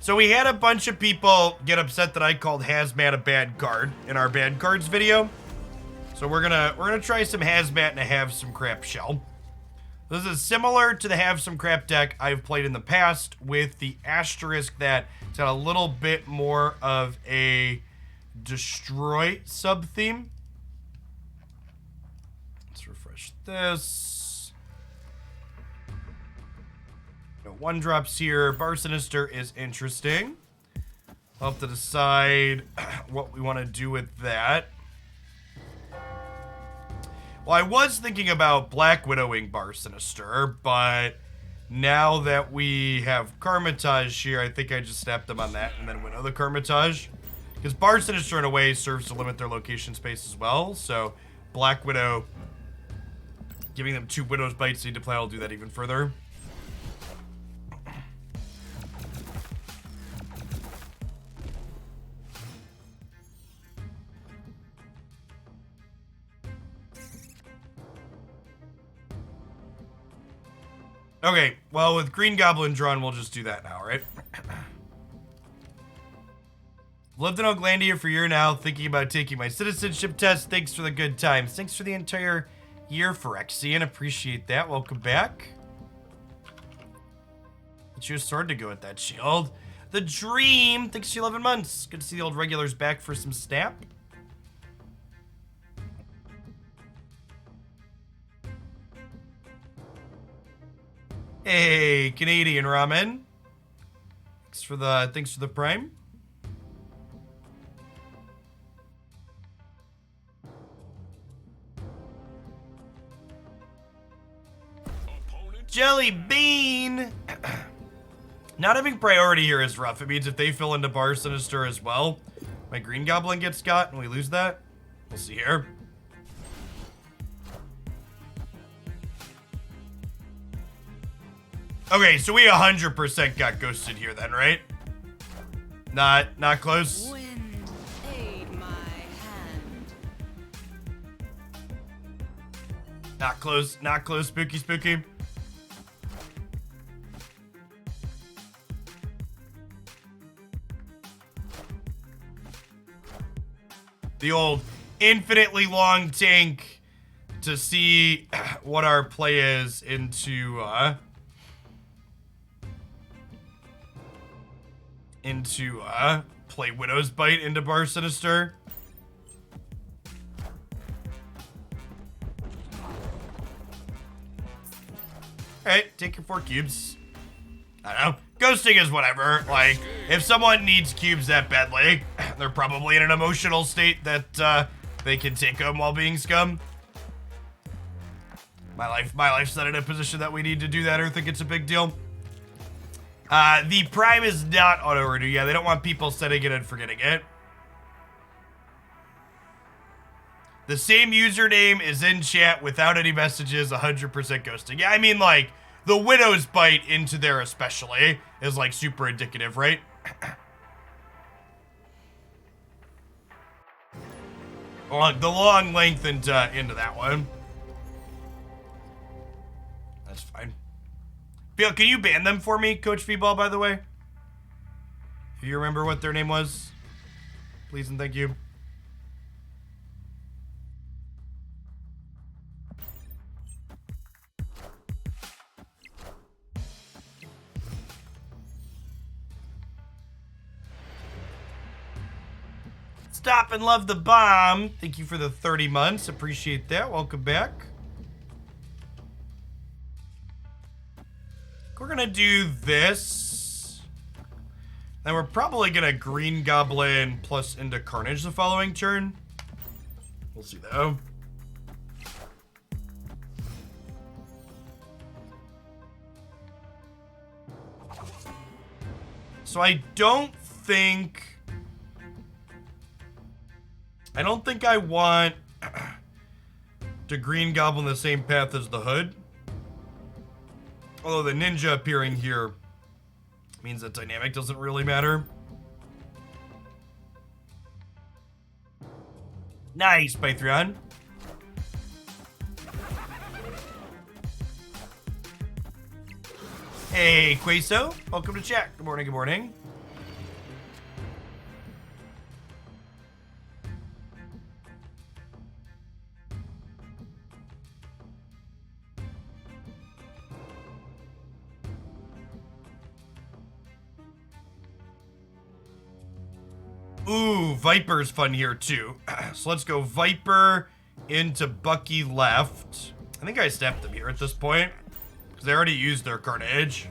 So we had a bunch of people get upset that I called Hazmat a bad card in our bad cards video. So we're gonna try some Hazmat and have some crap shell. This is similar to the have some crap deck I've played in the past, with the asterisk that it's got a little bit more of a destroy sub theme. Let's refresh this. No one drops here. Bar Sinister is interesting. I'll have to decide what we want to do with that. Well, I was thinking about Black Widowing Bar Sinister, but now that we have Karmitage here, I think I just snapped them on that and then widow the Karmitage. Because Bar Sinister, in a way, serves to limit their location space as well. So Black Widow, giving them 2 Widow's Bites need to play, I'll do that even further. Okay, well, with Green Goblin drawn, we'll just do that now, right? Lived in Oaklandia for a year now, thinking about taking my citizenship test. Thanks for the good times. Thanks for the entire year, Phyrexian. Appreciate that. Welcome back. Get you a sword to go with that shield. The Dream. Thanks for 11 months. Good to see the old regulars back for some snap. Hey, Canadian Ramen. Thanks for the prime. Jelly Bean. Not having priority here is rough. It means if they fill into Bar Sinister as well, my Green Goblin gets got and we lose that. We'll see here. Okay, so we 100% got ghosted here then, right? Not close. Wind, aid my hand. Not close, spooky. The old infinitely long tank to see what our play is into play Widow's Bite into Bar Sinister. Alright, take your 4 cubes. I don't know. Ghosting is whatever. Like, if someone needs cubes that badly, they're probably in an emotional state that they can take them while being scum. My life's not in a position that we need to do that or think it's a big deal. The Prime is not auto-renew. Yeah, they don't want people setting it and forgetting it. The same username is in chat without any messages, 100% ghosting. Yeah, I mean, like, the Widow's Bite into there especially is, like, super indicative, right? The long length into that one. That's fine. Bill, can you ban them for me, Coach V-Ball, by the way? If you remember what their name was, please and thank you. Stop and love the bomb. Thank you for the 30 months. Appreciate that. Welcome back. We're gonna do this. Then we're probably gonna Green Goblin plus into Carnage the following turn. We'll see though. So I don't think I want to Green Goblin the same path as the Hood. Although the ninja appearing here means that dynamic doesn't really matter. Nice, Patreon. Hey, Queso. Welcome to chat. Good morning, good morning. Ooh, Viper's fun here too. So let's go Viper into Bucky left. I think I snapped them here at this point, because they already used their Carnage.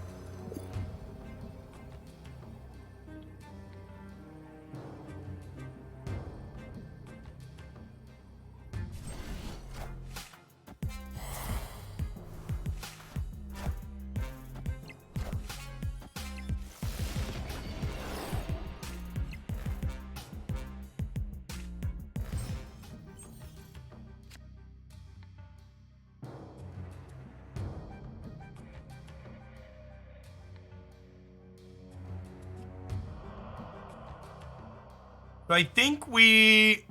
I think we...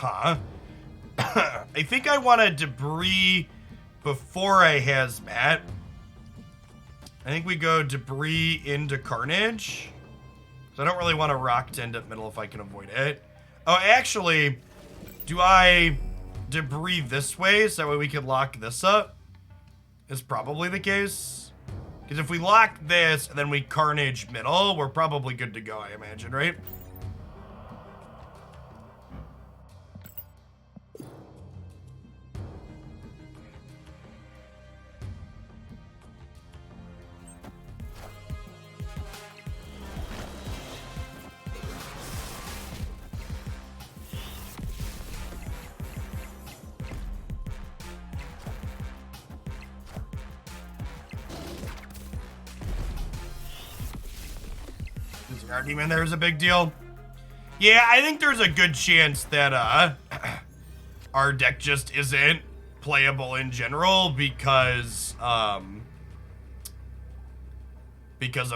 I think I want to debris before I hazmat. I think we go debris into Carnage. So I don't really want to rock to end up middle if I can avoid it. Oh, actually, do I debris this way so that way we can lock this up? Is probably the case. Because if we lock this and then we Carnage middle, we're probably good to go, I imagine, right? Our demon there is a big deal. Yeah, I think there's a good chance that our deck just isn't playable in general because of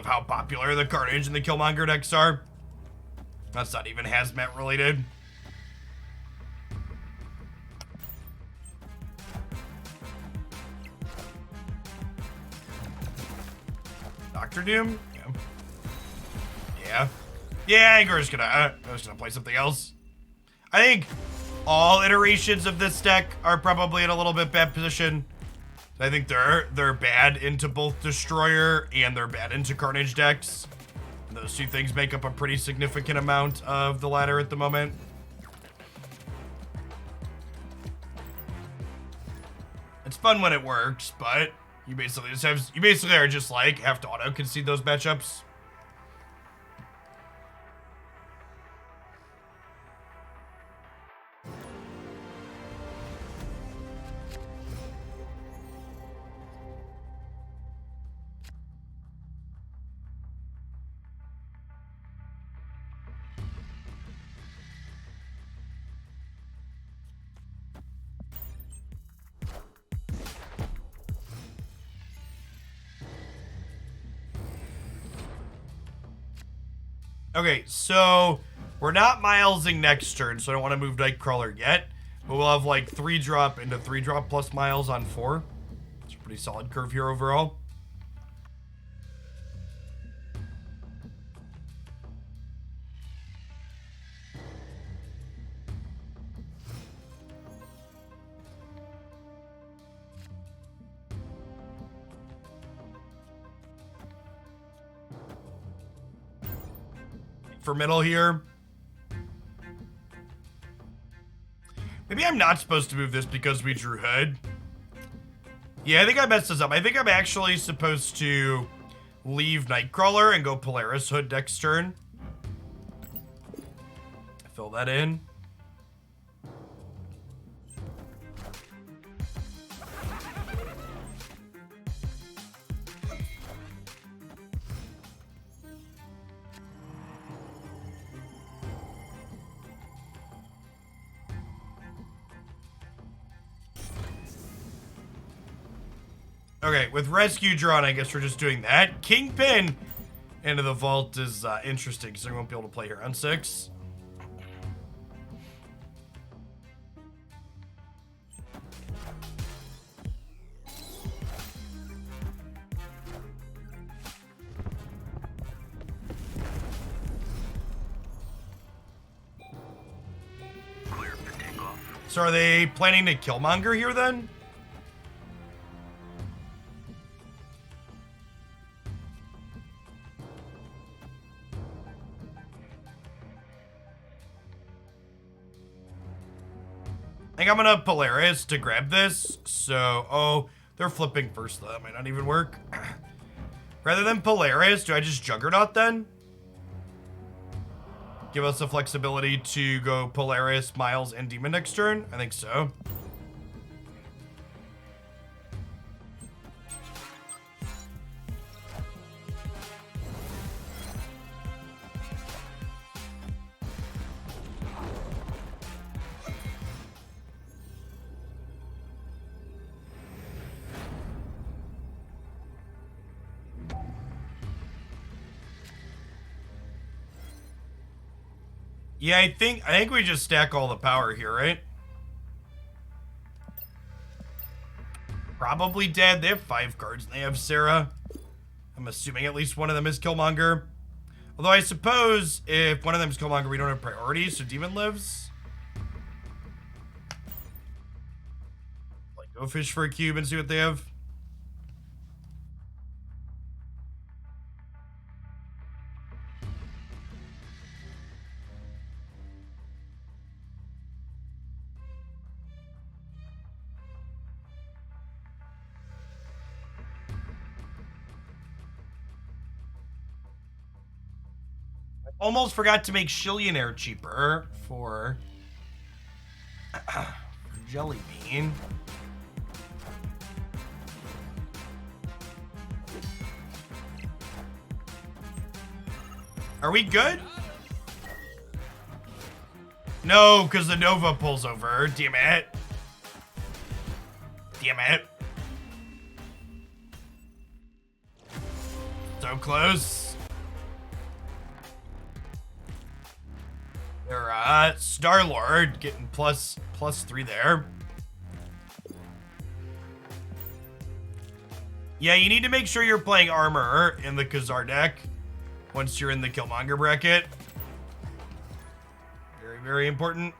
how popular the Carnage and the Killmonger decks are. That's not even hazmat related. Dr. Doom? Yeah, I think we're just gonna play something else. I think all iterations of this deck are probably in a little bit bad position. I think they're bad into both Destroyer and they're bad into Carnage decks. And those two things make up a pretty significant amount of the ladder at the moment. It's fun when it works, but you basically are just like have to auto concede those matchups. Okay, so we're not Milesing next turn, so I don't want to move Nightcrawler yet. But we'll have like 3-drop into 3-drop plus Miles on 4. It's a pretty solid curve here overall. For middle here. Maybe I'm not supposed to move this because we drew Hood. Yeah, I think I messed this up. I think I'm actually supposed to leave Nightcrawler and go Polaris Hood next turn. Fill that in. Okay, with Rescue drawn, I guess we're just doing that. Kingpin into the vault is interesting, because I won't be able to play here on 6. Clear for takeoff. So are they planning to Killmonger here then? think I'm gonna Polaris to grab this. So, oh, they're flipping first though. That might not even work. Rather than Polaris, do I just Juggernaut then? Give us the flexibility to go Polaris, Miles, and Demon next turn? I think so. Yeah, I think we just stack all the power here, right? Probably dead. They have 5 cards and they have Sarah. I'm assuming at least one of them is Killmonger. Although I suppose if one of them is Killmonger, we don't have priorities, so Demon lives. Like, go fish for a cube and see what they have. Almost forgot to make Shillionaire cheaper for Jelly Bean. Are we good? No, because the Nova pulls over. Damn it. Damn it. So close. They're, Star-Lord getting plus 3 there. Yeah, you need to make sure you're playing armor in the Khazar deck once you're in the Killmonger bracket. Very, very important.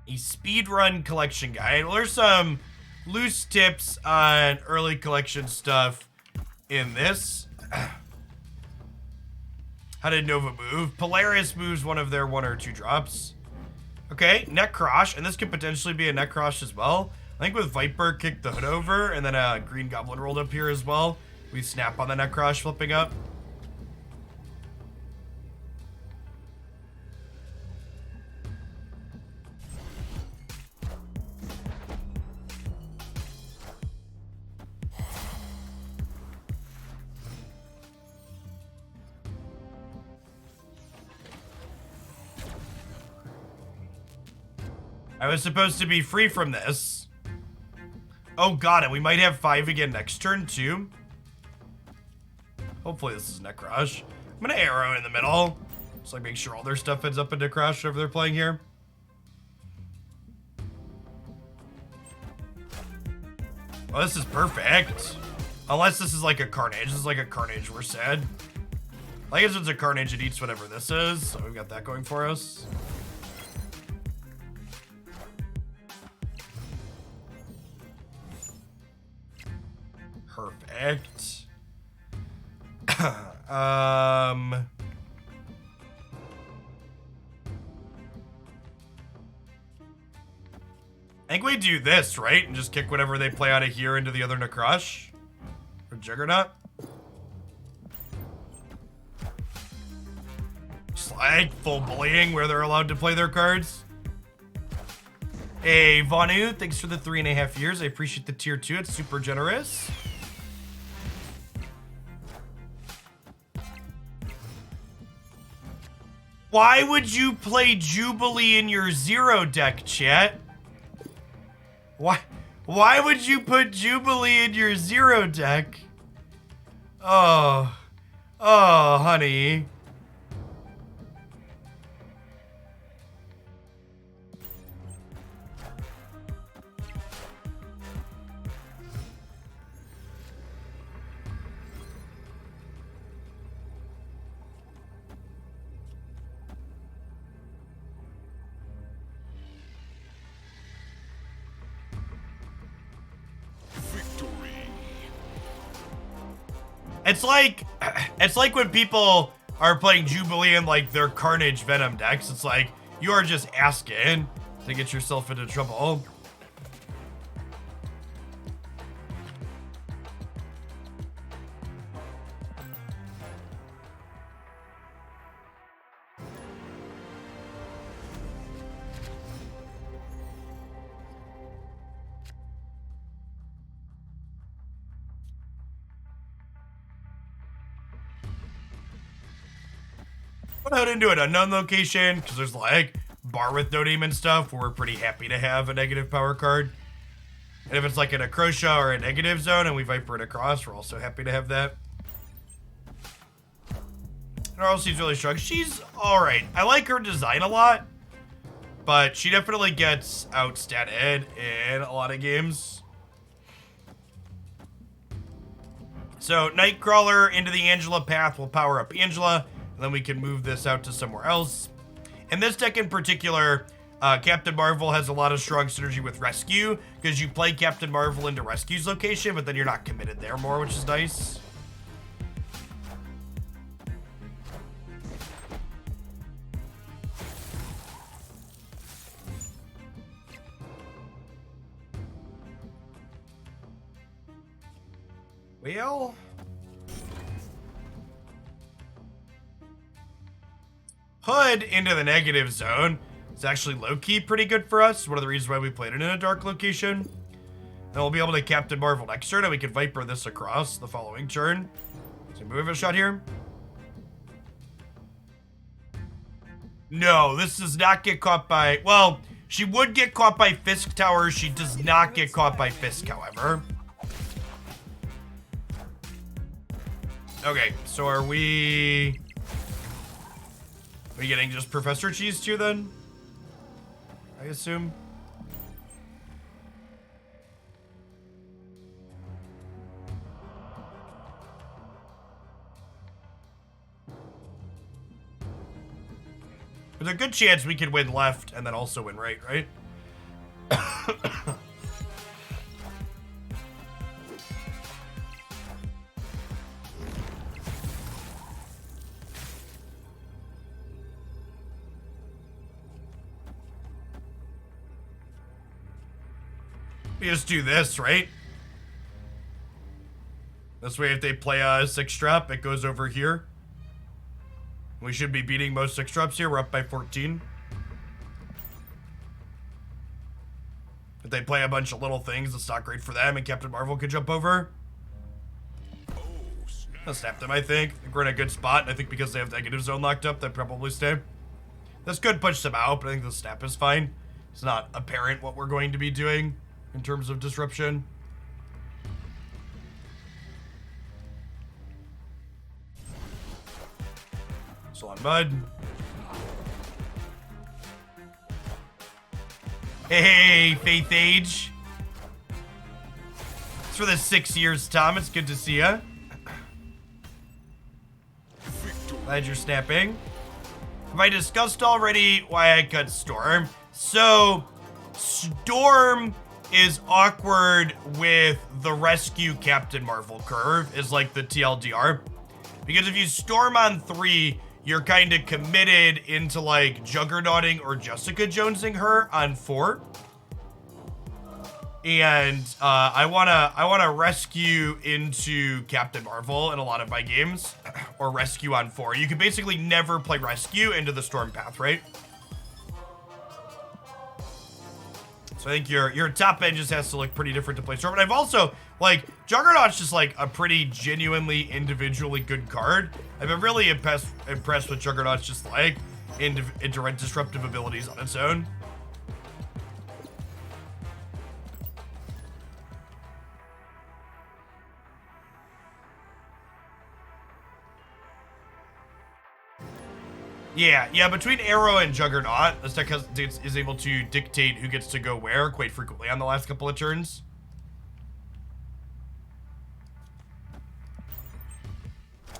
A speedrun collection guide. Well, there's some loose tips on early collection stuff in this. How did Nova move? Polaris moves one of their 1 or 2 drops. Okay, Necrosh, and this could potentially be a Necrosh as well. I think with Viper kicked the hood over, and then a Green Goblin rolled up here as well. We snap on the Necrosh flipping up. I was supposed to be free from this. Oh, got it. We might have 5 again next turn, too. Hopefully this is Necrosh. I'm gonna arrow in the middle. Just like make sure all their stuff ends up in Necrosh, whatever they're playing here. Oh, this is perfect. Unless this is like a Carnage. This is like a Carnage, we're sad. I guess it's a Carnage, it eats whatever this is. So we've got that going for us. Perfect. I think we do this, right? And just kick whatever they play out of here into the other Necrosh. Or Juggernaut. Just like full bullying where they're allowed to play their cards. Hey, Vonu, thanks for the 3.5 years. I appreciate the tier 2. It's super generous. Why would you play Jubilee in your 0 deck, chat? Why would you put Jubilee in your 0 deck? Oh, honey. It's like when people are playing Jubilee and like their Carnage Venom decks. It's like you are just asking to get yourself into trouble. Put out into an unknown location because there's like bar with no name and stuff where we're pretty happy to have a negative power card. And if it's like an Acrocia or a negative zone and we Viper it across, we're also happy to have that. RLC's really strong. She's alright. I like her design a lot, but she definitely gets outstatted in a lot of games. So Nightcrawler into the Angela path will power up Angela, and then we can move this out to somewhere else. In this deck in particular, Captain Marvel has a lot of strong synergy with Rescue, because you play Captain Marvel into Rescue's location, but then you're not committed there more, which is nice. Well... Hood into the negative zone. It's actually low-key pretty good for us. One of the reasons why we played it in a dark location. And we'll be able to Captain Marvel next turn, and we can Viper this across the following turn. So move a shot here. No, this does not get caught by... Well, she would get caught by Fisk Tower. She does not get caught by Fisk, however. Okay, so are we getting just Professor Cheese tier then? I assume. There's a good chance we could win left and then also win right, right? We just do this, right? This way if they play a 6-drop, it goes over here. We should be beating most 6-drops here. We're up by 14. If they play a bunch of little things, it's not great for them, and Captain Marvel could jump over. I'll snap them, I think. I think we're in a good spot, and I think because they have negative zone locked up, they'll probably stay. This could push them out, but I think the snap is fine. It's not apparent what we're going to be doing in terms of disruption. Salon Mud. Hey, Faith Age. It's for the 6 years, Tom. It's good to see ya. Glad you're snapping. Have I discussed already why I cut Storm? So, Storm is awkward with the Rescue Captain Marvel curve, is like the TLDR. Because if you Storm on 3, you're kind of committed into like Juggernauting or Jessica Jonesing her on 4. And I wanna Rescue into Captain Marvel in a lot of my games, or Rescue on 4. You can basically never play Rescue into the Storm path, right? So I think your top end just has to look pretty different to play Storm. But I've also, like, Juggernaut's just like a pretty genuinely individually good card. I've been really impressed with Juggernaut's just like indirect disruptive abilities on its own. Yeah, between Arrow and Juggernaut, this deck is able to dictate who gets to go where quite frequently on the last couple of turns.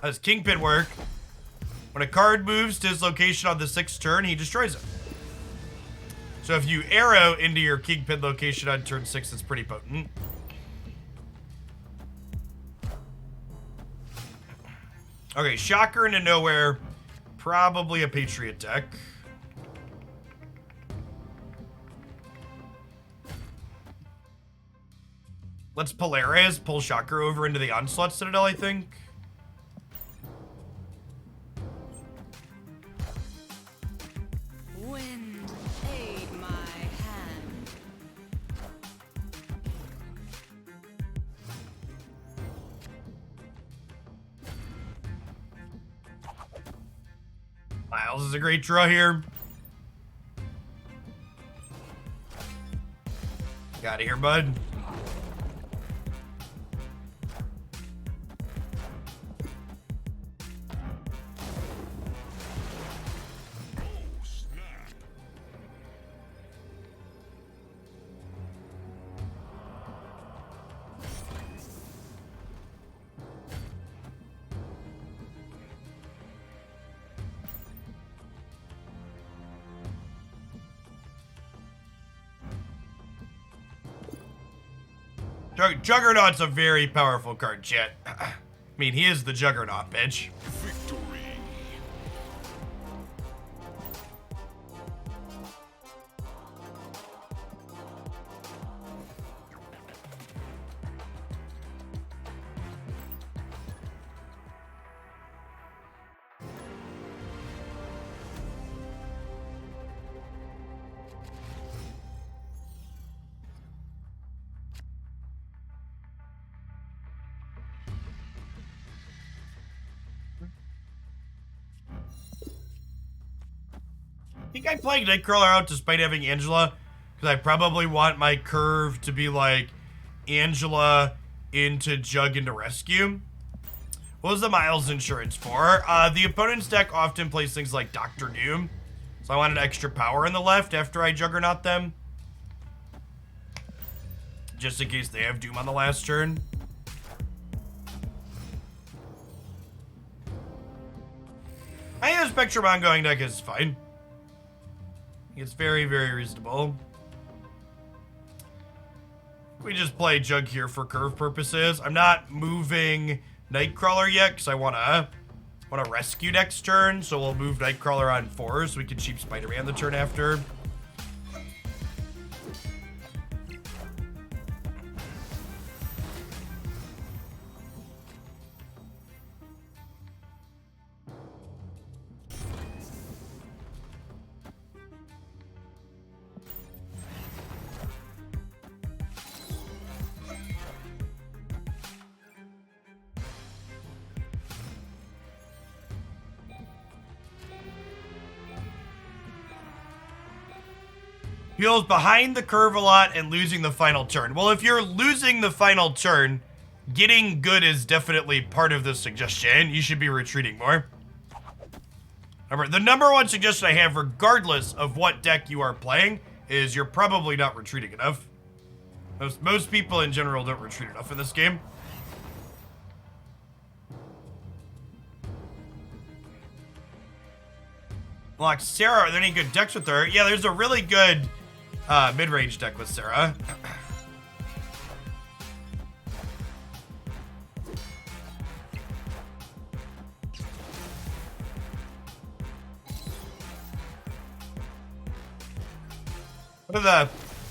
How does Kingpin work? When a card moves to his location on the 6th turn, he destroys it. So if you Arrow into your Kingpin location on turn 6, it's pretty potent. Okay, Shocker into nowhere. Probably a Patriot deck. Let's Polaris, pull Shocker over into the Onslaught Citadel, I think. Wind, aid my hand. Miles is a great draw here. Get out of here, bud. Juggernaut's a very powerful card, chat. I mean, he is the Juggernaut, bitch. I think I played Nightcrawler out despite having Angela, because I probably want my curve to be like Angela into Jug into Rescue. What was the Miles insurance for? The opponent's deck often plays things like Doctor Doom, so I wanted extra power in the left after I Juggernaut them, just in case they have Doom on the last turn. I think the Spectrum ongoing deck is fine. It's very, very reasonable. We just play Jug here for curve purposes. I'm not moving Nightcrawler yet because I wanna rescue next turn, so we'll move Nightcrawler on 4 so we can cheap Spider-Man the turn after. Feels behind the curve a lot and losing the final turn. Well, if you're losing the final turn, getting good is definitely part of the suggestion. You should be retreating more. Remember, the number one suggestion I have, regardless of what deck you are playing, is you're probably not retreating enough. Most people in general don't retreat enough in this game. Block Sarah, are there any good decks with her? Yeah, there's a really good mid-range deck with Sarah.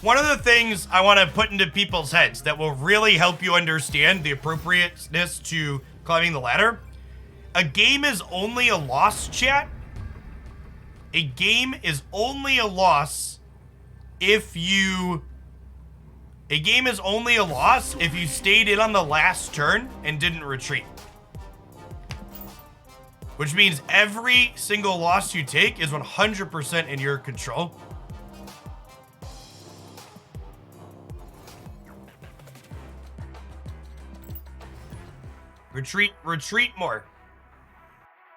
One of the things I want to put into people's heads that will really help you understand the appropriateness to climbing the ladder. A game is only a loss, chat. A game is only a loss if you... A game is only a loss if you stayed in on the last turn and didn't retreat. Which means every single loss you take is 100% in your control. Retreat more.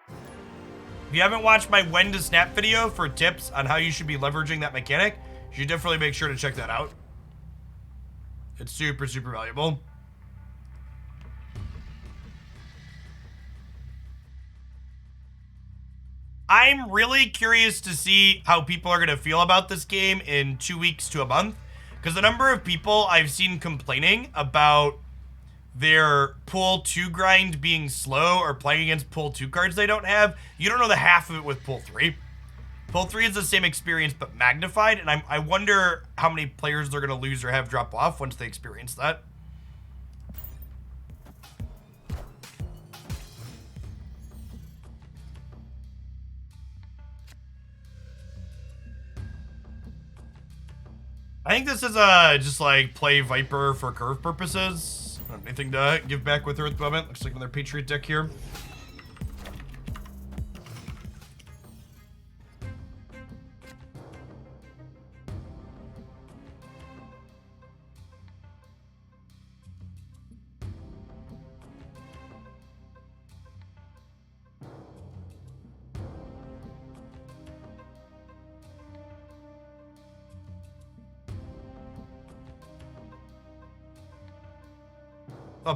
If you haven't watched my when to snap video for tips on how you should be leveraging that mechanic, you should definitely make sure to check that out. It's super, super valuable. I'm really curious to see how people are going to feel about this game in 2 weeks to a month, because the number of people I've seen complaining about their pull 2 grind being slow or playing against pull 2 cards they don't have, you don't know the half of it with pull 3. Pull 3 is the same experience but magnified, and I wonder how many players they're going to lose or have drop off once they experience that. I think this is just like play Viper for curve purposes. I don't have anything to give back with her at the moment. Looks like another Patriot deck here.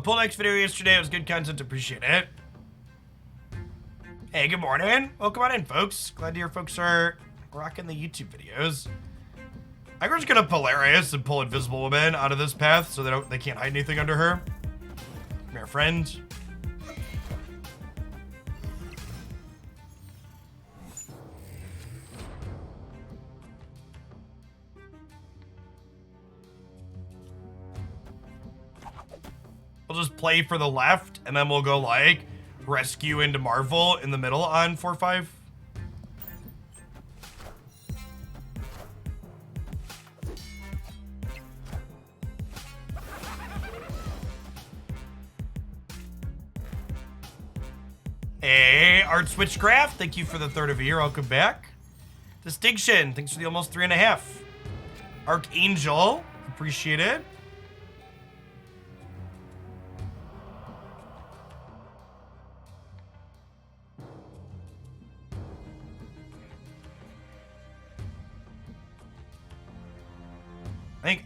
Pull next video yesterday. It was good content. Appreciate it. Hey, good morning. Welcome on in, folks. Glad to hear folks are rocking the YouTube videos. I'm just gonna Polarius and pull Invisible Woman out of this path so they can't hide anything under her. Come here, friend. We'll just play for the left, and then we'll go, like, rescue into Marvel in the middle on 4-5. Hey, Art Switchcraft, thank you for the 3rd of the year. Welcome back. Distinction, thanks for the almost 3.5. Archangel, appreciate it.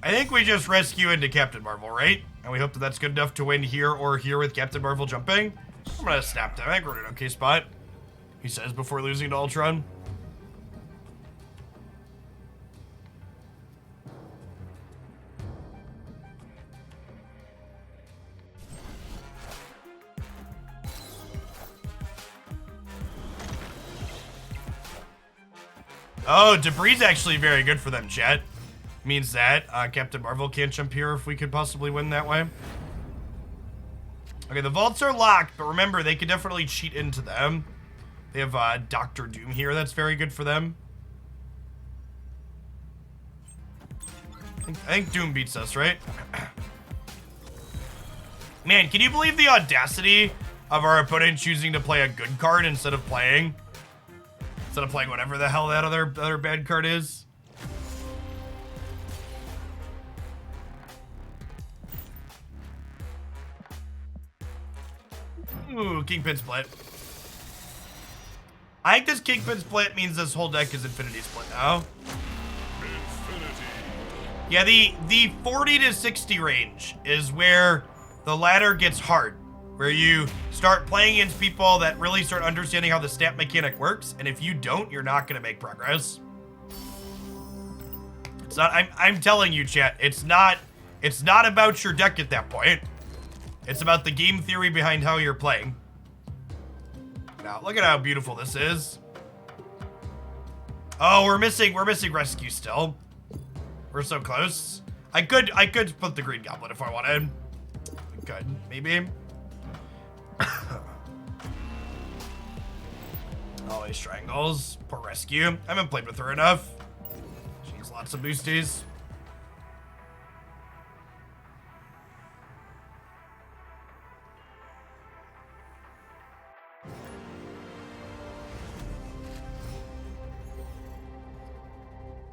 I think we just rescue into Captain Marvel, right? And we hope that that's good enough to win here or here with Captain Marvel jumping. I'm gonna snap that. I think we're in an okay spot. He says before losing to Ultron. Oh, Debris actually very good for them, chat. Means that Captain Marvel can't jump here if we could possibly win that way. Okay, the vaults are locked, but remember, they could definitely cheat into them. They have Doctor Doom here. That's very good for them. I think Doom beats us, right? Man, can you believe the audacity of our opponent choosing to play a good card instead of playing whatever the hell that other bad card is? Ooh, Kingpin Split. I think this Kingpin Split means this whole deck is Infinity Split now. Infinity. Yeah, the 40 to 60 range is where the ladder gets hard. Where you start playing against people that really start understanding how the stat mechanic works, and if you don't, you're not gonna make progress. It's not, I'm telling you, chat, it's not about your deck at that point. It's about the game theory behind how you're playing. Now, look at how beautiful this is. Oh, we're missing rescue still. We're so close. I could put the Green Goblin if I wanted. I could, maybe. Always triangles. Poor rescue. I haven't played with her enough. She has lots of boosties.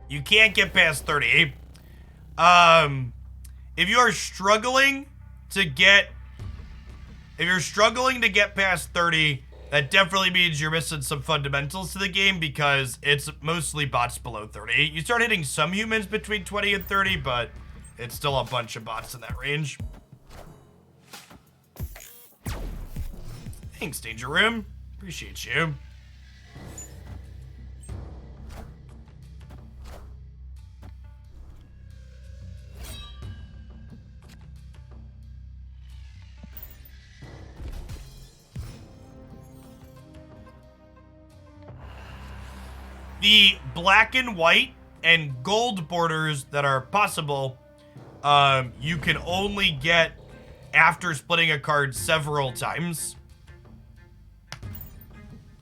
You can't get past 30. If you are struggling to get past 30, that definitely means you're missing some fundamentals to the game because it's mostly bots below 30. You start hitting some humans between 20 and 30, but it's still a bunch of bots in that range. Thanks, Danger Room. Appreciate you. The black and white and gold borders that are possible, you can only get after splitting a card several times.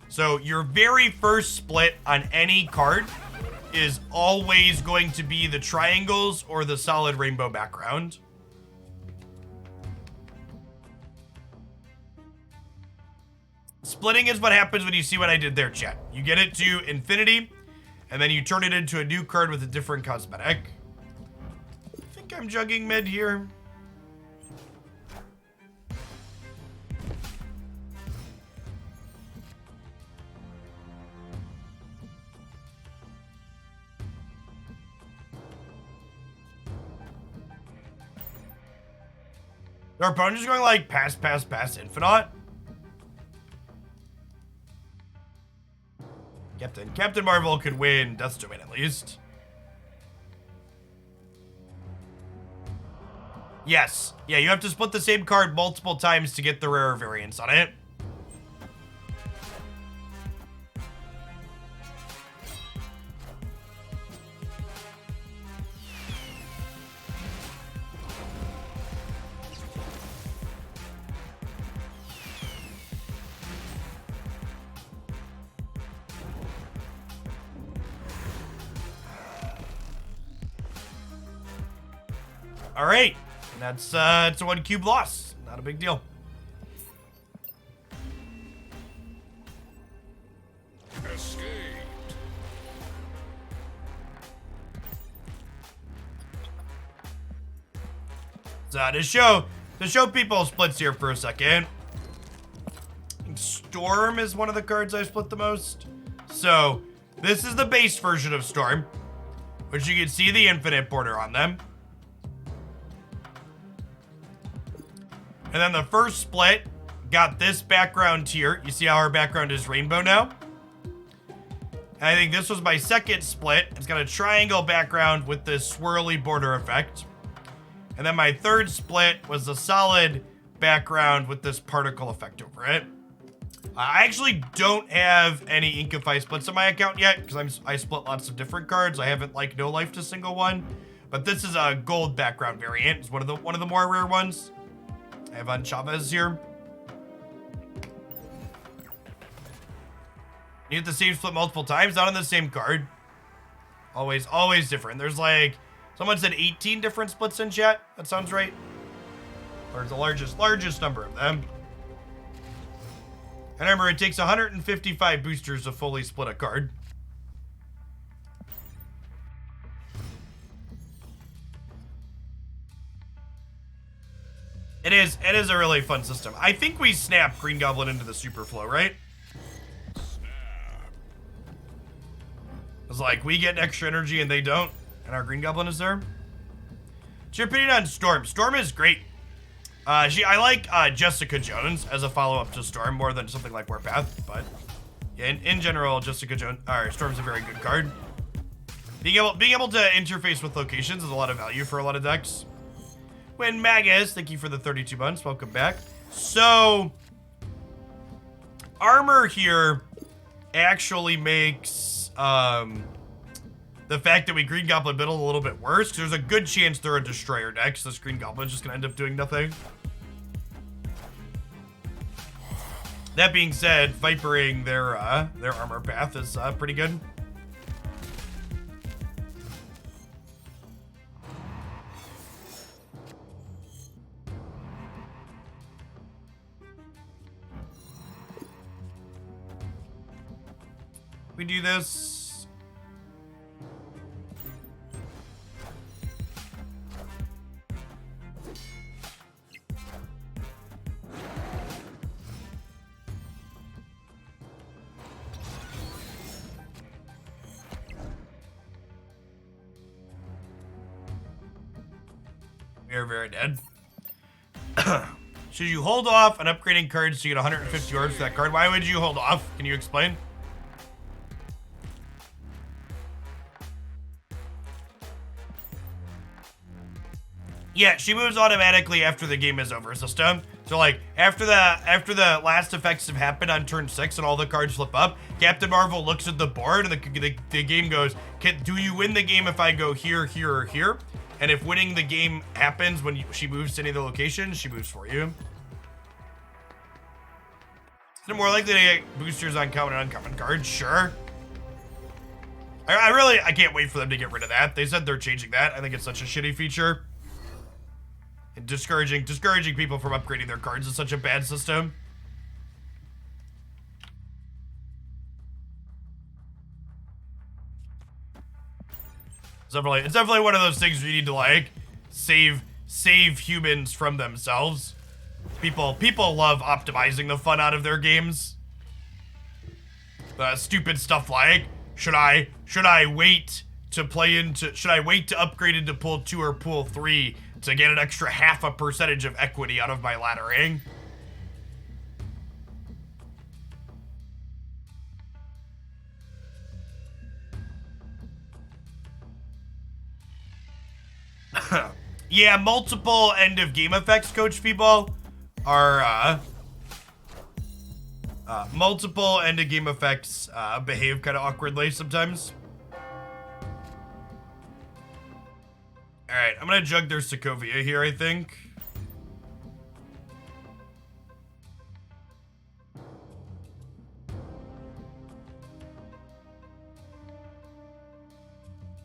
So your very first split on any card is always going to be the triangles or the solid rainbow background. Splitting is what happens when you see what I did there, chat. You get it to infinity, and then you turn it into a new card with a different cosmetic. I think I'm jugging mid here. Our opponent's going like pass, pass, pass, infinite. Captain Marvel could win Death's Domain at least. Yes. Yeah, you have to split the same card multiple times to get the rare variants on it. All right, that's it's a 1 cube loss. Not a big deal. Escaped. So to show people splits here for a second. Storm is one of the cards I split the most. So this is the base version of Storm, which you can see the infinite border on them. And then the first split got this background here. You see how our background is rainbow now? And I think this was my second split. It's got a triangle background with this swirly border effect. And then my third split was a solid background with this particle effect over it. I actually don't have any Inkify splits on my account yet because I split lots of different cards. I haven't like no life to single one. But this is a gold background variant. It's one of the more rare ones. I have on Chavez here. You get the same split multiple times, not on the same card. Always different. There's like, someone said 18 different splits in chat. That sounds right. Or the largest number of them. And remember, it takes 155 boosters to fully split a card. It is a really fun system. I think we snap Green Goblin into the super flow, right? It's like we get extra energy and they don't, and our Green Goblin is there. What's your opinion on Storm? Storm is great. I like Jessica Jones as a follow-up to Storm more than something like Warpath, but yeah, in general, Jessica Jones, Storm's a very good card. Being able to interface with locations is a lot of value for a lot of decks. When Magus, thank you for the 32 months. Welcome back. So, armor here actually makes the fact that we Green Goblin middle a little bit worse. There's a good chance they're a Destroyer deck, so this Green Goblin's just gonna end up doing nothing. That being said, Vipering their armor path is pretty good. We do this. We are very dead. Should you hold off on upgrading cards to get 150 orbs for that card? Why would you hold off? Can you explain? Yeah, she moves automatically after the game is over, system. So like after the last effects have happened on turn 6 and all the cards flip up, Captain Marvel looks at the board and the game goes, do you win the game if I go here, here, or here? And if winning the game happens when she moves to any of the locations, she moves for you. Is it more likely to get boosters on common and uncommon cards? Sure. I can't wait for them to get rid of that. They said they're changing that. I think it's such a shitty feature. And discouraging people from upgrading their cards is such a bad system. It's definitely one of those things where you need to like save humans from themselves. People love optimizing the fun out of their games. Stupid stuff like should I wait to upgrade into pool 2 or pool 3 to get an extra 0.5% of equity out of my laddering? Yeah, multiple end of game effects, Coach People, are multiple end of game effects behave kind of awkwardly sometimes. All right, I'm gonna jug their Sokovia here, I think.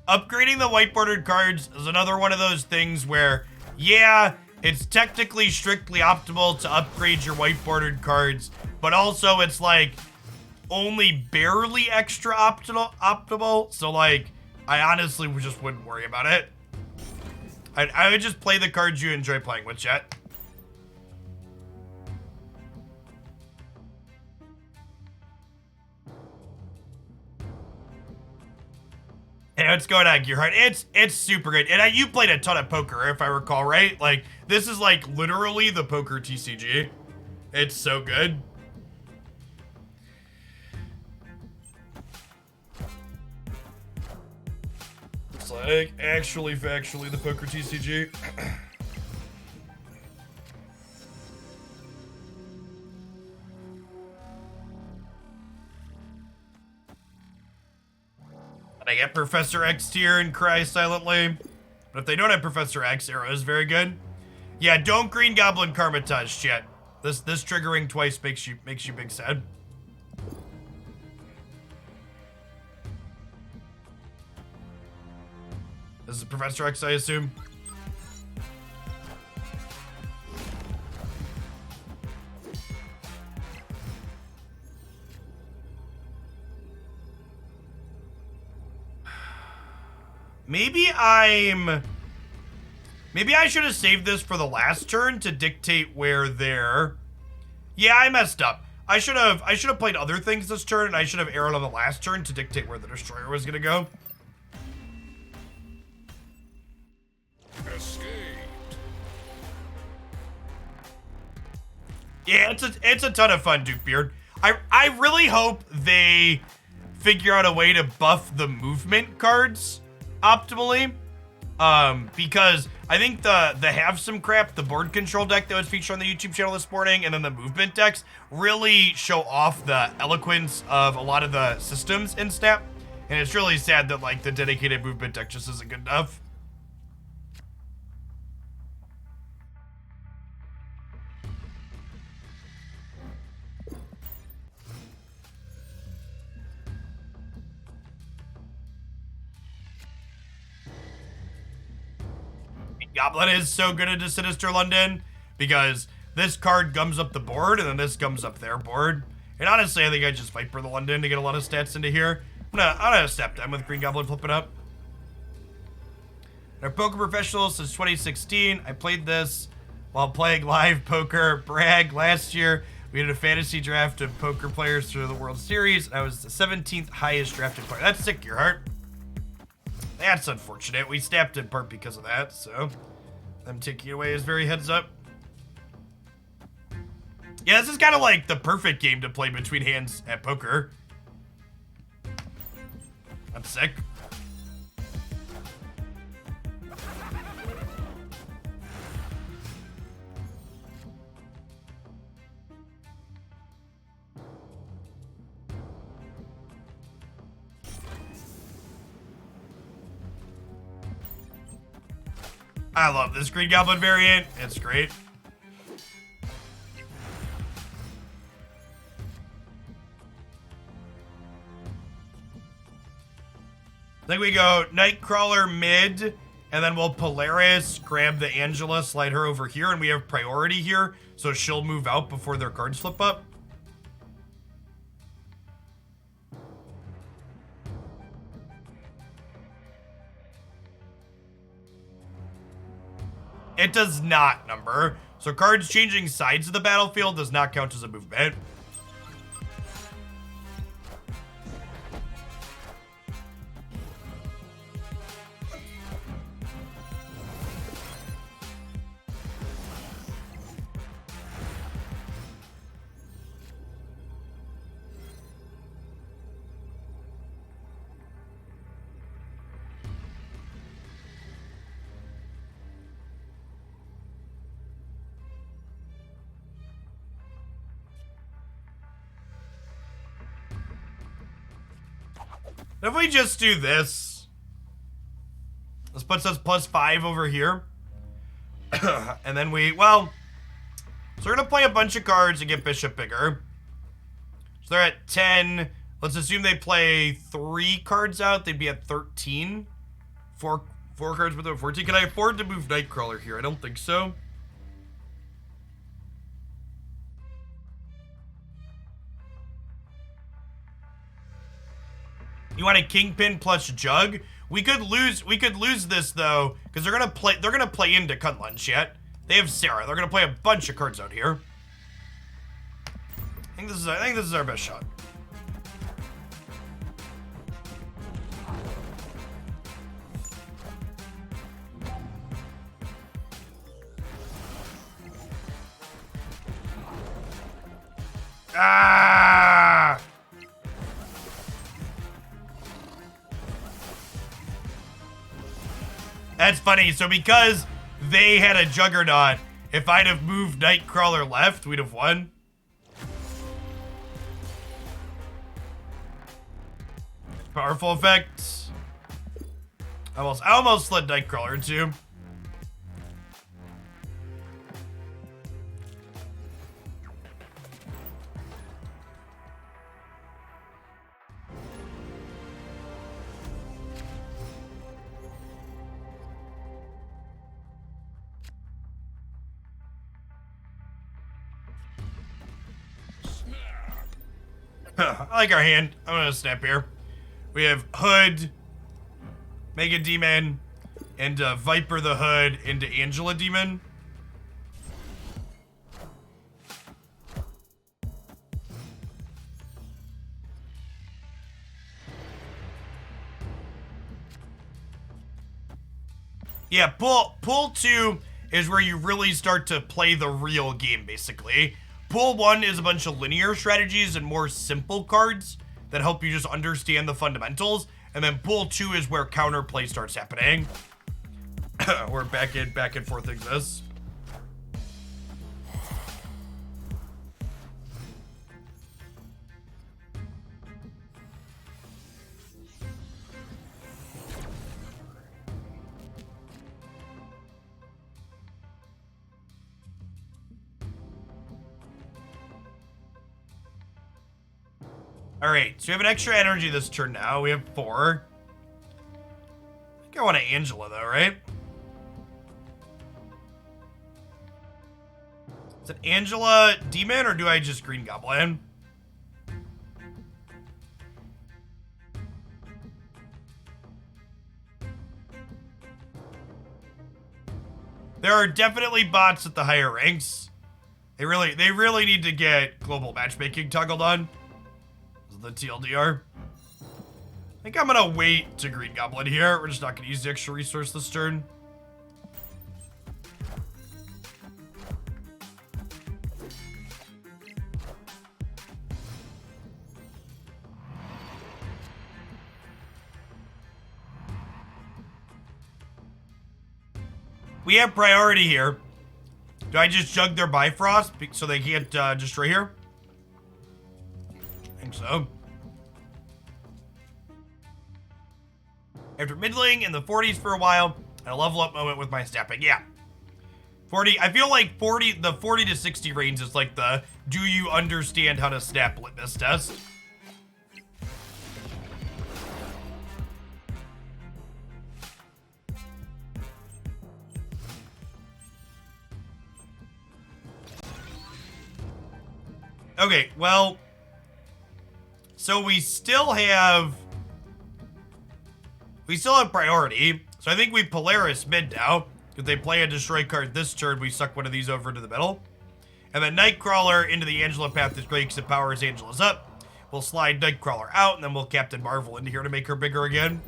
Upgrading the white bordered cards is another one of those things where, yeah, it's technically strictly optimal to upgrade your white bordered cards, but also it's like only barely extra optimal. So like, I honestly just wouldn't worry about it. I would just play the cards you enjoy playing with, chat. Hey, what's going on, Gearheart? It's super good. And you played a ton of poker, if I recall, right? Like, this is like literally the poker TCG. It's so good. It's like actually factually the poker TCG. I get Professor X tier and cry silently. But if they don't have Professor X, Arrow is very good. Yeah, don't Green Goblin Karmatage, chat. This triggering twice makes you big sad. This is Professor X, I assume. Maybe I should have saved this for the last turn to dictate where they're... Yeah, I messed up. I should have played other things this turn, and I should have arrowed on the last turn to dictate where the destroyer was gonna go. Escaped. Yeah, it's a ton of fun, Duke Beard. I really hope they figure out a way to buff the movement cards optimally, because I think the have some crap, the board control deck that was featured on the YouTube channel this morning, and then the movement decks really show off the eloquence of a lot of the systems in Snap, and it's really sad that like the dedicated movement deck just isn't good enough. Goblin is so good into Sinister London because this card gums up the board and then this gums up their board. And honestly, I think I just Viper the London to get a lot of stats into here. I'm gonna step down with Green Goblin flipping up. Our poker professional since 2016. I played this while playing live poker. Brag, last year we did a fantasy draft of poker players through the World Series. I was the 17th highest drafted player. That's sick, your heart. That's unfortunate. We snapped in part because of that, so them taking it away is very heads up. Yeah, this is kind of like the perfect game to play between hands at poker. I'm sick. I love this Green Goblin variant. It's great. I think we go Nightcrawler mid, and then we'll Polaris, grab the Angela, slide her over here, and we have priority here, so she'll move out before their cards flip up. It does not number, so cards changing sides of the battlefield does not count as a movement. If we just do this puts us +5 over here. And then well, so we're gonna play a bunch of cards and get Bishop bigger. So they're at 10. Let's assume they play 3 cards out. They'd be at 13. Four cards with a 14. Can I afford to move Nightcrawler here? I don't think so. You want a Kingpin plus Jug? We could lose this though, because they're gonna play into Kunlun yet. They have Sarah. They're gonna play a bunch of cards out here. I think this is our best shot. Ah! That's funny. So because they had a Juggernaut, if I'd have moved Nightcrawler left, we'd have won. Powerful effects. I almost slid Nightcrawler too. I like our hand. I'm gonna snap here. We have Hood, Mega Demon, and Viper the Hood into Angela Demon. Yeah, pool 2 is where you really start to play the real game, basically. Pool 1 is a bunch of linear strategies and more simple cards that help you just understand the fundamentals. And then Pool 2 is where counterplay starts happening. Where back and forth exists. All right, so we have an extra energy this turn now. We have 4. I think I want an Angela though, right? Is it Angela Demon or do I just Green Goblin? There are definitely bots at the higher ranks. They really need to get global matchmaking toggled on. The TLDR. I think I'm gonna wait to Green Goblin here. We're just not gonna use the extra resource this turn. We have priority here. Do I just jug their Bifrost so they can't destroy here? I think so. After middling in the 40s for a while, A level up moment with my snapping. Yeah. 40, I feel like the 40 to 60 range is like the do you understand how to snap litmus test. Okay, well, so we still have priority. So I think we Polaris mid now. If they play a destroy card this turn, we suck one of these over to the middle. And then Nightcrawler into the Angela path is great because it powers Angela's up. We'll slide Nightcrawler out, and then we'll Captain Marvel into here to make her bigger again.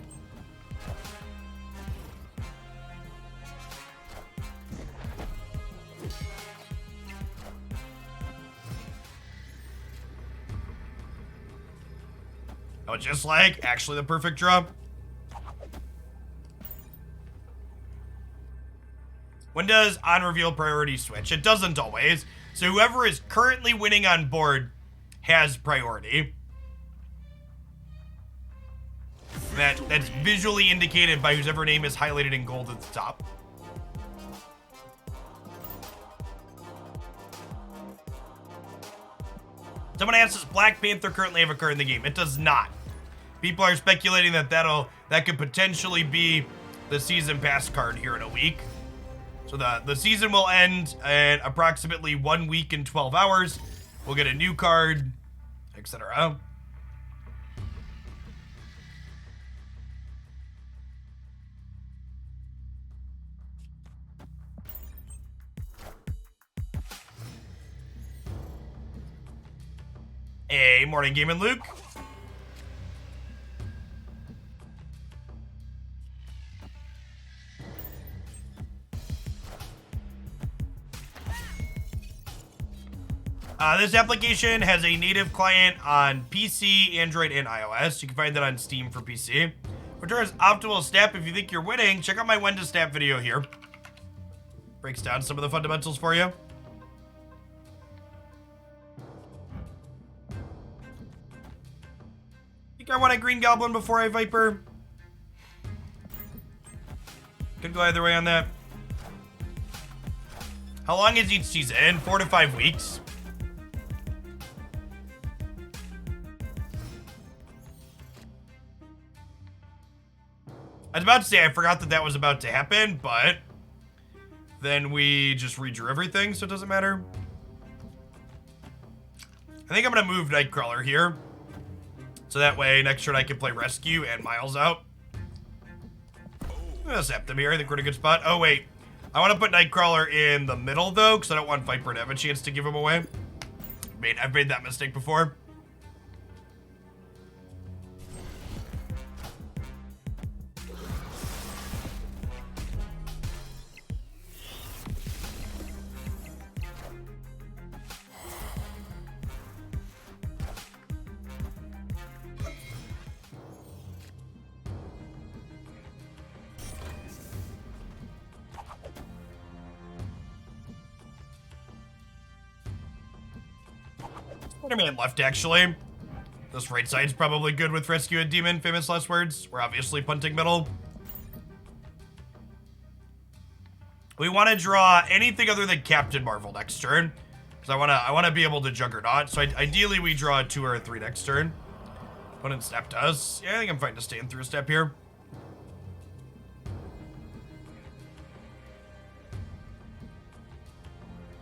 Oh, just like actually the perfect draw. When does on reveal priority switch? It doesn't always. So whoever is currently winning on board has priority. That's visually indicated by whoever name is highlighted in gold at the top. Someone asks, does Black Panther currently have a card in the game? It does not. People are speculating that that could potentially be the season pass card here in a week. So the season will end in approximately 1 week and 12 hours. We'll get a new card, etc. Hey, morning, Game and Luke. This application has a native client on PC, Android, and iOS. You can find that on Steam for PC. Returns optimal snap. If you think you're winning, check out my when to snap video here. Breaks down some of the fundamentals for you. Think I want a Green Goblin before I Viper. Could go either way on that. How long is each season? 4 to 5 weeks. I was about to say I forgot that was about to happen, but then we just redrew everything, so it doesn't matter. I think I'm going to move Nightcrawler here. So that way, next turn I can play Rescue and Miles out. I'm going to zap them here. I think we're in a good spot. Oh, wait. I want to put Nightcrawler in the middle, though, because I don't want Viper to have a chance to give him away. I've made that mistake before. Spider-Man left, actually. This right side's probably good with Rescue a Demon, famous last words. We're obviously punting middle. We want to draw anything other than Captain Marvel next turn. Because I want to be able to Juggernaut. So ideally we draw a 2 or a 3 next turn. Opponent step does. Yeah, I think I'm fine to stand through a step here.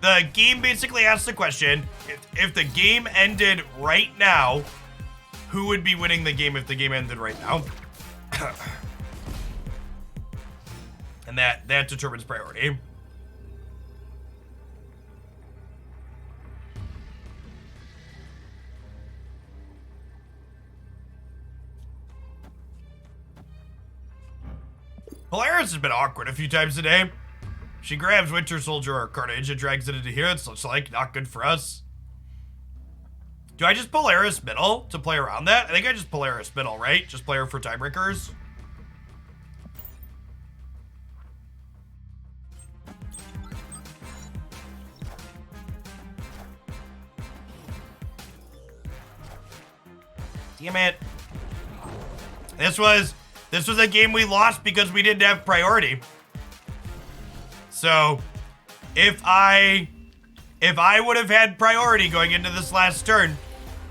The game basically asks the question, if the game ended right now, who would be winning the game if the game ended right now? And that determines priority. Polaris has been awkward a few times today. She grabs Winter Soldier or Carnage and drags it into here. It looks like not good for us. Do I just Polaris middle to play around that? I think I just Polaris middle, right? Just play her for tiebreakers. Damn it. This was a game we lost because we didn't have priority. So if I would have had priority going into this last turn,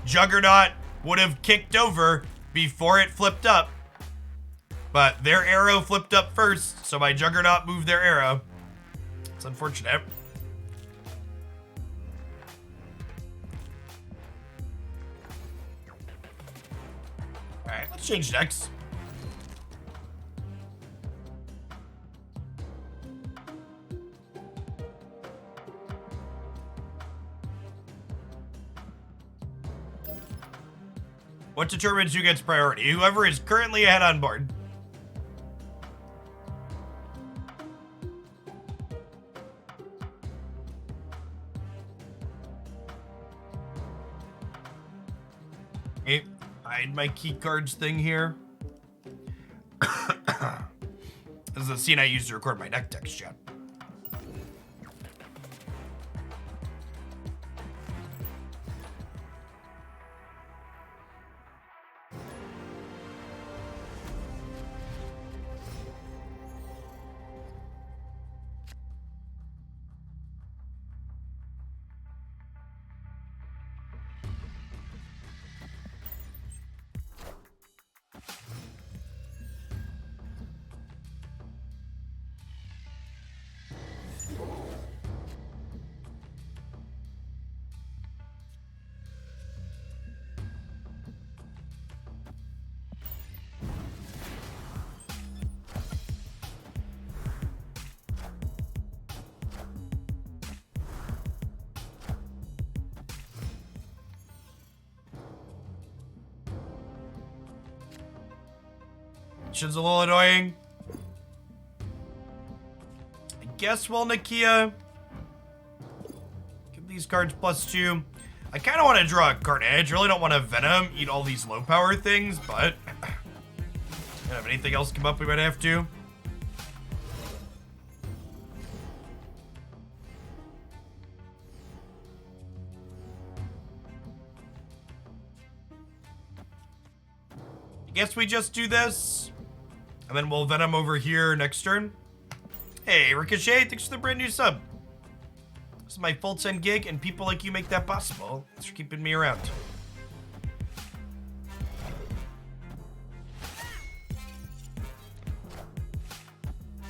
Juggernaut would have kicked over before it flipped up. But their arrow flipped up first, so my Juggernaut moved their arrow. It's unfortunate. Alright, let's change decks. What determines who gets priority? Whoever is currently ahead on board. Okay, hide my key cards thing here. This is a scene I used to record my deck text chat. Shit's a little annoying. I guess we'll Nakia. Give these cards +2. I kind of want to draw a Carnage. Really don't want to Venom eat all these low power things, but if anything else come up, we might have to. I guess we just do this. And then we'll Venom over here next turn. Hey, Ricochet, thanks for the brand new sub. This is my full 10 gig, and people like you make that possible. Thanks for keeping me around.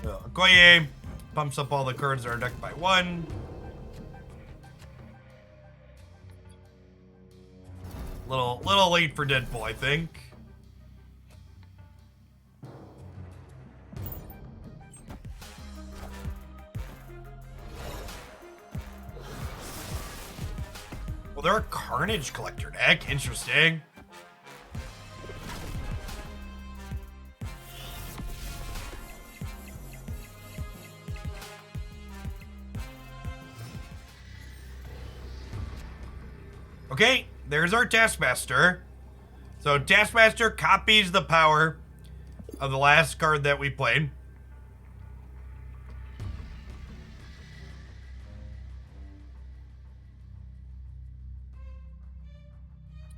Okoye pumps up all the cards in our deck by 1. Little late for Deadpool, I think. Well, they're a Carnage Collector deck. Interesting. Okay, there's our Taskmaster. So Taskmaster copies the power of the last card that we played.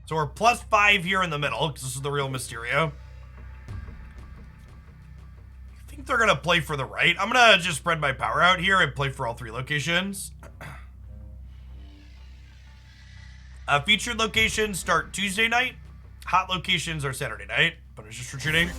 So we're +5 here in the middle, because this is the real Mysterio. I think they're going to play for the right. I'm going to just spread my power out here and play for all 3 locations. Featured locations start Tuesday night. Hot locations are Saturday night, but it's just retreating.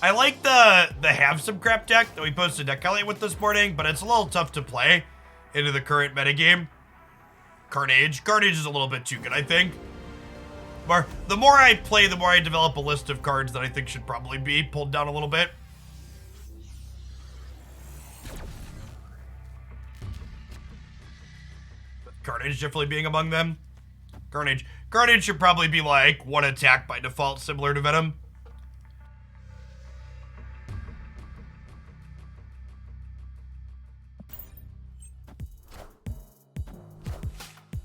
I like the have some crap deck that we posted deck highlight with this morning, but it's a little tough to play into the current metagame. Carnage is a little bit too good, I think. The more I play, the more I develop a list of cards that I think should probably be pulled down a little bit. Carnage definitely being among them. Carnage should probably be like 1 attack by default, similar to Venom.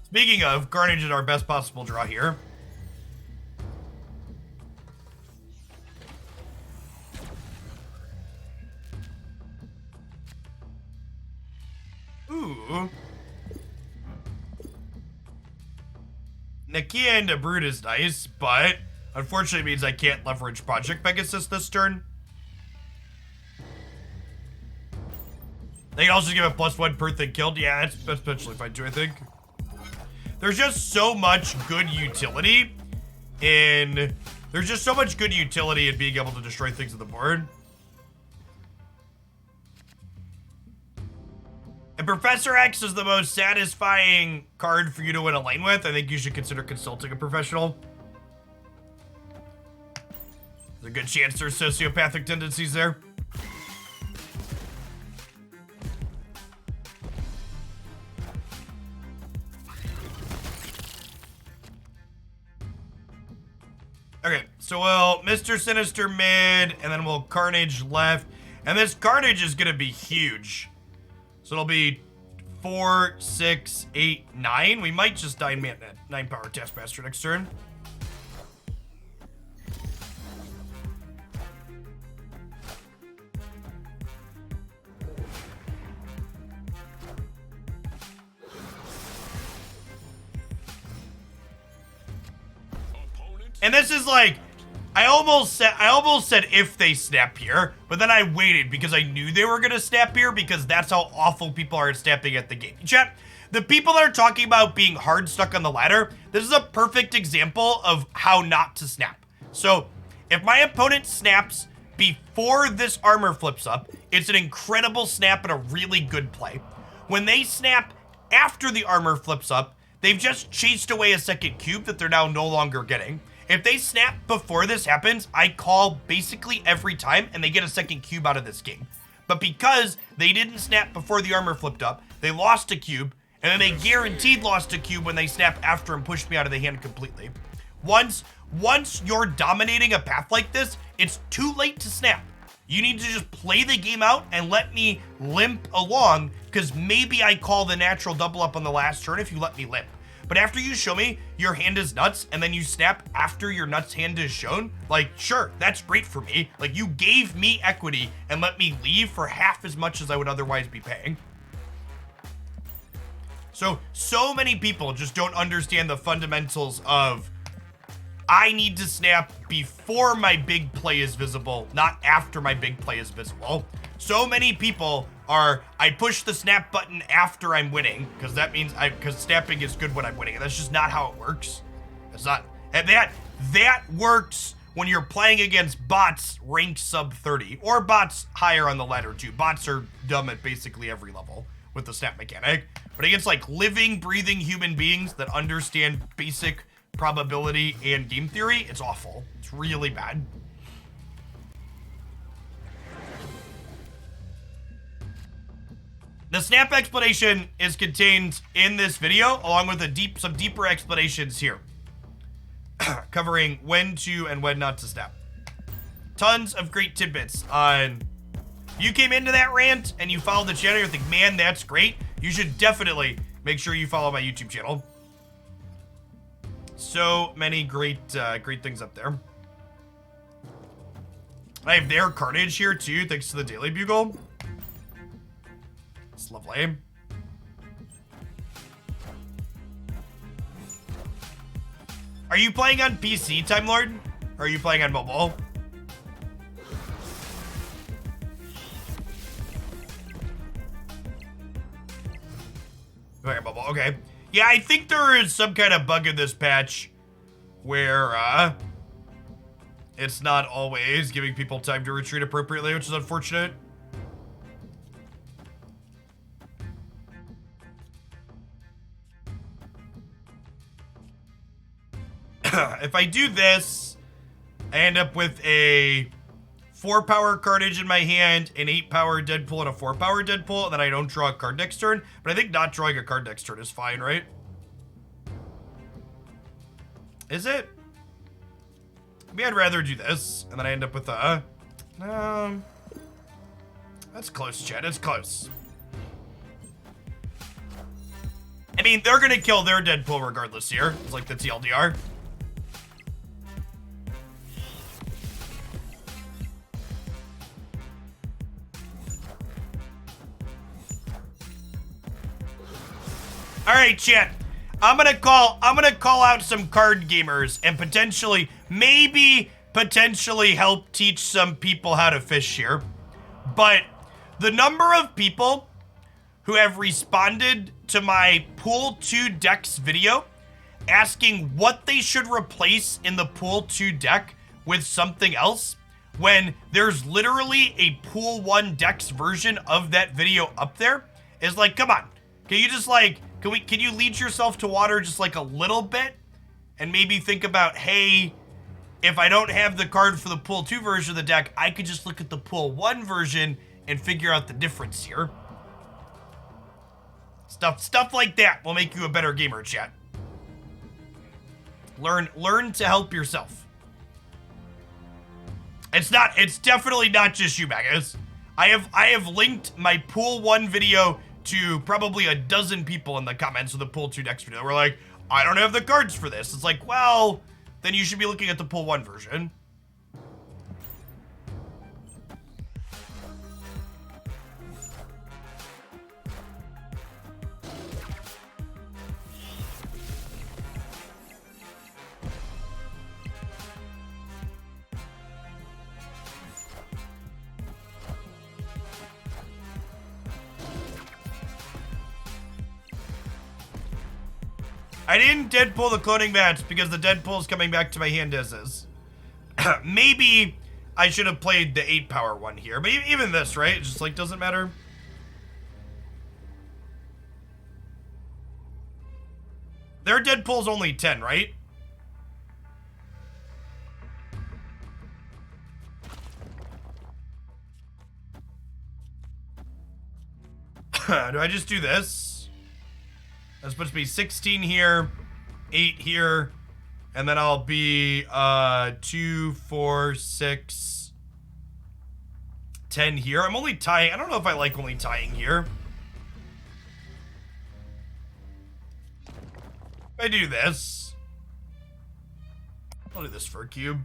Speaking of, Carnage is our best possible draw here. Ooh. Nakia into Brood is nice, but unfortunately means I can't leverage Project Pegasus this turn. They can also give a +1 per thing killed. Yeah, that's potentially fine too, I think. There's just so much good utility in... There's just so much good utility in being able to destroy things on the board. And Professor X is the most satisfying card for you to win a lane with. I think you should consider consulting a professional. There's a good chance there's sociopathic tendencies there. Okay, so we'll Mr. Sinister mid, and then we'll Carnage left. And this Carnage is gonna be huge. So it'll be 4, 6, 8, 9. We might just 9 power Taskmaster next turn. And this is like, I almost said if they snap here, but then I waited because I knew they were gonna snap here because that's how awful people are snapping at the game. Chat, the people that are talking about being hard stuck on the ladder, this is a perfect example of how not to snap. So if my opponent snaps before this armor flips up, it's an incredible snap and a really good play. When they snap after the armor flips up, they've just chased away a second cube that they're now no longer getting. If they snap before this happens, I call basically every time and they get a second cube out of this game. But because they didn't snap before the armor flipped up, they lost a cube, and then they guaranteed lost a cube when they snap after and pushed me out of the hand completely. Once you're dominating a path like this, it's too late to snap. You need to just play the game out and let me limp along, because maybe I call the natural double up on the last turn if you let me limp. But after you show me your hand is nuts and then you snap after your nuts hand is shown, like, sure, that's great for me. Like, you gave me equity and let me leave for half as much as I would otherwise be paying. So many people just don't understand the fundamentals of, I need to snap before my big play is visible, not after my big play is visible. So many people are, I push the snap button after I'm winning, because that means because snapping is good when I'm winning. And that's just not how it works. It's not, and that works when you're playing against bots ranked sub 30, or bots higher on the ladder too. Bots are dumb at basically every level with the snap mechanic. But against like living, breathing human beings that understand basic probability and game theory, it's awful. It's really bad. The snap explanation is contained in this video, along with some deeper explanations here, covering when to and when not to snap. Tons of great tidbits on. You came into that rant and you followed the channel, you think, man, that's great. You should definitely make sure you follow my YouTube channel. So many great things up there. I have their Carnage here too, thanks to the Daily Bugle. It's lovely. Are you playing on PC, Time Lord? Or are you playing on mobile? Okay, mobile, okay. Yeah, I think there is some kind of bug in this patch where it's not always giving people time to retreat appropriately, which is unfortunate. If I do this, I end up with a 4-power Carnage in my hand, an 8-power Deadpool, and a 4-power Deadpool, and then I don't draw a card next turn. But I think not drawing a card next turn is fine, right? Is it? Maybe I'd rather do this, and then I end up with a... That's close, Chad. It's close. I mean, they're gonna kill their Deadpool regardless here. It's like the TLDR. All right, chat. I'm gonna call out some card gamers and potentially help teach some people how to fish here. But the number of people who have responded to my Pool 2 decks video asking what they should replace in the Pool 2 deck with something else when there's literally a Pool 1 decks version of that video up there is like, come on. Can you just like, can you lead yourself to water just like a little bit and maybe think about, hey, if I don't have the card for the Pool 2 version of the deck, I could just look at the Pool 1 version and figure out the difference here. Stuff like that will make you a better gamer, chat. Learn to help yourself. It's definitely not just you, Magus. I have linked my Pool 1 video to probably a dozen people in the comments of the Pool 2 decks video. We're like, I don't have the cards for this. It's like, well, then you should be looking at the Pool 1 version. I didn't Deadpool the cloning match because the Deadpool's coming back to my hand as is. Maybe I should have played the 8 power one here, but even this, right? It just like doesn't matter. Their Deadpool's only 10, right? Do I just do this? That's supposed to be 16 here, 8 here, and then I'll be 2, 4, 6, 10 here. I'm only tying. I don't know if I like only tying here. If I do this, I'll do this for a cube.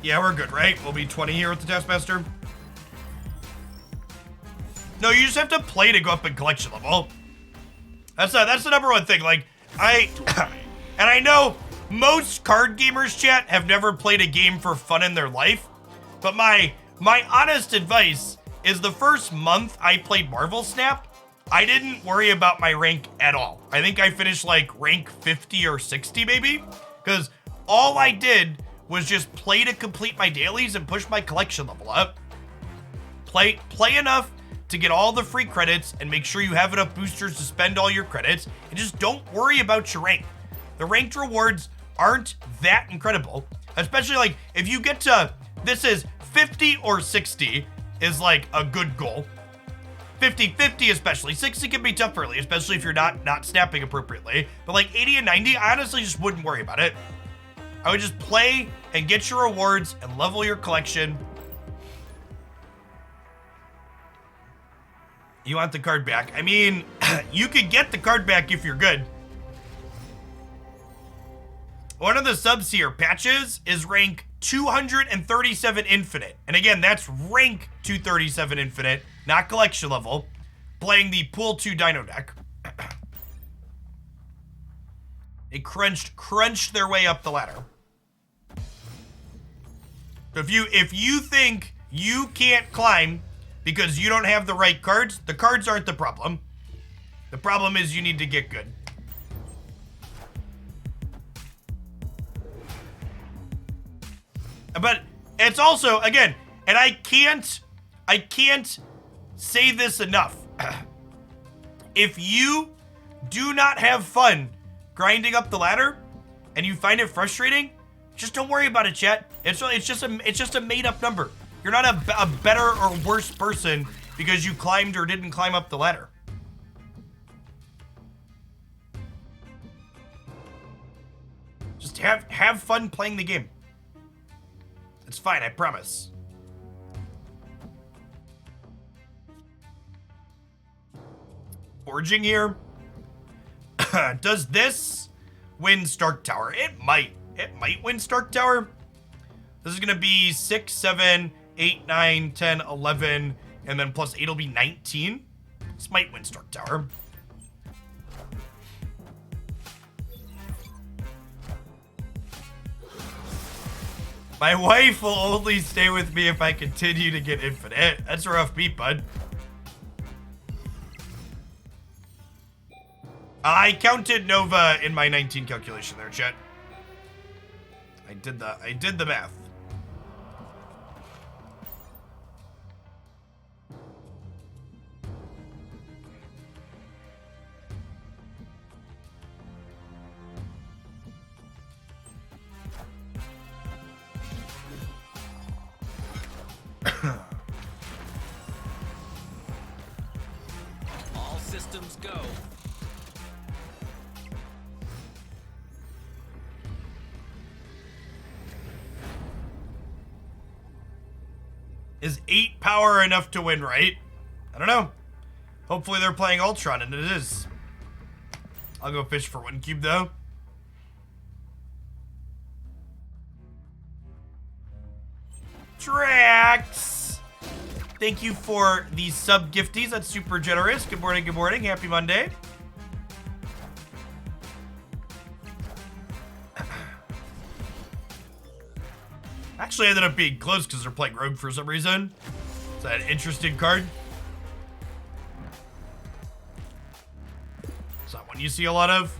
Yeah, we're good, right? We'll be 20 here with the Taskmaster. No, you just have to play to go up in collection level. That's the number one thing. Like, and I know most card gamers, chat, have never played a game for fun in their life. But my honest advice is the first month I played Marvel Snap, I didn't worry about my rank at all. I think I finished like rank 50 or 60 maybe. Because all I did was just play to complete my dailies and push my collection level up. Play enough to get all the free credits and make sure you have enough boosters to spend all your credits, and just don't worry about your rank. The ranked rewards aren't that incredible, especially like if you get to, this is 50 or 60 is like a good goal. 50-50 especially. 60 can be tough early, especially if you're not snapping appropriately. But like 80 and 90, I honestly just wouldn't worry about it. I would just play and get your rewards and level your collection. You want the card back? I mean, you could get the card back if you're good. One of the subs here, Patches, is rank 237 infinite. And again, that's rank 237 infinite, not collection level, playing the Pool 2 Dino deck. They crunched their way up the ladder. If you think you can't climb because you don't have the right cards, the cards aren't the problem. The problem is you need to get good. But it's also, again, and I can't say this enough. If you do not have fun grinding up the ladder and you find it frustrating, just don't worry about it, chat. It's just a made up number. You're not a better or worse person because you climbed or didn't climb up the ladder. Just have fun playing the game. It's fine, I promise. Forging here. Does this win Stark Tower? It might. It might win Stark Tower. This is going to be 6, 7, 8, 9, 10, 11, and then plus 8 will be 19. This might win Stark Tower. My wife will only stay with me if I continue to get infinite. That's a rough beat, bud. I counted Nova in my 19 calculation there, chat. I did the math. All systems go. Is 8 power enough to win, right? I don't know. Hopefully they're playing Ultron, and it is. I'll go fish for 1 cube, though. Drax! Thank you for the sub gifties. That's super generous. Good morning, good morning. Happy Monday. Actually ended up being close because they're playing Rogue for some reason. Is that an interesting card? Is that one you see a lot of?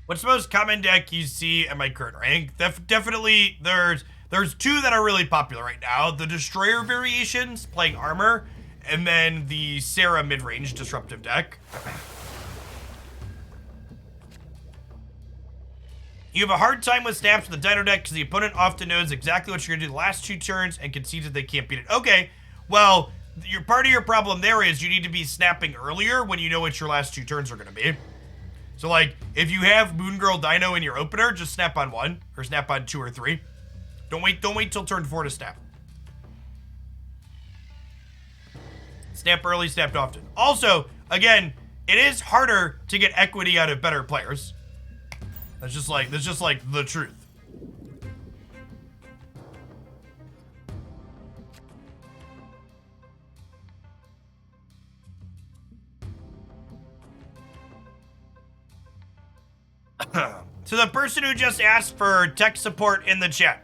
What's the most common deck you see at my current rank? Definitely, there's 2 that are really popular right now. The Destroyer variations, playing armor, and then the Sarah mid-range disruptive deck. You have a hard time with snaps with the Dino deck because the opponent often knows exactly what you're going to do the last 2 turns and concedes that they can't beat it. Okay, well, part of your problem there is you need to be snapping earlier when you know what your last 2 turns are going to be. So, like, if you have Moon Girl Dino in your opener, just snap on 1 or snap on 2 or 3. Don't wait till turn 4 to snap. Snap early, snapped often. Also, again, it is harder to get equity out of better players. That's just like the truth. To the person who just asked for tech support in the chat,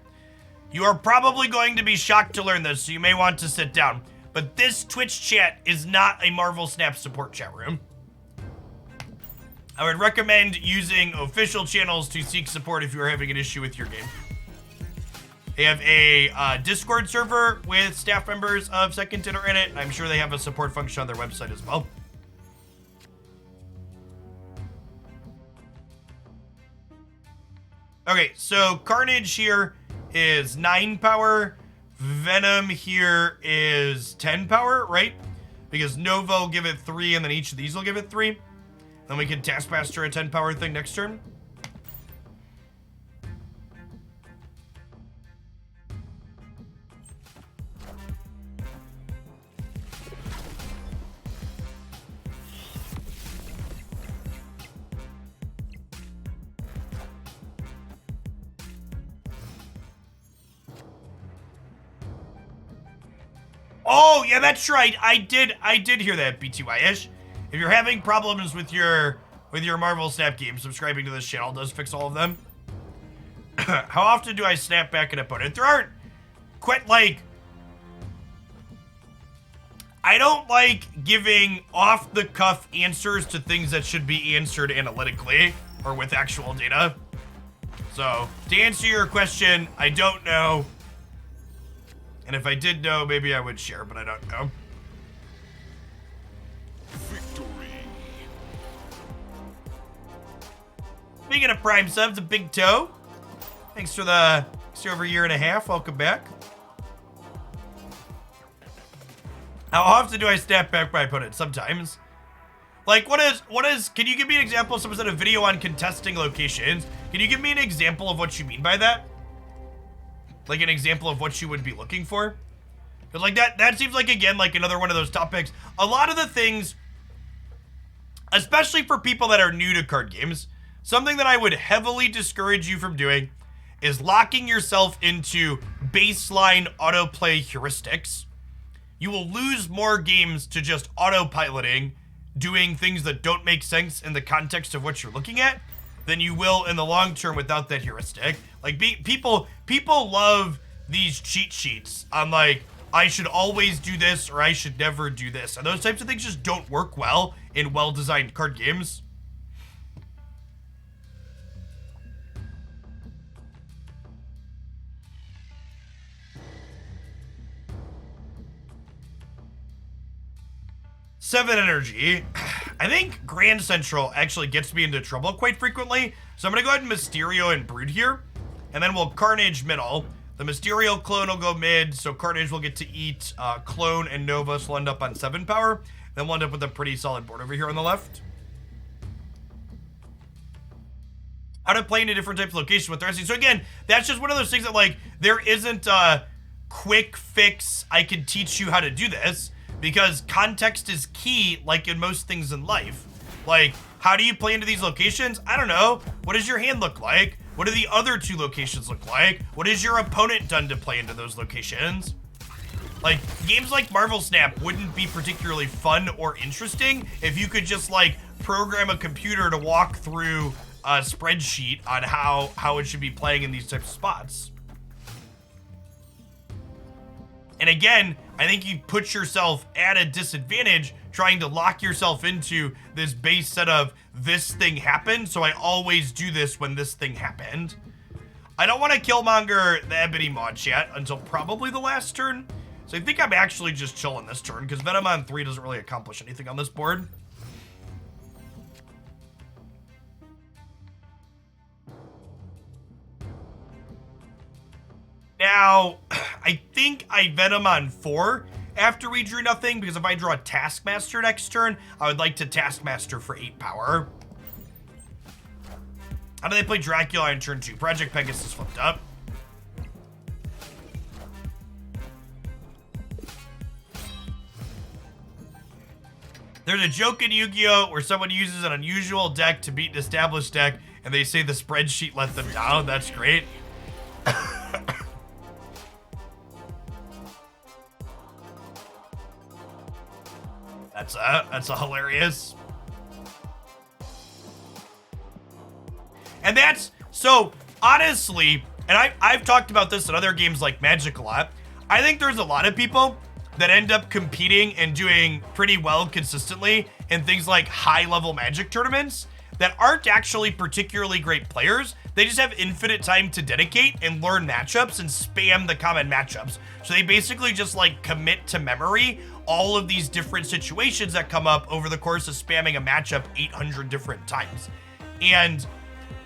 you are probably going to be shocked to learn this, so you may want to sit down. But this Twitch chat is not a Marvel Snap support chat room. I would recommend using official channels to seek support if you are having an issue with your game. They have a Discord server with staff members of Second Dinner in it. I'm sure they have a support function on their website as well. Okay, so Carnage here is 9 power. Venom here is 10 power, right? Because Nova will give it 3, and then each of these will give it 3. Then we can Taskmaster a 10 power thing next turn. Oh, yeah, that's right. I did hear that, BTY-ish. If you're having problems with your Marvel Snap game, subscribing to this channel does fix all of them. How often do I snap back an opponent? There aren't quite, like... I don't like giving off-the-cuff answers to things that should be answered analytically or with actual data. So, to answer your question, I don't know. And if I did know, maybe I would share, but I don't know. Victory. Speaking of Prime subs, a big toe. Thanks for over a year and a half. Welcome back. How often do I snap back my opponent? Sometimes. Like, what is, can you give me an example? Someone said a video on contesting locations. Can you give me an example of what you mean by that? Like an example of what you would be looking for? Because like that seems like, again, like another one of those topics. A lot of the things, especially for people that are new to card games, something that I would heavily discourage you from doing is locking yourself into baseline autoplay heuristics. You will lose more games to just autopiloting, doing things that don't make sense in the context of what you're looking at, than you will in the long term without that heuristic. Like, people love these cheat sheets on like, I should always do this or I should never do this. And those types of things just don't work well in well-designed card games. Seven energy. I think Grand Central actually gets me into trouble quite frequently. So I'm going to go ahead and Mysterio and Brood here. And then we'll Carnage middle. The Mysterio clone will go mid. So Carnage will get to eat clone and Nova. So we'll end up on 7 power. Then we'll end up with a pretty solid board over here on the left. How to play in a different type of location with the rest. So again, that's just one of those things that like, there isn't a quick fix. I can teach you how to do this. Because context is key, like in most things in life. Like, how do you play into these locations? I don't know. What does your hand look like? What do the other 2 locations look like? What has your opponent done to play into those locations? Like, games like Marvel Snap wouldn't be particularly fun or interesting if you could just, like, program a computer to walk through a spreadsheet on how it should be playing in these types of spots. And again, I think you put yourself at a disadvantage trying to lock yourself into this base set of this thing happened, so I always do this when this thing happened. I don't want to Killmonger the Ebony Mod yet until probably the last turn. So I think I'm actually just chilling this turn because Venom on 3 doesn't really accomplish anything on this board. Now, I think I Venom on 4 after we drew nothing, because if I draw a Taskmaster next turn, I would like to Taskmaster for 8 power. How do they play Dracula on turn 2? Project Pegasus flipped up. There's a joke in Yu-Gi-Oh! Where someone uses an unusual deck to beat an established deck, and they say the spreadsheet let them down. That's great. That's a hilarious. And that's, so honestly, and I've talked about this in other games like Magic a lot, I think there's a lot of people that end up competing and doing pretty well consistently in things like high-level Magic tournaments that aren't actually particularly great players. They just have infinite time to dedicate and learn matchups and spam the common matchups. So they basically just like commit to memory all of these different situations that come up over the course of spamming a matchup 800 different times. And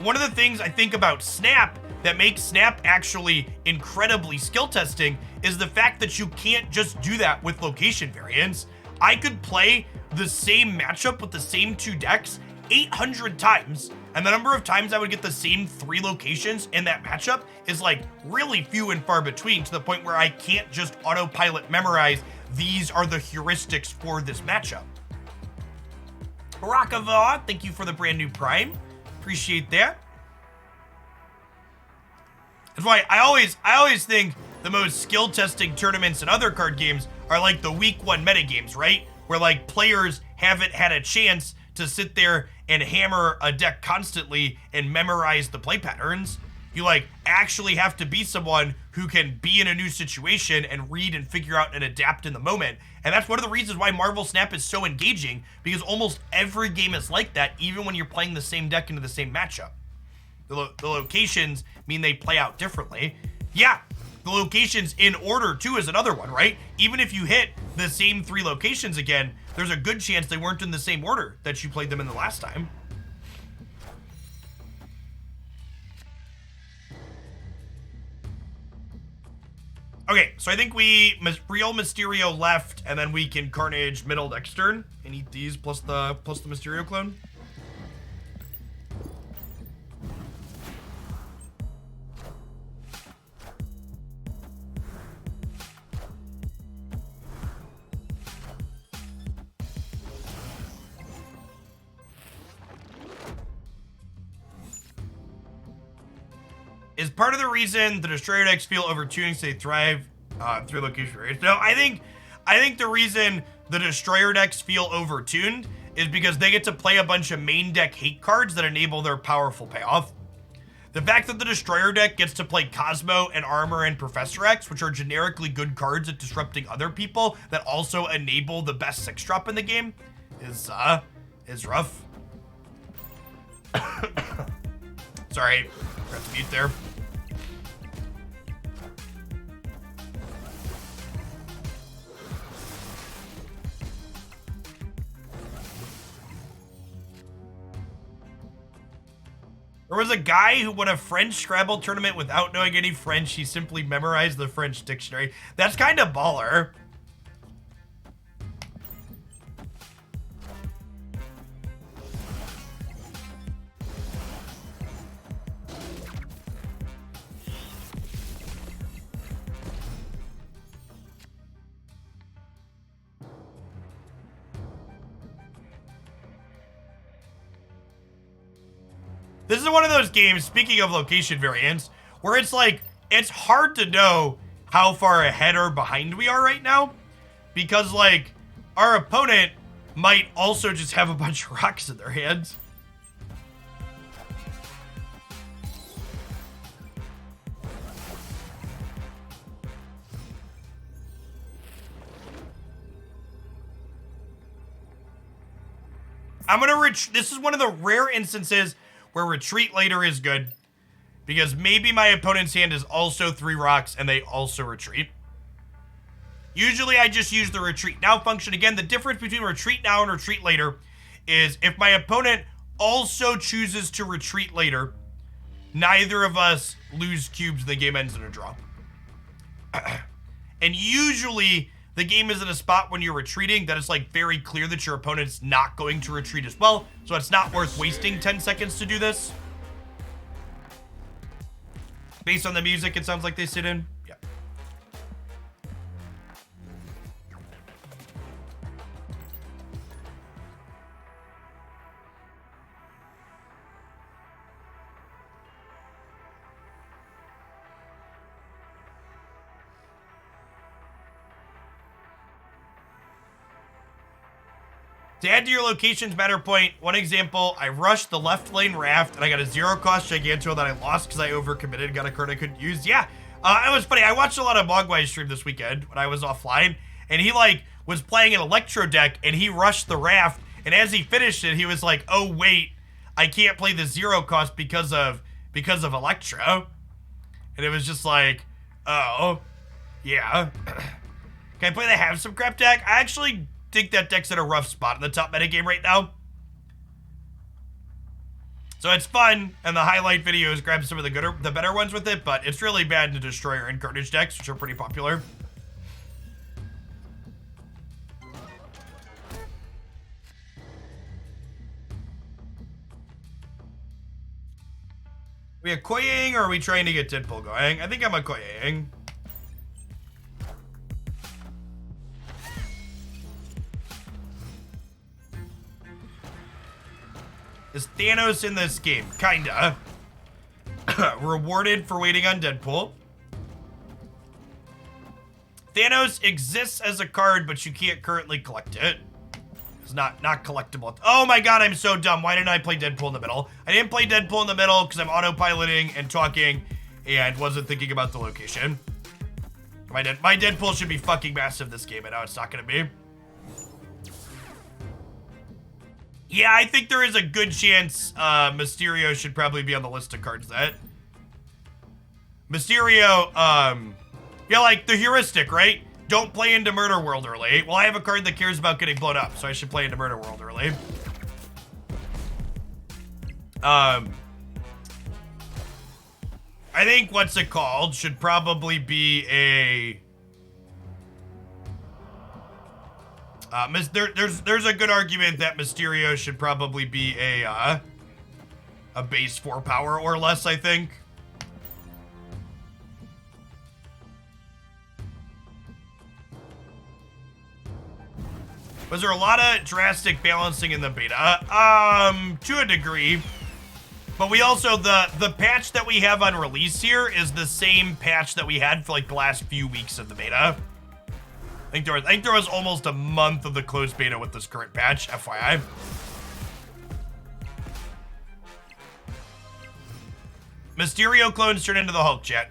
one of the things I think about Snap that makes Snap actually incredibly skill testing is the fact that you can't just do that with location variants. I could play the same matchup with the same 2 decks 800 times, and the number of times I would get the same 3 locations in that matchup is like really few and far between, to the point where I can't just autopilot memorize these are the heuristics for this matchup. Barakava, thank you for the brand new Prime. Appreciate that. That's why I always think the most skill testing tournaments in other card games are like the week 1 meta games, right? Where like players haven't had a chance to sit there and hammer a deck constantly and memorize the play patterns. You like actually have to be someone who can be in a new situation and read and figure out and adapt in the moment. And that's one of the reasons why Marvel Snap is so engaging, because almost every game is like that, even when you're playing the same deck into the same matchup. The locations mean they play out differently. Yeah, the locations in order too is another one, right? Even if you hit the same 3 locations again, there's a good chance they weren't in the same order that you played them in the last time. Okay, so I think we real Mysterio left, and then we can Carnage middle next turn and eat these plus the Mysterio clone. Is part of the reason the Destroyer decks feel overtuned so they thrive through location variants? No, I think the reason the Destroyer decks feel overtuned is because they get to play a bunch of main deck hate cards that enable their powerful payoff. The fact that the Destroyer deck gets to play Cosmo and Armor and Professor X, which are generically good cards at disrupting other people that also enable the best 6-drop in the game, is rough. Sorry, forgot to mute there. There was a guy who won a French Scrabble tournament without knowing any French. He simply memorized the French dictionary. That's kind of baller. This is one of those games, speaking of location variants, where it's like, it's hard to know how far ahead or behind we are right now. Because, like, our opponent might also just have a bunch of rocks in their hands. I'm gonna this is one of the rare instances where retreat later is good, because maybe my opponent's hand is also 3 rocks and they also retreat. Usually I just use the retreat now function. Again, the difference between retreat now and retreat later is if my opponent also chooses to retreat later, neither of us lose cubes and the game ends in a draw. And usually the game is in a spot when you're retreating that it's like very clear that your opponent's not going to retreat as well, so it's not worth wasting 10 seconds to do this. Based on the music, it sounds like they sit in. Yeah. To add to your locations matter point, one example, I rushed the left lane raft and I got a 0-cost Giganto that I lost because I overcommitted, got a card I couldn't use. Yeah, it was funny. I watched a lot of Mogwai stream this weekend when I was offline, and he like was playing an Electro deck and he rushed the raft, and as he finished it, he was like, oh wait, I can't play the 0-cost because of Electro. And it was just like, oh, yeah. Can I play the Have Some Crap deck? I actually think that deck's in a rough spot in the top metagame right now. So it's fun, and the highlight videos grab some of the better ones with it, but it's really bad in the Destroyer and Carnage decks, which are pretty popular. We Okoying, or are we trying to get Deadpool going? I think I'm Okoying. Is Thanos in this game? Kinda. Rewarded for waiting on Deadpool. Thanos exists as a card, but you can't currently collect it. It's not collectible. Oh my god, I'm so dumb. Why didn't I play Deadpool in the middle? I didn't play Deadpool in the middle because I'm autopiloting and talking and wasn't thinking about the location. My Deadpool should be fucking massive this game, and now it's not gonna be. Yeah, I think there is a good chance Mysterio should probably be on the list of cards that. Mysterio, yeah, like the heuristic, right? Don't play into Murder World early. Well, I have a card that cares about getting blown up, so I should play into Murder World early. I think what's it called should probably be a... there's a good argument that Mysterio should probably be a base 4 power or less, I think. Was there a lot of drastic balancing in the beta? To a degree. But we also, the patch that we have on release here is the same patch that we had for like the last few weeks of the beta. I think there was almost a month of the closed beta with this current patch, FYI. Mysterio clones turn into the Hulk, chat.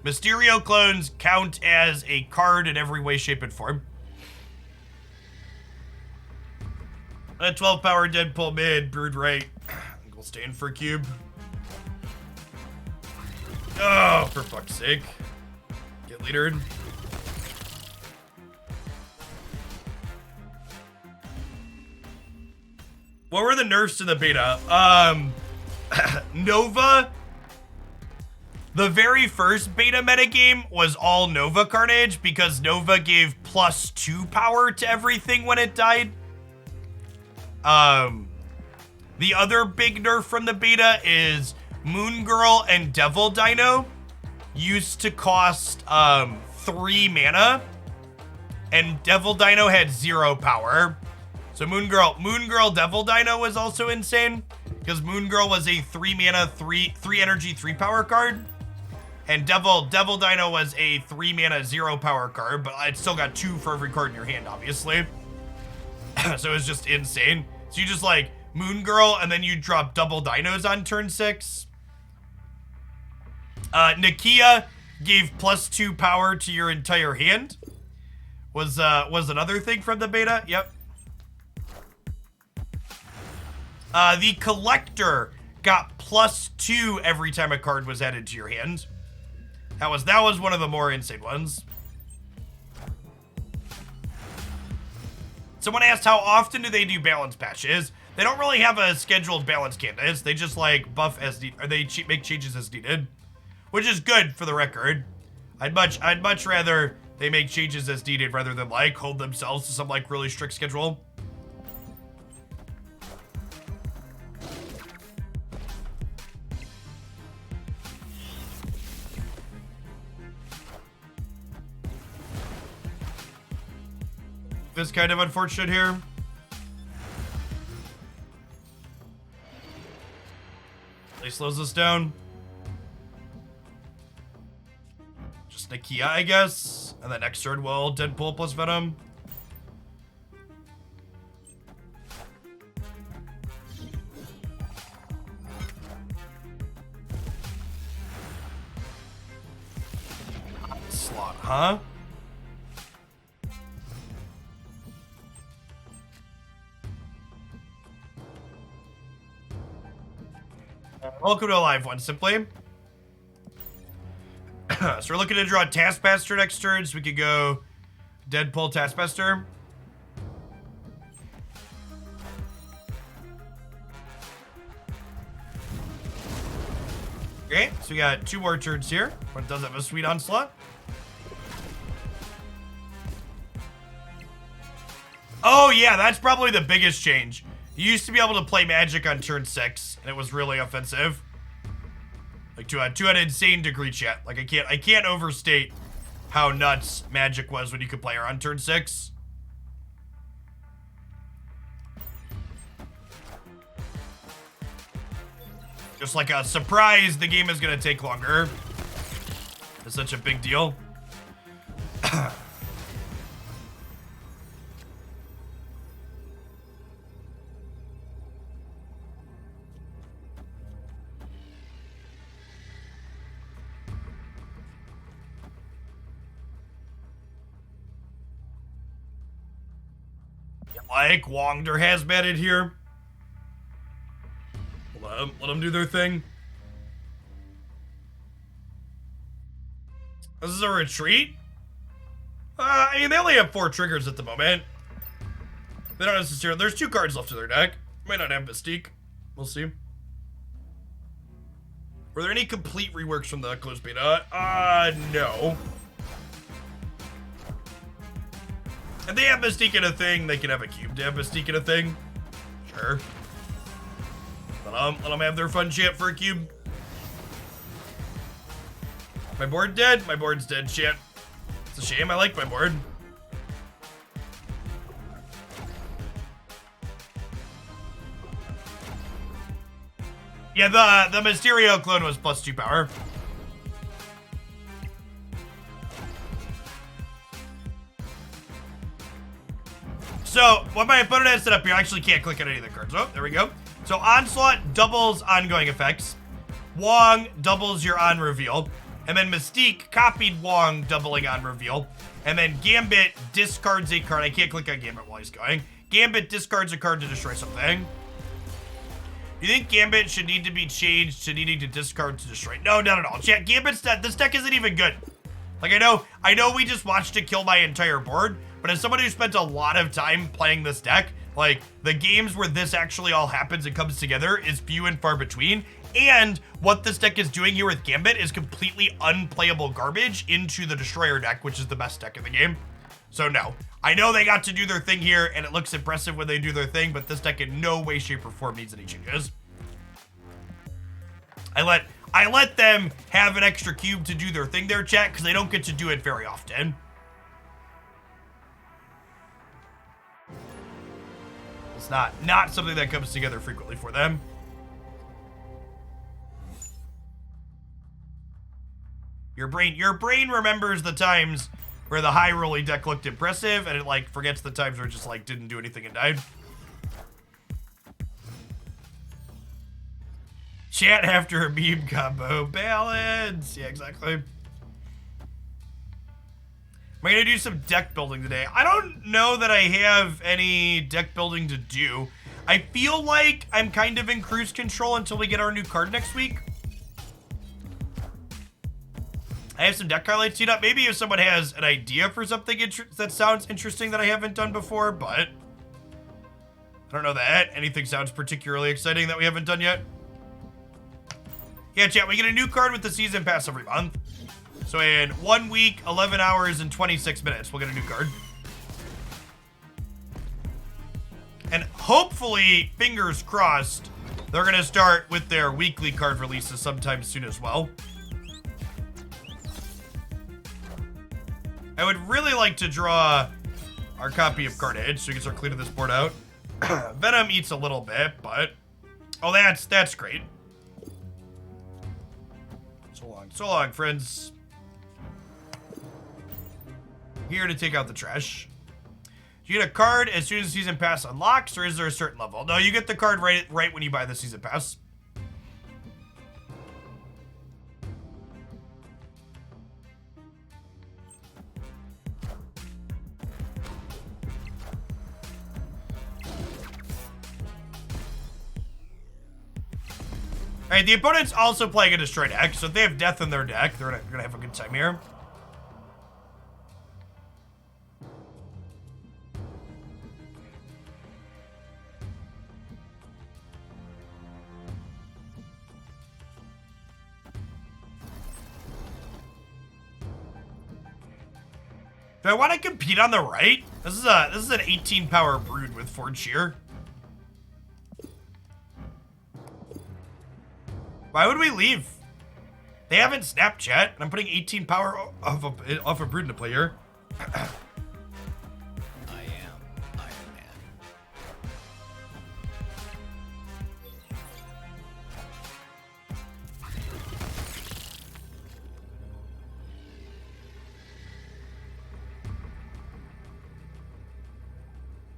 Mysterio clones count as a card in every way, shape, and form. A 12 power Deadpool mid, brewed right. I think we'll stay in for a cube. Oh, for fuck's sake. Get leadered. What were the nerfs to the beta? Nova. The very first beta metagame was all Nova Carnage because Nova gave +2 power to everything when it died. The other big nerf from the beta is Moon Girl and Devil Dino used to cost 3 mana, and Devil Dino had 0 power. So Moon Girl Devil Dino was also insane because Moon Girl was a 3 mana, 3 energy, 3 power card, and Devil Dino was a 3 mana, 0 power card, but it still got 2 for every card in your hand, obviously. So it was just insane. So you just like Moon Girl and then you drop double dinos on turn 6. Nakia gave +2 power to your entire hand. Was another thing from the beta. Yep. The Collector got +2 every time a card was added to your hand. That was one of the more insane ones. Someone asked how often do they do balance patches. They don't really have a scheduled balance candidates. They just like buff as needed, or they make changes as needed, which is good for the record. I'd much rather they make changes as needed rather than like hold themselves to some like really strict schedule. This kind of unfortunate here. He slows us down. Just Nakia, I guess. And then next turn will Deadpool plus Venom. Slot, huh? Welcome to a live one, simply. So we're looking to draw Taskmaster next turn, so we could go Deadpool Taskmaster. Okay, so we got 2 more turns here. One does have a sweet onslaught. Oh yeah, that's probably the biggest change. You used to be able to play Magic on turn 6, and it was really offensive. Like to an insane degree, chat. Like I can't overstate how nuts Magic was when you could play her on turn 6. Just like a surprise, the game is gonna take longer. It's such a big deal. Like Wongder has batted here. Let them do their thing. This is a retreat? I mean, they only have 4 triggers at the moment. They don't necessarily... There's 2 cards left in their deck. Might not have Mystique. We'll see. Were there any complete reworks from the closed beta? No. And they have Mystique in a thing. They can have a cube to have Mystique in a thing. Sure. Let them have their fun chat for a cube. My board dead? My board's dead, chat. It's a shame. I like my board. Yeah, the Mysterio clone was +2 power. So, what my opponent has set up here, I actually can't click on any of the cards. Oh, there we go. So, Onslaught doubles ongoing effects. Wong doubles your on reveal. And then Mystique copied Wong, doubling on reveal. And then Gambit discards a card. I can't click on Gambit while he's going. Gambit discards a card to destroy something. You think Gambit should need to be changed to needing to discard to destroy? No, not at all. Chat, Gambit's this deck isn't even good. Like, I know we just watched it kill my entire board, but as someone who spent a lot of time playing this deck, like, the games where this actually all happens and comes together is few and far between. And what this deck is doing here with Gambit is completely unplayable garbage into the Destroyer deck, which is the best deck in the game. So no, I know they got to do their thing here, and it looks impressive when they do their thing, but this deck in no way, shape, or form needs any changes. I let them have an extra cube to do their thing there, chat, because they don't get to do it very often. It's not something that comes together frequently for them. Your brain remembers the times where the high rolling deck looked impressive, and it like forgets the times where it just like didn't do anything and died. Chat after a meme combo. Balance. Yeah, exactly. Am I gonna do some deck building today? I don't know that I have any deck building to do. I feel like I'm kind of in cruise control until we get our new card next week. I have some deck highlights teed up. Maybe if someone has an idea for something that sounds interesting that I haven't done before, but I don't know that anything sounds particularly exciting that we haven't done yet. Yeah, chat, we get a new card with the season pass every month. So in 1 week, 11 hours, and 26 minutes, we'll get a new card. And hopefully, fingers crossed, they're going to start with their weekly card releases sometime soon as well. I would really like to draw our copy of Carnage so we can start cleaning this board out. Venom eats a little bit, but... Oh, that's great. So long, friends. Here to take out the trash. Do you get a card as soon as the season pass unlocks, or is there a certain level? No, you get the card right when you buy the season pass. Alright, the opponent's also playing a Destroy deck, so if they have Death in their deck, they're gonna have a good time here. Do I want to compete on the right? This is an 18 power Brood with Forge Shear. Why would we leave? They haven't Snapchat, and I'm putting 18 power off a Brood into play here. I am Iron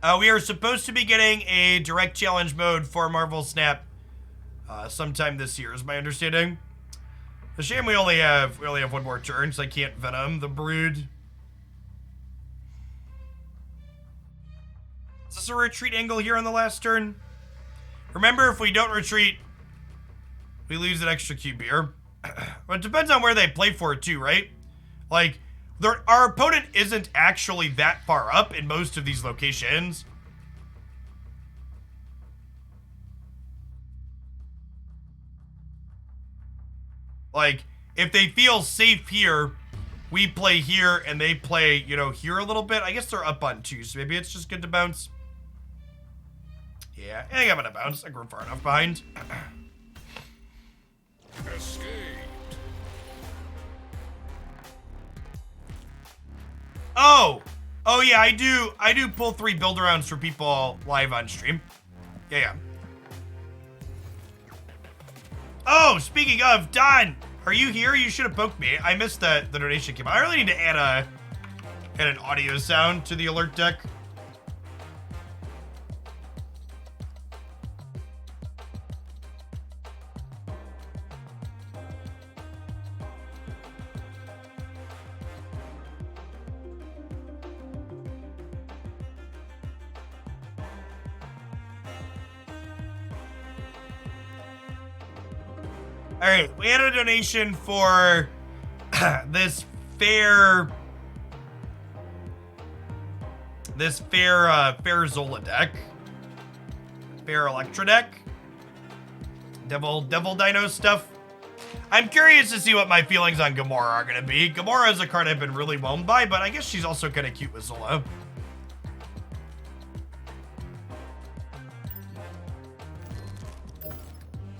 Man. We are supposed to be getting a direct challenge mode for Marvel Snap sometime this year, is my understanding. It's a shame we only have one more turn, so I can't Venom the Brood. Is this a retreat angle here on the last turn? Remember, if we don't retreat, we lose an extra cube here. But it depends on where they play for it too, right? Like, our opponent isn't actually that far up in most of these locations. Like, if they feel safe here, we play here and they play, you know, here a little bit. I guess they're up on 2, so maybe it's just good to bounce. Yeah, I think I'm gonna bounce. I think we're far enough behind. Escaped. Oh yeah, I do pull 3 build arounds for people live on stream. Yeah. Oh, speaking of, Don, are you here? You should have poked me. I missed the donation came out. I really need to add an audio sound to the alert deck. All right, we had a donation for this fair Zola deck, fair Electra deck, Devil Dino stuff. I'm curious to see what my feelings on Gamora are gonna be. Gamora is a card I've been really whelmed by, but I guess she's also kind of cute with Zola.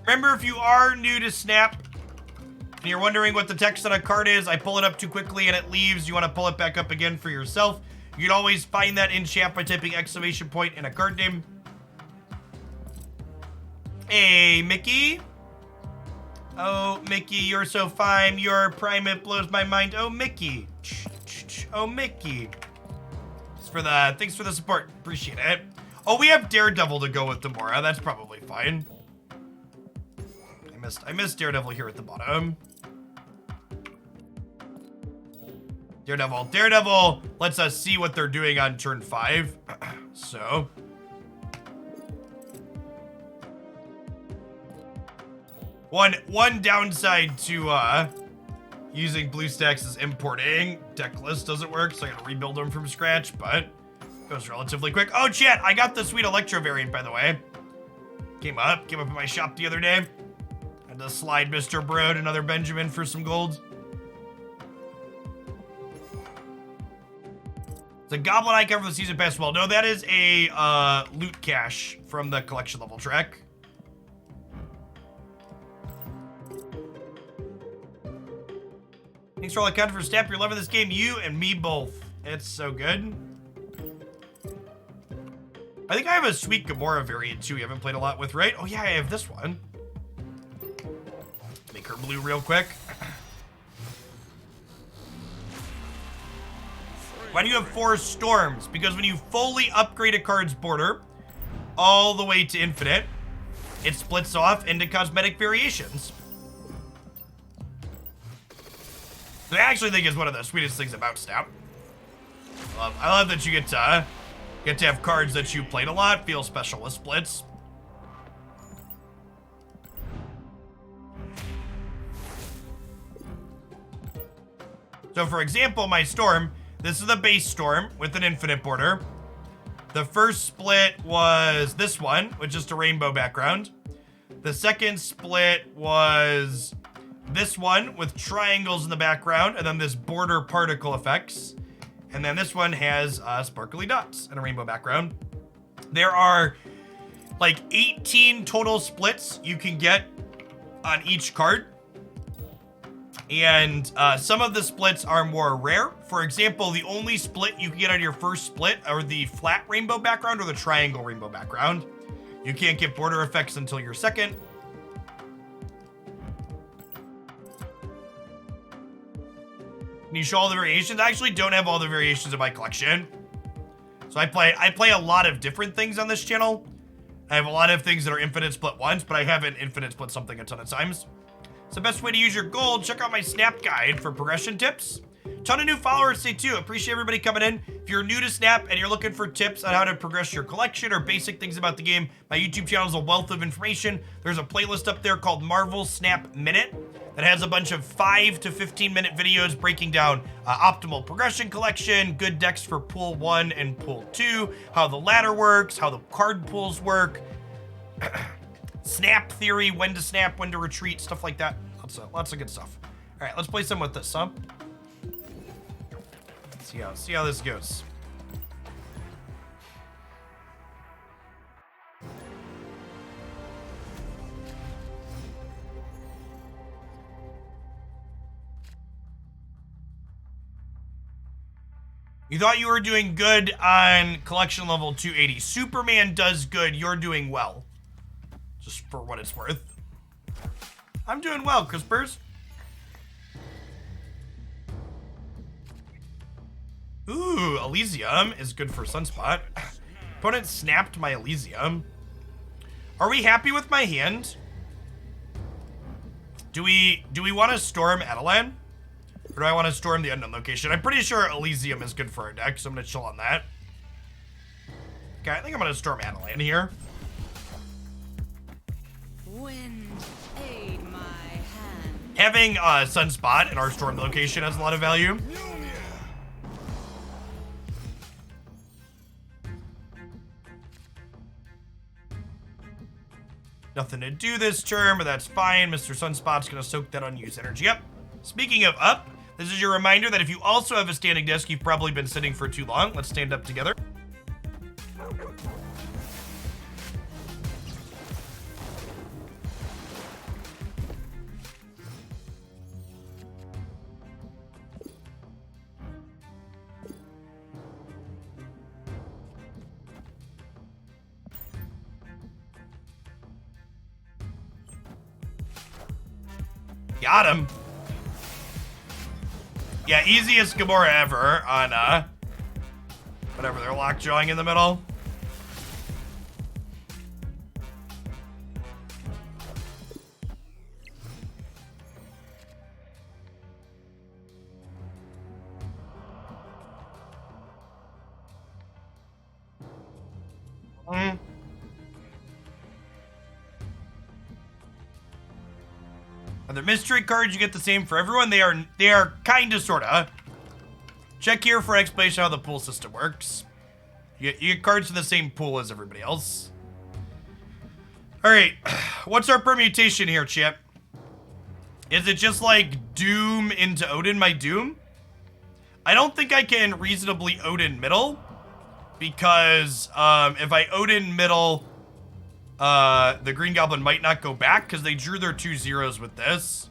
Remember, if you are new to Snap and you're wondering what the text on a card is, I pull it up too quickly and it leaves. You want to pull it back up again for yourself. You can always find that in chat by typing exclamation point in a card name. Hey, Mickey. Oh, Mickey, you're so fine. Your primate blows my mind. Oh, Mickey. Oh, Mickey. Thanks for the support. Appreciate it. Oh, we have Daredevil to go with Gamora. That's probably fine. I missed Daredevil here at the bottom. Daredevil lets us see what they're doing on turn 5. So. One downside to using BlueStacks is importing. Deck list doesn't work, so I gotta rebuild them from scratch, but it goes relatively quick. Oh, chat, I got the sweet Electro variant, by the way. Came up in my shop the other day. Had to slide Mr. Broad another Benjamin for some gold. It's a Goblin Eye cover for the Season Pass. Well, no, that is a loot cache from the collection level track. Thanks for all the content for Snap. You're loving this game. You and me both. It's so good. I think I have a sweet Gamora variant too. You haven't played a lot with, right? Oh yeah, I have this one. Make her blue real quick. Why do you have 4 storms? Because when you fully upgrade a card's border all the way to infinite, it splits off into cosmetic variations. So I actually think it's one of the sweetest things about Snap. I love that you get to have cards that you played a lot feel special with splits. So for example, my Storm, this is the base Storm with an infinite border. The first split was this one with just a rainbow background. The second split was this one with triangles in the background and then this border particle effects. And then this one has sparkly dots and a rainbow background. There are like 18 total splits you can get on each card. And some of the splits are more rare. For example, the only split you can get on your first split are the flat rainbow background or the triangle rainbow background. You can't get border effects until your second. Can you show all the variations? I actually don't have all the variations in my collection. So I play a lot of different things on this channel. I have a lot of things that are infinite split once, but I haven't infinite split something a ton of times. It's the best way to use your gold. Check out my Snap guide for progression tips. Ton of new followers today too. Appreciate everybody coming in. If you're new to Snap and you're looking for tips on how to progress your collection or basic things about the game, my YouTube channel is a wealth of information. There's a playlist up there called Marvel Snap Minute that has a bunch of 5 to 15 minute videos breaking down optimal progression collection, good decks for pool 1 and pool 2, how the ladder works, how the card pools work, snap theory, when to snap, when to retreat, stuff like that. Lots of good stuff. All right, let's play some with this, huh? See how this goes. You thought you were doing good on collection level 280. Superman does good. You're doing well. Just for what it's worth. I'm doing well, Crispers. Ooh, Elysium is good for Sunspot. Opponent snapped my Elysium. Are we happy with my hand? Do we want to storm Adelan? Or do I want to storm the unknown location? I'm pretty sure Elysium is good for our deck, so I'm going to chill on that. Okay, I think I'm going to storm Adelan here. Wind, aid my hand. Having Sunspot in our storm location has a lot of value. Nothing to do this turn, but that's fine. Mr. Sunspot's going to soak that unused energy up. Speaking of up, this is your reminder that if you also have a standing desk, you've probably been sitting for too long. Let's stand up together. Got him. Yeah, easiest Gamora ever on, whatever, they're lockjawing in the middle. Are there mystery cards? You get the same for everyone. They are kinda sorta. Check here for explanation how the pool system works. You get cards in the same pool as everybody else. Alright, what's our permutation here, Chip? Is it just like Doom into Odin my Doom? I don't think I can reasonably Odin middle. Because if I Odin middle, the Green Goblin might not go back because they drew their 2 zeros with this.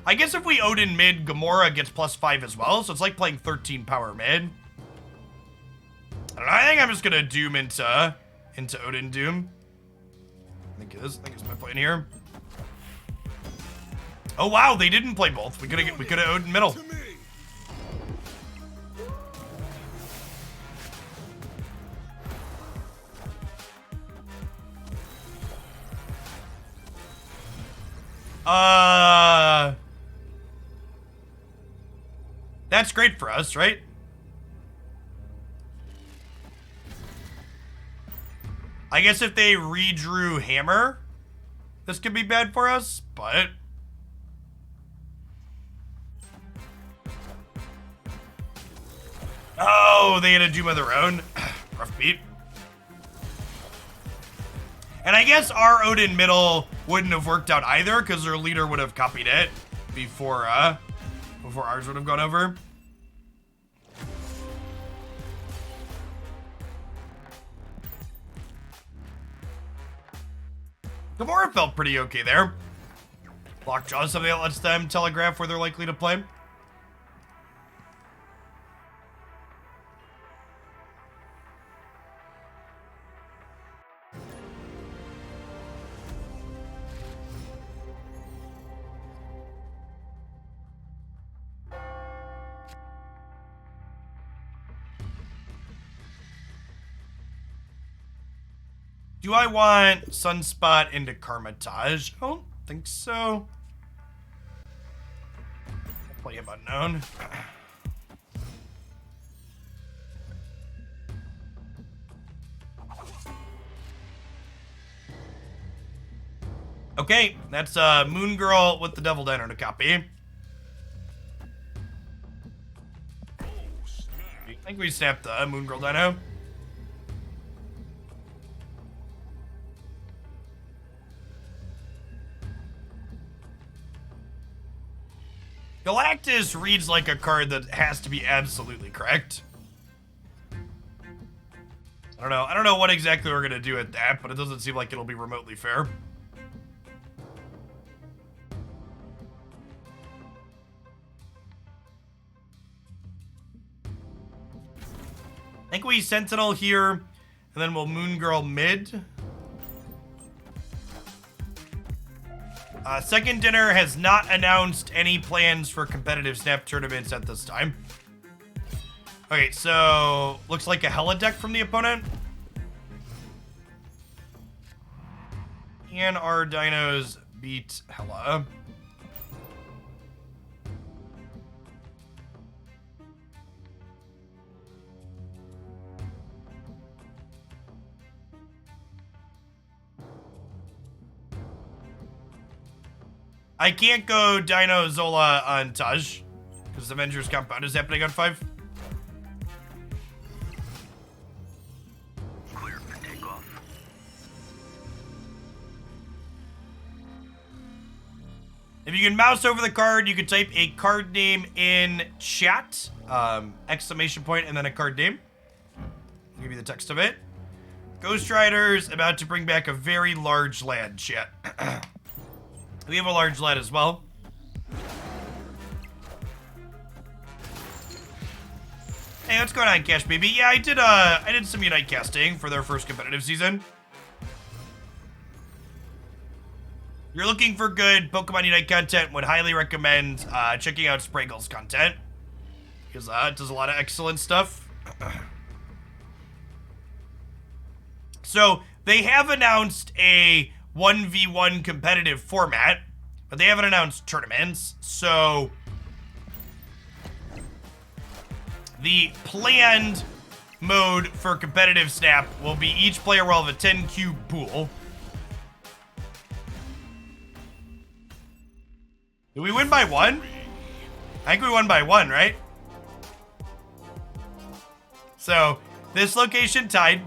I guess if we Odin mid, Gamora gets +5 as well, so it's like playing 13 power mid. I don't know, I think I'm just gonna Doom into Odin Doom. I think it is my plan here. Oh wow, they didn't play both. We could've Odin middle. That's great for us, right? I guess if they redrew Hammer, this could be bad for us, but... Oh, they had a Doom of their own. Rough beat. And I guess our Odin middle wouldn't have worked out either, because their leader would have copied it before ours would have gone over. Gamora felt pretty okay there. Lockjaw is something that lets them telegraph where they're likely to play. Do I want Sunspot into Karmatage? I don't think so. I'll play him unknown. Okay, that's Moon Girl with the Devil Diner to copy. I think we snapped the Moon Girl Dino. just reads like a card that has to be absolutely correct. I don't know what exactly we're gonna do at that, but it doesn't seem like it'll be remotely fair. I think we Sentinel here, and then we'll Moon Girl mid. Second Dinner has not announced any plans for competitive Snap tournaments at this time. Okay, so looks like a Hella deck from the opponent. Can our dinos beat Hella? I can't go Dino Zola on Taj because Avengers Compound is happening on 5. Clear for takeoff. If you can mouse over the card, you can type a card name in chat, exclamation point, and then a card name. I'll give you the text of it. Ghost Riders about to bring back a very large land, chat. We have a large land as well. Hey, what's going on, Cash Baby? Yeah, I did some Unite casting for their first competitive season. You're looking for good Pokemon Unite content, would highly recommend checking out Spraggle's content. Because it does a lot of excellent stuff. So, they have announced a 1v1 competitive format, but they haven't announced tournaments, so the planned mode for competitive Snap will be each player will have a 10 cube pool. Did we win by 1? I think we won by 1, right? So, this location tied.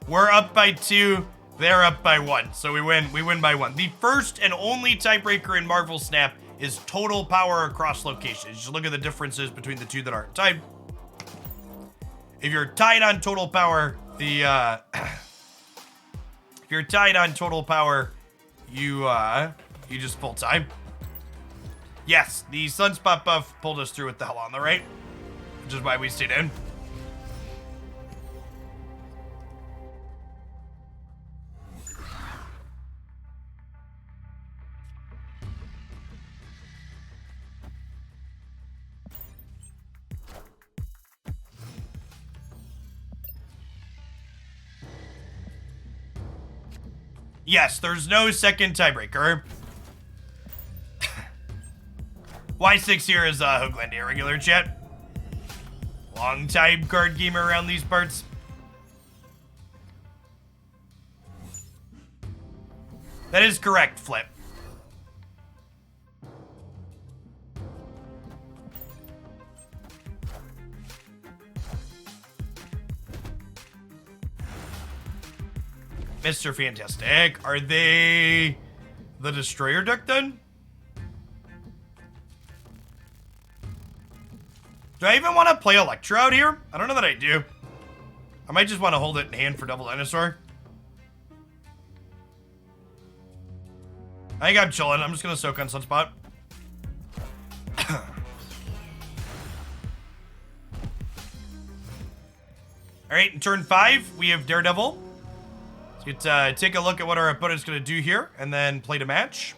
We're up by 2. They're up by 1, so we win by 1. The first and only tiebreaker in Marvel Snap is total power across locations. Just look at the differences between the two that aren't tied. If you're tied on total power, if you're tied on total power, you just full time. Yes, the Sunspot buff pulled us through with the Hell on the right, which is why we stayed in. Yes, there's no second tiebreaker. Y6 here is Hooglandia regular chat. Long time card gamer around these parts. That is correct, Flip. Mr. Fantastic. Are they the Destroyer deck then? Do I even want to play Electro out here? I don't know that I do. I might just want to hold it in hand for Double Dinosaur. I think I'm chilling. I'm just going to soak on Sunspot. Alright, in turn 5, we have Daredevil. Let's take a look at what our opponent's going to do here, and then play the match.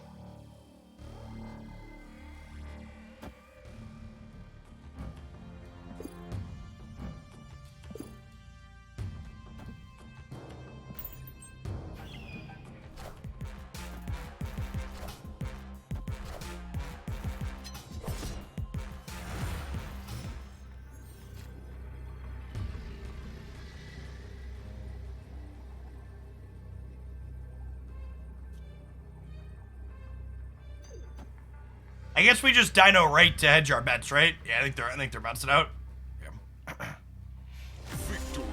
I guess we just Dino right to hedge our bets, right? Yeah, I think they're bouncing out. Yeah. Victory.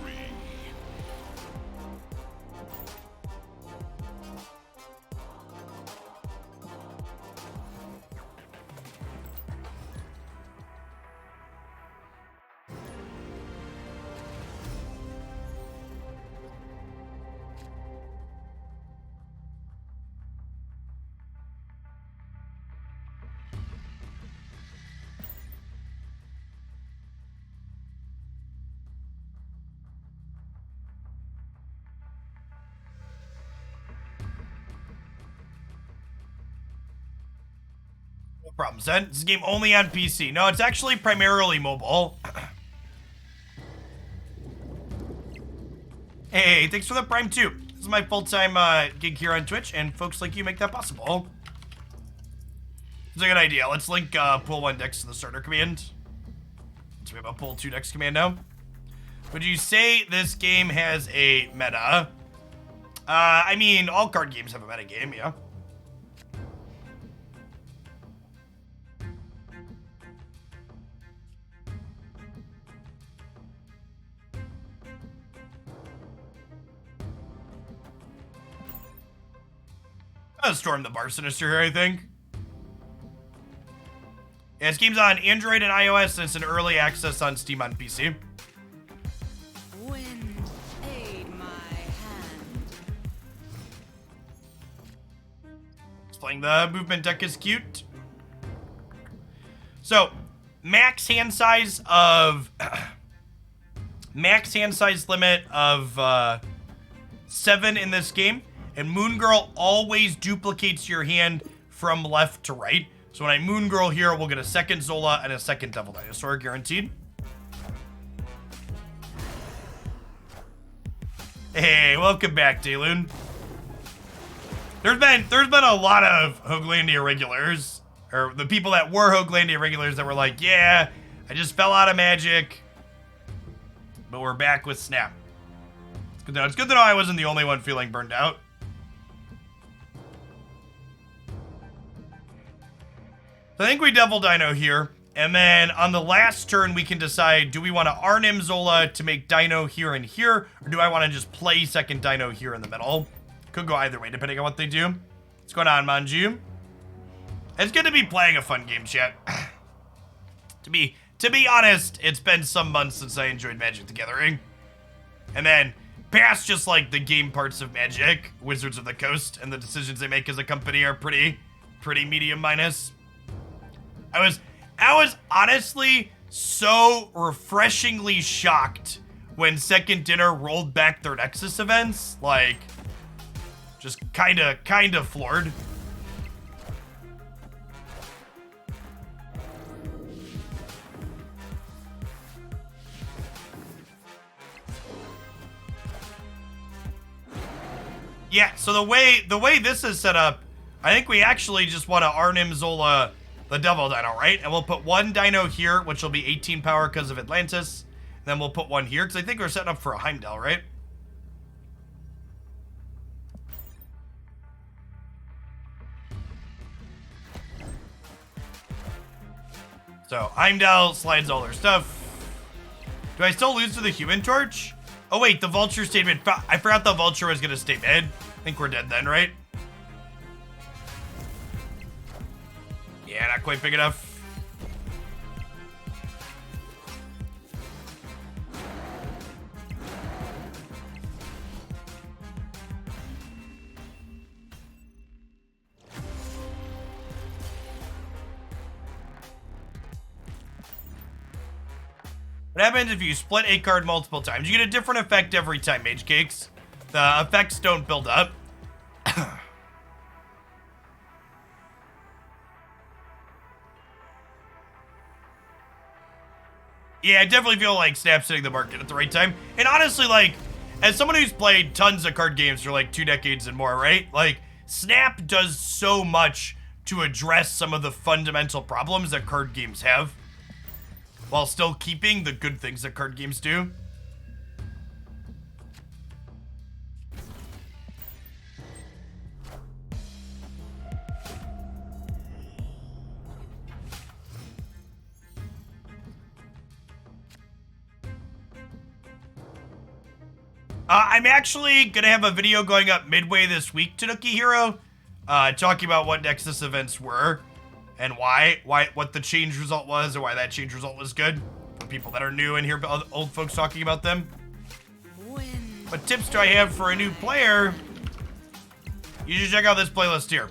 Problem set. This game only on PC. No, it's actually primarily mobile. Hey, thanks for the Prime 2. This is my full-time gig here on Twitch, and folks like you make that possible. It's a good idea. Let's link pull 1 decks to the starter command. So we have a pull 2 decks command now. Would you say this game has a meta? I mean, all card games have a meta game, yeah. Storm the Bar Sinister here, I think. Yeah, this game's on Android and iOS, and it's in early access on Steam on PC. Wind, aid my hand. Playing the movement deck is cute. So, max hand size limit of 7 in this game. And Moon Girl always duplicates your hand from left to right. So when I Moon Girl here, we'll get a second Zola and a second Devil Dinosaur guaranteed. Hey, welcome back, Dayloon. There's been a lot of Hoaglandia regulars, or the people that were Hoaglandia regulars that were like, yeah, I just fell out of Magic, but we're back with Snap. It's good to know. It's good to know I wasn't the only one feeling burned out. I think we Devil Dino here, and then on the last turn we can decide, do we want to Arnim Zola to make Dino here and here, or do I want to just play second Dino here in the middle? Could go either way, depending on what they do. What's going on, Manju? It's good to be playing a fun game, chat. To be honest, it's been some months since I enjoyed Magic the Gathering. And then, past just like the game parts of Magic, Wizards of the Coast, and the decisions they make as a company are pretty medium minus. I was honestly so refreshingly shocked when Second Dinner rolled back their Nexus events. Like, just kinda floored. Yeah, so the way this is set up, I think we actually just want to Arnim Zola the Devil Dino, right? And we'll put 1 Dino here, which will be 18 power because of Atlantis. And then we'll put 1 here, because I think we're setting up for a Heimdall, right? So, Heimdall slides all their stuff. Do I still lose to the Human Torch? Oh wait, the Vulture stayed mid. I forgot the Vulture was going to stay mid. I think we're dead then, right? Yeah, not quite big enough. What happens if you split a card multiple times? You get a different effect every time, Mage Cakes. The effects don't build up. Yeah, I definitely feel like Snap's hitting the market at the right time. And honestly, like, as someone who's played tons of card games for like 2 decades and more, right? Like, Snap does so much to address some of the fundamental problems that card games have, while still keeping the good things that card games do. I'm actually going to have a video going up midway this week, Tanuki Hero, talking about what Nexus events were and what the change result was, or why that change result was good for people that are new and hear old folks talking about them. Wind. What tips do I have for a new player? You should check out this playlist here.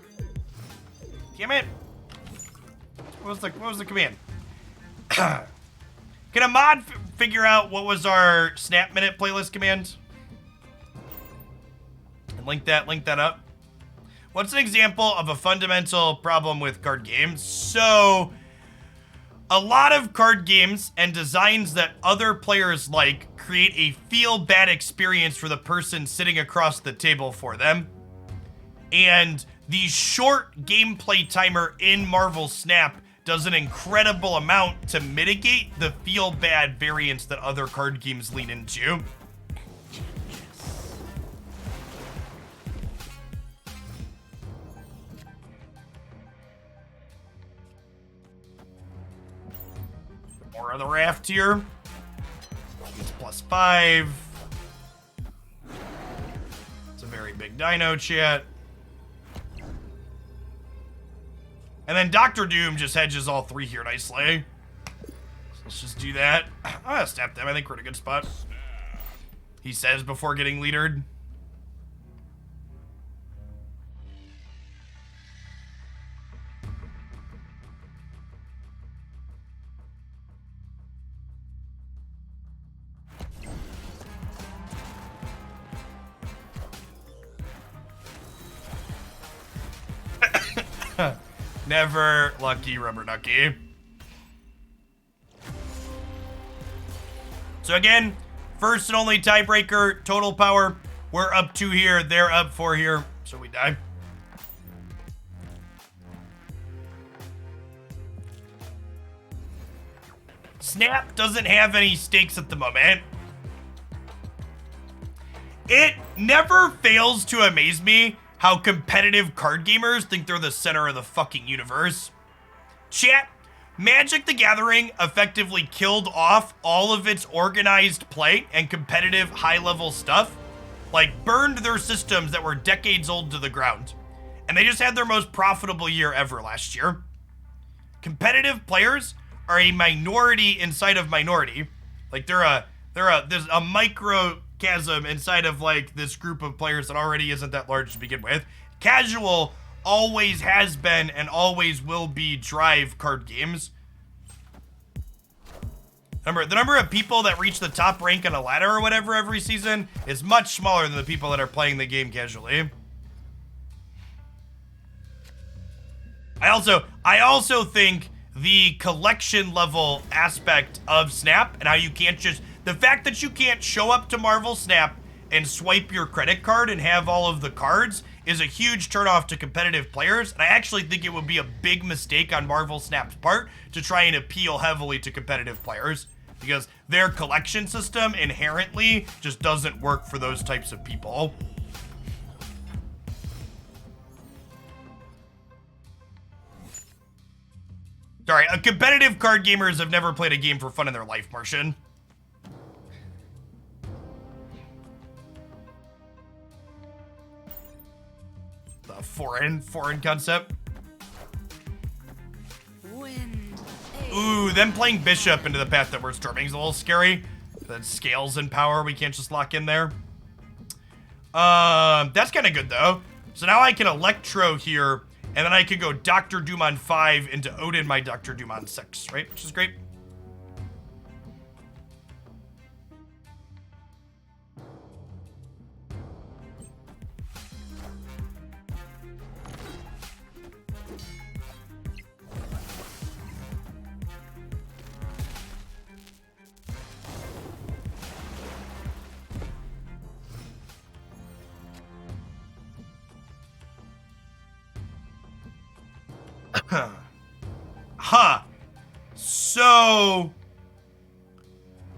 Damn it. What was the command? Can a mod figure out what was our Snap Minute playlist command? And link that up. What's an example of a fundamental problem with card games? So, a lot of card games and designs that other players like create a feel-bad experience for the person sitting across the table for them. And the short gameplay timer in Marvel Snap does an incredible amount to mitigate the feel-bad variance that other card games lean into. More of the raft here. It's +5. It's a very big dino, chat. And then Dr. Doom just hedges all 3 here nicely. So let's just do that. I'm gonna snap them. I think we're in a good spot. He says before getting leadered. Never lucky rubber ducky. So again, first and only tiebreaker, total power. We're up 2 here, they're up 4 here, so we die. Snap doesn't have any stakes at the moment. It never fails to amaze me how competitive card gamers think they're the center of the fucking universe. Chat, Magic the Gathering effectively killed off all of its organized play and competitive high-level stuff. Like, burned their systems that were decades old to the ground. And they just had their most profitable year ever last year. Competitive players are a minority inside of minority. Like, there's a microcosm inside of like this group of players that already isn't that large to begin with. Casual always has been and always will be drive card games. Remember, the number of people that reach the top rank on a ladder or whatever every season is much smaller than the people that are playing the game casually. I also think the collection level aspect of Snap and how you can't just, the fact that you can't show up to Marvel Snap and swipe your credit card and have all of the cards is a huge turnoff to competitive players. And I actually think it would be a big mistake on Marvel Snap's part to try and appeal heavily to competitive players, because their collection system inherently just doesn't work for those types of people. Sorry, competitive card gamers have never played a game for fun in their life, Martian. The foreign concept. Wind. Ooh, them playing Bishop into the path that we're storming is a little scary. That scales in power, we can't just lock in there. That's kind of good though. So now I can Electro here, and then I could go Dr. Doom on 5 into Odin my Dr. Doom on 6, right? Which is great. Huh. So,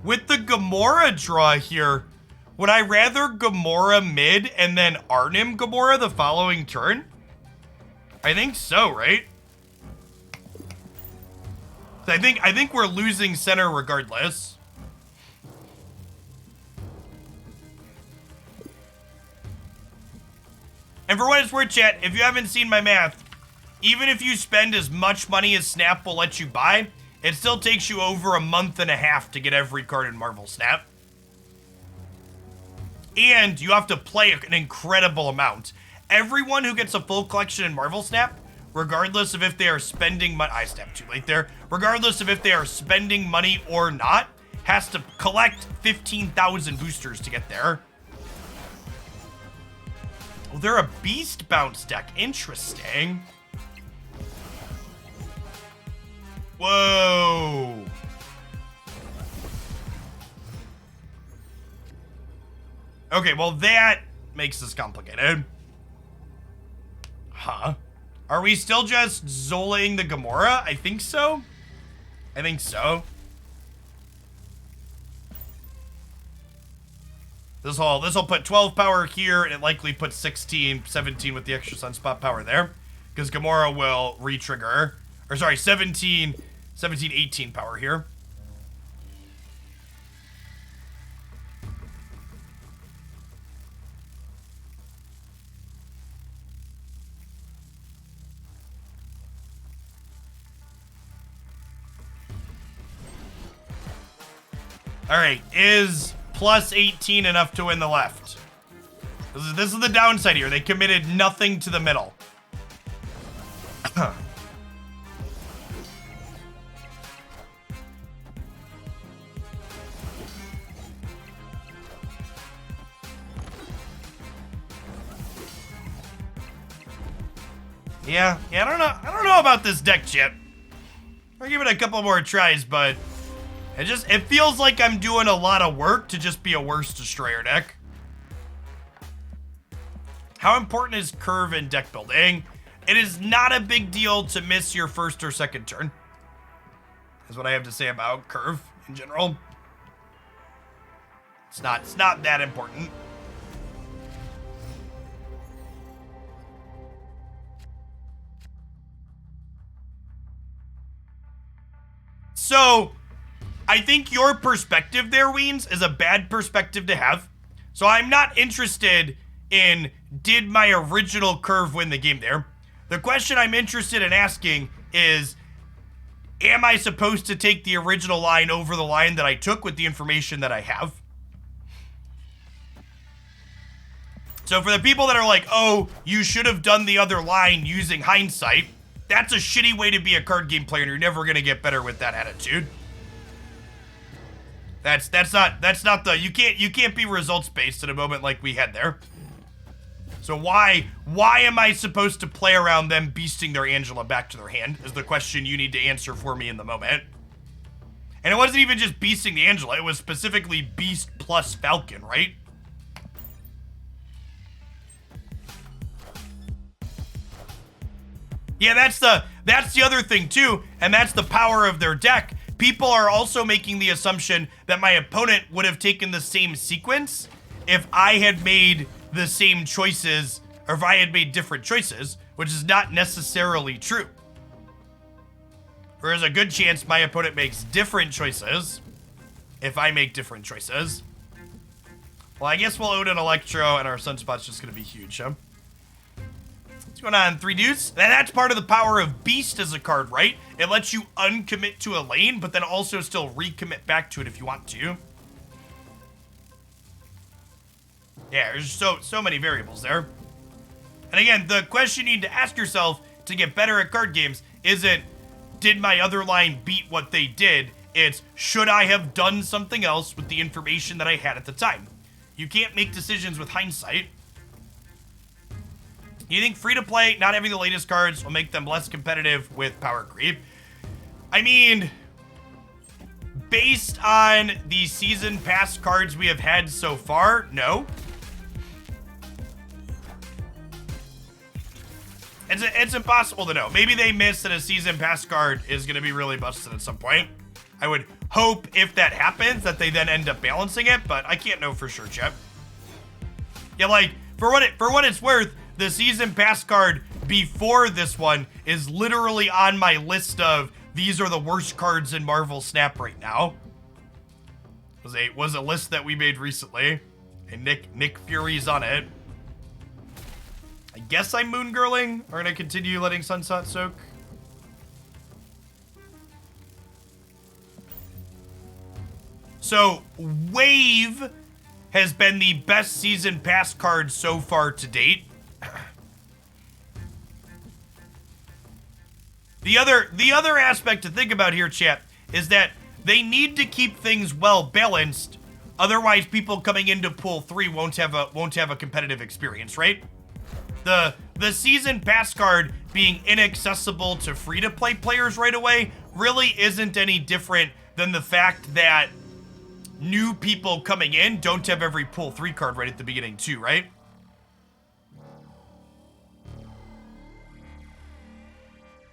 with the Gamora draw here, would I rather Gamora mid and then Arnim Gamora the following turn? I think so, right? I think we're losing center regardless. And for what it's worth, chat, if you haven't seen my math, even if you spend as much money as Snap will let you buy, it still takes you over a month and a half to get every card in Marvel Snap. And you have to play an incredible amount. Everyone who gets a full collection in Marvel Snap, regardless of if they are spending money, I snapped too late there, regardless of if they are spending money or not, has to collect 15,000 boosters to get there. Oh, they're a beast bounce deck. Interesting. Whoa. Okay, well that makes this complicated. Huh? Are we still just Zoling the Gamora? I think so. I think so. This'll put 12 power here, and it likely puts 16, 17 with the extra Sunspot power there. Because Gamora will re-trigger. Or sorry, 17, 18 power here. Alright, is plus 18 enough to win the left? This is the downside here. They committed nothing to the middle. Yeah, I don't know about this deck, Chip. I'll give it a couple more tries, but it feels like I'm doing a lot of work to just be a worse Destroyer deck. How important is curve in deck building? It is not a big deal to miss your first or second turn. Is what I have to say about curve in general. It's not that important. So, I think your perspective there, Weens, is a bad perspective to have. So I'm not interested in, did my original curve win the game there? The question I'm interested in asking is, am I supposed to take the original line over the line that I took with the information that I have? So for the people that are like, oh, you should have done the other line using hindsight, that's a shitty way to be a card game player, and you're never gonna get better with that attitude. That's not the, you can't be results based in a moment like we had there. So why am I supposed to play around them beasting their Angela back to their hand is the question you need to answer for me in the moment. And it wasn't even just beasting the Angela, it was specifically beast plus Falcon, right? Yeah, that's the other thing too, and that's the power of their deck. People are also making the assumption that my opponent would have taken the same sequence if I had made the same choices, or if I had made different choices, which is not necessarily true. There's a good chance my opponent makes different choices if I make different choices. Well, I guess we'll Odin Electro, and our Sunspot's just gonna be huge, huh? What's going on, 3 dudes? And that's part of the power of Beast as a card, right? It lets you uncommit to a lane, but then also still recommit back to it if you want to. Yeah, there's so many variables there. And again, the question you need to ask yourself to get better at card games isn't, did my other line beat what they did? It's, should I have done something else with the information that I had at the time? You can't make decisions with hindsight. You think free-to-play, not having the latest cards, will make them less competitive with power creep? I mean, based on the season pass cards we have had so far, no. It's impossible to know. Maybe they miss that a season pass card is going to be really busted at some point. I would hope if that happens that they then end up balancing it, but I can't know for sure, Chip. Yeah, like, for what it's worth, the season pass card before this one is literally on my list of these are the worst cards in Marvel Snap right now. Was a list that we made recently, and Nick Fury's on it. I guess I'm moon girling. We're gonna continue letting Sunspot soak. So Wave has been the best season pass card so far to date. The other aspect to think about here, chat, is that they need to keep things well balanced. Otherwise, people coming into pool 3 won't have a competitive experience, right? the season pass card being inaccessible to free-to-play players right away really isn't any different than the fact that new people coming in don't have every Pool 3 card right at the beginning too, right?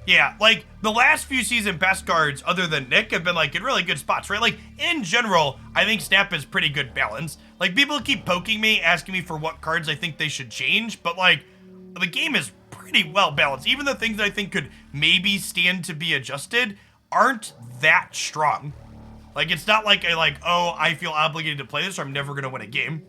Yeah, like, the last few season pass cards, other than Nick, have been, like, in really good spots, right? Like, in general, I think Snap is pretty good balance. Like, people keep poking me, asking me for what cards I think they should change, but, like, the game is pretty well balanced. Even the things that I think could maybe stand to be adjusted aren't that strong. Like, it's not like oh, I feel obligated to play this or I'm never going to win a game.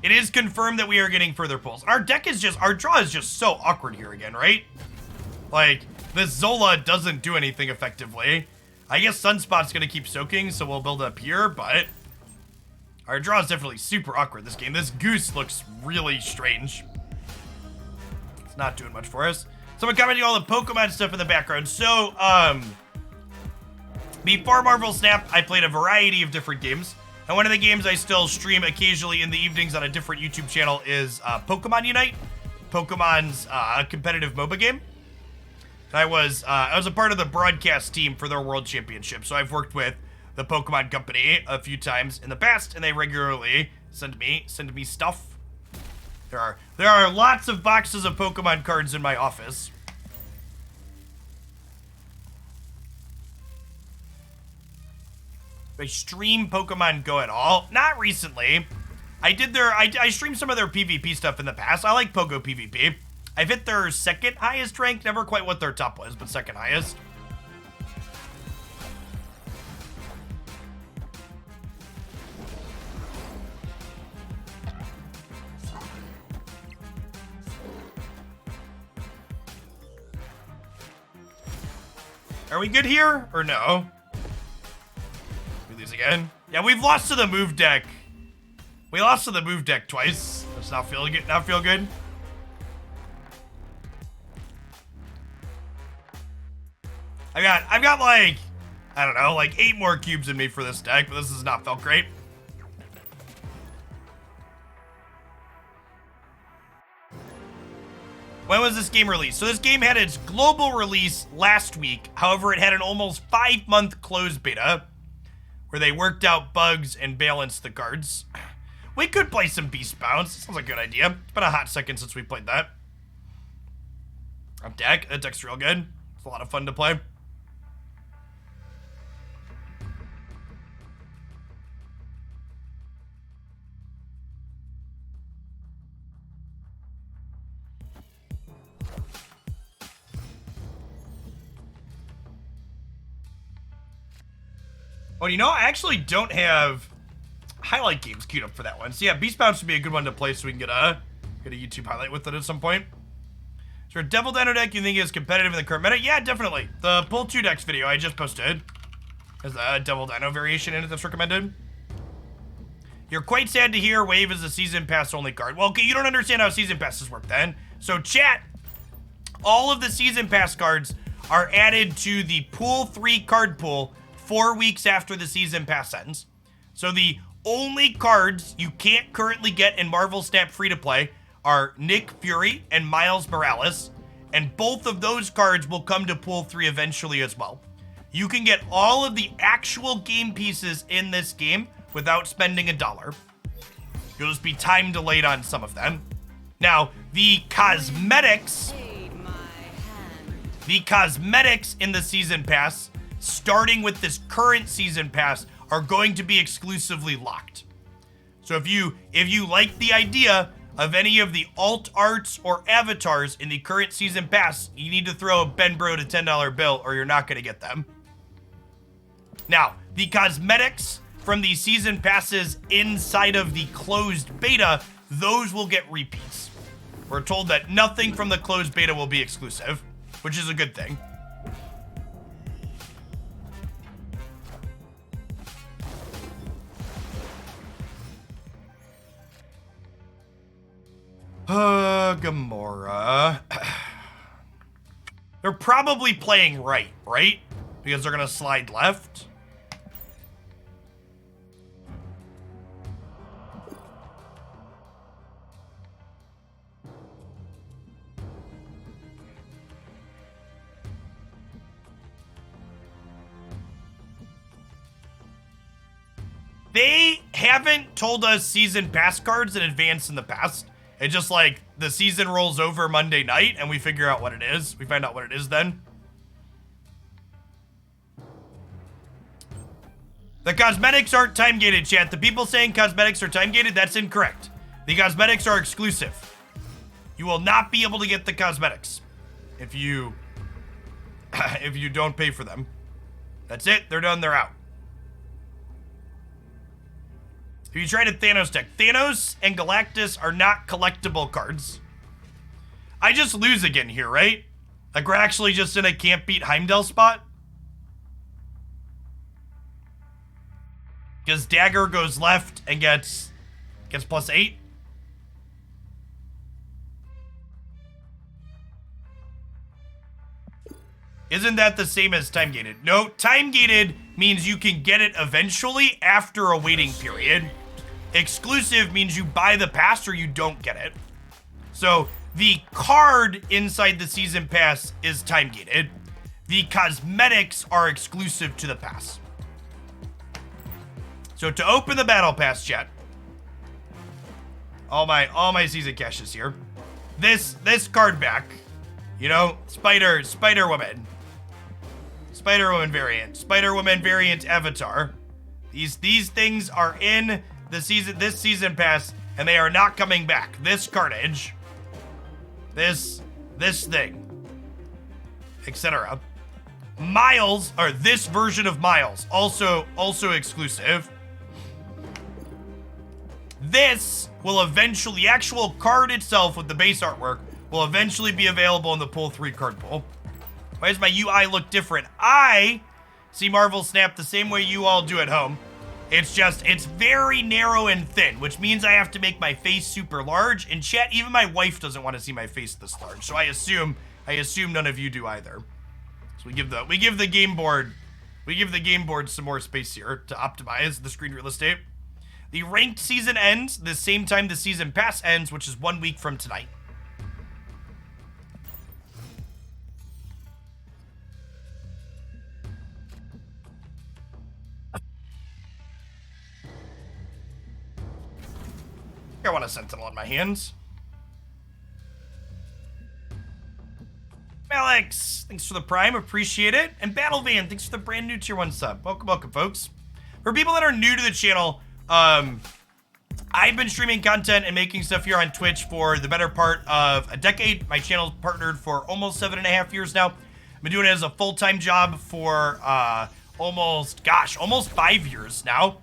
It is confirmed that we are getting further pulls. Our deck is just, our draw is just so awkward here again, right? Like, this Zola doesn't do anything effectively. I guess Sunspot's gonna keep soaking, so we'll build up here, but our draw is definitely super awkward this game. This Goose looks really strange. It's not doing much for us. Someone commenting all the Pokemon stuff in the background. So, before Marvel Snap, I played a variety of different games. And one of the games I still stream occasionally in the evenings on a different YouTube channel is Pokemon Unite, Pokemon's competitive MOBA game. And I was a part of the broadcast team for their World Championship, so I've worked with the Pokemon Company a few times in the past, and they regularly send me stuff. There are lots of boxes of Pokemon cards in my office. I stream Pokemon Go at all? Not recently. I streamed some of their PvP stuff in the past. I like Pogo PvP. I've hit their second highest rank, never quite what their top was, but second highest. Are we good here, or no? We lose again? Yeah, we've lost to the move deck. We lost to the move deck twice. Does not feel good. Not feel good. I've got like, I don't know, like 8 more cubes in me for this deck, but this has not felt great. When was this game released? So this game had its global release last week. However, it had an almost 5-month closed beta where they worked out bugs and balanced the cards. We could play some Beast Bounce. Sounds like a good idea. It's been a hot second since we played that. That deck's real good. It's a lot of fun to play. Oh, you know, I actually don't have highlight games queued up for that one. So yeah, Beast Bounce would be a good one to play so we can get a YouTube highlight with it at some point. Is there a Devil Dino deck you think is competitive in the current meta? Yeah, definitely. The Pull 2 decks video I just posted has a Devil Dino variation in it that's recommended. You're quite sad to hear Wave is a Season Pass only card. Well, okay, you don't understand how Season Passes work then. So chat, all of the Season Pass cards are added to the Pool 3 card pool 4 weeks after the Season Pass ends. So the only cards you can't currently get in Marvel Snap free-to-play are Nick Fury and Miles Morales, and both of those cards will come to Pool 3 eventually as well. You can get all of the actual game pieces in this game without spending $1. You'll just be time delayed on some of them. Now, the cosmetics in the Season Pass, starting with this current Season Pass, are going to be exclusively locked. So if you like the idea of any of the alt arts or avatars in the current Season Pass, you need to throw a Ben Bro to $10 bill or you're not going to get them. Now, the cosmetics from the Season Passes inside of the closed beta, those will get repeats. We're told that nothing from the closed beta will be exclusive, which is a good thing. Gamora. They're probably playing right? Because they're gonna slide left. They haven't told us season pass cards in advance in the past. It's just like the season rolls over Monday night and we figure out what it is. We find out what it is then. The cosmetics aren't time gated, chat. The people saying cosmetics are time gated, that's incorrect. The cosmetics are exclusive. You will not be able to get the cosmetics if you don't pay for them. That's it. They're done. They're out. Have you tried a Thanos deck? Thanos and Galactus are not collectible cards. I just lose again here, right? Like we're actually just in a can't beat Heimdall spot. Because Dagger goes left and gets +8. Isn't that the same as time gated? No, time gated means you can get it eventually after a waiting period. Exclusive means you buy the pass or you don't get it. So the card inside the season pass is time gated. The cosmetics are exclusive to the pass. So to open the battle pass, chat, all my season caches here. This card back, you know, Spider-Woman variant avatar. These things are in this season pass, and they are not coming back. This carnage, this thing, etc. Miles, or this version of Miles, also exclusive. This will eventually, the actual card itself with the base artwork will eventually be available in the Pool 3 card pool. Why does my UI look different? I see Marvel Snap the same way you all do at home. It's very narrow and thin, which means I have to make my face super large. In chat, even my wife doesn't want to see my face this large, so I assume none of you do either. So we give the game board some more space here to optimize the screen real estate. The ranked season ends the same time the season pass ends, which is 1 week from tonight. I want a Sentinel in my hands. Alex, thanks for the Prime, appreciate it. And Battlevan, thanks for the brand new tier 1 sub. Welcome, folks. For people that are new to the channel, I've been streaming content and making stuff here on Twitch for the better part of a decade. My channel's partnered for almost 7.5 years now. I've been doing it as a full-time job for almost 5 years now.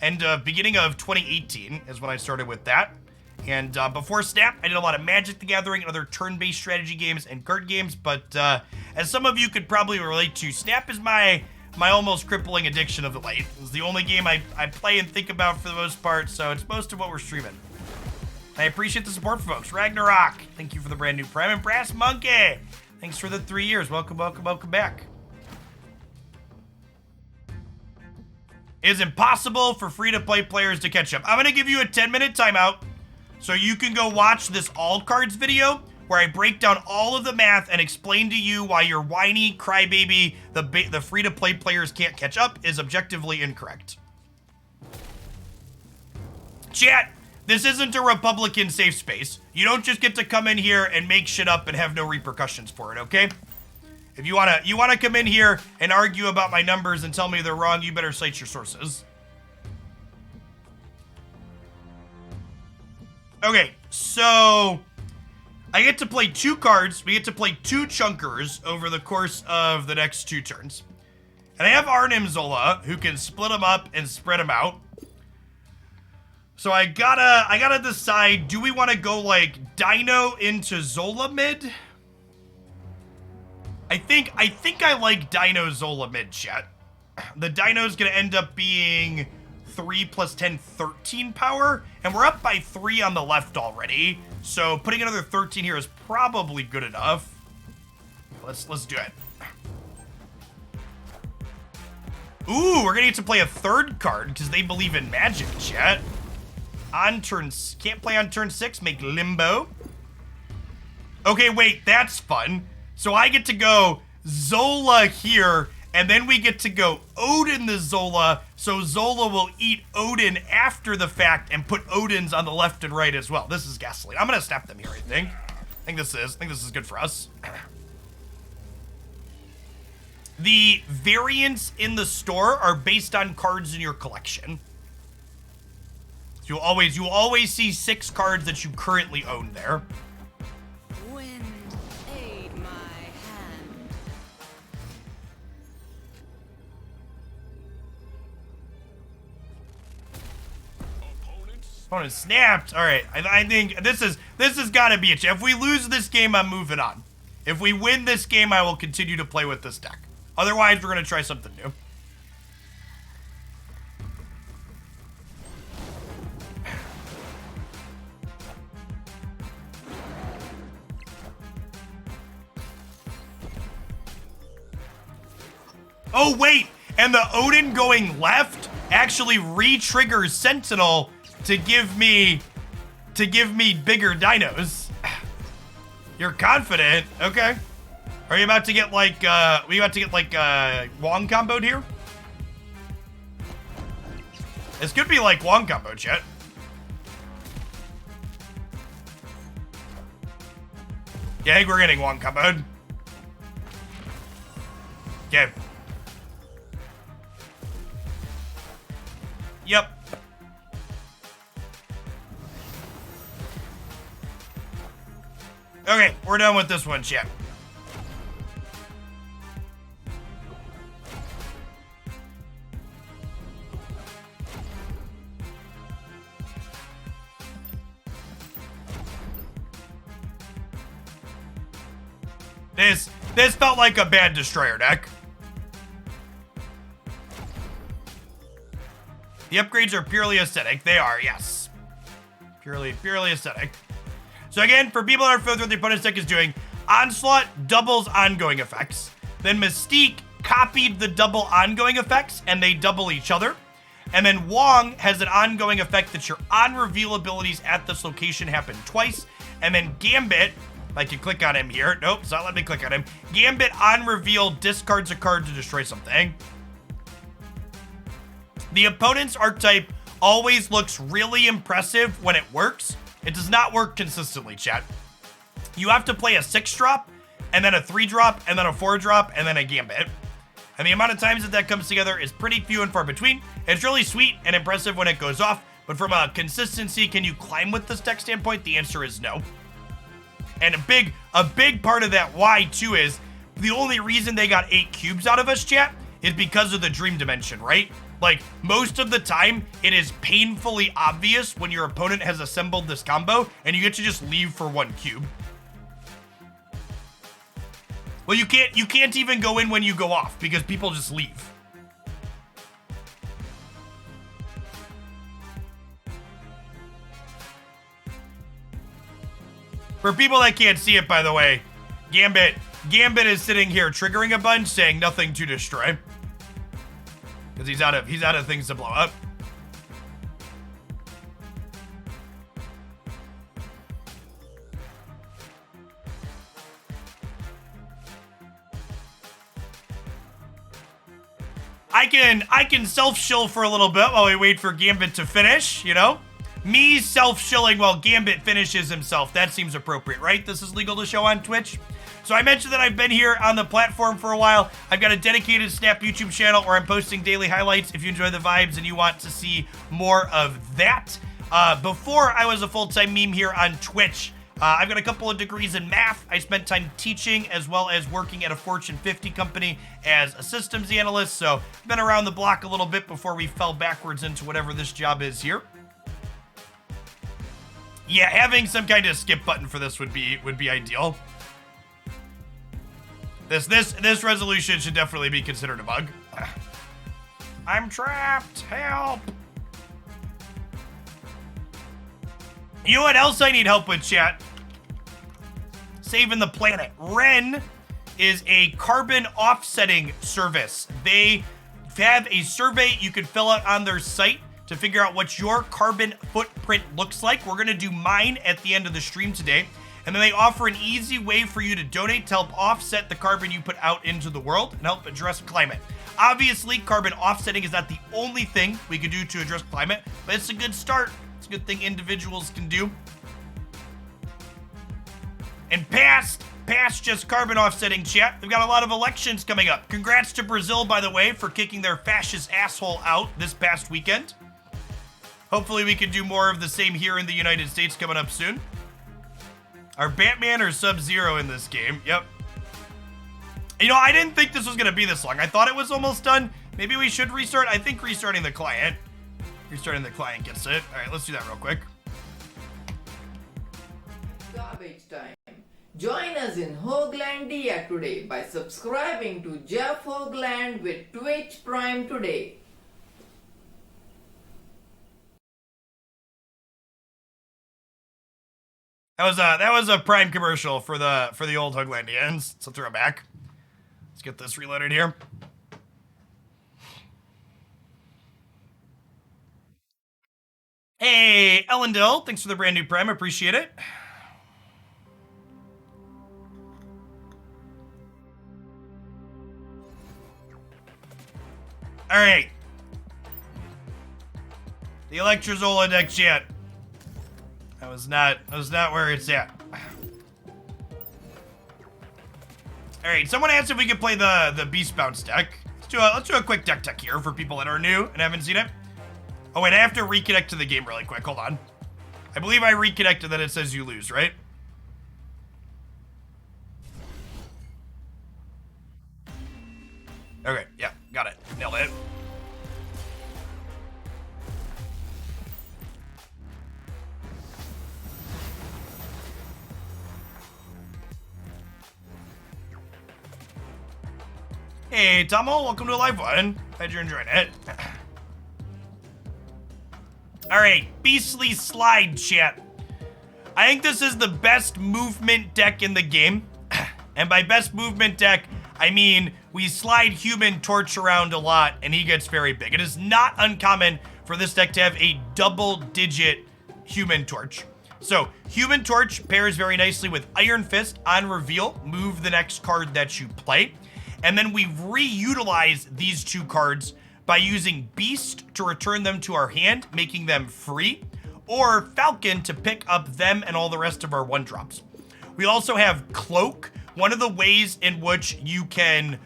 And beginning of 2018 is when I started with that. And before Snap, I did a lot of Magic the Gathering and other turn-based strategy games and card games. But as some of you could probably relate to, Snap is my almost crippling addiction of the late. It's the only game I play and think about for the most part, so it's most of what we're streaming. I appreciate the support, folks. Ragnarok, thank you for the brand new Prime. And Brass Monkey, thanks for the 3 years. Welcome back. It is impossible for free-to-play players to catch up. I'm going to give you a 10-minute timeout so you can go watch this all cards video where I break down all of the math and explain to you why your whiny crybaby, the free-to-play players can't catch up, is objectively incorrect. Chat, this isn't a Republican safe space. You don't just get to come in here and make shit up and have no repercussions for it, okay? If you wanna come in here and argue about my numbers and tell me they're wrong, you better cite your sources. Okay, so I get to play 2 cards. We get to play 2 chunkers over the course of the next 2 turns. And I have Arnim Zola, who can split them up and spread them out. So I gotta decide, do we want to go like Dino into Zola mid? I think I like Dino Zola mid, chat. The Dino's gonna end up being 3 plus 10, 13 power, and we're up by 3 on the left already, so putting another 13 here is probably good enough. Let's do it. Ooh, we're gonna get to play a third card because they believe in magic, chat. On turn, can't play on turn 6, make Limbo. Okay, wait, that's fun. So I get to go Zola here, and then we get to go Odin the Zola, so Zola will eat Odin after the fact and put Odins on the left and right as well. This is gasoline. I'm gonna snap them here, I think. I think this is good for us. The variants in the store are based on cards in your collection. So you always see 6 cards that you currently own there. Wind, aid my hand. Opponents. Opponent snapped. All right, I think this has got to be it. If we lose this game, I'm moving on. If we win this game, I will continue to play with this deck. Otherwise, we're gonna try something new. Oh wait, and the Odin going left actually re-triggers Sentinel to give me bigger dinos. You're confident, okay? Are you about to get like Wong comboed here? This could be like Wong combo, chat. Yeah, I think we're getting Wong comboed. Okay. Yep. Okay, we're done with this one, chat. This felt like a bad destroyer deck. The upgrades are purely aesthetic. They are, yes. Purely aesthetic. So again, for people that are familiar with what the opponent's deck is doing, Onslaught doubles ongoing effects. Then Mystique copied the double ongoing effects, and they double each other. And then Wong has an ongoing effect that your on-reveal abilities at this location happen twice. And then Gambit, I can click on him here. Nope, it's not letting me click on him. Gambit on reveal discards a card to destroy something. The opponent's archetype always looks really impressive when it works. It does not work consistently, chat. You have to play a 6-drop, and then a 3-drop, and then a 4-drop, and then a Gambit. And the amount of times that comes together is pretty few and far between. It's really sweet and impressive when it goes off, but from a consistency, can you climb with this deck standpoint? The answer is no. And a big part of that why, too, is the only reason they got 8 cubes out of us, chat, is because of the Dream Dimension, right? Like, most of the time, it is painfully obvious when your opponent has assembled this combo, and you get to just leave for 1 cube. Well, you can't even go in when you go off, because people just leave. For people that can't see it, by the way, Gambit is sitting here triggering a bunch, saying nothing to destroy. Because he's out of things to blow up. I can self-shill for a little bit while we wait for Gambit to finish, you know? Me self-shilling while Gambit finishes himself. That seems appropriate, right? This is legal to show on Twitch. So I mentioned that I've been here on the platform for a while. I've got a dedicated Snap YouTube channel where I'm posting daily highlights if you enjoy the vibes and you want to see more of that. Before I was a full-time meme here on Twitch, I've got a couple of degrees in math. I spent time teaching as well as working at a Fortune 50 company as a systems analyst. So I've been around the block a little bit before we fell backwards into whatever this job is here. Yeah, having some kind of skip button for this would be ideal. This resolution should definitely be considered a bug. I'm trapped. Help. You know what else I need help with, chat? Saving the planet. Ren is a carbon offsetting service. They have a survey you can fill out on their site to figure out what your carbon footprint looks like. We're gonna do mine at the end of the stream today. And then they offer an easy way for you to donate to help offset the carbon you put out into the world and help address climate. Obviously, carbon offsetting is not the only thing we can do to address climate, but it's a good start. It's a good thing individuals can do. And past just carbon offsetting, chat, we've got a lot of elections coming up. Congrats to Brazil, by the way, for kicking their fascist asshole out this past weekend. Hopefully we can do more of the same here in the United States coming up soon. Are Batman or Sub-Zero in this game? Yep. You know, I didn't think this was gonna be this long. I thought it was almost done. Maybe we should restart. I think restarting the client gets it. All right, let's do that real quick. Garbage time. Join us in Hoaglandia today by subscribing to Jeff Hoagland with Twitch Prime today. That was a Prime commercial for the old Hoaglandians. So throw it back. Let's get this reloaded here. Hey, Ellendale, thanks for the brand new Prime. Appreciate it. All right. The Electrozola deck chat. That was not where it's at. All right, someone asked if we could play the Beast Bounce deck. Let's do a quick deck tech here for people that are new and haven't seen it. Oh wait, I have to reconnect to the game really quick. Hold on. I believe I reconnected, then it says you lose, right? Okay, yeah, got it. Nailed it. Hey, Tomo, welcome to a live one. Glad you're enjoying it. All right, Beastly Slide chat. I think this is the best movement deck in the game. And by best movement deck, I mean we slide Human Torch around a lot and he gets very big. It is not uncommon for this deck to have a double-digit Human Torch. So, Human Torch pairs very nicely with Iron Fist. On reveal, move the next card that you play. And then we reutilize these two cards by using Beast to return them to our hand, making them free, or Falcon to pick up them and all the rest of our 1-drops. We also have Cloak. One of the ways in which you can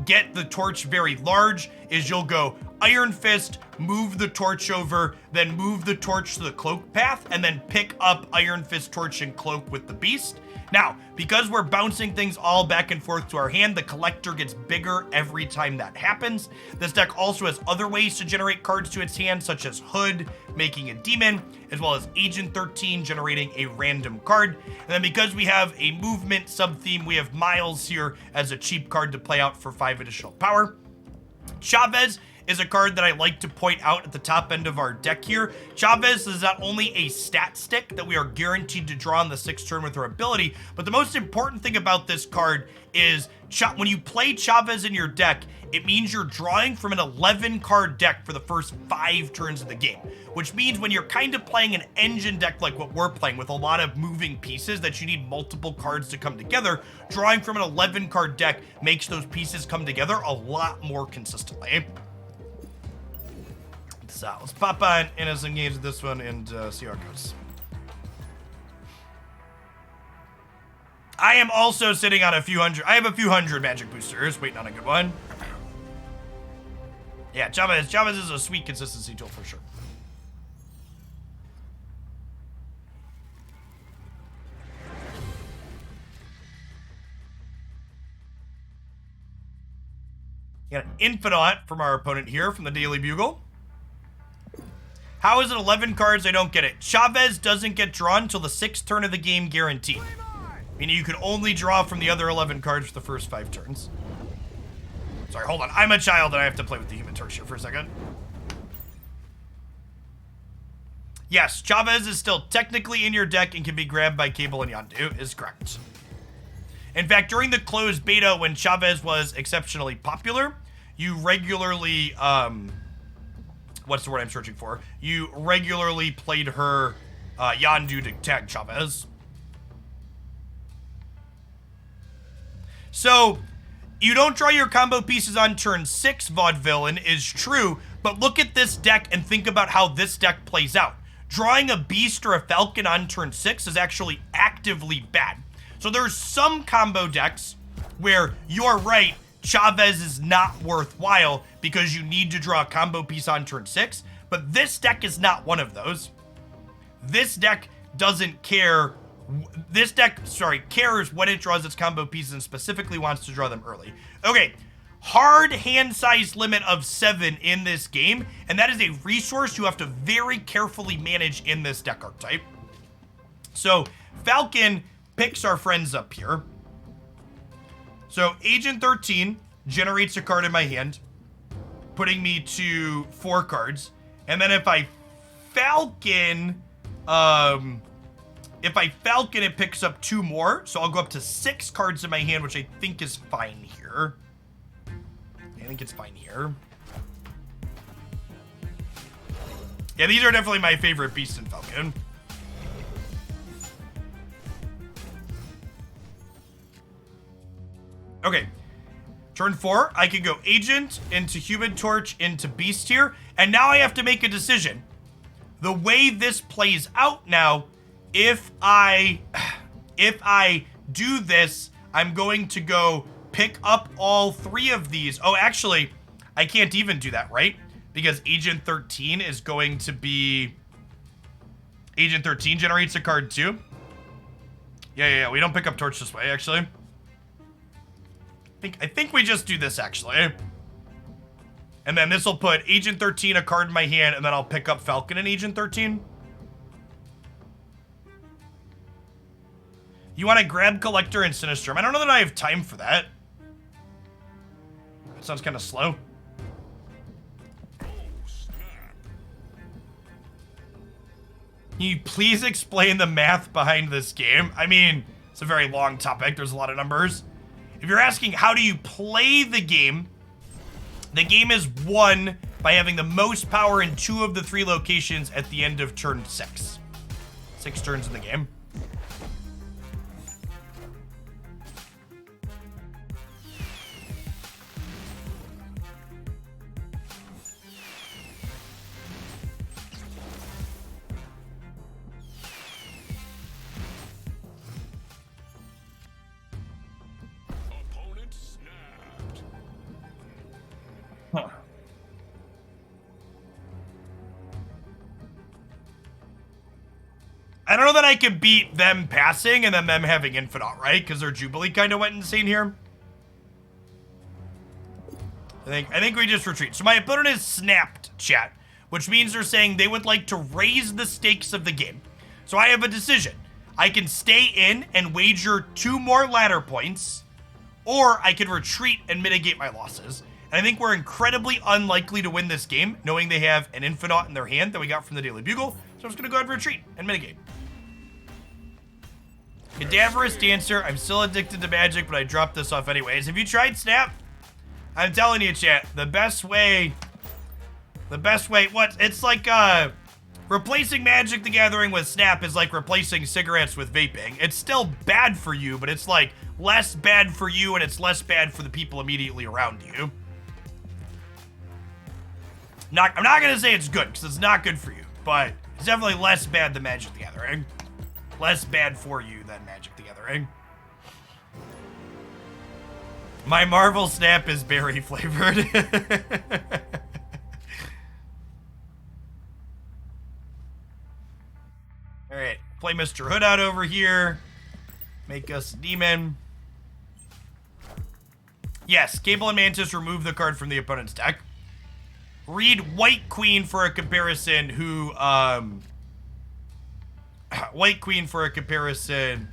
get the torch very large is you'll go Iron Fist, move the torch over, then move the torch to the Cloak path, and then pick up Iron Fist, Torch, and Cloak with the Beast. Now, because we're bouncing things all back and forth to our hand, the collector gets bigger every time that happens. This deck also has other ways to generate cards to its hand, such as Hood, making a demon, as well as Agent 13, generating a random card. And then because we have a movement sub-theme, we have Miles here as a cheap card to play out for 5 additional power. Chavez is a card that I like to point out at the top end of our deck here. Chavez is not only a stat stick that we are guaranteed to draw on the 6th turn with her ability, but the most important thing about this card is when you play Chavez in your deck, it means you're drawing from an 11-card deck for the first 5 turns of the game, which means when you're kind of playing an engine deck like what we're playing with a lot of moving pieces that you need multiple cards to come together, drawing from an 11-card deck makes those pieces come together a lot more consistently. So let's pop on and let's engage with this one and see how it goes. I am also sitting on a few hundred. I have a few hundred magic boosters waiting on a good one. Yeah, Chavez is a sweet consistency tool for sure. Got an Infinaut from our opponent here from the Daily Bugle. How is it 11 cards? I don't get it. Chavez doesn't get drawn until the 6th turn of the game guaranteed. Meaning you can only draw from the other 11 cards for the first 5 turns. Sorry, hold on. I'm a child and I have to play with the Human Torch here for a second. Yes, Chavez is still technically in your deck and can be grabbed by Cable and Yondu, is correct. In fact, during the closed beta, when Chavez was exceptionally popular, you regularly, what's the word I'm searching for? You regularly played her Yondu to tag Chavez. So, you don't draw your combo pieces on turn 6, Vaudevillain, is true, but look at this deck and think about how this deck plays out. Drawing a Beast or a Falcon on turn 6 is actually actively bad. So there's some combo decks where you're right, Chavez is not worthwhile because you need to draw a combo piece on turn 6, but this deck is not one of those. This deck doesn't care. This deck, cares when it draws its combo pieces and specifically wants to draw them early. Okay, hard hand size limit of 7 in this game, and that is a resource you have to very carefully manage in this deck archetype. So, Falcon picks our friends up here. So, Agent 13 generates a card in my hand, putting me to 4 cards. And then if I Falcon, it picks up 2 more. So I'll go up to 6 cards in my hand, which I think is fine here. I think it's fine here. Yeah, these are definitely my favorite beasts in Falcon. Okay. Turn 4, I can go Agent into Human Torch into Beast here. And now I have to make a decision. The way this plays out now, if I do this, I'm going to go pick up all 3 of these. Oh, actually, I can't even do that, right? Because Agent 13 is going to be... Agent 13 generates a card too. Yeah, we don't pick up Torch this way, actually. I think we just do this, actually. And then this will put Agent 13 a card in my hand, and then I'll pick up Falcon and Agent 13. You want to grab Collector and Sinistrum? I don't know that I have time for that. That sounds kind of slow. Can you please explain the math behind this game? I mean, it's a very long topic. There's a lot of numbers. If you're asking how do you play the game is won by having the most power in 2 of the 3 locations at the end of turn 6. 6 turns in the game. Opponent snapped. Huh. I don't know that I can beat them passing and then them having Infinite, right? Because their Jubilee kind of went insane here. I think we just retreat. So my opponent is snapped, chat, which means they're saying they would like to raise the stakes of the game. So I have a decision. I can stay in and wager 2 more ladder points, or I can retreat and mitigate my losses. And I think we're incredibly unlikely to win this game, knowing they have an Infinite in their hand that we got from the Daily Bugle. So I'm just going to go ahead and retreat and mitigate. Cadaverous Dancer. I'm still addicted to magic, but I dropped this off anyways. Have you tried Snap? I'm telling you, chat, the best way, what? It's like, replacing Magic the Gathering with Snap is like replacing cigarettes with vaping. It's still bad for you, but it's like less bad for you and it's less bad for the people immediately around you. I'm not gonna say it's good, because it's not good for you, but it's definitely less bad than Magic the Gathering. Less bad for you than Magic the Gathering. My Marvel Snap is berry flavored. Alright, play Mr. Hood out over here. Make us a demon. Yes, Cable and Mantis remove the card from the opponent's deck. Read White Queen for a comparison White Queen for a comparison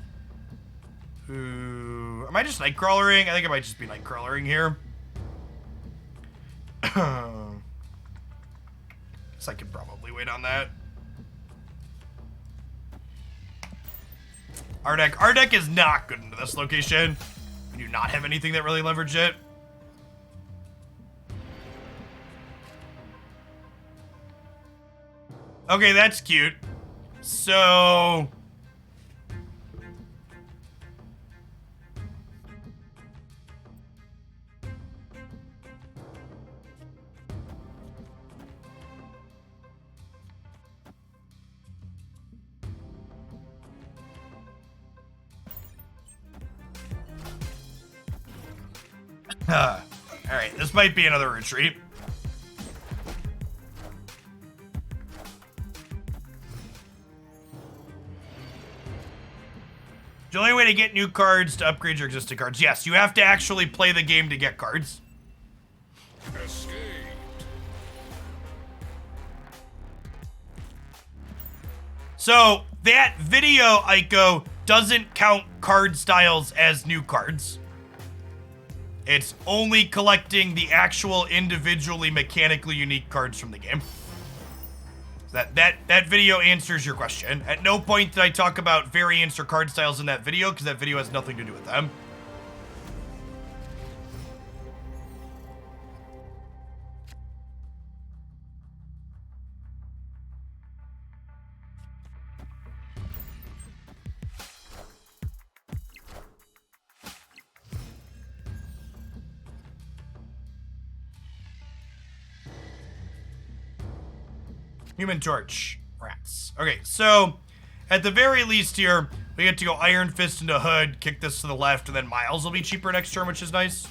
who... Am I just Nightcrawlering? I think I might just be Nightcrawlering here. Guess I could probably wait on that. Our deck is not good into this location. We do not have anything that really leverage it. Okay, that's cute. So... Alright, this might be another retreat. The only way to get new cards to upgrade your existing cards. Yes, you have to actually play the game to get cards. Escaped. So, that video, Aiko, doesn't count card styles as new cards. It's only collecting the actual individually mechanically unique cards from the game. That video answers your question. At no point did I talk about variants or card styles in that video, because that video has nothing to do with them. Human Torch. Rats. Okay, so at the very least here, we get to go Iron Fist into Hood, kick this to the left, and then Miles will be cheaper next turn, which is nice.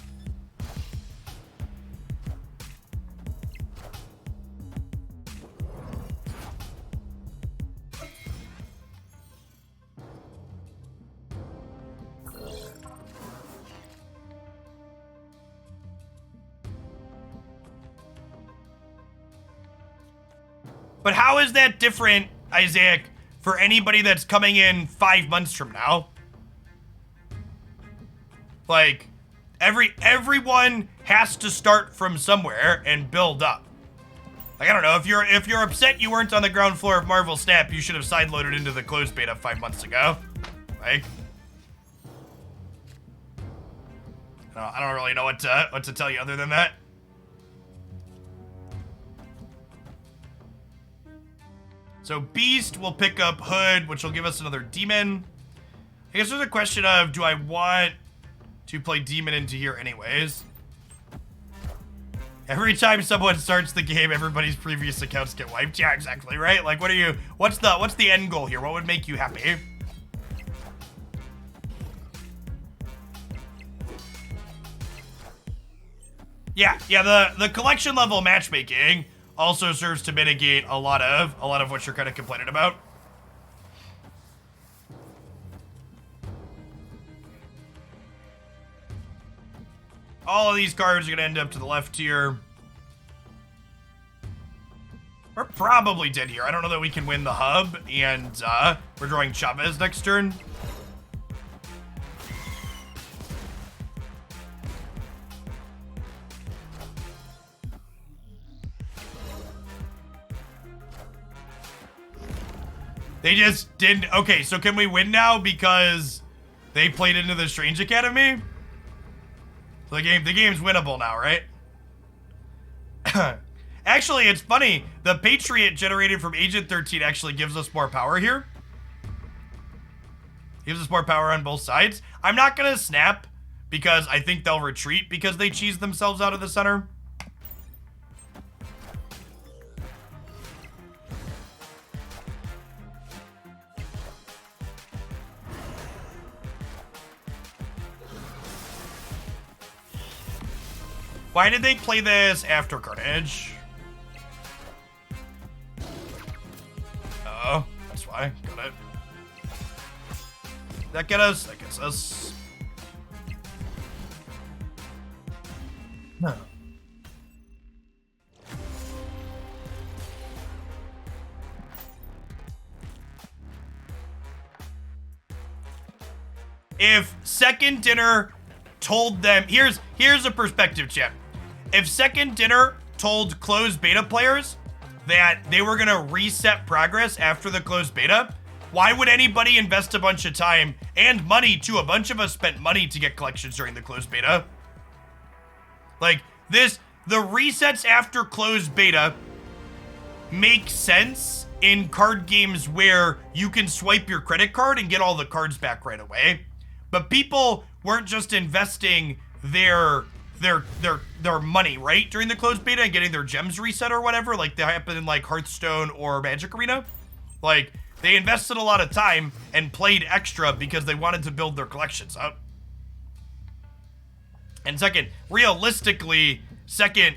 But how is that different, Isaac, for anybody that's coming in 5 months from now? Like, everyone has to start from somewhere and build up. Like, I don't know, if you're upset you weren't on the ground floor of Marvel Snap, you should have sideloaded into the closed beta 5 months ago. Like, I don't really know what to tell you other than that. So Beast will pick up Hood, which will give us another Demon. I guess there's a question of, do I want to play Demon into here anyways? Every time someone starts the game, everybody's previous accounts get wiped. Yeah, exactly, right? Like, what's the end goal here? What would make you happy? Yeah, the collection level matchmaking also serves to mitigate a lot of what you're kind of complaining about. All of these cards are gonna end up to the left here. We're probably dead here. I don't know that we can win the hub, and we're drawing Chavez next turn. They just didn't. Okay, so can we win now because they played into the Strange Academy? So the game's winnable now, right? Actually, it's funny. The Patriot generated from Agent 13 actually gives us more power here. Gives us more power on both sides. I'm not gonna snap because I think they'll retreat because they cheese themselves out of the center. Why did they play this after Carnage? Oh, that's why. Got it. That get us? That gets us. No. If Second Dinner told them, here's a perspective, chat. If Second Dinner told closed beta players that they were gonna reset progress after the closed beta, Why would anybody invest a bunch of time and money too? A bunch of us spent money to get collections during the closed beta. Like this, the resets after closed beta make sense in card games where you can swipe your credit card and get all the cards back right away. But people weren't just investing their money, right, during the closed beta and getting their gems reset or whatever, like that happened in like Hearthstone or Magic Arena. Like, they invested a lot of time and played extra because they wanted to build their collections up. And second, realistically, second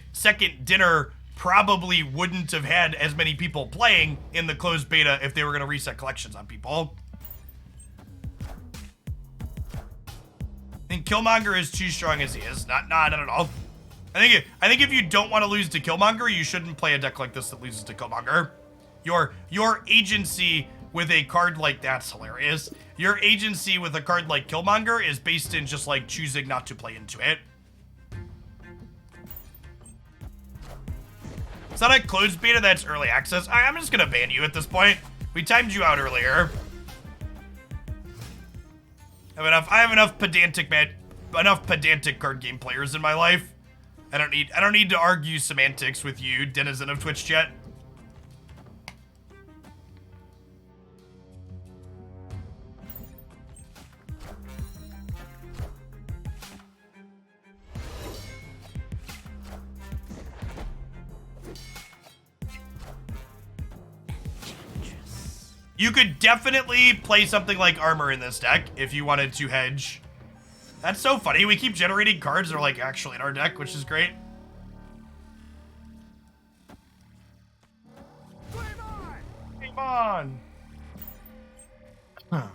dinner probably wouldn't have had as many people playing in the closed beta if they were going to reset collections on people. I think Killmonger is too strong as he is. Not at all. I think if you don't want to lose to Killmonger, you shouldn't play a deck like this that loses to Killmonger. Your agency with a card like that's hilarious. Your agency with a card like Killmonger is based in just like choosing not to play into it. It's not a closed beta, that's early access. I'm just gonna ban you at this point. We timed you out earlier. I have enough pedantic card game players in my life. I don't need to argue semantics with you, denizen of Twitch chat. You could definitely play something like Armor in this deck if you wanted to hedge. That's so funny. We keep generating cards that are like actually in our deck, which is great. Game on! Huh.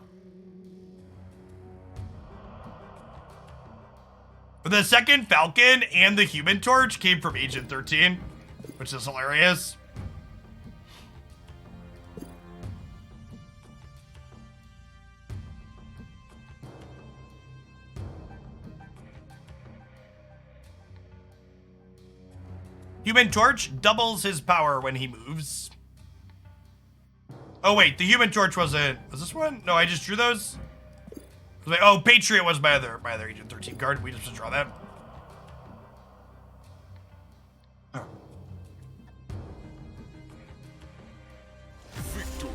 The second Falcon and the Human Torch came from Agent 13, which is hilarious. Human Torch doubles his power when he moves. Oh wait, the Human Torch was this one? No, I just drew those. Oh, Patriot was my other Agent 13 card. We just draw that. Oh. Victory.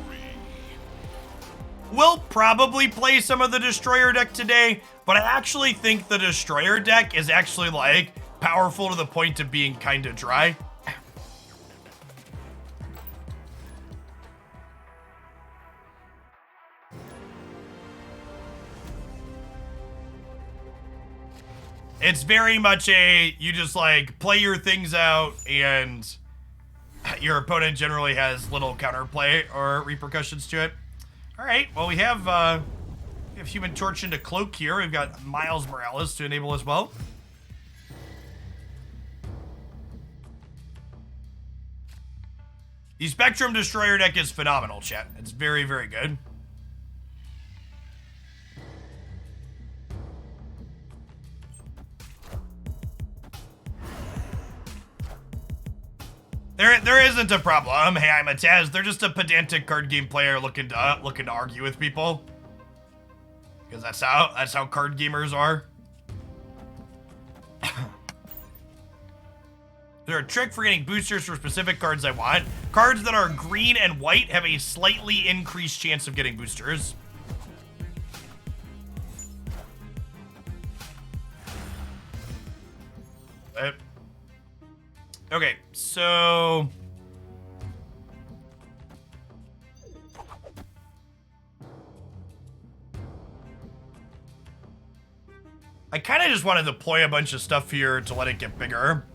We'll probably play some of the Destroyer deck today, but I actually think the Destroyer deck is actually like powerful to the point of being kind of dry. It's very much you just like play your things out and your opponent generally has little counterplay or repercussions to it. All right, well we have Human Torch into Cloak here. We've got Miles Morales to enable as well. The Spectrum Destroyer deck is phenomenal, chat. It's very, very good. There isn't a problem. Hey, I'm a Taz. They're just a pedantic card game player looking to argue with people. Because that's how card gamers are. Is there a trick for getting boosters for specific cards I want? Cards that are green and white have a slightly increased chance of getting boosters. Okay, so I kind of just want to deploy a bunch of stuff here to let it get bigger.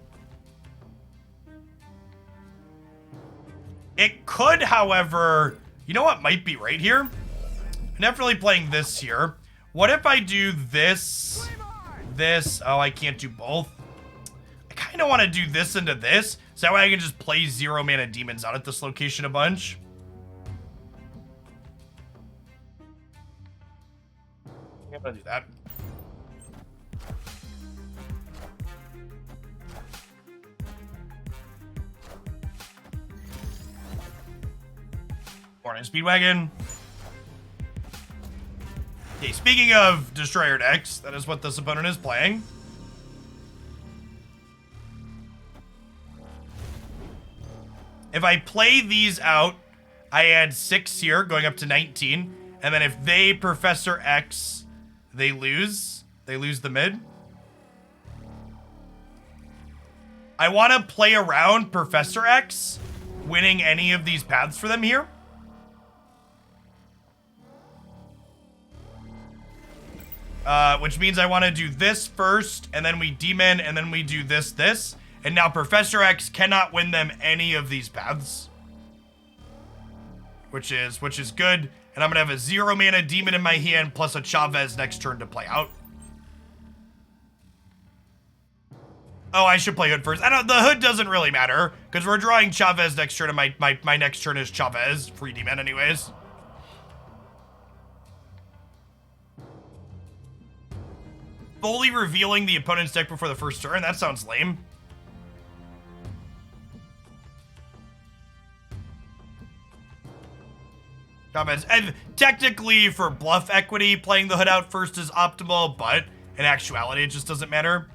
It could, however, you know what might be right here? I'm definitely playing this here. What if I do this? Oh, I can't do both. I kind of want to do this into this, so that way I can just play 0 mana demons out at this location a bunch. I'm gonna do that. Morning, Speedwagon. Okay, speaking of Destroyer decks, that is what this opponent is playing. If I play these out, I add 6 here, going up to 19. And then if they Professor X, they lose. They lose the mid. I want to play around Professor X, winning any of these paths for them here. Which means I want to do this first, and then we demon, and then we do this. And now Professor X cannot win them any of these paths. Which is good. And I'm going to have a 0 mana demon in my hand, plus a Chavez next turn to play out. Oh, I should play Hood first. The Hood doesn't really matter, because we're drawing Chavez next turn, and my next turn is Chavez. Free demon anyways. Fully revealing the opponent's deck before the first turn? That sounds lame. Comments. And technically, for bluff equity, playing the Hood out first is optimal, but in actuality, it just doesn't matter.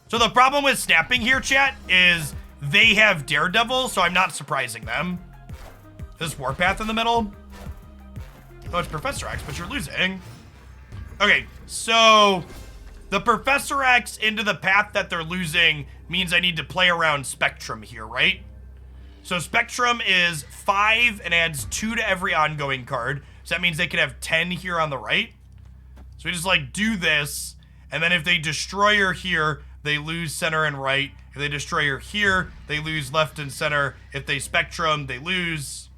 So the problem with snapping here, chat, is they have Daredevil, so I'm not surprising them. This Warpath in the middle. Oh, it's Professor X, but you're losing. Okay, so the Professor X into the path that they're losing means I need to play around Spectrum here, right? So Spectrum is 5 and adds 2 to every ongoing card. So that means they could have 10 here on the right. So we just like do this, and then if they Destroyer here, they lose center and right. If they Destroyer here, they lose left and center. If they Spectrum, they lose.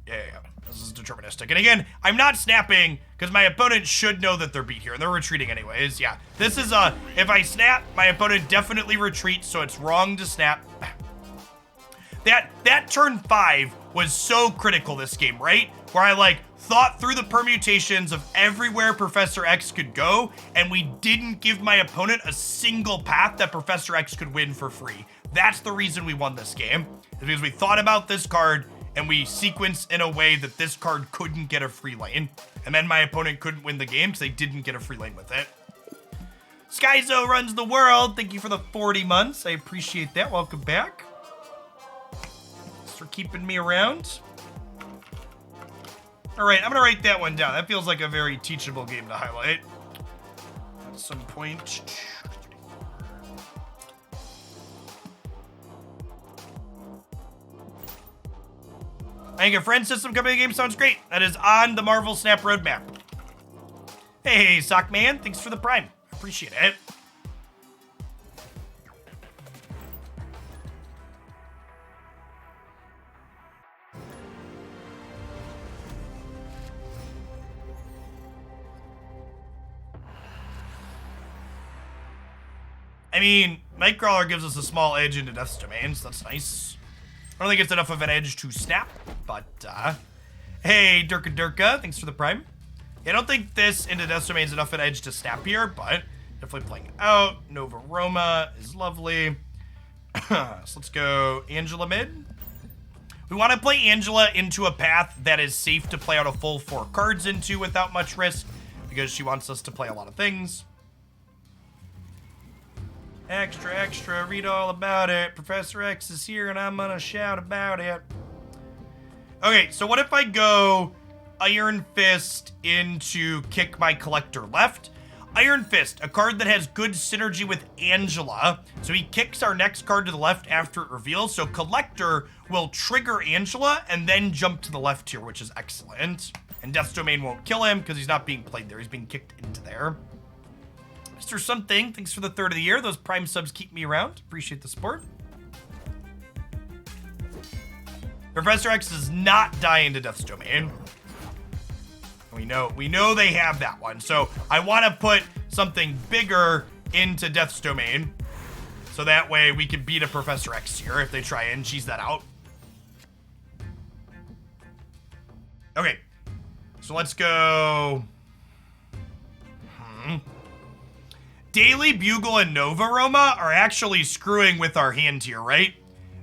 Yeah. This is deterministic. And again, I'm not snapping because my opponent should know that they're beat here, and they're retreating anyways. Yeah, this is if I snap, my opponent definitely retreats, so it's wrong to snap. That turn 5 was so critical this game, right? Where I like thought through the permutations of everywhere Professor X could go, and we didn't give my opponent a single path that Professor X could win for free. That's the reason we won this game, is because we thought about this card and we sequenced in a way that this card couldn't get a free lane. And then my opponent couldn't win the game because they didn't get a free lane with it. Skyzo runs the world. Thank you for the 40 months. I appreciate that. Welcome back. Thanks for keeping me around. All right, I'm going to write that one down. That feels like a very teachable game to highlight at some point. I think a friend system coming to the game sounds great. That is on the Marvel Snap roadmap. Hey, Sockman, thanks for the Prime. Appreciate it. I mean, Nightcrawler gives us a small edge into Death's Domain, so that's nice. I don't think it's enough of an edge to snap, but, hey, Durka, thanks for the Prime. Yeah, I don't think this into Death's Domain is enough of an edge to snap here, but definitely playing it out. Nova Roma is lovely. So let's go Angela mid. We want to play Angela into a path that is safe to play out a full 4 cards into without much risk, because she wants us to play a lot of things. Extra, read all about it. Professor X is here and I'm gonna shout about it. Okay, so what if I go Iron Fist into kick my Collector left? Iron Fist, a card that has good synergy with Angela. So he kicks our next card to the left after it reveals. So Collector will trigger Angela and then jump to the left here, which is excellent. And Death's Domain won't kill him because he's not being played there. He's being kicked into there. Mr. Something, thanks for the 3rd of the year. Those Prime subs keep me around. Appreciate the support. Professor X does not die into Death's Domain. We know they have that one. So I want to put something bigger into Death's Domain. So that way we can beat a Professor X here if they try and cheese that out. Okay. So let's go. Daily Bugle and Nova Roma are actually screwing with our hand here, right?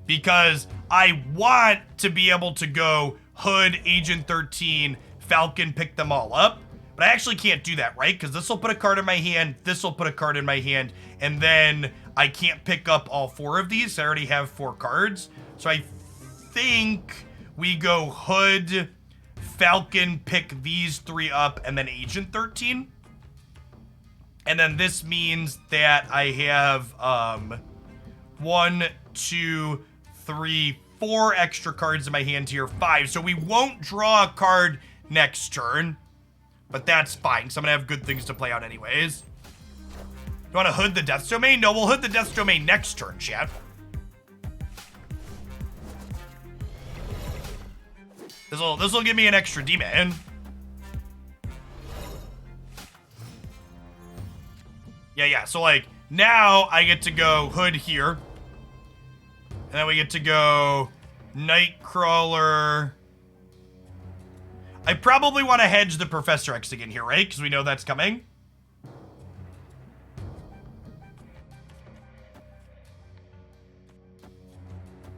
Because I want to be able to go Hood, Agent 13, Falcon, pick them all up. But I actually can't do that, right? Because this will put a card in my hand, this will put a card in my hand, and then I can't pick up all 4 of these. I already have 4 cards. So I think we go Hood, Falcon, pick these 3 up, and then Agent 13. And then this means that I have 1, 2, 3, 4 extra cards in my hand here, 5. So we won't draw a card next turn, but that's fine. So I'm gonna have good things to play out anyways. You want to Hood the Death Domain? No, we'll Hood the Death Domain next turn, chat. This'll give me an extra demon. Yeah. So like now I get to go Hood here, and then we get to go Nightcrawler. I probably want to hedge the Professor X again here, right? Because we know that's coming.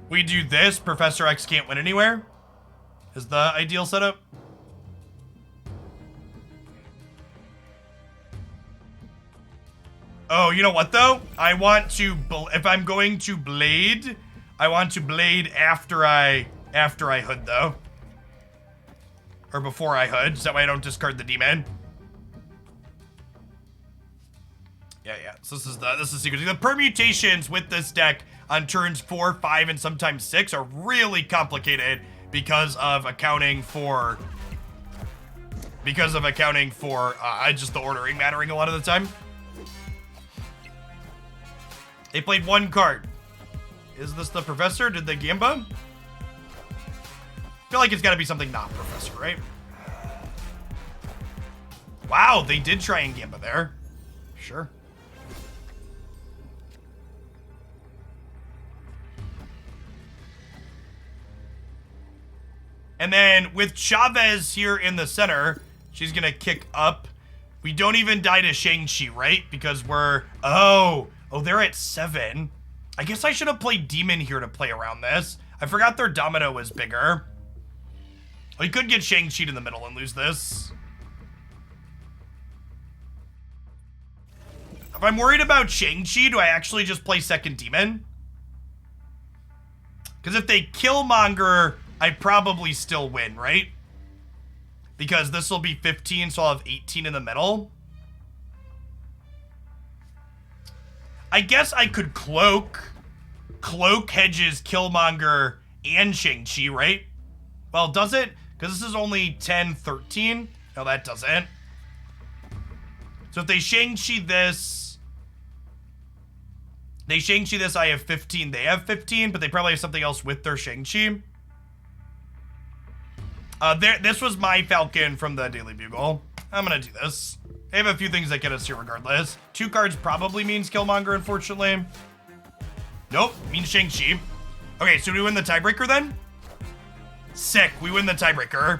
We do this, Professor X can't win anywhere. Is the ideal setup. Oh, you know what though? I want to, if I'm going to Blade, I want to Blade after I Hood though. Or before I Hood, so that way I don't discard the demon. Yeah. So this is secret. The permutations with this deck on turns 4, 5, and sometimes 6 are really complicated because of accounting for just the ordering mattering a lot of the time. They played 1 card. Is this the Professor? Did they Gamba? I feel like it's got to be something not Professor, right? Wow, they did try and Gamba there. Sure. And then with Chavez here in the center, she's going to kick up. We don't even die to Shang-Chi, right? Because we're... Oh, they're at 7. I guess I should have played Demon here to play around this. I forgot their domino was bigger. We could get Shang-Chi in the middle and lose this. If I'm worried about Shang-Chi, do I actually just play second Demon? Because if they Killmonger, I probably still win, right? Because this will be 15, so I'll have 18 in the middle. I guess I could Cloak. Cloak hedges Killmonger and Shang-Chi, right? Well, does it? Because this is only 10, 13. No, that doesn't. So if they Shang-Chi this... They Shang-Chi this, I have 15. They have 15, but they probably have something else with their Shang-Chi. This was my Falcon from the Daily Bugle. I'm gonna do this. I have a few things that get us here regardless. 2 cards probably means Killmonger, unfortunately. Nope, means Shang-Chi. Okay, so do we win the tiebreaker then? Sick, we win the tiebreaker.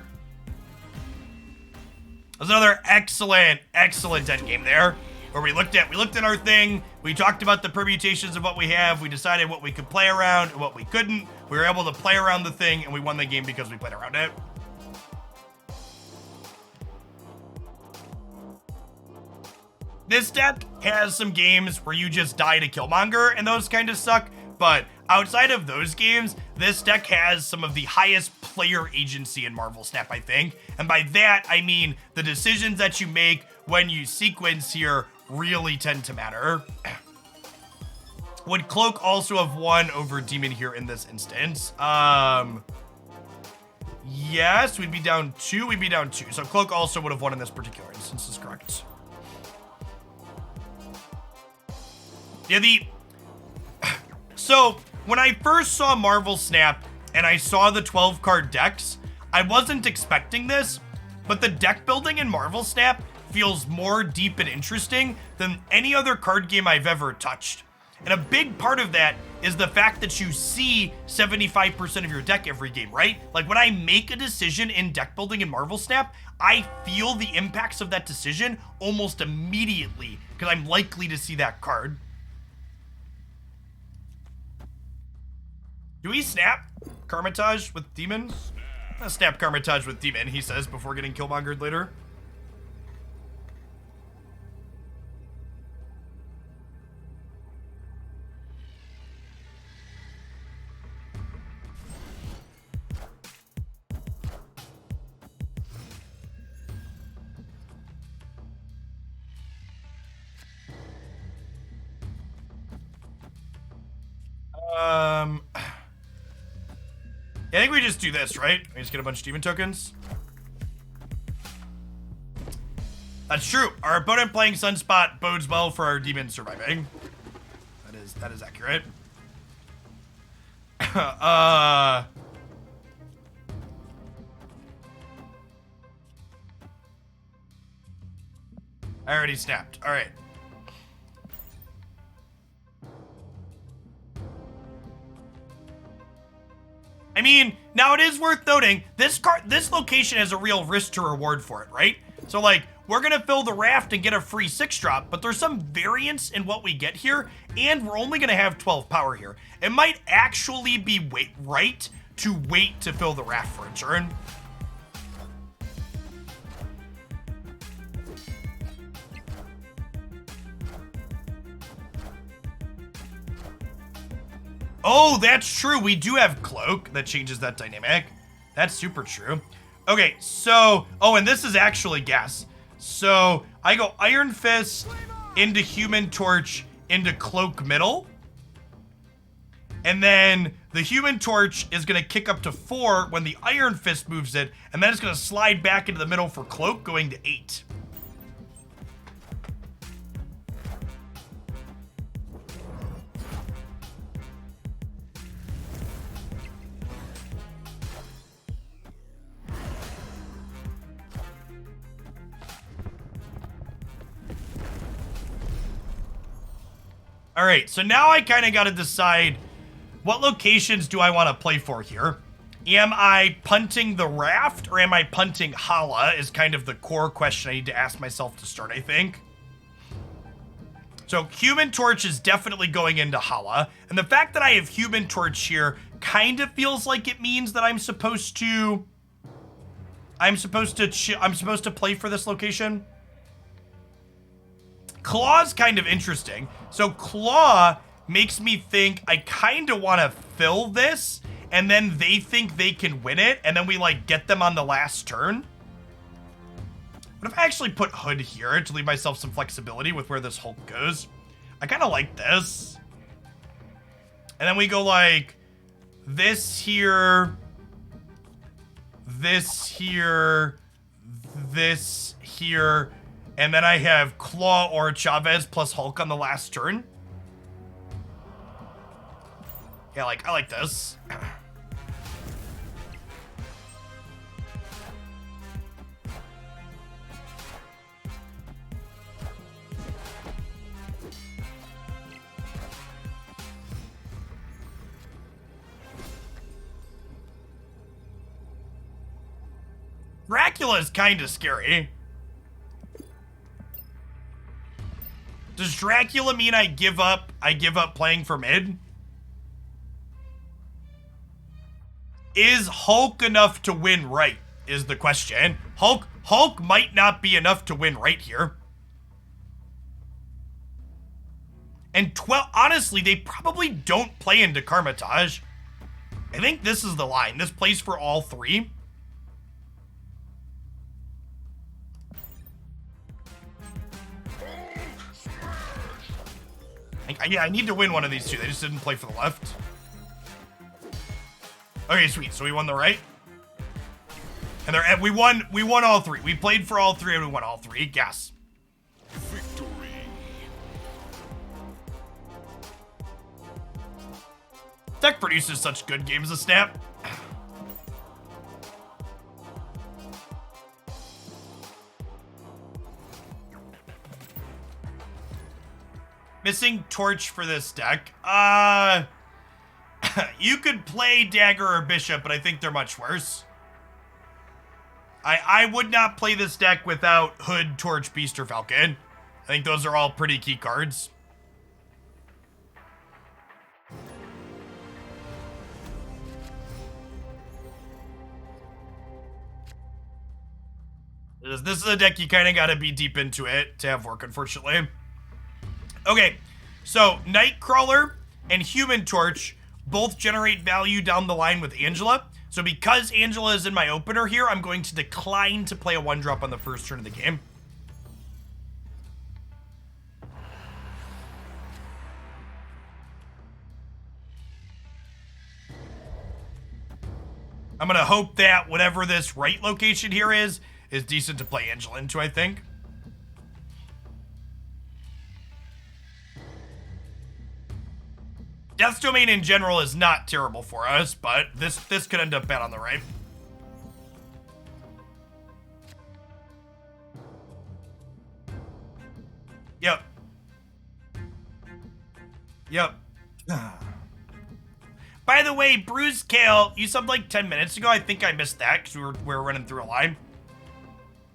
That was another excellent endgame there. Where we looked at our thing, we talked about the permutations of what we have, we decided what we could play around and what we couldn't. We were able to play around the thing and we won the game because we played around it. This deck has some games where you just die to Killmonger and those kind of suck, but outside of those games, this deck has some of the highest player agency in Marvel Snap, I think. And by that, I mean the decisions that you make when you sequence here really tend to matter. Would Cloak also have won over Demon here in this instance? Yes, we'd be down 2. So Cloak also would have won in this particular instance, is correct. Yeah, so when I first saw Marvel Snap and I saw the 12 card decks, I wasn't expecting this, but the deck building in Marvel Snap feels more deep and interesting than any other card game I've ever touched. And a big part of that is the fact that you see 75% of your deck every game, right? Like when I make a decision in deck building in Marvel Snap, I feel the impacts of that decision almost immediately because I'm likely to see that card. Do we snap Carmitage with Demon? Snap Karmatage with Demon, he says, before getting Killmongered later. I think we just do this, right? We just get a bunch of demon tokens. That's true. Our opponent playing Sunspot bodes well for our demon surviving. That is accurate. I already snapped. All right. I mean, now it is worth noting, this location has a real risk to reward for it, right? So like, we're gonna fill the raft and get a free 6-drop, but there's some variance in what we get here, and we're only gonna have 12 power here. It might actually be right to wait to fill the raft for a turn. Oh, that's true. We do have Cloak. That changes that dynamic. That's super true. Okay, so... Oh, and this is actually gas. So, I go Iron Fist into Human Torch into Cloak middle. And then the Human Torch is going to kick up to 4 when the Iron Fist moves it. And then it's going to slide back into the middle for Cloak, going to 8. All right, so now I kind of got to decide what locations do I want to play for here. Am I punting the raft or am I punting Hala is kind of the core question I need to ask myself to start, I think. So Human Torch is definitely going into Hala. And the fact that I have Human Torch here kind of feels like it means that I'm supposed to play for this location. Claw's kind of interesting. So Claw makes me think I kind of want to fill this, and then they think they can win it, and then we, like, get them on the last turn. What if I actually put Hood here to leave myself some flexibility with where this Hulk goes? I kind of like this. And then we go, like, this here, this here, this here, and then I have Claw or Chavez plus Hulk on the last turn. Yeah, like, I like this. Dracula is kind of scary. Does Dracula mean I give up playing for mid? Is Hulk enough to win right, is the question. Hulk might not be enough to win right here. And honestly, they probably don't play into Karmatage. I think this is the line. This plays for all 3. Yeah, I need to win one of these two. They just didn't play for the left. Okay, sweet. So we won the right. And we won all 3. We played for all 3 and we won all 3. Gas. Victory. Tech produces such good games of Snap. Missing Torch for this deck. You could play Dagger or Bishop, but I think they're much worse. I would not play this deck without Hood, Torch, Beast, or Falcon. I think those are all pretty key cards. This is a deck you kind of got to be deep into it to have work, unfortunately. Okay, so Nightcrawler and Human Torch both generate value down the line with Angela. So because Angela is in my opener here, I'm going to decline to play a 1-drop on the first turn of the game. I'm going to hope that whatever this right location here is decent to play Angela into, I think. Death's Domain in general is not terrible for us, but this could end up bad on the right. Yep. Yep. By the way, Bruce Kale, you subbed like 10 minutes ago. I think I missed that because we were running through a line.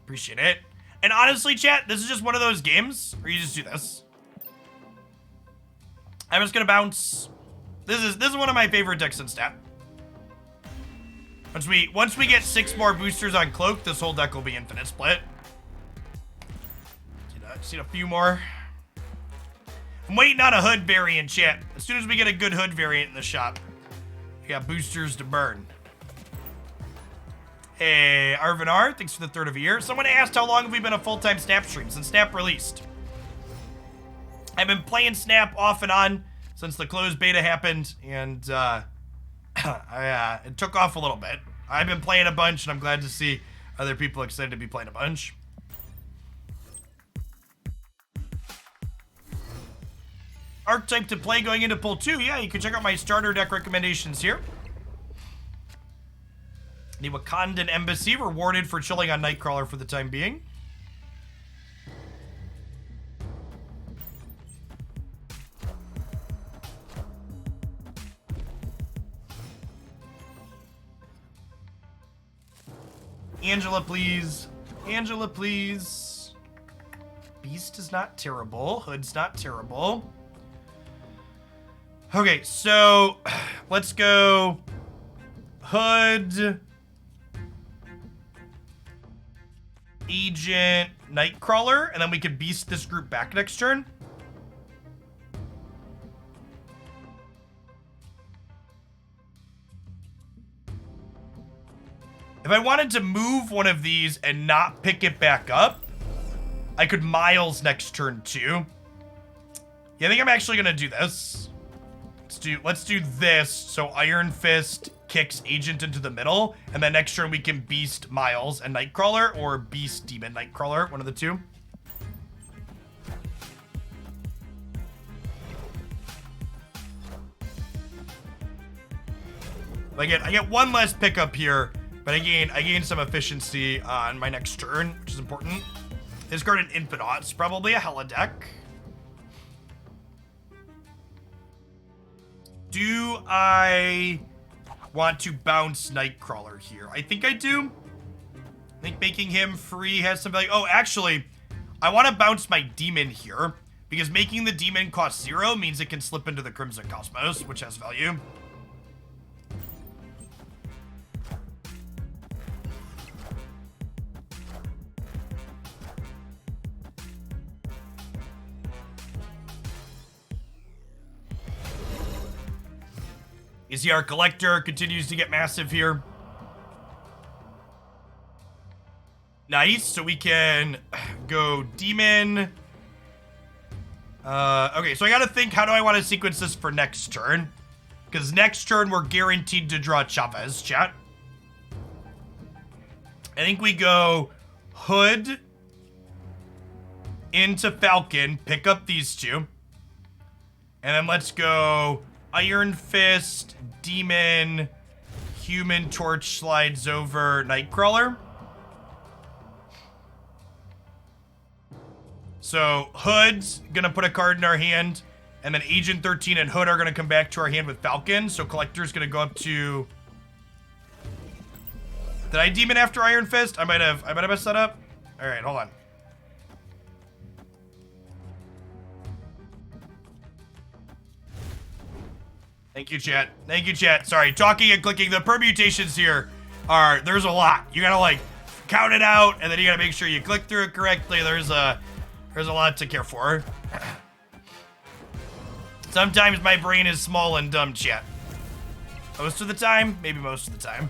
Appreciate it. And honestly, chat, this is just one of those games where you just do this. I'm just gonna bounce. This is one of my favorite decks in stat. Once we get 6 more boosters on Cloak, this whole deck will be infinite split. Just need a few more. I'm waiting on a hood variant, chat. As soon as we get a good hood variant in the shop, we got boosters to burn. Hey, Arvin R, thanks for the 3rd of a year. Someone asked how long have we been a full-time Snap stream since Snap released. I've been playing Snap off and on since the closed beta happened, and it took off a little bit. I've been playing a bunch, and I'm glad to see other people excited to be playing a bunch. Archetype to play going into pull 2. Yeah, you can check out my starter deck recommendations here. The Wakandan Embassy, rewarded for chilling on Nightcrawler for the time being. Angela, please. Angela, please. Beast is not terrible. Hood's not terrible. Okay, so let's go Hood, Agent, Nightcrawler, and then we can beast this group back next turn. If I wanted to move one of these and not pick it back up, I could Miles next turn too. Yeah, I think I'm actually gonna do this. Let's do this. So Iron Fist kicks Agent into the middle, and then next turn we can beast Miles and Nightcrawler, or beast Demon Nightcrawler, one of the two. I get one less pickup here, but I gain some efficiency on my next turn, which is important. Discard an Infidauts, probably a Hella deck. Do I want to bounce Nightcrawler here? I think I do. I think making him free has some value. Oh, actually, I want to bounce my Demon here, because making the Demon cost 0 means it can slip into the Crimson Cosmos, which has value. ECR Collector continues to get massive here. Nice, so we can go Demon. Okay, so I gotta think, how do I want to sequence this for next turn? Because next turn we're guaranteed to draw Chavez, chat. I think we go Hood into Falcon, pick up these two. And then let's go Iron Fist, Demon, Human Torch slides over Nightcrawler. So Hood's gonna put a card in our hand, and then Agent 13 and Hood are gonna come back to our hand with Falcon. So Collector's gonna go up to... Did I Demon after Iron Fist? I might have messed that up. All right, hold on. Thank you, chat. Thank you, chat. Sorry, talking and clicking. The permutations here there's a lot. You gotta, like, count it out, and then you gotta make sure you click through it correctly. There's a lot to care for. Sometimes my brain is small and dumb, chat. Most of the time, maybe most of the time.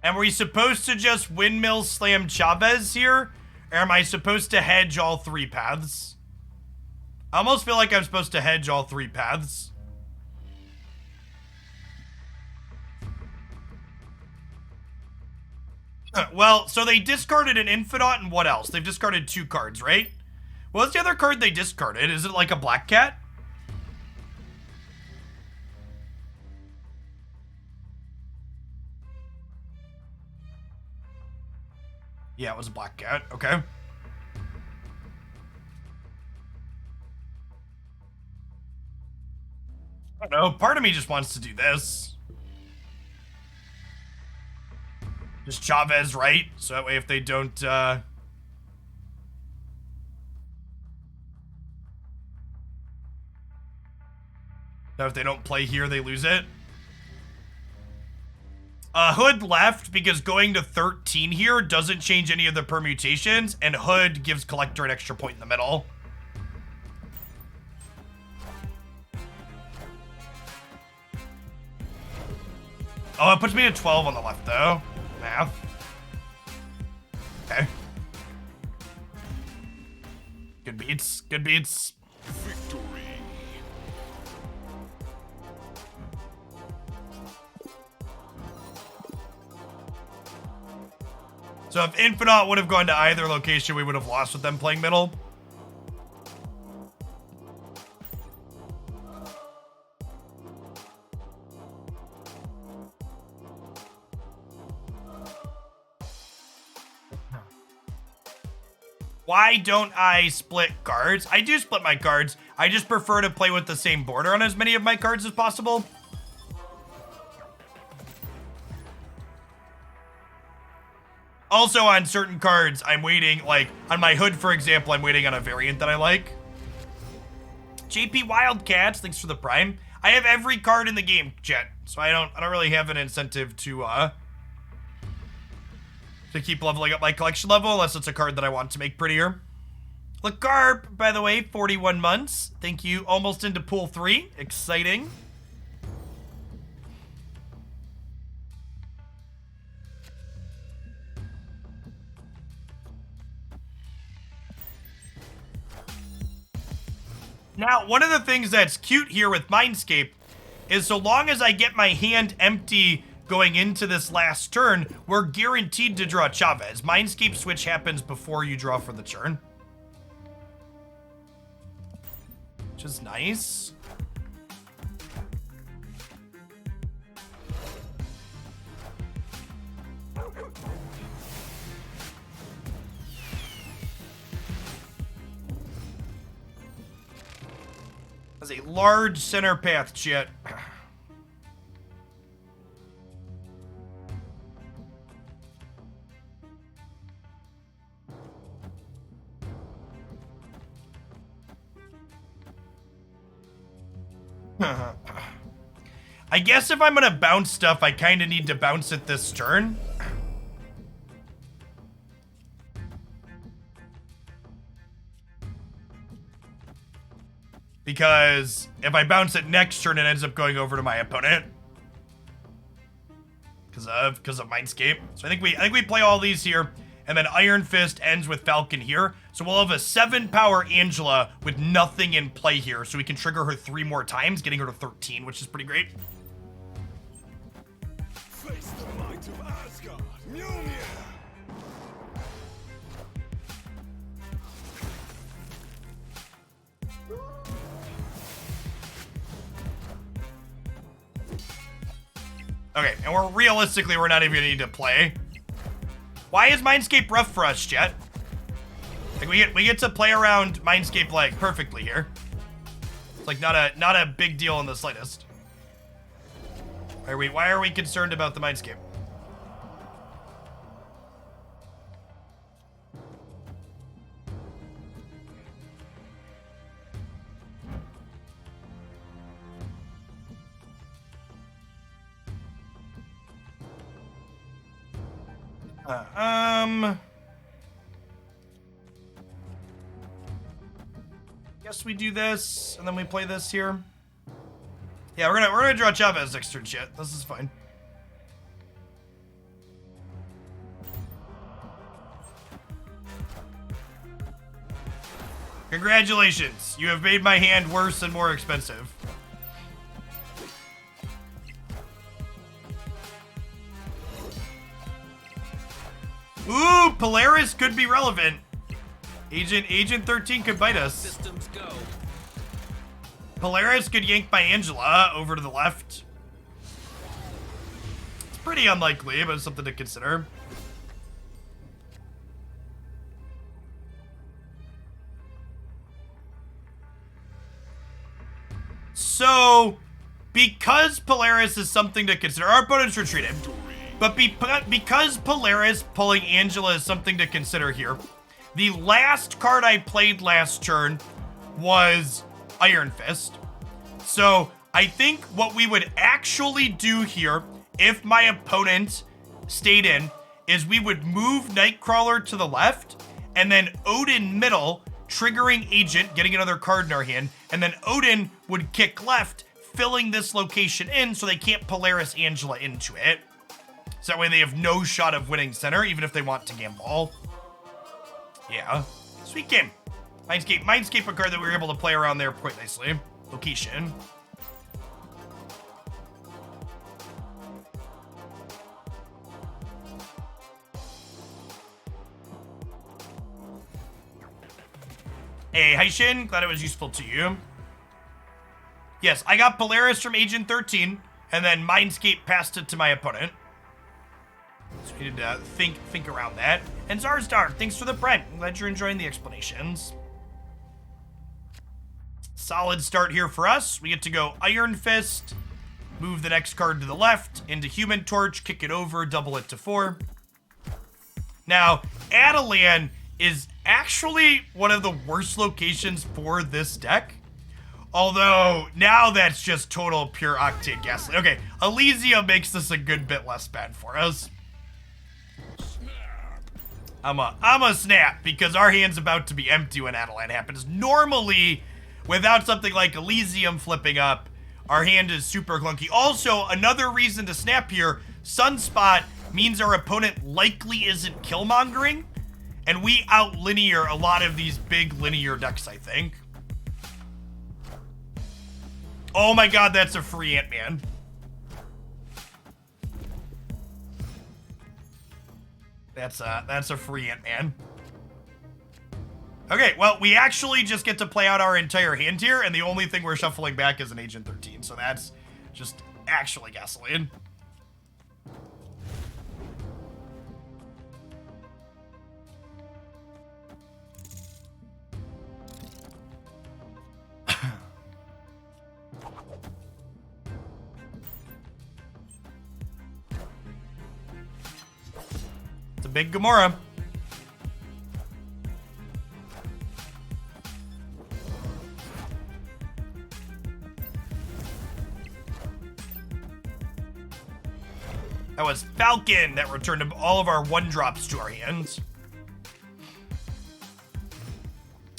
And were we supposed to just windmill slam Chavez here? Or am I supposed to hedge all 3 paths? I almost feel like I'm supposed to hedge all 3 paths. Well, so they discarded an Infinite and what else? They've discarded 2 cards, right? What's the other card they discarded? Is it like a Black Cat? Yeah, it was a Black Cat. Okay. I don't know. Part of me just wants to do this. Just Chavez, right? So that way if they don't, so if they don't play here, they lose it. Hood left because going to 13 here doesn't change any of the permutations, and Hood gives Collector an extra point in the middle. Oh, it puts me at 12 on the left, though. Math. Okay. Good beats. Good beats. Victory. So if Infinite would have gone to either location, we would have lost with them playing middle. Why don't I split cards? I do split my cards. I just prefer to play with the same border on as many of my cards as possible. Also, on certain cards, I'm waiting, like, on my Hood, for example, I'm waiting on a variant that I like. JP Wildcats, thanks for the Prime. I have every card in the game, chat, so I don't really have an incentive to keep leveling up my collection level, unless it's a card that I want to make prettier. LeCarp, by the way, 41 months. Thank you. Almost into pool 3. Exciting. Now, one of the things that's cute here with Mindscape is so long as I get my hand empty going into this last turn, we're guaranteed to draw Chavez. Mindscape switch happens before you draw for the turn. Which is nice. Has a large center path, chat. I guess if I'm gonna bounce stuff, I kind of need to bounce it this turn. Because if I bounce it next turn, it ends up going over to my opponent. Because of Mindscape. So I think we play all these here, and then Iron Fist ends with Falcon here. So we'll have a 7-power Angela with nothing in play here, so we can trigger her 3 more times, getting her to 13, which is pretty great. Face the might of Asgard. Mjolnir. Okay, and we're not even gonna need to play. Why is Mindscape rough for us, chat? Like we get to play around Mindscape like perfectly here. It's like not a big deal in the slightest. Why are we concerned about the Mindscape? Guess we do this, and then we play this here. Yeah, we're gonna draw Chavez next turn. Shit, this is fine. Congratulations, you have made my hand worse and more expensive. Ooh, Polaris could be relevant. Agent 13 could bite us. Systems go. Polaris could yank my Angela over to the left. It's pretty unlikely, but it's something to consider. So, because Polaris is something to consider, our opponent's retreated. But because Polaris pulling Angela is something to consider here, the last card I played last turn was Iron Fist. So I think what we would actually do here, if my opponent stayed in, is we would move Nightcrawler to the left, and then Odin middle, triggering Agent, getting another card in our hand, and then Odin would kick left, filling this location in so they can't Polaris Angela into it. So that way they have no shot of winning center, even if they want to gamble. Yeah. Sweet game. Mindscape, a card that we were able to play around there quite nicely. Location. Hey, Haishin, glad it was useful to you. Yes, I got Polaris from Agent 13, and then Mindscape passed it to my opponent. So we need to think around that. And Zarstar, thanks for the prime. I'm glad you're enjoying the explanations. Solid start here for us. We get to go Iron Fist, move the next card to the left, into Human Torch, kick it over, double it to 4. Now, Adelan is actually one of the worst locations for this deck. Although, now that's just total pure Octane Gaslight. Okay, Elysium makes this a good bit less bad for us. I'm a snap, because our hand's about to be empty when Adelan happens. Normally, without something like Elysium flipping up, our hand is super clunky. Also, another reason to snap here, Sunspot means our opponent likely isn't killmongering, and we out-linear a lot of these big linear decks, I think. Oh my god, that's a free Ant-Man. That's a free Ant-Man. Okay, well, we actually just get to play out our entire hand here, and the only thing we're shuffling back is an Agent 13, so that's just actually gasoline. It's a big Gamora. That was Falcon that returned all of our 1-drops to our hands.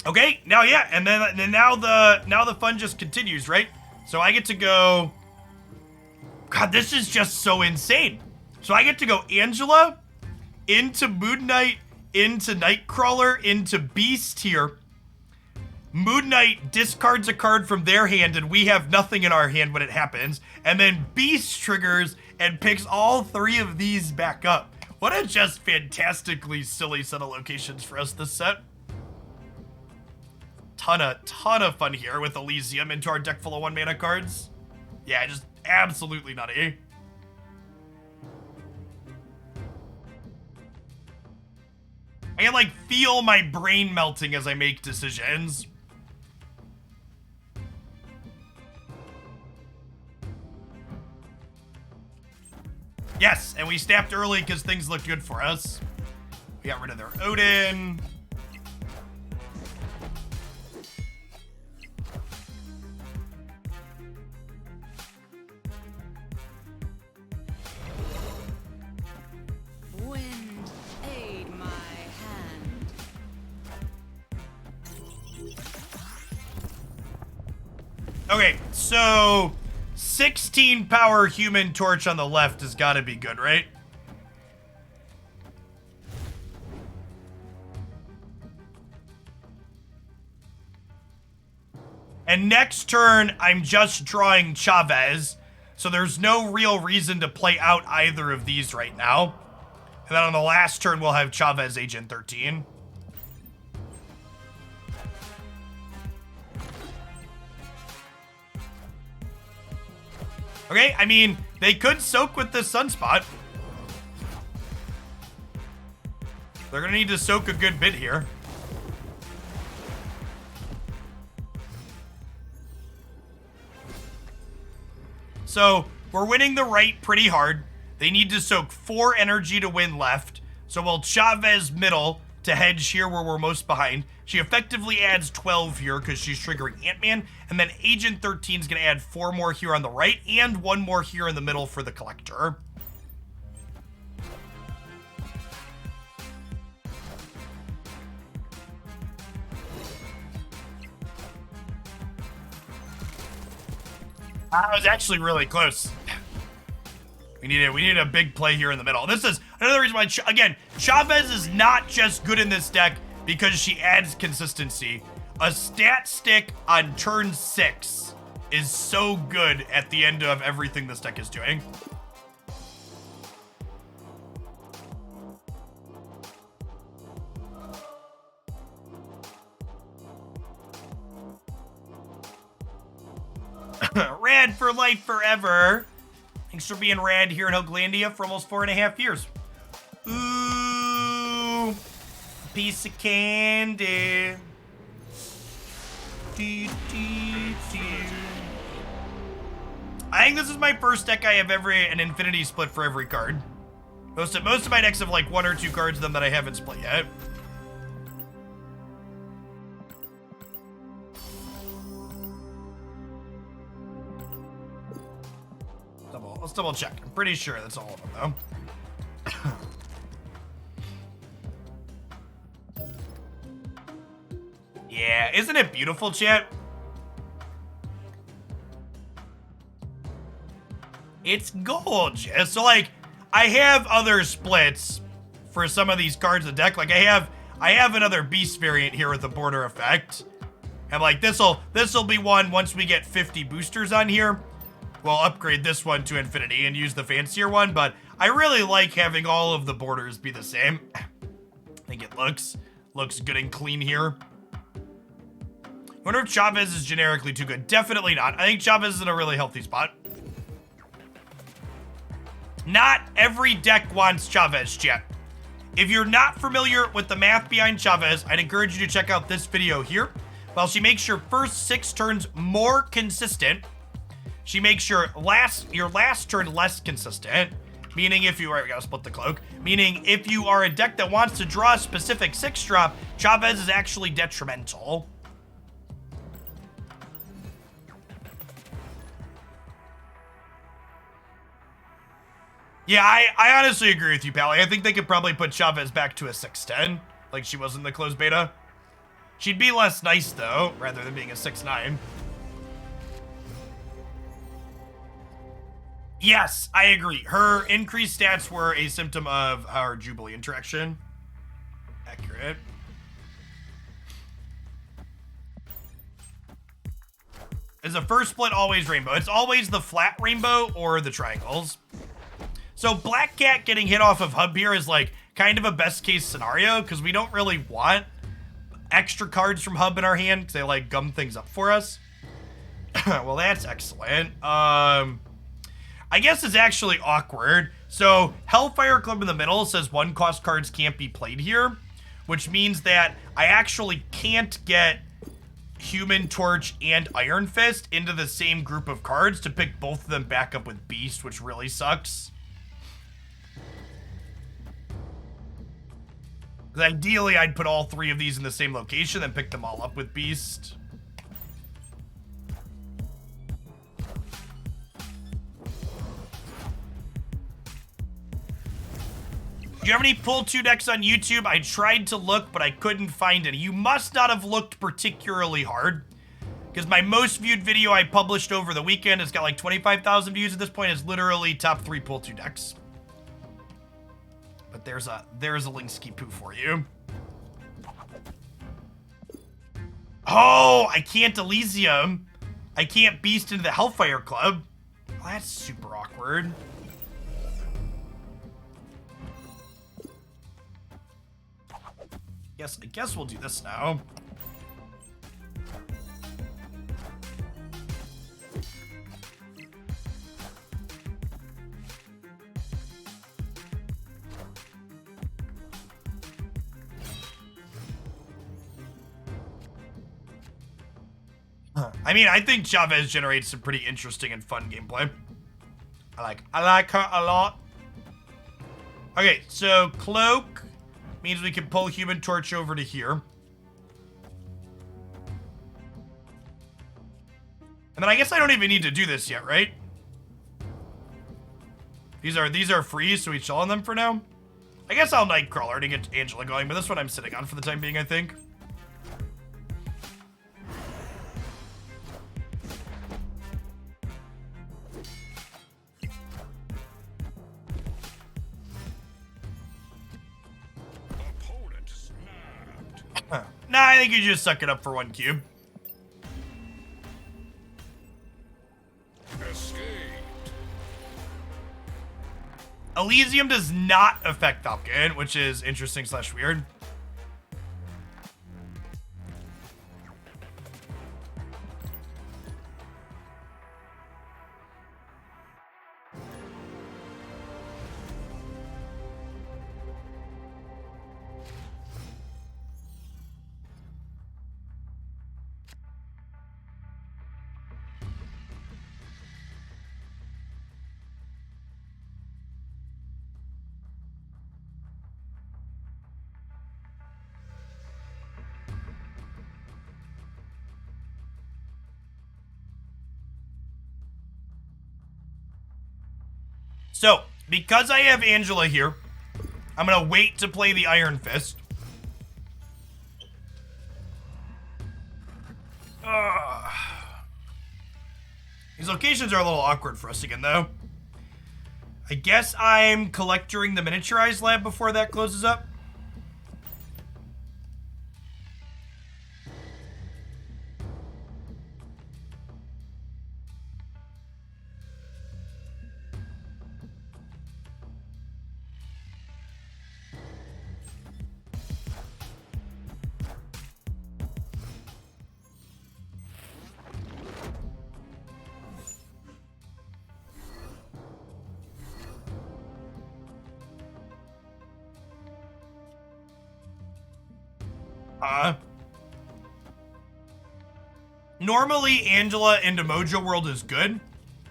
Okay, now yeah, and then now the fun just continues, right? So I get to go. God, this is just so insane. So I get to go Angela into Moon Knight, into Nightcrawler, into Beast here. Moon Knight discards a card from their hand, and we have nothing in our hand when it happens. And then Beast triggers and picks all 3 of these back up. What a just fantastically silly set of locations for us this set. Ton of fun here with Elysium into our deck full of 1-mana cards. Yeah, just absolutely nutty. I can like feel my brain melting as I make decisions. Yes, and we snapped early because things looked good for us. We got rid of their Odin. Wind, aid my hand. Okay, so 16 power Human Torch on the left has got to be good, right? And next turn, I'm just drawing Chavez, so there's no real reason to play out either of these right now. And then on the last turn, we'll have Chavez Agent 13. Okay, I mean, they could soak with this Sunspot. They're gonna need to soak a good bit here. So, we're winning the right pretty hard. They need to soak 4 energy to win left. So we'll Chavez middle to hedge here where we're most behind. She effectively adds 12 here because she's triggering Ant-Man. And then Agent 13 is going to add 4 more here on the right and 1 more here in the middle for the Collector. That was actually really close. We need a big play here in the middle. This is another reason why, again, Chavez is not just good in this deck because she adds consistency. A stat stick on turn 6 is so good at the end of everything this deck is doing. Rad for life forever. Thanks for being rad here in Hoaglandia for almost 4.5 years. Ooh, piece of candy. I think this is my first deck I have an infinity split for every card. Most of my decks have like 1 or 2 cards of them that I haven't split yet. Let's double check. I'm pretty sure that's all of them, though. Yeah, isn't it beautiful, chat? It's gorgeous. So, like, I have other splits for some of these cards in the deck. Like, I have another Beast variant here with the border effect. And, like, this'll be one once we get 50 boosters on here. We'll upgrade this one to infinity and use the fancier one, but I really like having all of the borders be the same. I think it looks good and clean here. I wonder if Chavez is generically too good. Definitely not. I think Chavez is in a really healthy spot. Not every deck wants Chavez, chat. If you're not familiar with the math behind Chavez, I'd encourage you to check out this video here. While she makes your first 6 turns more consistent, she makes your last turn less consistent, meaning if you are, we gotta split the cloak, meaning if you are a deck that wants to draw a specific 6-drop, Chavez is actually detrimental. Yeah, I honestly agree with you, Pally. I think they could probably put Chavez back to a 6-10, like she was in the closed beta. She'd be less nice, though, rather than being a 6-9. Yes, I agree. Her increased stats were a symptom of our Jubilee interaction. Accurate. Is a first split always rainbow? It's always the flat rainbow or the triangles. So Black Cat getting hit off of Hub here is like kind of a best case scenario because we don't really want extra cards from Hub in our hand because they like gum things up for us. Well, that's excellent. I guess it's actually awkward. So Hellfire Club in the middle says 1-cost cards can't be played here, which means that I actually can't get Human Torch and Iron Fist into the same group of cards to pick both of them back up with Beast, which really sucks. Ideally, I'd put all 3 of these in the same location and pick them all up with Beast. Do you have any pull 2 decks on YouTube? I tried to look, but I couldn't find any. You must not have looked particularly hard, because my most viewed video I published over the weekend has got like 25,000 views at this point. Is literally top 3 pull 2 decks. But there's a Lingsky Poo for you. Oh, I can't Elysium. I can't Beast into the Hellfire Club. Well, that's super awkward. I guess we'll do this now. I mean, I think Chavez generates some pretty interesting and fun gameplay. I like her a lot. Okay, so Cloak means we can pull Human Torch over to here. And then I guess I don't even need to do this yet, right? These are free, so we chill on them for now. I guess I'll Nightcrawler to get Angela going, but this one I'm sitting on for the time being, I think. Nah, I think you just suck it up for 1 cube. Escaped. Elysium does not affect Falcon, which is interesting / weird. So, because I have Angela here, I'm going to wait to play the Iron Fist. These locations are a little awkward for us again, though. I guess I'm collecting the miniaturized lab before that closes up. Normally, Angela into Mojo World is good,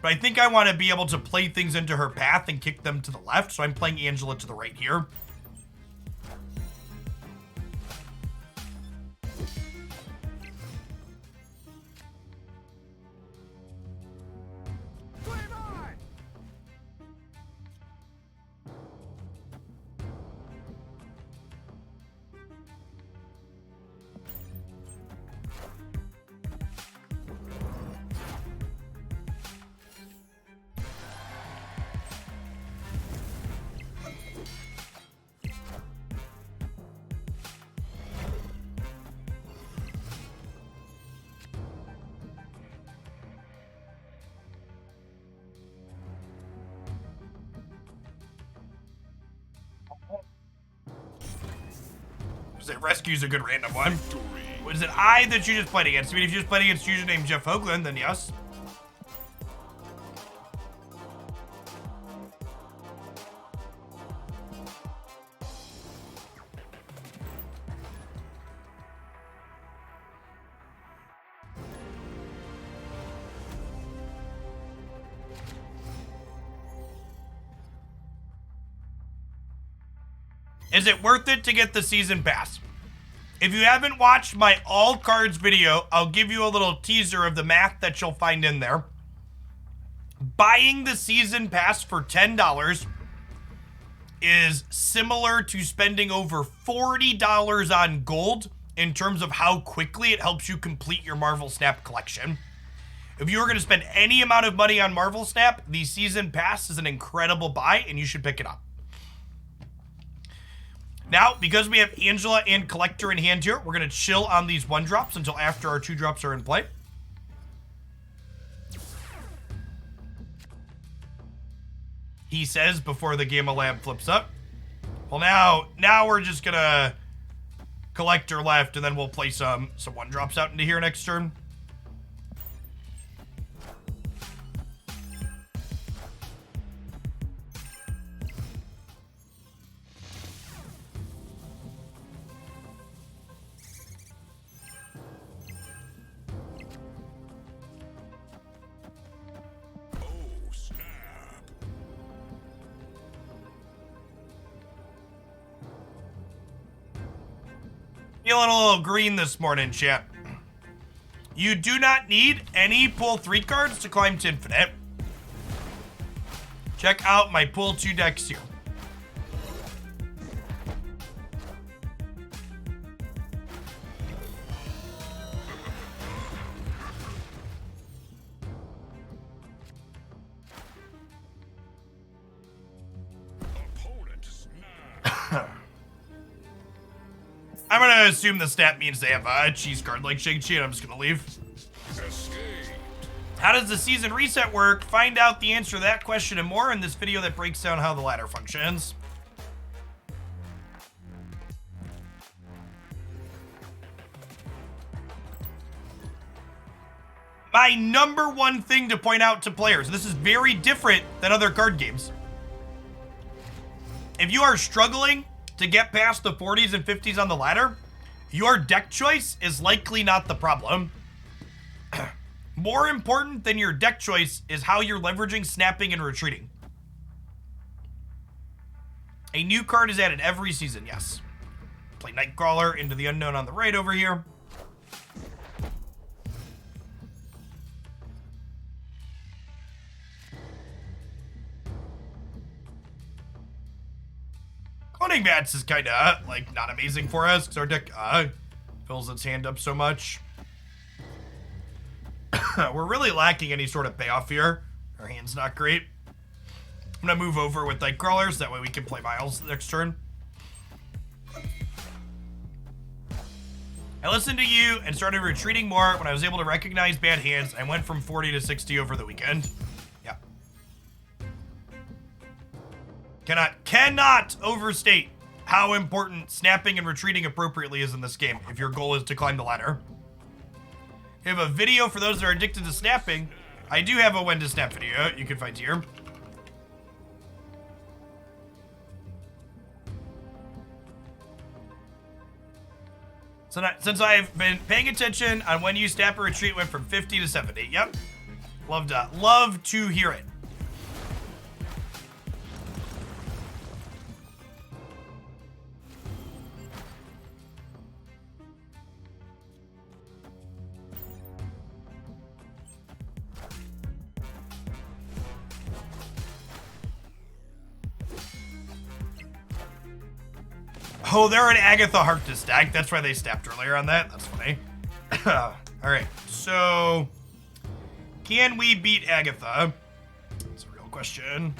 but I think I want to be able to play things into her path and kick them to the left, so I'm playing Angela to the right here. Rescue's a good random one. Was it I that you just played against? I mean, if you just played against a user named Jeff Hoagland, then yes. Is it worth it to get the season pass? If you haven't watched my all cards video, I'll give you a little teaser of the math that you'll find in there. Buying the season pass for $10 is similar to spending over $40 on gold in terms of how quickly it helps you complete your Marvel Snap collection. If you are going to spend any amount of money on Marvel Snap, the season pass is an incredible buy and you should pick it up. Now, because we have Angela and Collector in hand here, we're going to chill on these 1-drops until after our 2-drops are in play. He says before the Gamma Lab flips up. Well, now we're just going to Collector left, and then we'll play some 1-drops out into here next turn. Feeling a little green this morning, chat. You do not need any pull 3 cards to climb to infinite. Check out my pull 2 decks here. I'm gonna assume the stat means they have a cheese card like Shang-Chi, and I'm just gonna leave. How does the season reset work? Find out the answer to that question and more in this video that breaks down how the ladder functions. My number one thing to point out to players, this is very different than other card games. If you are struggling to get past the 40s and 50s on the ladder, your deck choice is likely not the problem. More important than your deck choice is how you're leveraging snapping and retreating. A new card is added every season, yes. Play Nightcrawler into the unknown on the right over here. Cloning Bats is kind of, like, not amazing for us, because our deck fills its hand up so much. We're really lacking any sort of payoff here. Our hand's not great. I'm going to move over with Nightcrawlers, that way we can play Miles next turn. I listened to you and started retreating more when I was able to recognize bad hands. I went from 40 to 60 over the weekend. Yeah. Cannot overstate how important snapping and retreating appropriately is in this game if your goal is to climb the ladder. We have a video for those that are addicted to snapping. I do have a when to snap video you can find here. So since I've been paying attention on when you snap or retreat, went from 50 to 70. Yep. Love to hear it. Oh, they're an Agatha Harkness deck. That's why they snapped earlier on that. That's funny. Alright, so can we beat Agatha? That's a real question.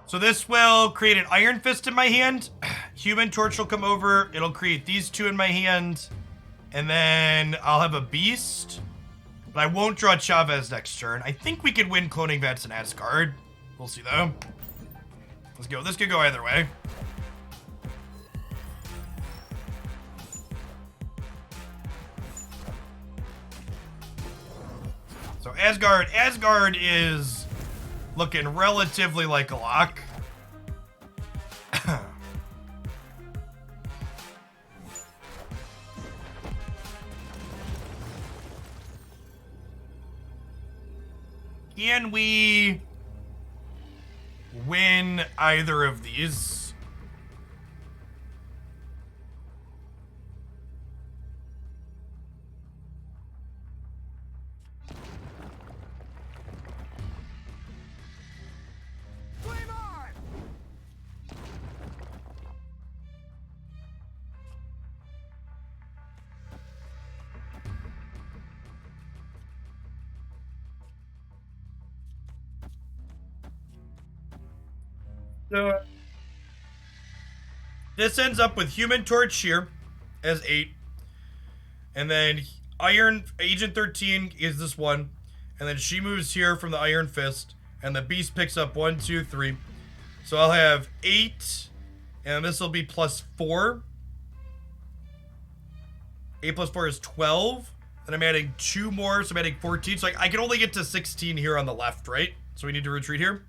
So this will create an Iron Fist in my hand. Human Torch will come over. It'll create these two in my hand. And then I'll have a Beast. But I won't draw Chavez next turn. I think we could win Cloning Vats and Asgard. We'll see though. Let's go. This could go either way. Asgard. Asgard is looking relatively like a lock. Can we win either of these? So this ends up with Human Torch here as 8. And then Iron Agent 13 is this one. And then she moves here from the Iron Fist. And the Beast picks up 1, 2, 3. So I'll have 8. And this will be +4. 8 plus 4 is 12. Then I'm adding 2 more, so I'm adding 14. So I can only get to 16 here on the left, right? So we need to retreat here.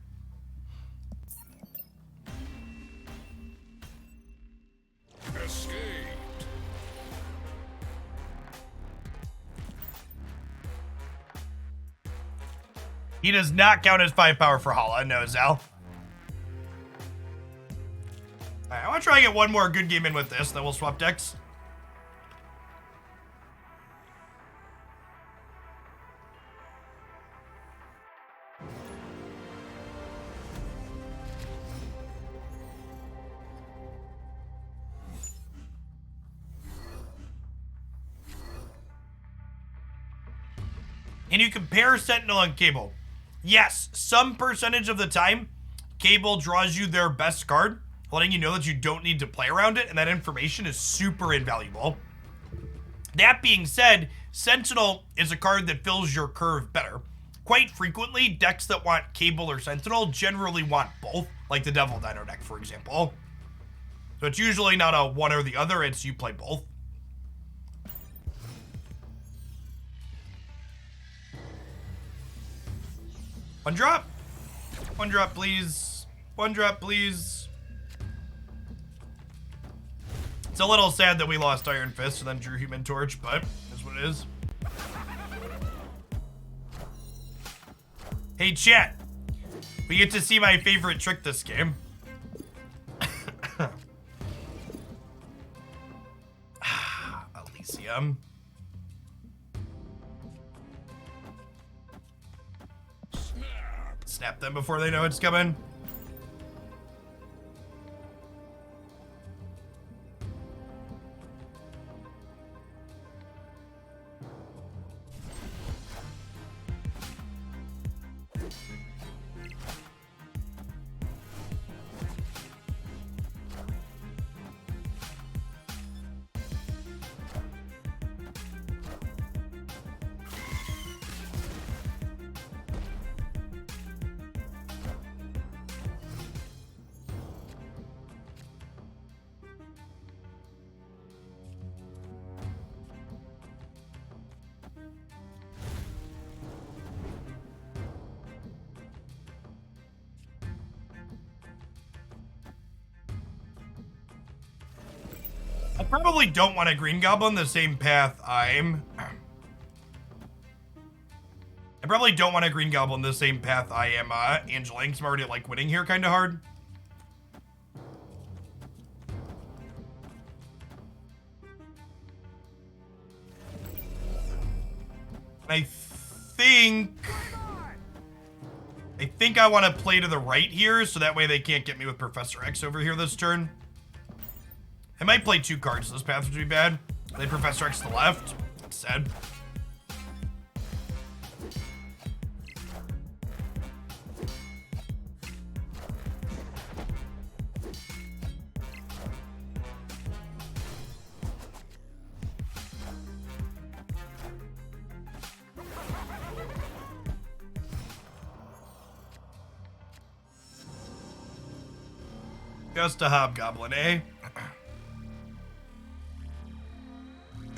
Escaped. He does not count as 5 power for Hala, no, Zal. Alright, I want to try and get one more good game in with this, then we'll swap decks. Can you compare Sentinel and Cable? Yes, some percentage of the time, Cable draws you their best card, letting you know that you don't need to play around it, and that information is super invaluable. That being said, Sentinel is a card that fills your curve better. Quite frequently, decks that want Cable or Sentinel generally want both, like the Devil Dino deck, for example. So it's usually not a one or the other, it's you play both. One drop. One drop, please. One drop, please. It's a little sad that we lost Iron Fist and then drew Human Torch, but that's what it is. Hey, chat. We get to see my favorite trick this game. Elysium. Snap them before they know it's coming. I probably don't want a Green Goblin the same path I'm... I probably don't want a Green Goblin the same path I am Angela Inks. I'm already like winning here kind of hard. I think I want to play to the right here, so that way they can't get me with Professor X over here this turn. I might play 2 cards, so this path would be bad. Play Professor X to the left. That's sad. Just a Hobgoblin, eh?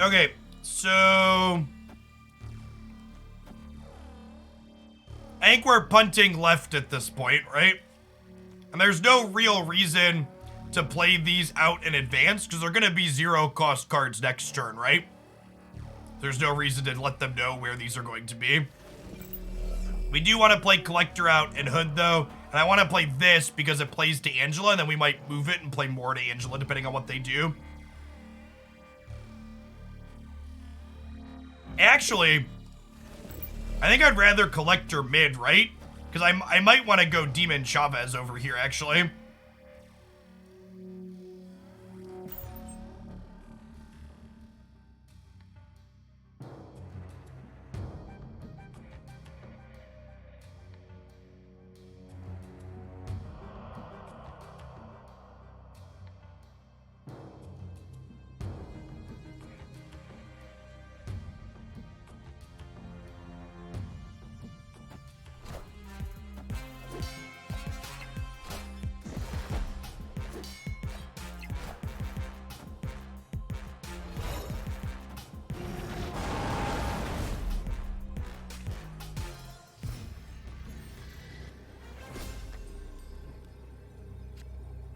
Okay, so I think we're punting left at this point, right? And there's no real reason to play these out in advance because they're going to be 0-cost cards next turn, right? There's no reason to let them know where these are going to be. We do want to play Collector out and Hood, though. And I want to play this because it plays to Angela, and then we might move it and play more to Angela, depending on what they do. Actually, I think I'd rather Collector mid, right? Because I might want to go Demon Chavez over here, actually.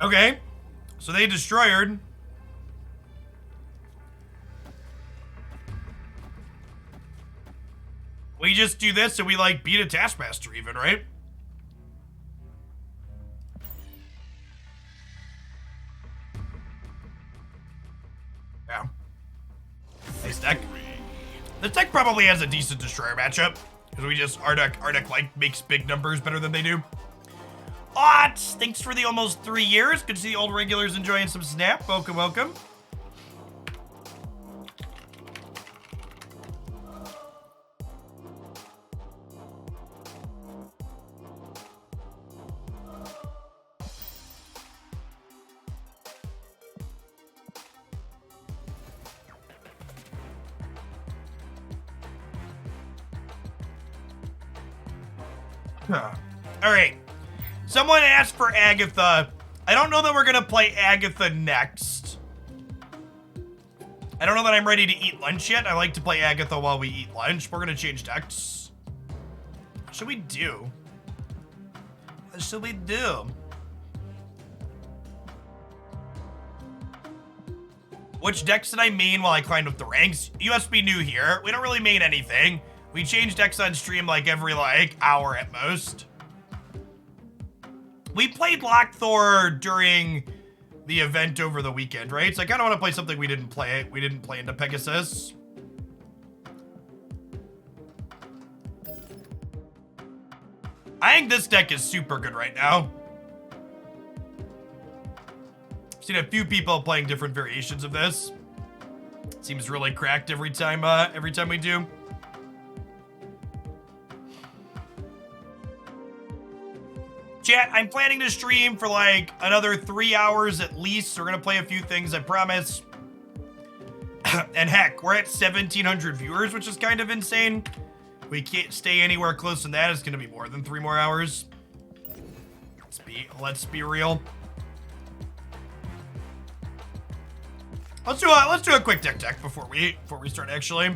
Okay, so they destroyed. We just do this and we like beat a Taskmaster even, right? Yeah. Nice deck. This deck probably has a decent Destroyer matchup because we just, our deck like makes big numbers better than they do. Ott, thanks for the almost 3 years. Good to see the old regulars enjoying some Snap. Welcome, welcome. All right. Someone asked for Agatha. I don't know that we're going to play Agatha next. I don't know that I'm ready to eat lunch yet. I like to play Agatha while we eat lunch. We're going to change decks. What should we do? What should we do? Which decks did I main while I climbed up the ranks? You must be new here. We don't really main anything. We change decks on stream like every hour at most. We played Lockthor during the event over the weekend, right? So I kind of want to play something we didn't play. We didn't play into Pegasus. I think this deck is super good right now. I've seen a few people playing different variations of this. It seems really cracked every time we do. Chat, I'm planning to stream for like another 3 hours at least. We're gonna play a few things, I promise. And heck, we're at 1,700 viewers, which is kind of insane. We can't stay anywhere close to that. It's gonna be more than 3 more hours. Let's be real. Let's do a quick deck before we start actually.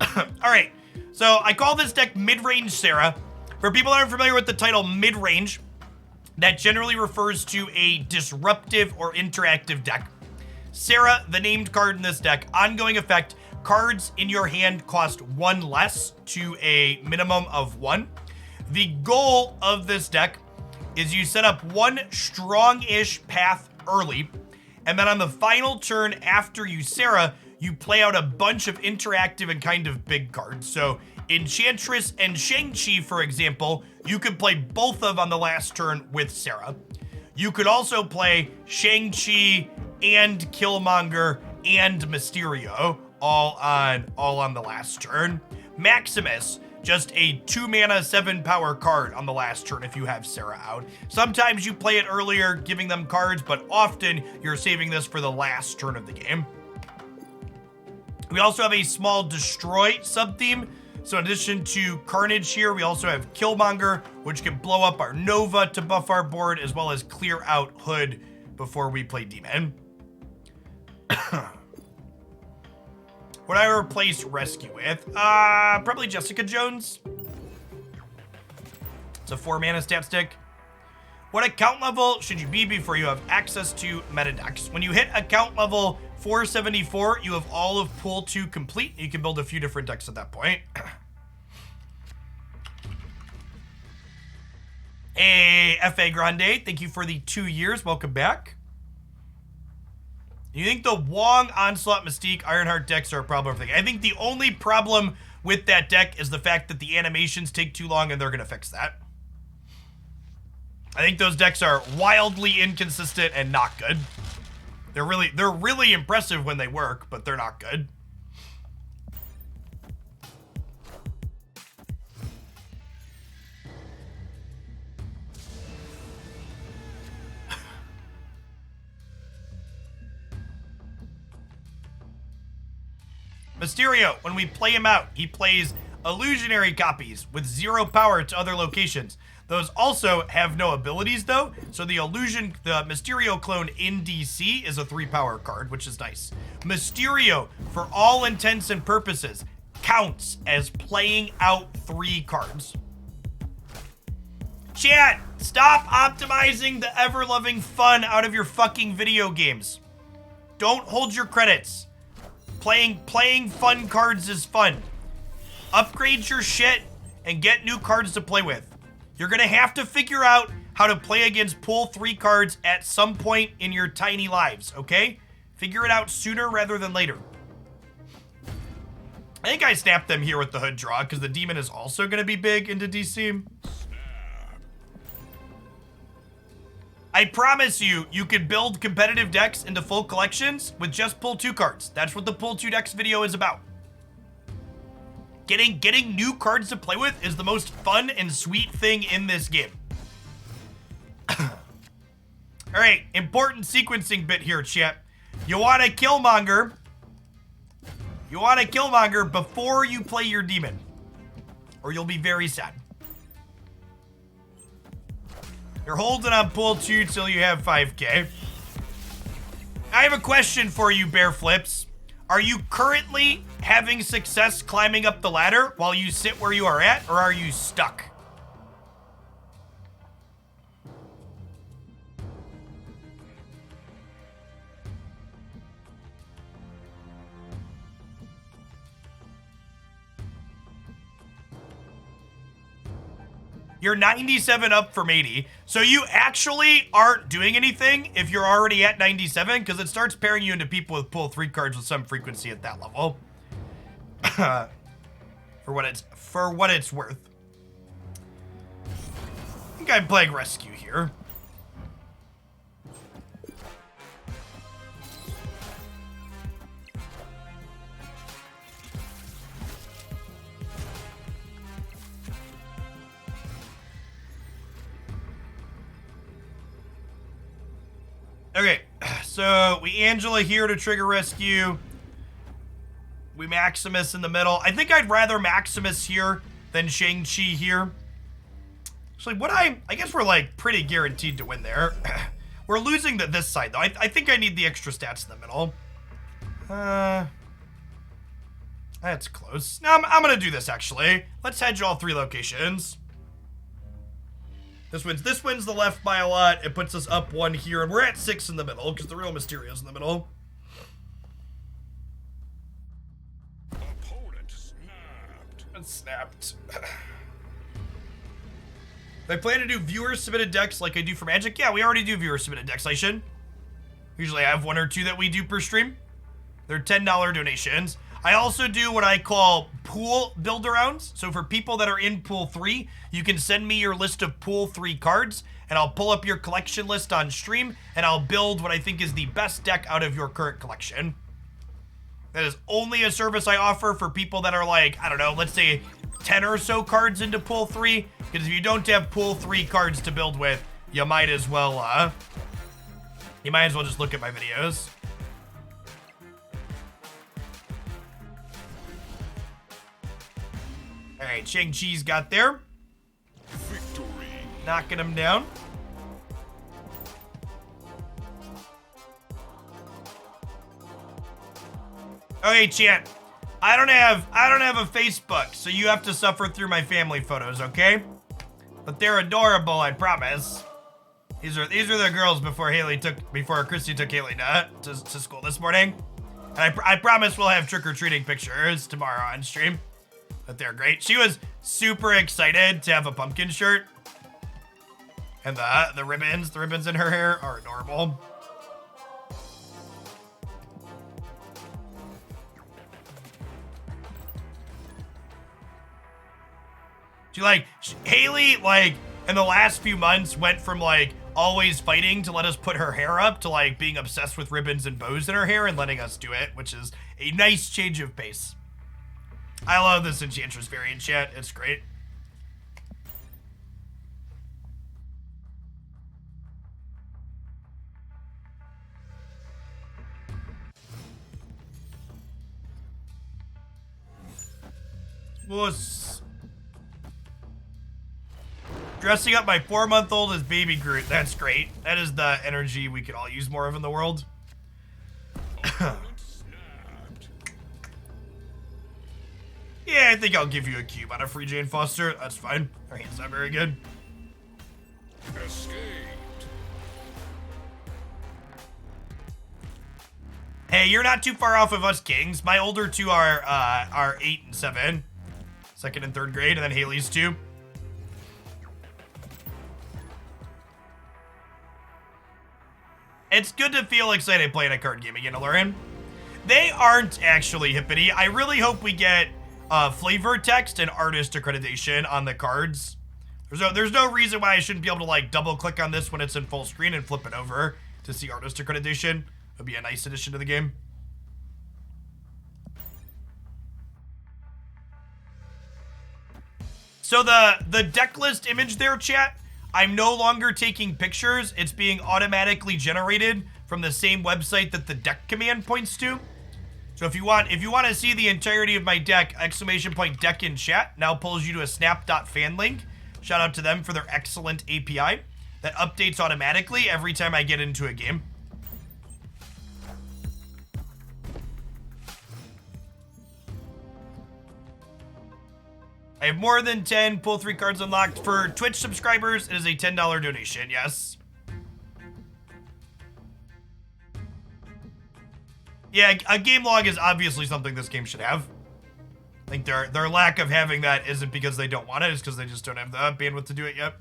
All right, so I call this deck Mid-Range Sarah. For people that aren't familiar with the title mid-range, that generally refers to a disruptive or interactive deck. Sarah, the named card in this deck, ongoing effect, cards in your hand cost 1 less to a minimum of 1. The goal of this deck is you set up 1 strong-ish path early, and then on the final turn after you Sarah, you play out a bunch of interactive and kind of big cards. So Enchantress and Shang-Chi, for example, you could play both of on the last turn with Sarah. You could also play Shang-Chi and Killmonger and Mysterio all on the last turn. Maximus, just a 2-mana 7-power card on the last turn if you have Sarah out. Sometimes you play it earlier, giving them cards, but often you're saving this for the last turn of the game. We also have a small destroy sub-theme. So in addition to Carnage here, we also have Killmonger, which can blow up our Nova to buff our board, as well as clear out Hood before we play Demon. Would I replace Rescue with? Probably Jessica Jones. It's a 4 mana stat stick. What account level should you be before you have access to meta decks? When you hit account level 474, you have all of Pool 2 complete. You can build a few different decks at that point. Hey, F.A. Grande, thank you for the 2 years. Welcome back. You think the Wong, Onslaught, Mystique, Ironheart decks are a problem? I think the only problem with that deck is the fact that the animations take too long, and they're going to fix that. I think those decks are wildly inconsistent and not good. They're really impressive when they work, but they're not good. Mysterio, when we play him out, he plays illusionary copies with 0 power to other locations. Those also have no abilities though, so the Mysterio clone in DC is a 3 power card, which is nice. Mysterio, for all intents and purposes, counts as playing out 3 cards. Chat, stop optimizing the ever-loving fun out of your fucking video games. Don't hold your credits. Playing fun cards is fun. Upgrade your shit and get new cards to play with. You're gonna have to figure out how to play against Pool 3 cards at some point in your tiny lives, okay? Figure it out sooner rather than later. I think I snapped them here with the hood draw because the demon is also gonna be big into DC. I promise you, you could build competitive decks into full collections with just Pool 2 cards. That's what the Pool 2 decks video is about. Getting new cards to play with is the most fun and sweet thing in this game. All right, important sequencing bit here, chat. You want to Killmonger. You want to Killmonger before you play your demon, or you'll be very sad. You're holding on Pool 2 till you have 5k. I have a question for you, Bear Flips. Are you currently having success climbing up the ladder while you sit where you are at, or are you stuck? You're 97 up from 80. So you actually aren't doing anything if you're already at 97, because it starts pairing you into people with Pool 3 cards with some frequency at that level. for what it's worth. I think I'm playing Rescue here. Okay, so we Angela here to trigger Rescue. We Maximus in the middle. I think I'd rather Maximus here than Shang-Chi here. Actually, I guess we're like pretty guaranteed to win there. We're losing this side though. I think I need the extra stats in the middle. That's close. No, I'm gonna do this actually. Let's hedge all 3 locations. This wins the left by a lot. It puts us up 1 here, and we're at 6 in the middle because the real Mysterio's in the middle. Opponent snapped. And snapped. I plan to do viewer-submitted decks like I do for Magic. Yeah, we already do viewer-submitted decks, I should. Usually I have 1 or 2 that we do per stream. They're $10 donations. I also do what I call pool build-arounds. So for people that are in Pool 3, you can send me your list of Pool 3 cards, and I'll pull up your collection list on stream, and I'll build what I think is the best deck out of your current collection. That is only a service I offer for people that are like, I don't know, let's say 10 or so cards into Pool 3, because if you don't have Pool 3 cards to build with, you might as well just look at my videos. All right, Shang-Chi's got there. Victory. Knocking him down. Okay, chat. I don't have a Facebook, so you have to suffer through my family photos, okay? But they're adorable, I promise. These are the girls before Christy took Haley to school this morning. And I promise we'll have trick-or-treating pictures tomorrow on stream. But they're great. She was super excited to have a pumpkin shirt. And the ribbons in her hair are adorable. Haley, in the last few months went from, always fighting to let us put her hair up to, being obsessed with ribbons and bows in her hair and letting us do it, which is a nice change of pace. I love this Enchantress variant chat. It's great. Dressing up my 4-month-old as Baby Groot. That's great. That is the energy we could all use more of in the world. Yeah, I think I'll give you a cube on a free Jane Foster. That's fine. Her hand's not very good. Escaped. Hey, you're not too far off of us kings. My older two are 8 and 7. 2nd and 3rd grade, and then Haley's 2. It's good to feel excited playing a card game again, Lauren. They aren't actually hippity. I really hope we get flavor text and artist accreditation on the cards. There's no reason why I shouldn't be able to double click on this when it's in full screen and flip it over to see artist accreditation. It'd be a nice addition to the game. So the deck list image there, chat, I'm no longer taking pictures. It's being automatically generated from the same website that the deck command points to. So if you want to see the entirety of my deck, !deck in chat now pulls you to a snap.fan link. Shout out to them for their excellent API that updates automatically every time I get into a game. I have more than 10 pull 3 cards unlocked. For Twitch subscribers, it is a $10 donation, yes. Yeah, a game log is obviously something this game should have. I think their lack of having that isn't because they don't want it, it's because they just don't have the bandwidth to do it yet.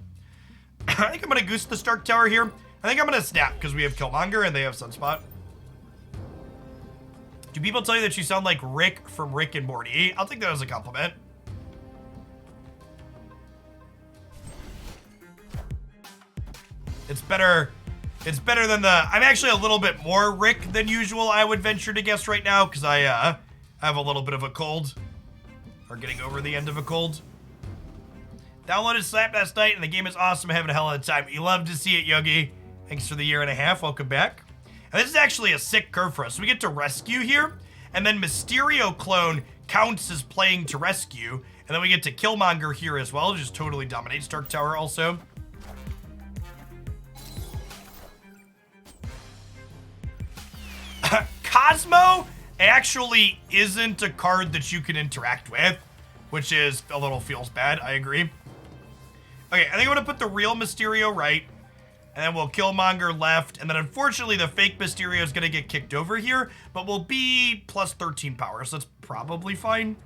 I think I'm going to goose the Stark Tower here. I think I'm going to snap because we have Killmonger and they have Sunspot. Do people tell you that you sound like Rick from Rick and Morty? I'll take that as a compliment. It's better than I'm actually a little bit more Rick than usual, I would venture to guess right now, because I have a little bit of a cold. Or getting over the end of a cold. Downloaded Slap last night, and the game is awesome. Having a hell of a time. You love to see it, Yogi. Thanks for the 1.5 years. Welcome back. And this is actually a sick curve for us. So we get to rescue here, and then Mysterio Clone counts as playing to rescue, and then we get to Killmonger here as well. Just totally dominates Stark Tower also. Cosmo actually isn't a card that you can interact with, which is a little feels bad. I agree. Okay, I think I'm going to put the real Mysterio right, and then we'll Killmonger left, and then unfortunately the fake Mysterio is going to get kicked over here, but we'll be plus 13 power, so that's probably fine.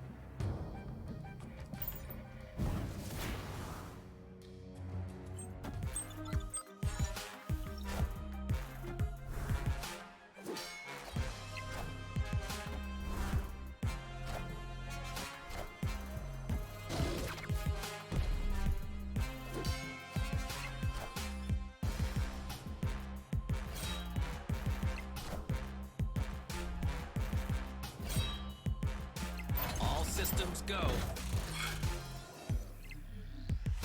Systems go.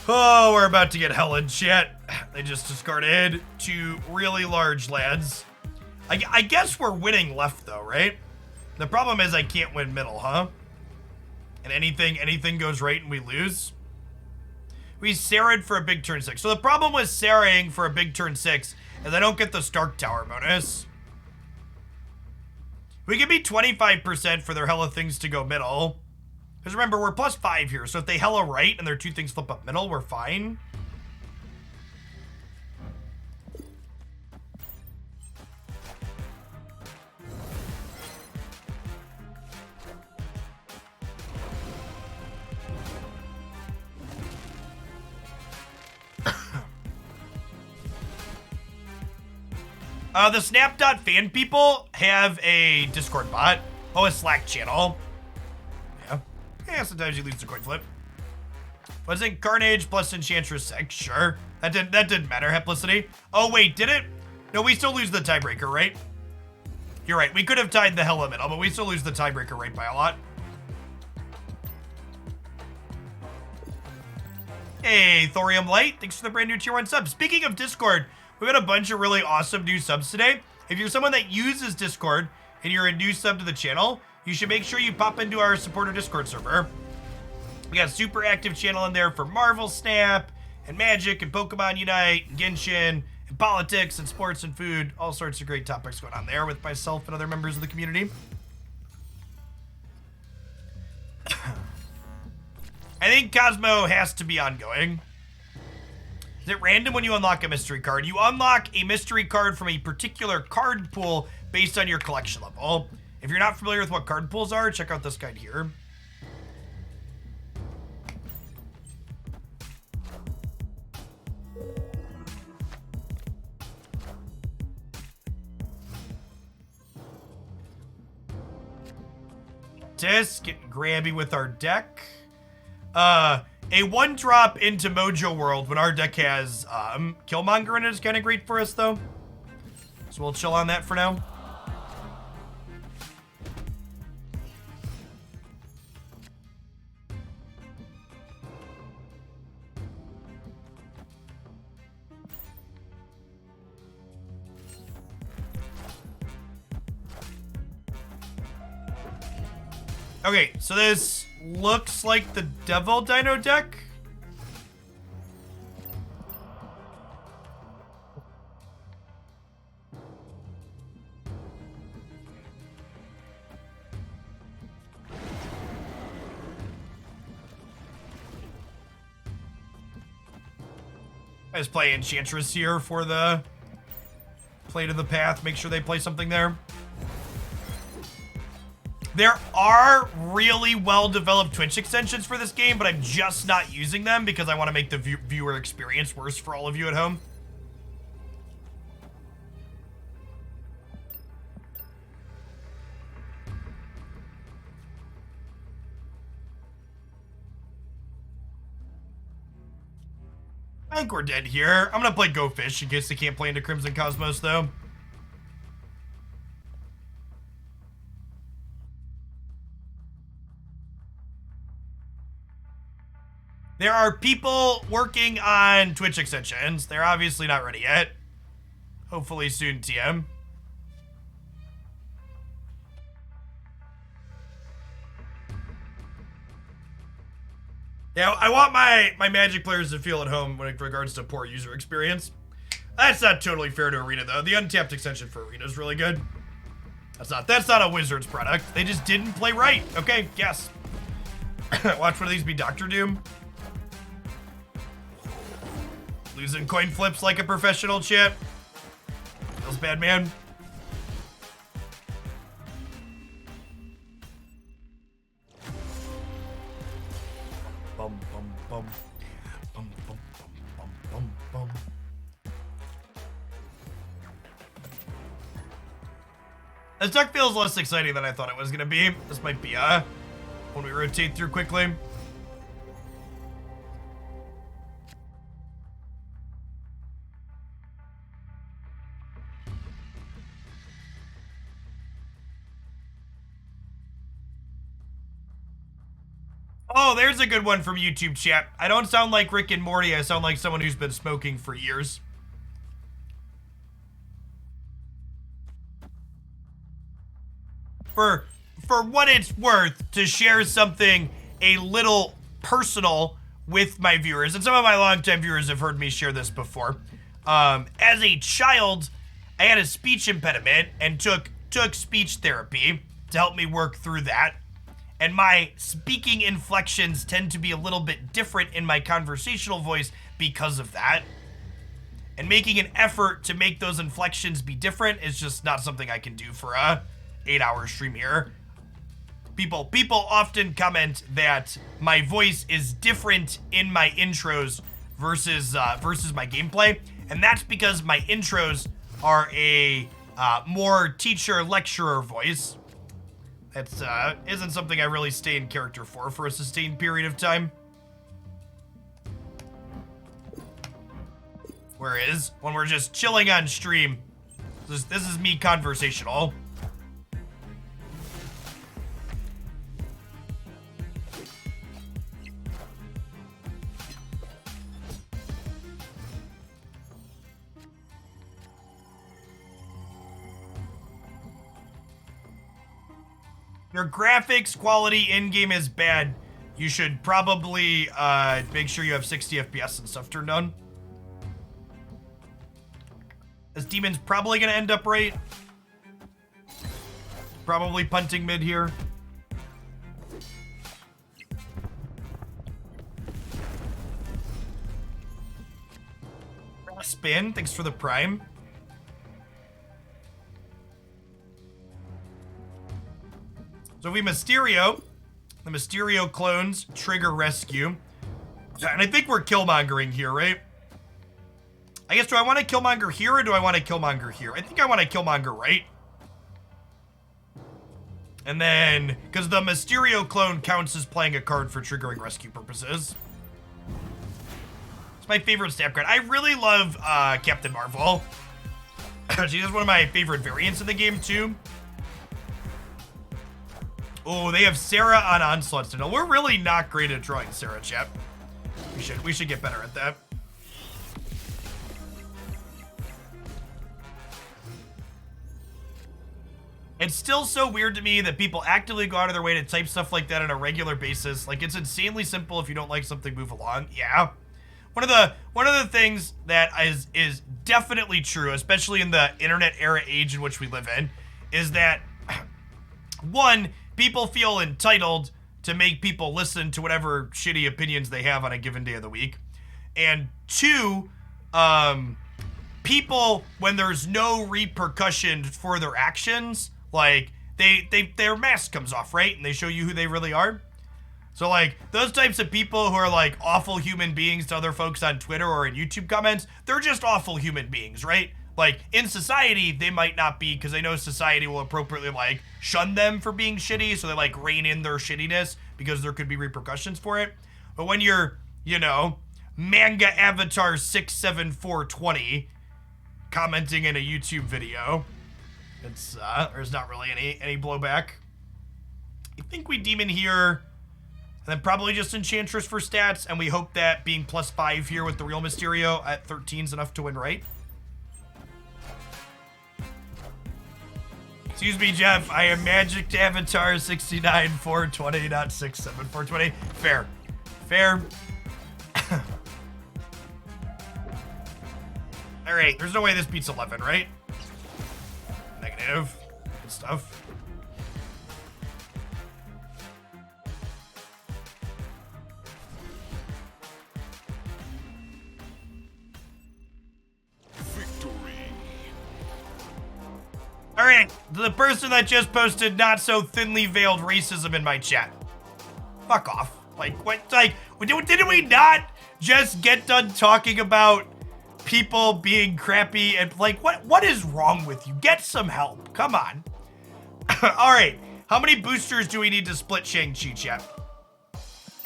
Oh, we're about to get hella shit. They just discarded 2 really large lads. I guess we're winning left though, right? The problem is I can't win middle, huh? And anything goes right and we lose. We Sarah'd for a big turn 6. So the problem with Sarahing for a big turn 6 is I don't get the Stark Tower bonus. We could be 25% for their hella things to go middle. Because remember, we're plus 5 here, so if they hella right and their 2 things flip up middle, we're fine. The Snap.fan people have a Discord bot. Oh, a Slack channel. Yeah, sometimes you lose the coin flip. Was it Carnage plus Enchantress 6? Sure. That didn't matter, Heplicity. Oh, wait, did it? No, we still lose the tiebreaker, right? You're right. We could have tied the Hella Middle, but we still lose the tiebreaker rate by a lot. Hey, Thorium Light. Thanks for the brand new tier 1 sub. Speaking of Discord, we got a bunch of really awesome new subs today. If you're someone that uses Discord and you're a new sub to the channel, you should make sure you pop into our supporter Discord server. We got a super active channel in there for Marvel Snap and Magic and Pokemon Unite and Genshin and politics and sports and food. All sorts of great topics going on there with myself and other members of the community. I think Cosmo has to be ongoing. Is it random when you unlock a mystery card? You unlock a mystery card from a particular card pool based on your collection level. If you're not familiar with what card pools are, check out this guide here. Disc, getting grabby with our deck. A 1-drop into Mojo World when our deck has Killmonger in it is kind of great for us, though. So we'll chill on that for now. Okay, so this looks like the Devil Dino deck. I just play Enchantress here for the play to the path. Make sure they play something there. There are really well-developed Twitch extensions for this game, but I'm just not using them because I want to make the viewer experience worse for all of you at home. I think we're dead here. I'm going to play Go Fish in case they can't play into Crimson Cosmos, though. There are people working on Twitch extensions. They're obviously not ready yet. Hopefully soon, TM. Yeah, I want my Magic players to feel at home when it regards to poor user experience. That's not totally fair to Arena, though. The untapped extension for Arena is really good. That's not a Wizards product. They just didn't play right. Okay, yes. Watch one of these be Dr. Doom. Losing coin flips like a professional, chip. Feels bad, man. Bum, bum, bum. Bum, bum, bum, bum, bum, bum. This deck feels less exciting than I thought it was going to be. This might be when we rotate through quickly. Oh, there's a good one from YouTube chat. I don't sound like Rick and Morty. I sound like someone who's been smoking for years. For what it's worth, to share something a little personal with my viewers, and some of my longtime viewers have heard me share this before. As a child, I had a speech impediment and took speech therapy to help me work through that. And my speaking inflections tend to be a little bit different in my conversational voice because of that. And making an effort to make those inflections be different is just not something I can do for a 8-hour stream here. People often comment that my voice is different in my intros versus my gameplay, and that's because my intros are a more teacher lecturer voice. That's isn't something I really stay in character for a sustained period of time. Whereas when we're just chilling on stream, this is me conversational. Your graphics quality in-game is bad. You should probably make sure you have 60 FPS and stuff turned on. This demon's probably gonna end up right. Probably punting mid here. Spin, thanks for the prime. So we Mysterio. The Mysterio clones trigger rescue. And I think we're killmongering here, right? I guess, do I want to killmonger here or do I want to killmonger here? I think I want to killmonger right. And then, because the Mysterio clone counts as playing a card for triggering rescue purposes. It's my favorite snap card. I really love Captain Marvel. She is one of my favorite variants in the game too. Oh, they have Sarah on Onslaught Citadel. We're really not great at drawing Sarah, chat. We should get better at that. It's still so weird to me that people actively go out of their way to type stuff like that on a regular basis. Like, it's insanely simple. If you don't like something, move along. Yeah. One of the things that is definitely true, especially in the internet era age in which we live in, is that one, people feel entitled to make people listen to whatever shitty opinions they have on a given day of the week. And two, people, when there's no repercussion for their actions, like, their mask comes off, right? And they show you who they really are. So, like, those types of people who are, like, awful human beings to other folks on Twitter or in YouTube comments, they're just awful human beings, right? Like, in society, they might not be, because they know society will appropriately, like, shun them for being shitty, so they, like, rein in their shittiness, because there could be repercussions for it. But when you're, you know, Manga Avatar 67420 commenting in a YouTube video, it's, there's not really any blowback. I think we demon here, and then probably just Enchantress for stats, and we hope that being +5 here with the real Mysterio at 13 is enough to win, right? Excuse me, Jeff. I am Magic Avatar 69420, not 67420. Fair. Fair. Alright, there's no way this beats 11, right? Negative. Good stuff. Alright, the person that just posted not so thinly veiled racism in my chat. Fuck off. Like, what, like, didn't we not just get done talking about people being crappy and, like, what is wrong with you? Get some help. Come on. Alright, how many boosters do we need to split Shang-Chi, chat?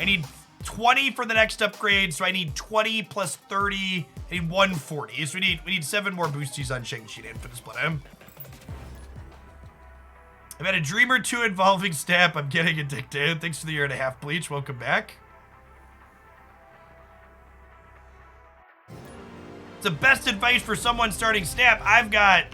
I need 20 for the next upgrade, so I need 20 plus 30. I need 140. So we need 7 more boosties on Shang-Chi to infinite split him. I've had a dream or two involving Snap. I'm getting addicted. Thanks for the 1.5 year Bleach. Welcome back. It's the best advice for someone starting Snap. I've got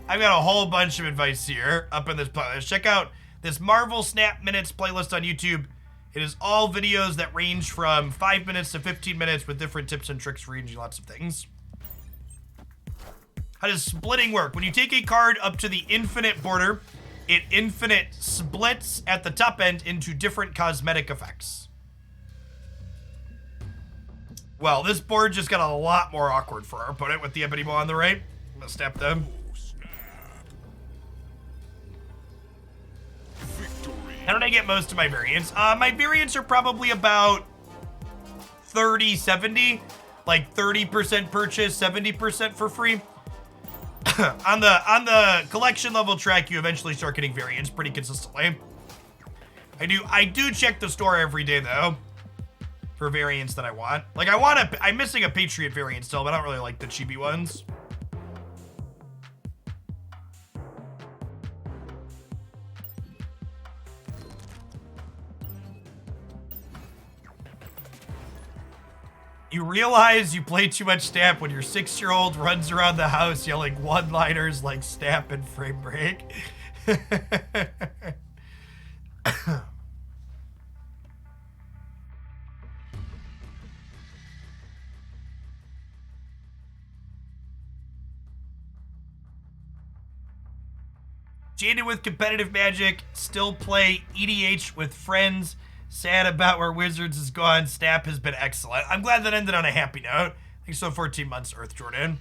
a whole bunch of advice here up in this playlist. Check out this Marvel Snap Minutes playlist on YouTube. It is all videos that range from 5 minutes to 15 minutes with different tips and tricks for ranging lots of things. How does splitting work? When you take a card up to the infinite border, it infinite splits at the top end into different cosmetic effects. Well, this board just got a lot more awkward for our opponent with the Ebony Maw on the right. I'm gonna snap them. How did I get most of my variants? My variants are probably about 30-70. Like 30% purchase, 70% for free. on the collection level track, you eventually start getting variants pretty consistently. I do check the store every day though for variants that I want. Like I'm missing a Patriot variant still, but I don't really like the chibi ones. You realize you play too much Snap when your 6-year-old runs around the house yelling one-liners like Snap and Frame Break. Jaded with competitive Magic, still play EDH with friends. Sad about where Wizards has gone. Snap has been excellent. I'm glad that ended on a happy note. Thanks so 14 months, Earth Jordan.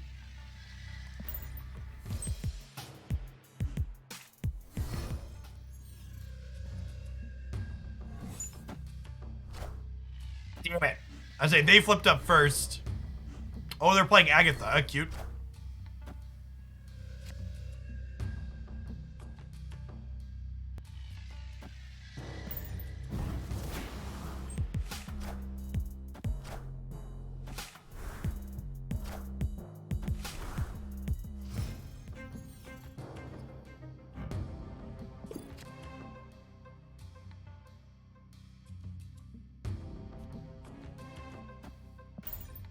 Damn it. I say they flipped up first. Oh, they're playing Agatha. Cute.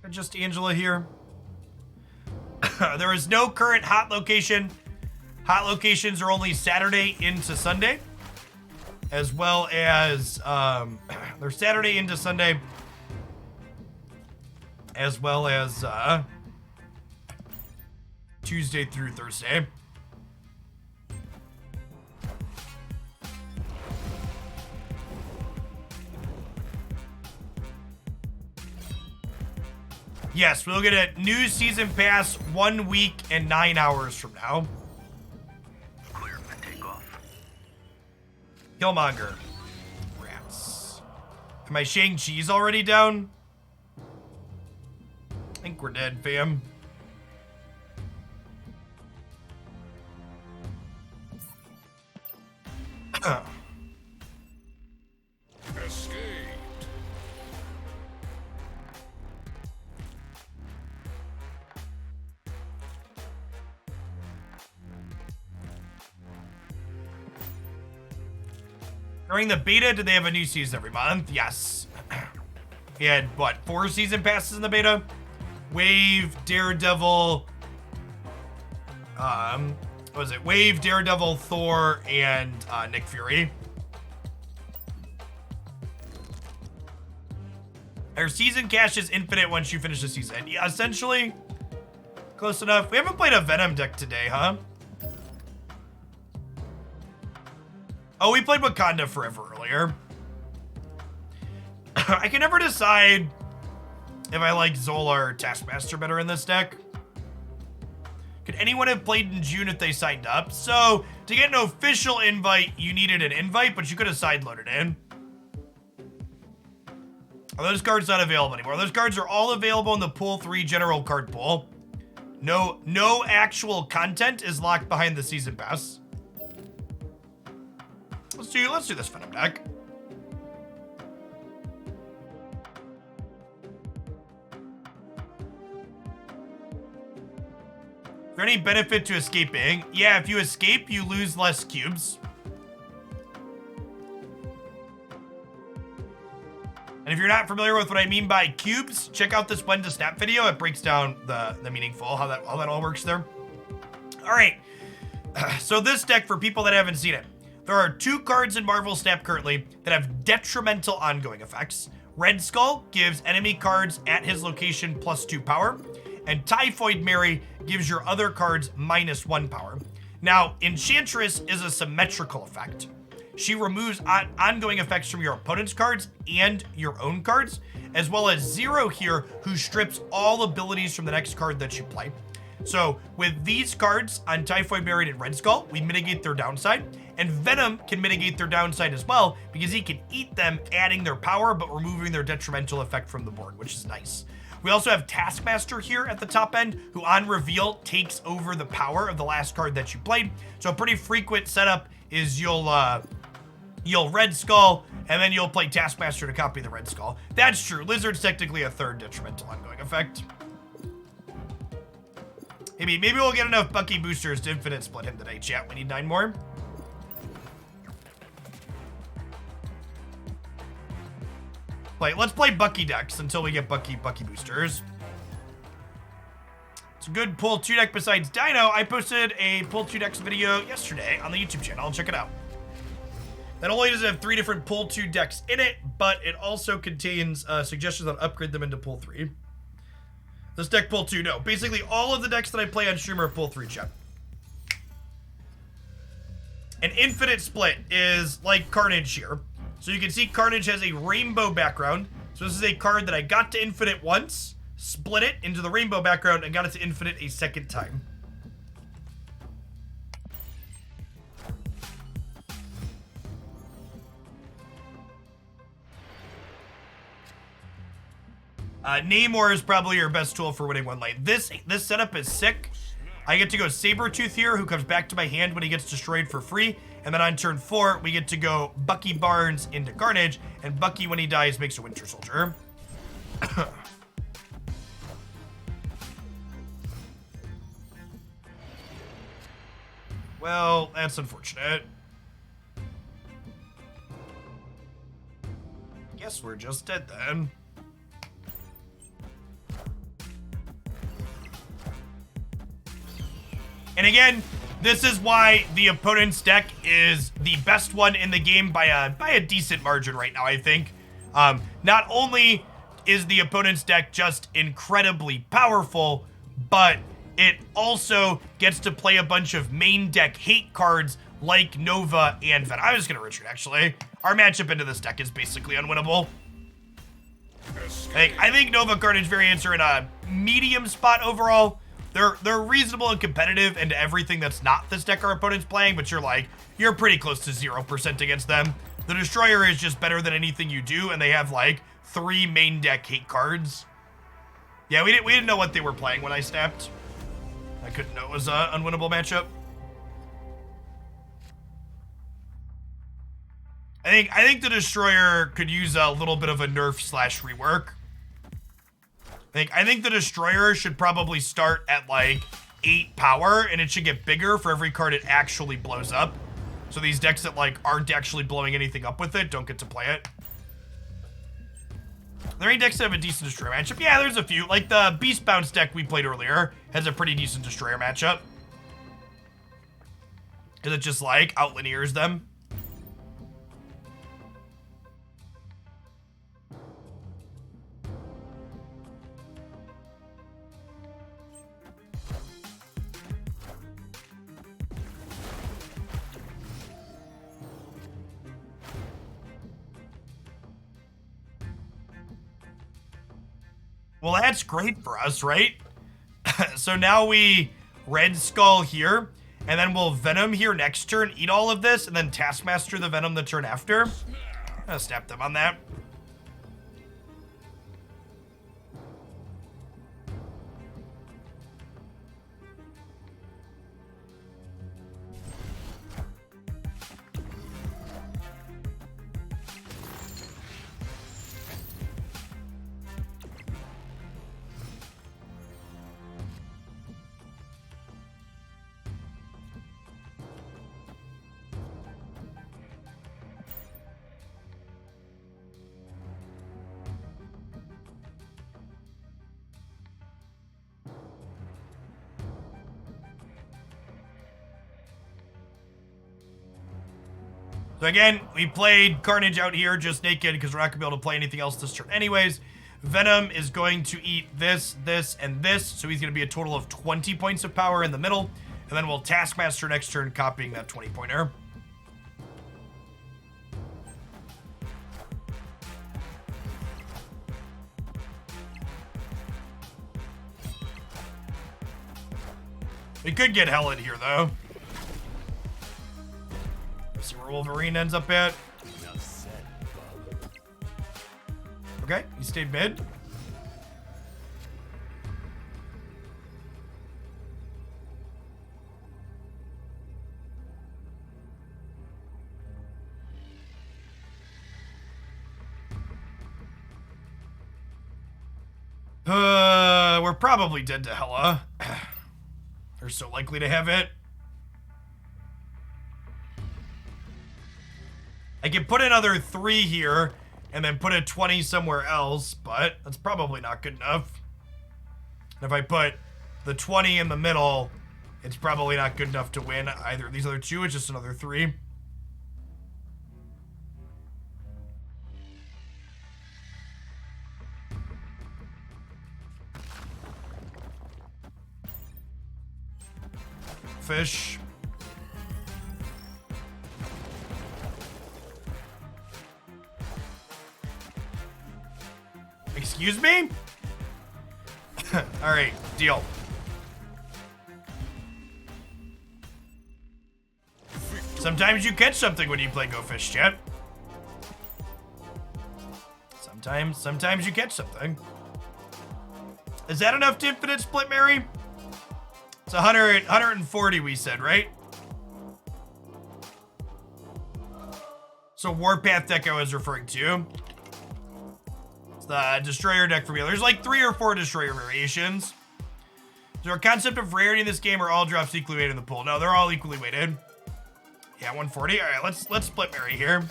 Just Angela here. There is no current hot location. Hot locations are only Saturday into Sunday, as well as they're Saturday into Sunday, as well as Tuesday through Thursday. Yes, we'll get a new season pass 1 week and 9 hours from now. Clear for takeoff. Killmonger. Rats. Am I Shang-Chi's already down? I think we're dead, fam. Escaped. During the beta, did they have a new season every month? Yes. We had, what, 4 season passes in the beta? Wave, Daredevil, what was it? Wave, Daredevil, Thor, and Nick Fury. Our season cash is infinite once you finish the season. Yeah, essentially, close enough. We haven't played a Venom deck today, huh? Oh, we played Wakanda Forever earlier. I can never decide if I like Zola or Taskmaster better in this deck. Could anyone have played in June if they signed up? So, to get an official invite, you needed an invite, but you could have sideloaded in. Are those cards not available anymore? Those cards are all available in the Pool 3 general card pool. No actual content is locked behind the season pass. Let's do this Venom deck. Is there any benefit to escaping? Yeah, if you escape, you lose less cubes. And if you're not familiar with what I mean by cubes, check out this When to Snap video. It breaks down the meaningful, how that all works there. All right. So this deck, for people that haven't seen it, there are 2 cards in Marvel Snap currently that have detrimental ongoing effects. Red Skull gives enemy cards at his location +2 power, and Typhoid Mary gives your other cards -1 power. Now, Enchantress is a symmetrical effect. She removes ongoing effects from your opponent's cards and your own cards, as well as Zero here, who strips all abilities from the next card that you play. So with these cards on Typhoid Mary and Red Skull, we mitigate their downside, and Venom can mitigate their downside as well, because he can eat them, adding their power, but removing their detrimental effect from the board, which is nice. We also have Taskmaster here at the top end, who on reveal takes over the power of the last card that you played. So a pretty frequent setup is you'll Red Skull, and then you'll play Taskmaster to copy the Red Skull. That's true. Lizard's technically a third detrimental ongoing effect. Maybe we'll get enough Bucky boosters to infinite split him today, chat. We need 9 more. Let's play Bucky decks until we get Bucky boosters. It's a good pull 2 deck besides Dino. I posted a pull 2 decks video yesterday on the YouTube channel. Check it out. Not only does it have 3 different pull 2 decks in it, but it also contains suggestions on upgrade them into pull 3. This deck pull 2, no. Basically, all of the decks that I play on stream are pull 3, chat. An infinite split is like Carnage here. So you can see Carnage has a rainbow background. So this is a card that I got to infinite once, split it into the rainbow background, and got it to infinite a second time. Namor is probably your best tool for winning one lane. This setup is sick. I get to go Sabretooth here, who comes back to my hand when he gets destroyed for free. And then on turn 4, we get to go Bucky Barnes into Carnage, and Bucky, when he dies, makes a Winter Soldier. Well, that's unfortunate. Guess we're just dead then. And again, this is why the opponent's deck is the best one in the game by a decent margin right now, I think. Not only is the opponent's deck just incredibly powerful, but it also gets to play a bunch of main deck hate cards like Nova and Venom. I'm just going to retreat, actually. Our matchup into this deck is basically unwinnable. I think Nova Carnage variants are in a medium spot overall. They're reasonable and competitive into everything that's not this deck our opponent's playing, but you're pretty close to 0% against them. The Destroyer is just better than anything you do, and they have 3 main deck hate cards. Yeah, we didn't know what they were playing when I snapped. I couldn't know it was an unwinnable matchup. I think the Destroyer could use a little bit of a nerf/rework. I think the Destroyer should probably start at 8 power, and it should get bigger for every card it actually blows up. So these decks that aren't actually blowing anything up with it don't get to play it. Are there any decks that have a decent Destroyer matchup? Yeah, there's a few. Like the Beast Bounce deck we played earlier has a pretty decent Destroyer matchup. Because it just out-linears them. Well, that's great for us, right? So now we Red Skull here, and then we'll Venom here next turn, eat all of this, and then Taskmaster the Venom the turn after. I'll snap them on that. So again, we played Carnage out here just naked because we're not going to be able to play anything else this turn anyways. Venom is going to eat this, this, and this, so he's going to be a total of 20 points of power in the middle. And then we'll Taskmaster next turn, copying that 20-pointer. We could get Helen here, though. See where Wolverine ends up at. Okay, he stayed mid. we're probably dead to Hela. They're so likely to have it. I can put another 3 here and then put a 20 somewhere else, but that's probably not good enough. And if I put the 20 in the middle, it's probably not good enough to win either of these other 2. It's just another 3. Fish. Excuse me? Alright, deal. Sometimes you catch something when you play Go Fish, chat. Sometimes you catch something. Is that enough to infinite split, Mary? It's 140 we said, right? So Warpath deck I was referring to. It's the Destroyer deck for me. There's like 3 or 4 Destroyer variations. Is there a concept of rarity in this game or all drops equally weighted in the pool? No, they're all equally weighted. Yeah, 140. All right, let's split Mary here.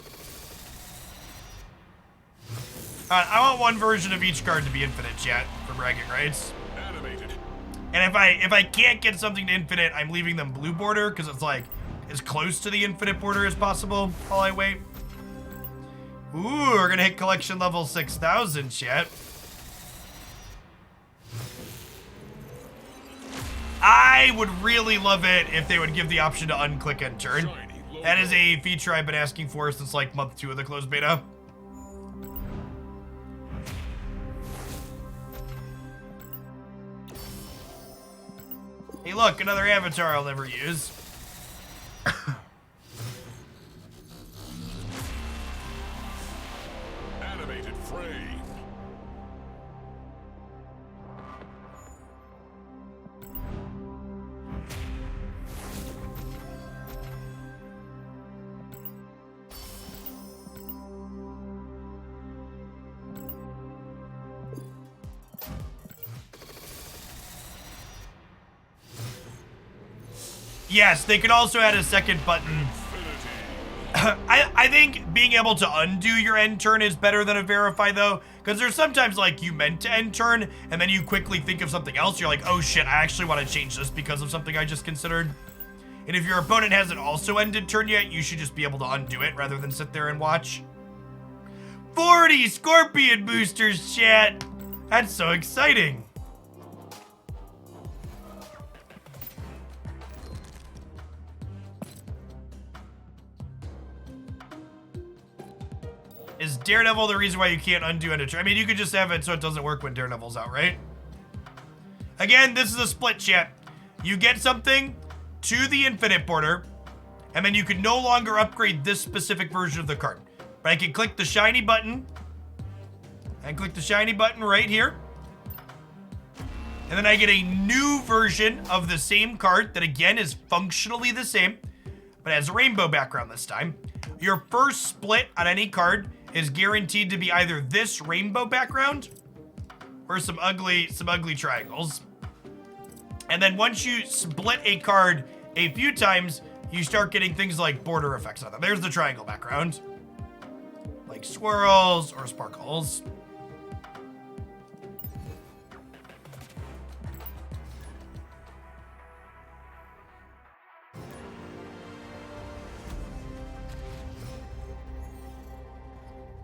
I want one version of each card to be infinite, chat, for bragging rights. Animated. And if I can't get something to infinite, I'm leaving them blue border because it's like as close to the infinite border as possible while I wait. Ooh, we're gonna hit collection level 6,000, chat. I would really love it if they would give the option to unclick end turn. That is a feature I've been asking for since like month 2 of the closed beta. Hey look, another avatar I'll never use. Animated frame. Yes, they could also add a second button. I think being able to undo your end turn is better than a verify though, because there's sometimes like you meant to end turn and then you quickly think of something else. You're like, oh shit, I actually want to change this because of something I just considered. And if your opponent hasn't also ended turn yet, you should just be able to undo it rather than sit there and watch. 40 Scorpion boosters, chat. That's so exciting. Is Daredevil the reason why you can't undo end turn? I mean, you could just have it so it doesn't work when Daredevil's out, right? Again, this is a split, chat. You get something to the infinite border, and then you can no longer upgrade this specific version of the card. But I can click the shiny button, and click the shiny button right here. And then I get a new version of the same card that again is functionally the same, but has a rainbow background this time. Your first split on any card is guaranteed to be either this rainbow background or some ugly triangles. And then once you split a card a few times, you start getting things like border effects on them. There's the triangle background, like swirls or sparkles.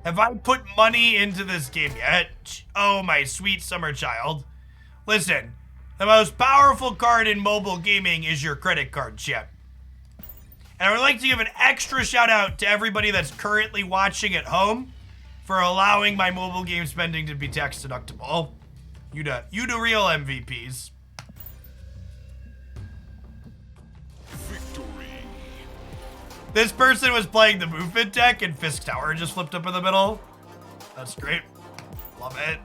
Have I put money into this game yet? Oh, my sweet summer child. Listen, the most powerful card in mobile gaming is your credit card chip. And I would like to give an extra shout out to everybody that's currently watching at home for allowing my mobile game spending to be tax deductible. You the real MVPs. This person was playing the movement deck and Fisk Tower just flipped up in the middle. That's great. Love it.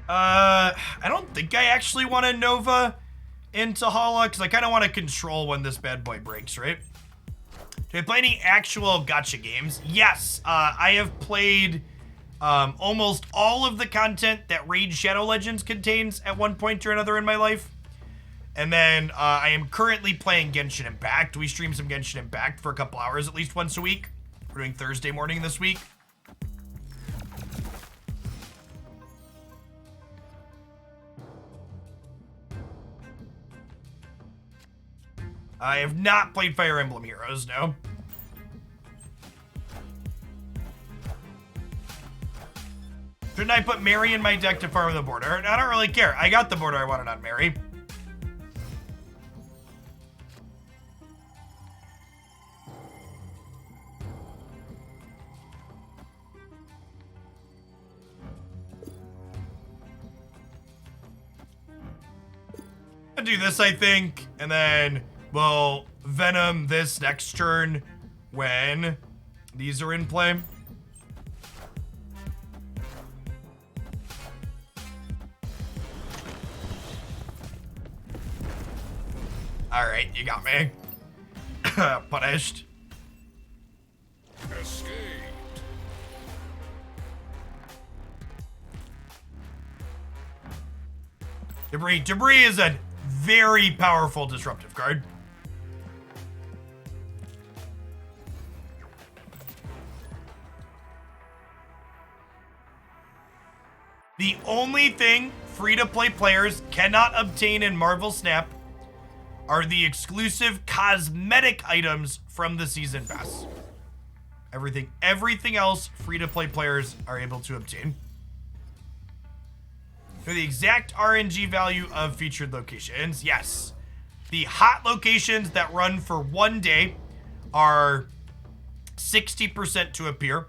I don't think I actually want to Nova into Hala, because I kind of want to control when this bad boy breaks, right? Do I play any actual gacha games? Yes, I have played almost all of the content that Raid Shadow Legends contains at one point or another in my life. And then I am currently playing Genshin Impact. We stream some Genshin Impact for a couple hours at least once a week. We're doing Thursday morning this week. I have not played Fire Emblem Heroes, no. Shouldn't I put Mary in my deck to farm the border? I don't really care. I got the border I wanted on Mary. I'll do this, I think, and then we'll Venom this next turn when these are in play. Alright, you got me. Punished. Escaped. Debris. Debris is a very powerful disruptive card. The only thing free-to-play players cannot obtain in Marvel Snap are the exclusive cosmetic items from the Season Pass. Everything else free-to-play players are able to obtain. For the exact RNG value of featured locations, yes. The hot locations that run for 1 day are 60% to appear.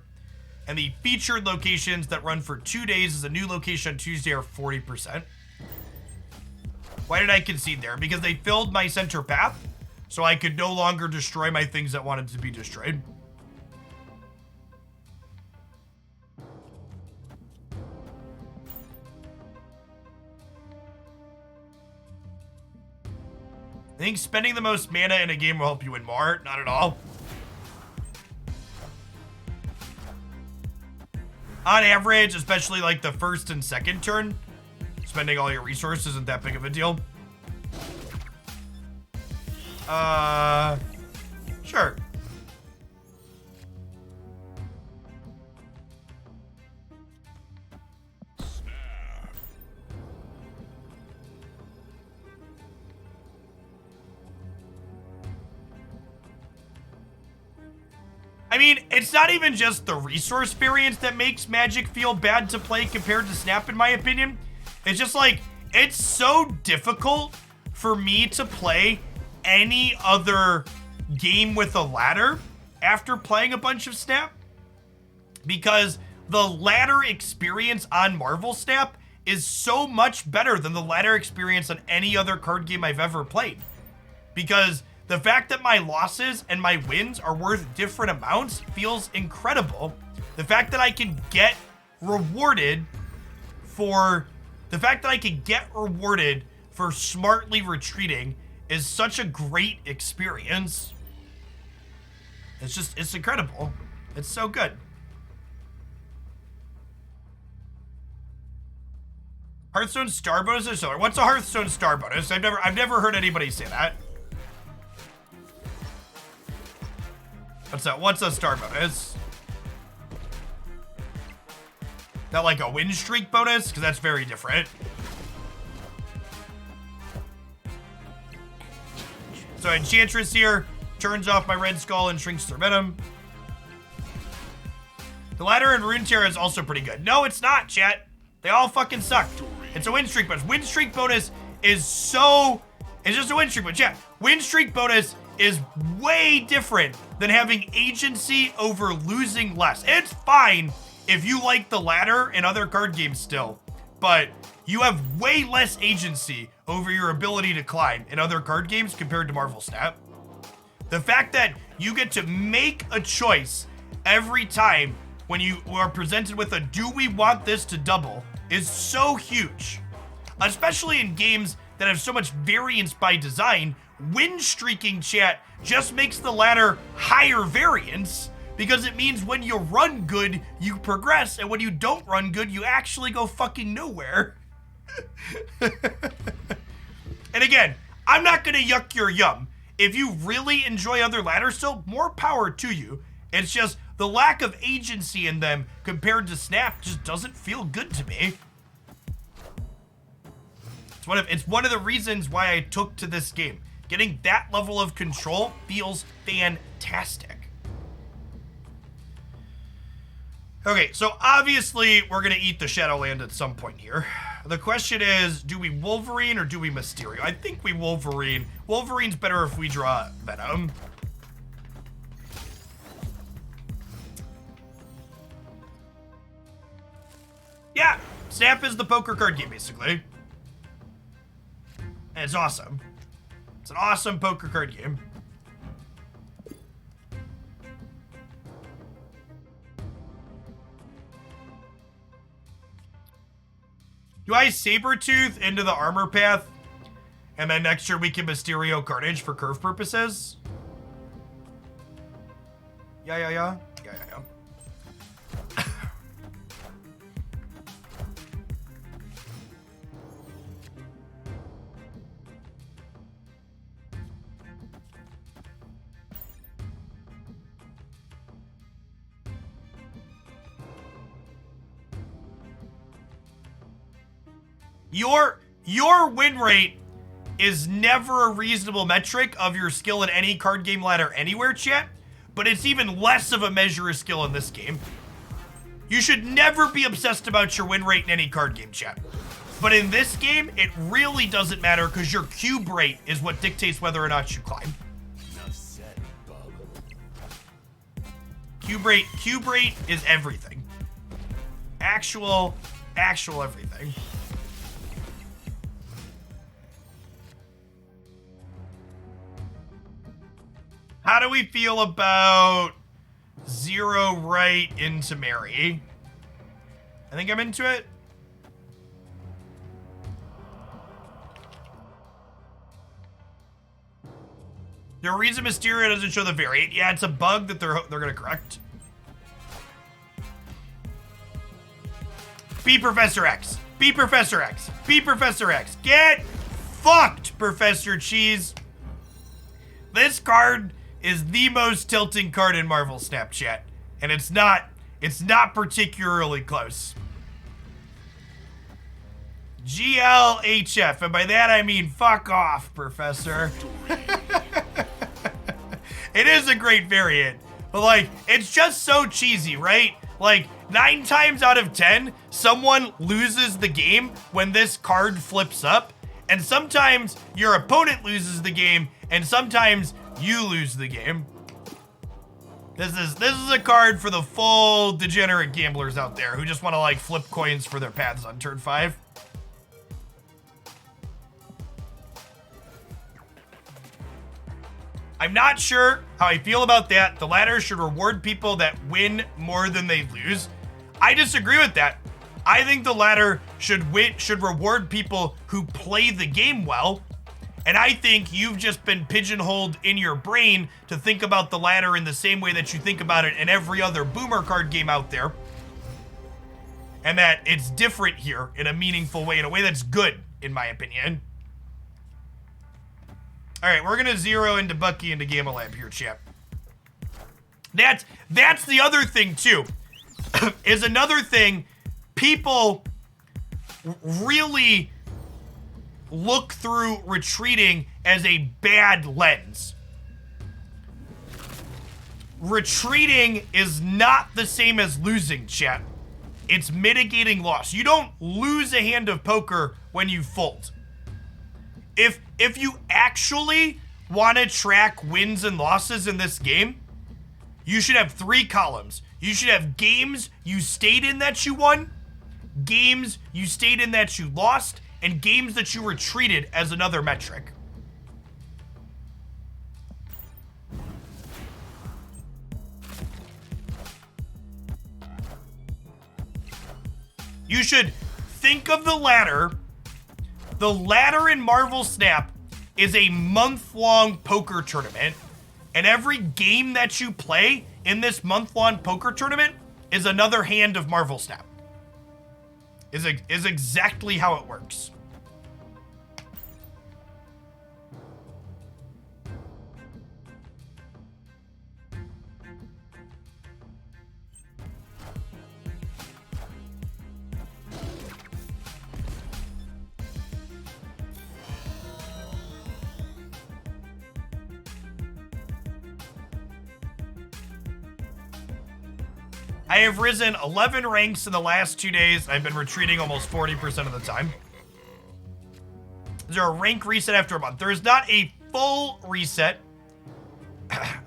And the featured locations that run for 2 days as a new location on Tuesday are 40%. Why did I concede there? Because they filled my center path, so I could no longer destroy my things that wanted to be destroyed. I think spending the most mana in a game will help you win more. Not at all. On average, especially like the first and second turn, spending all your resources isn't that big of a deal. Sure. I mean, it's not even just the resource variance that makes Magic feel bad to play compared to Snap, in my opinion. It's just like, it's so difficult for me to play any other game with a ladder after playing a bunch of Snap. Because the ladder experience on Marvel Snap is so much better than the ladder experience on any other card game I've ever played. Because the fact that my losses and my wins are worth different amounts feels incredible. The fact that I can get rewarded for smartly retreating is such a great experience. It's incredible. It's so good. Hearthstone star bonus is similar. What's a Hearthstone star bonus? I've never heard anybody say that. What's a star bonus? That like a win streak bonus? Because that's very different. So Enchantress here turns off my Red Skull and shrinks through Venom. The ladder in Runeterra is also pretty good. No, it's not, chat. They all fucking suck. It's a win streak bonus. Win streak bonus is so... It's just a win streak, but chat. Win streak bonus is way different than having agency over losing less. It's fine if you like the ladder in other card games still, but you have way less agency over your ability to climb in other card games compared to Marvel Snap. The fact that you get to make a choice every time when you are presented with a do we want this to double, is so huge, especially in games that have so much variance by design. Win streaking, chat, just makes the ladder higher variance, because it means when you run good, you progress, and when you don't run good, you actually go fucking nowhere. And again, I'm not gonna yuck your yum. If you really enjoy other ladders still, more power to you. It's just the lack of agency in them compared to Snap just doesn't feel good to me. It's one of the reasons why I took to this game. Getting that level of control feels fantastic. Okay, so obviously we're gonna eat the Shadowland at some point here. The question is, do we Wolverine or do we Mysterio? I think we Wolverine. Wolverine's better if we draw Venom. Yeah, Snap is the poker card game, basically. And it's awesome. It's an awesome poker card game. Do I Sabretooth into the armor path? And then next year we can Mysterio Carnage for curve purposes? Yeah. Your win rate is never a reasonable metric of your skill in any card game ladder anywhere, chat, but it's even less of a measure of skill in this game. You should never be obsessed about your win rate in any card game, chat. But in this game, it really doesn't matter because your cube rate is what dictates whether or not you climb. Enough said, bub. Cube rate is everything. Actual everything. How do we feel about Zero right into Mary? I think I'm into it. The reason Mysterio doesn't show the variant, yeah, it's a bug that they're gonna correct. Be Professor X. Be Professor X. Be Professor X. Get fucked, Professor Cheese. This card is the most tilting card in Marvel Snapchat, and it's not particularly close. GLHF, and by that I mean fuck off, Professor. It is a great variant, but like, it's just so cheesy, right? Like, 9 times out of 10, someone loses the game when this card flips up, and sometimes your opponent loses the game, and sometimes you lose the game. This is a card for the full degenerate gamblers out there who just want to like flip coins for their paths on turn 5. I'm not sure how I feel about that. The ladder should reward people that win more than they lose. I disagree with that. I think the ladder should reward people who play the game well. And I think you've just been pigeonholed in your brain to think about the ladder in the same way that you think about it in every other boomer card game out there. And that it's different here in a meaningful way, in a way that's good, in my opinion. All right, we're gonna zero into Bucky into Gamma Lab here, chap. That's the other thing too. Is another thing, people really look through retreating as a bad lens. Retreating is not the same as losing, chat. It's mitigating loss. You don't lose a hand of poker when you fold. If you actually want to track wins and losses in this game, you should have 3 columns. You should have games you stayed in that you won, games you stayed in that you lost, and games that you retreated as another metric. You should think of the ladder in Marvel Snap is a month-long poker tournament, and every game that you play in this month-long poker tournament is another hand of Marvel Snap. Is exactly how it works. I have risen 11 ranks in the last 2 days. I've been retreating almost 40% of the time. Is there a rank reset after a month? There is not a full reset.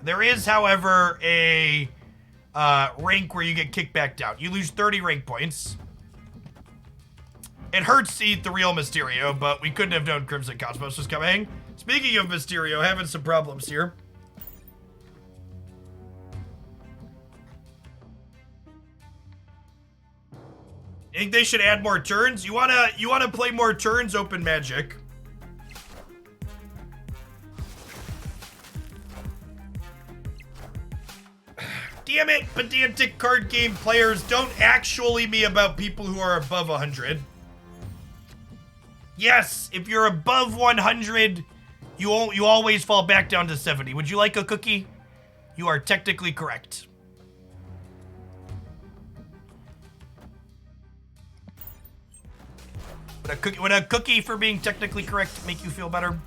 There is, however, a rank where you get kicked back down. You lose 30 rank points. It hurts to eat the real Mysterio, but we couldn't have known Crimson Cosmos was coming. Speaking of Mysterio, having some problems here. I think they should add more turns. You wanna play more turns, open magic. Damn it, pedantic card game players, don't actually be about people who are above 100. Yes, if you're above 100, you always fall back down to 70. Would you like a cookie? You are technically correct. Would a cookie for being technically correct make you feel better?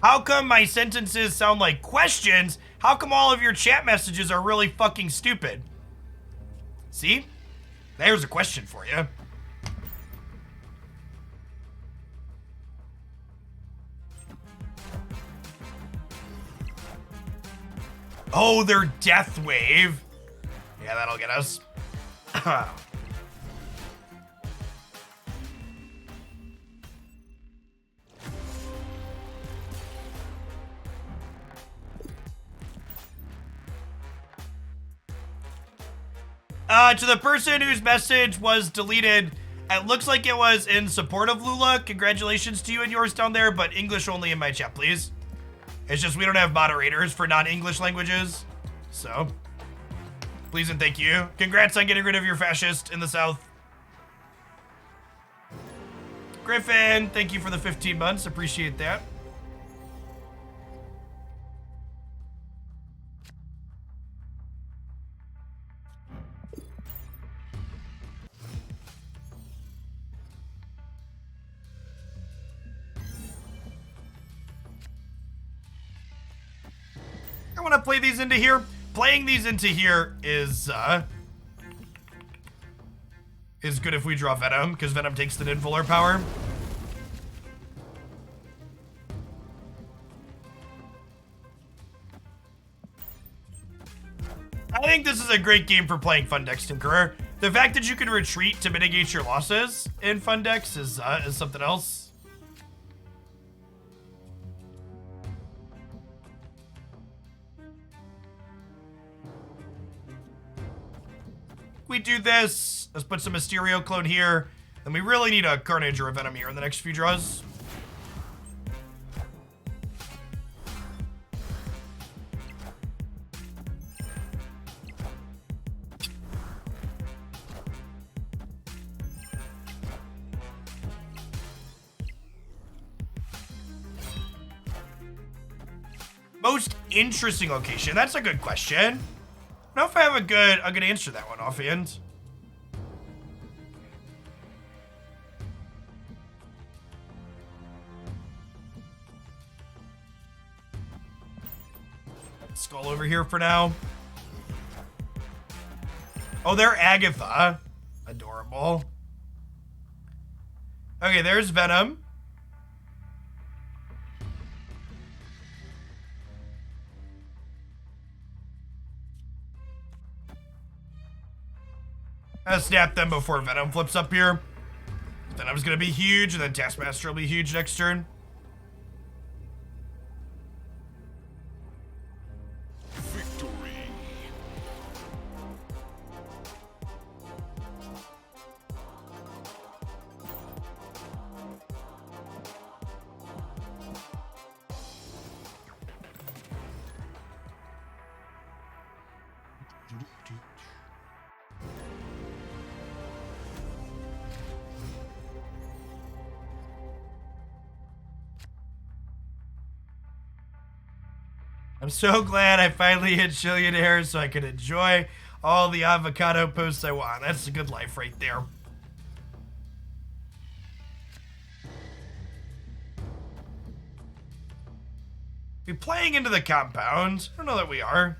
How come my sentences sound like questions? How come all of your chat messages are really fucking stupid? See? There's a question for you. Oh, they're Death Wave. Yeah, that'll get us. To the person whose message was deleted, it looks like it was in support of Lula. Congratulations to you and yours down there, but English only in my chat, please. It's just we don't have moderators for non-English languages. So, please and thank you. Congrats on getting rid of your fascist in the South. Griffin, thank you for the 15 months. Appreciate that. I want to play these into here. Playing these into here is good if we draw Venom, because Venom takes the Ninfuller power. I think this is a great game for playing Fundex Tinkerer. The fact that you can retreat to mitigate your losses in Fundex is something else. We do this. Let's put some Mysterio clone here. Then we really need a Carnage or a Venom here in the next few draws. Most interesting location. That's a good question. I don't know if I have a good answer to that one offhand. Skull over here for now. Oh, they're Agatha. Adorable. Okay, there's Venom. I'll snap them before Venom flips up here. Venom's gonna be huge, and then Taskmaster will be huge next turn. I'm so glad I finally hit Chillionaire so I can enjoy all the avocado posts I want. That's a good life right there. We playing into the compound? I don't know that we are.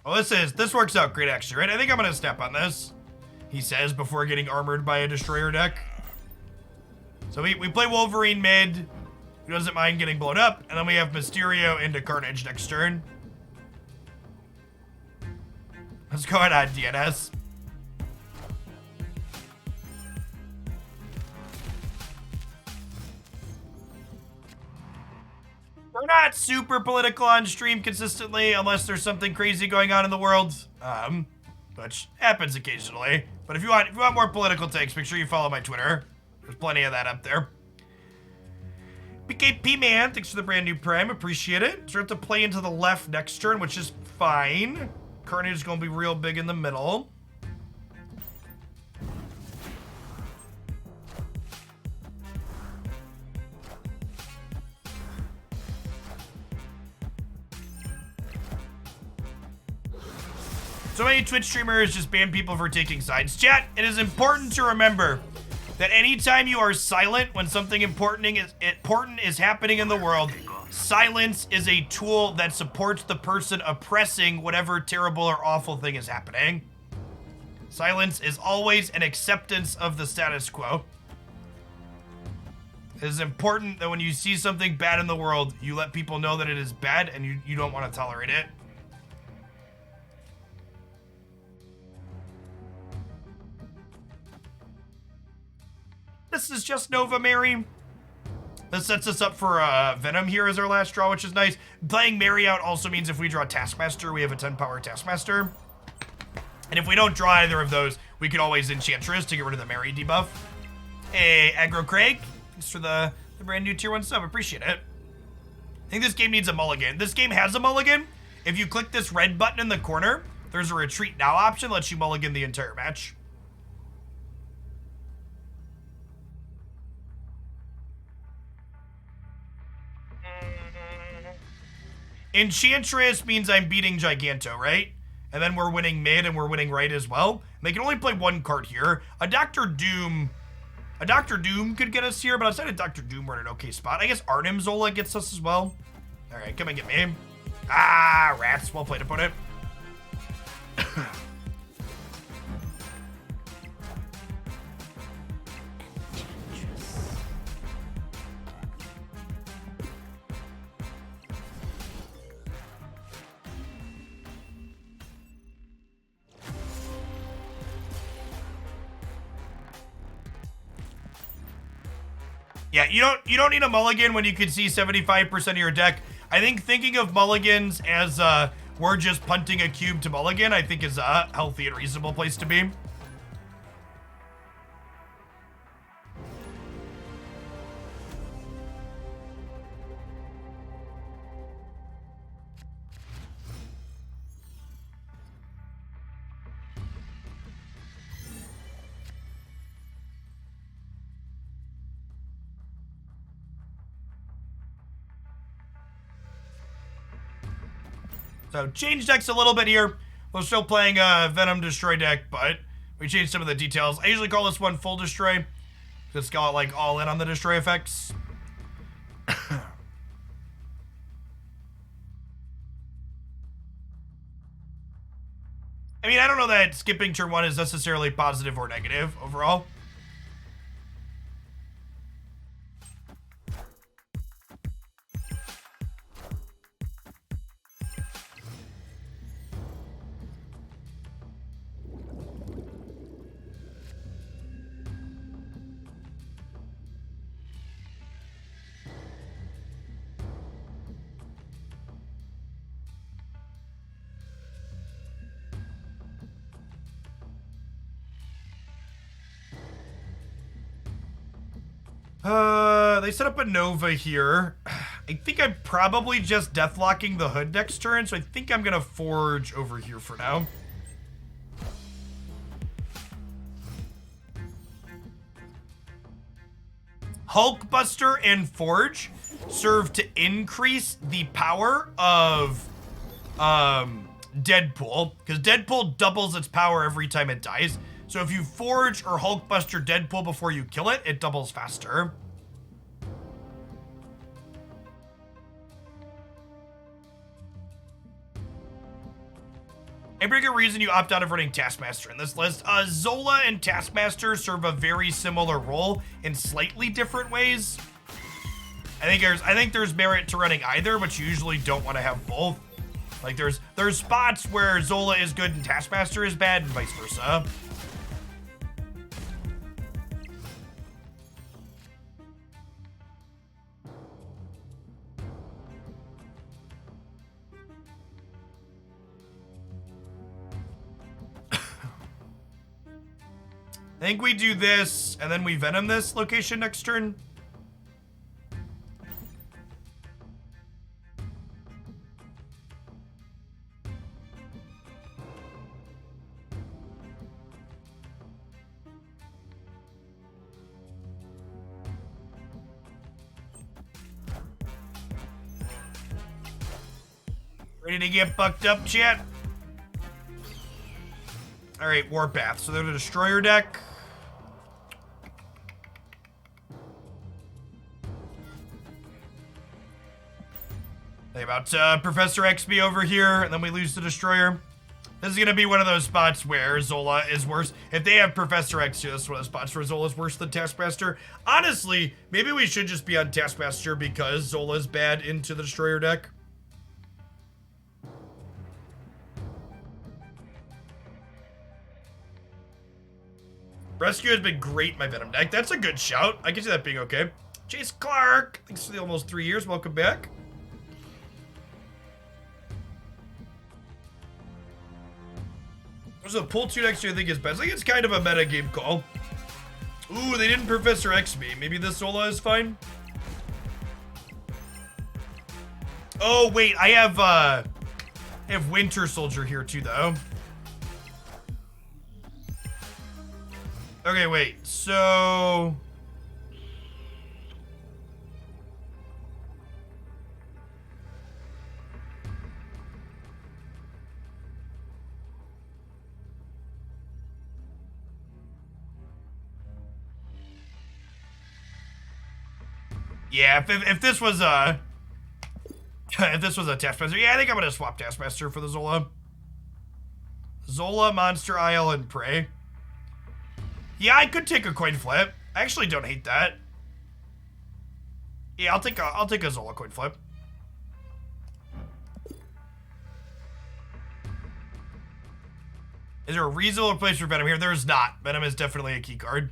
Well, this works out great actually, right? I think I'm gonna step on this, he says before getting armored by a destroyer deck. So we play Wolverine mid, who doesn't mind getting blown up, and then we have Mysterio into Carnage next turn. What's going on, DNS? We're not super political on stream consistently unless there's something crazy going on in the world, which happens occasionally. But if you want more political takes, make sure you follow my Twitter. There's plenty of that up there. PKP man, thanks for the brand new prime, appreciate it. So we have to play into the left next turn, which is fine. Carnage is gonna be real big in the middle. So many Twitch streamers just ban people for taking sides. Chat, it is important to remember that anytime you are silent when something important is happening in the world, silence is a tool that supports the person oppressing whatever terrible or awful thing is happening. Silence is always an acceptance of the status quo. It is important that when you see something bad in the world, you let people know that it is bad and you don't want to tolerate it. This is just Nova Mary. This sets us up for Venom here as our last draw, which is nice. Playing Mary out also means if we draw Taskmaster, we have a 10 power Taskmaster. And if we don't draw either of those, we could always Enchantress to get rid of the Mary debuff. Hey, Aggro Craig, thanks for the brand new tier 1 sub, appreciate it. I think this game needs a mulligan. This game has a mulligan. If you click this red button in the corner, there's a retreat now option, lets you mulligan the entire match. Enchantress means I'm beating Giganto, right? And then we're winning mid and we're winning right as well. And they can only play one card here. A Doctor Doom could get us here, but outside of Doctor Doom, we're in an okay spot. I guess Arnim Zola gets us as well. All right, come and get me. Ah, rats. Well played, opponent. Yeah, you don't need a mulligan when you can see 75% of your deck. I think thinking of mulligans as we're just punting a cube to mulligan, I think is a healthy and reasonable place to be. So change decks a little bit here. We're still playing a Venom Destroy deck, but we changed some of the details. I usually call this one Full Destroy. Just call it like all in on the destroy effects. I mean, I don't know that skipping turn 1 is necessarily positive or negative overall. They set up a Nova here. I think I'm probably just deathlocking the hood next turn, so I think I'm gonna forge over here for now. Hulkbuster and Forge serve to increase the power of Deadpool, because Deadpool doubles its power every time it dies. So if you Forge or Hulkbuster Deadpool before you kill it, it doubles faster. A bigger reason you opt out of running Taskmaster in this list. Zola and Taskmaster serve a very similar role in slightly different ways. I think there's merit to running either, but you usually don't want to have both. Like there's spots where Zola is good and Taskmaster is bad, and vice versa. I think we do this, and then we Venom this location next turn. Ready to get bucked up, chat? All right, Warpath. So they're the Destroyer deck. Think about Professor XP over here, and then we lose the Destroyer. This is going to be one of those spots where Zola is worse. If they have Professor X, this is one of the spots where Zola is worse than Taskmaster. Honestly, maybe we should just be on Taskmaster because Zola's bad into the Destroyer deck. Rescue has been great in my Venom deck. That's a good shout. I can see that being okay. Chase Clark, thanks for the almost 3 years. Welcome back. There's a pull 2 next year I think is best. I think it's kind of a meta game call. Ooh, they didn't Professor X me. Maybe this Zola is fine. Oh, wait. I have Winter Soldier here too, though. Okay, wait. So... yeah, if this was a... if this was a Taskmaster, yeah, I think I'm gonna swap Taskmaster for the Zola. Zola, Monster Isle, and Prey. Yeah, I could take a coin flip. I actually don't hate that. Yeah, I'll take a Zola coin flip. Is there a reasonable place for Venom here? There is not. Venom is definitely a key card.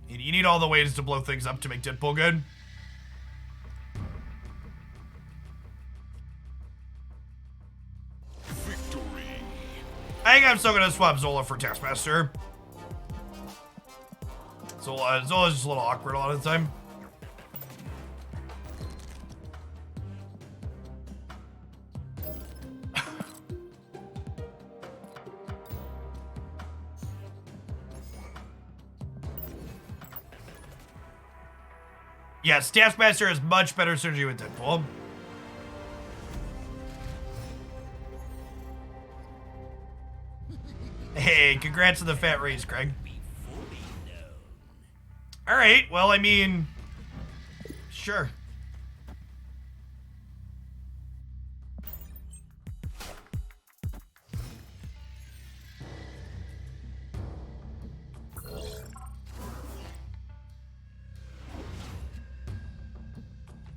You need all the ways to blow things up to make Deadpool good. Victory. I think I'm still gonna swap Zola for Taskmaster. Zola's just a little awkward a lot of the time. Yes, Taskmaster has much better synergy with Deadpool. Hey, congrats on the fat raise, Craig. Alright, well, I mean... sure.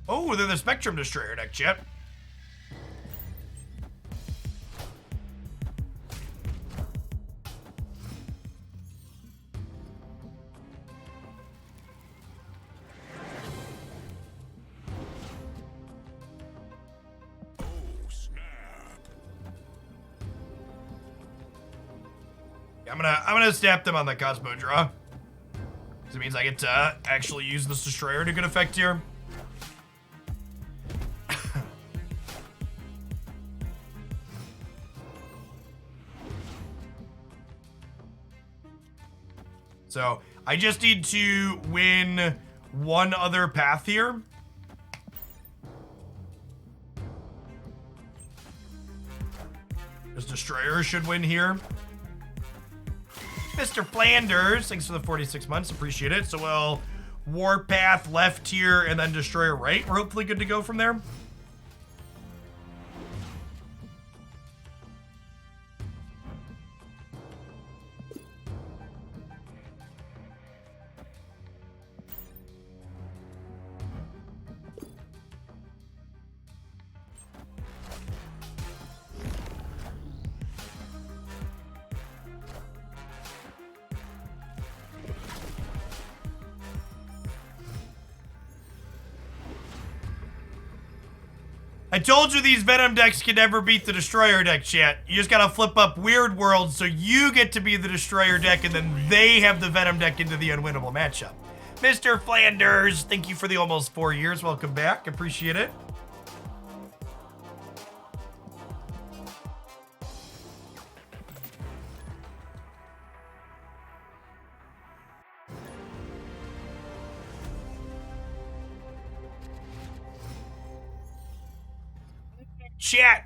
Oh, they're the Spectrum Destroyer deck, chat. I'm gonna snap them on the Cosmo draw. It means I get to actually use this destroyer to good effect here. So I just need to win one other path here. This destroyer should win here. Mr. Flanders, thanks for the 46 months, appreciate it. So we'll Warpath left here and then Destroyer right. We're hopefully good to go from there. I told you these Venom decks can never beat the Destroyer deck, chat. You just gotta flip up Weird World so you get to be the Destroyer deck and then they have the Venom deck into the unwinnable matchup. Mr. Flanders, thank you for the almost 4 years. Welcome back. Appreciate it. Chat,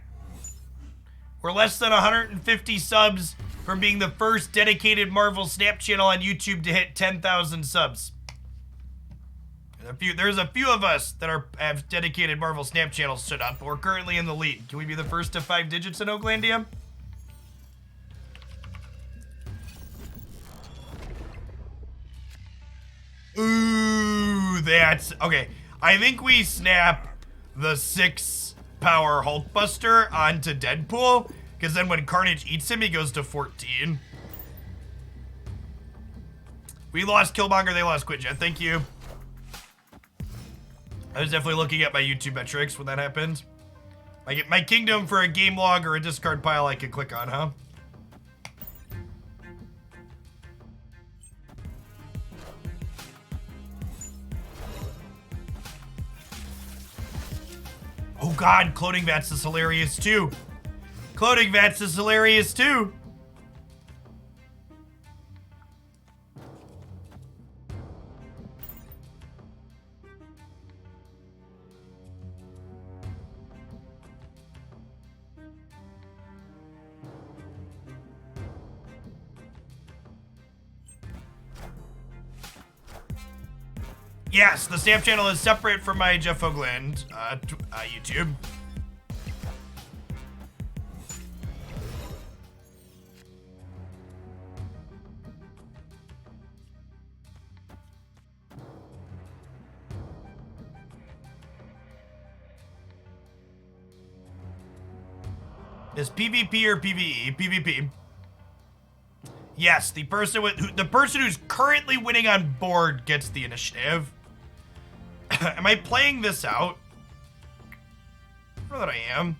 we're less than 150 subs from being the first dedicated Marvel Snap channel on YouTube to hit 10,000 subs. There's a few of us that have dedicated Marvel Snap channels stood up, but we're currently in the lead. Can we be the first to 5 digits in Oaklandia? Ooh, that's okay. I think we snap the 6-power Hulkbuster onto Deadpool, because then when Carnage eats him, he goes to 14. We lost Killmonger, they lost Quinjet. Thank you. I was definitely looking at my YouTube metrics when that happened. I get my kingdom for a game log or a discard pile I could click on, huh? Oh god, Cloning Vats is hilarious too. Cloning Vats is hilarious too. Yes, the Snap channel is separate from my Jeff Hoagland YouTube. Is PvP or PvE? PvP. Yes, the person who's currently winning on board gets the initiative. Am I playing this out? I don't know that I am.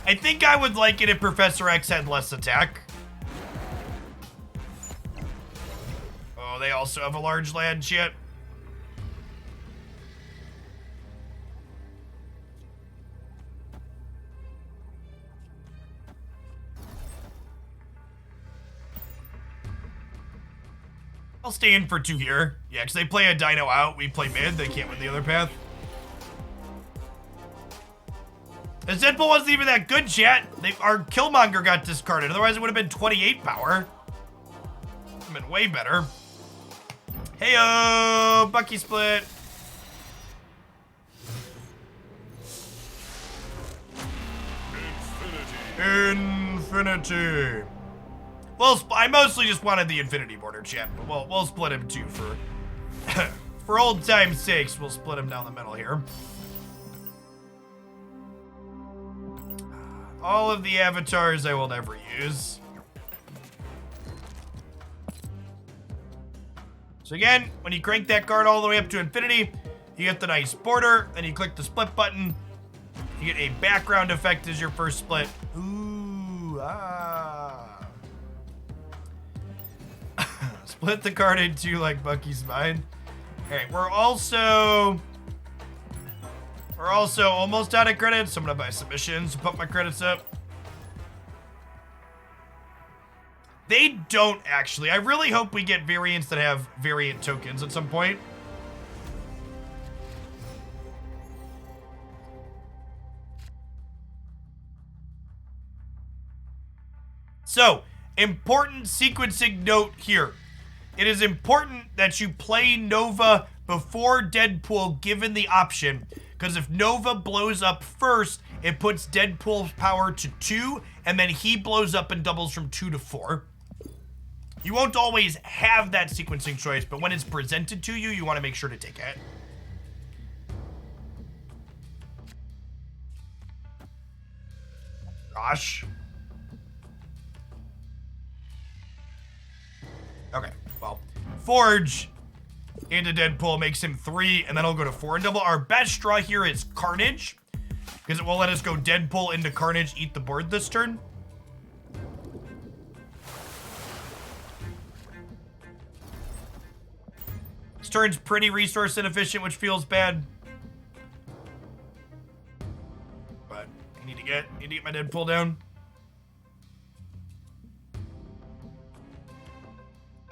I think I would like it if Professor X had less attack. Oh, they also have a large land shit. I'll stay in for 2 here. Yeah, because they play a dino out, we play mid, they can't win the other path. This Deadpool wasn't even that good, chat. Our Killmonger got discarded, otherwise it would have been 28 power. Would have been way better. Heyo, Bucky split. Infinity. Well, I mostly just wanted the Infinity Border, chat, but we'll split him too for for old time's sakes. We'll split him down the middle here. All of the avatars I will never use. So again, when you crank that card all the way up to infinity, you get the nice border, then you click the split button. You get a background effect as your first split. Ooh, ah. Split the card in two like Bucky's mine. Alright, we're also almost out of credits. I'm gonna buy submissions to put my credits up. They don't actually. I really hope we get variants that have variant tokens at some point. So, important sequencing note here. It is important that you play Nova before Deadpool given the option, because if Nova blows up first, it puts Deadpool's power to 2, and then he blows up and doubles from 2 to 4. You won't always have that sequencing choice, but when it's presented to you, you want to make sure to take it. Gosh. Okay, well, Forge into Deadpool makes him 3, and then I'll go to 4 and double. Our best draw here is Carnage, because it will let us go Deadpool into Carnage, eat the board this turn. This turn's pretty resource inefficient, which feels bad. But I need to get my Deadpool down.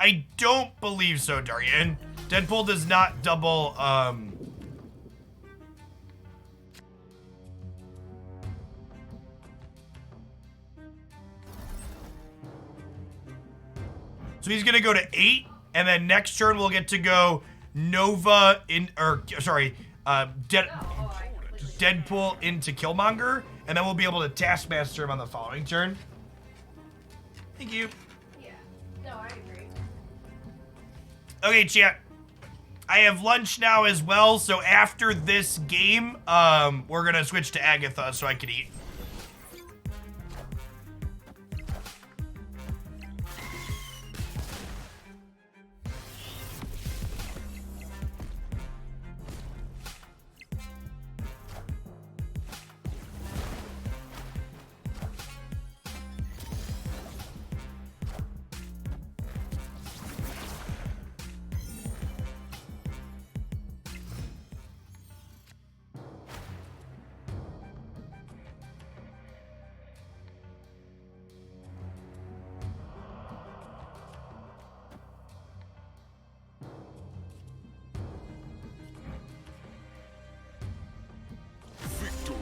I don't believe so, Darian. Deadpool does not double, So he's gonna go to 8, and then next turn we'll get to go Nova in, or sorry, Deadpool into Killmonger, and then we'll be able to Taskmaster him on the following turn. Thank you. Yeah. No, I agree. Okay, chat. I have lunch now as well, so after this game, we're gonna switch to Agatha so I can eat. Victory.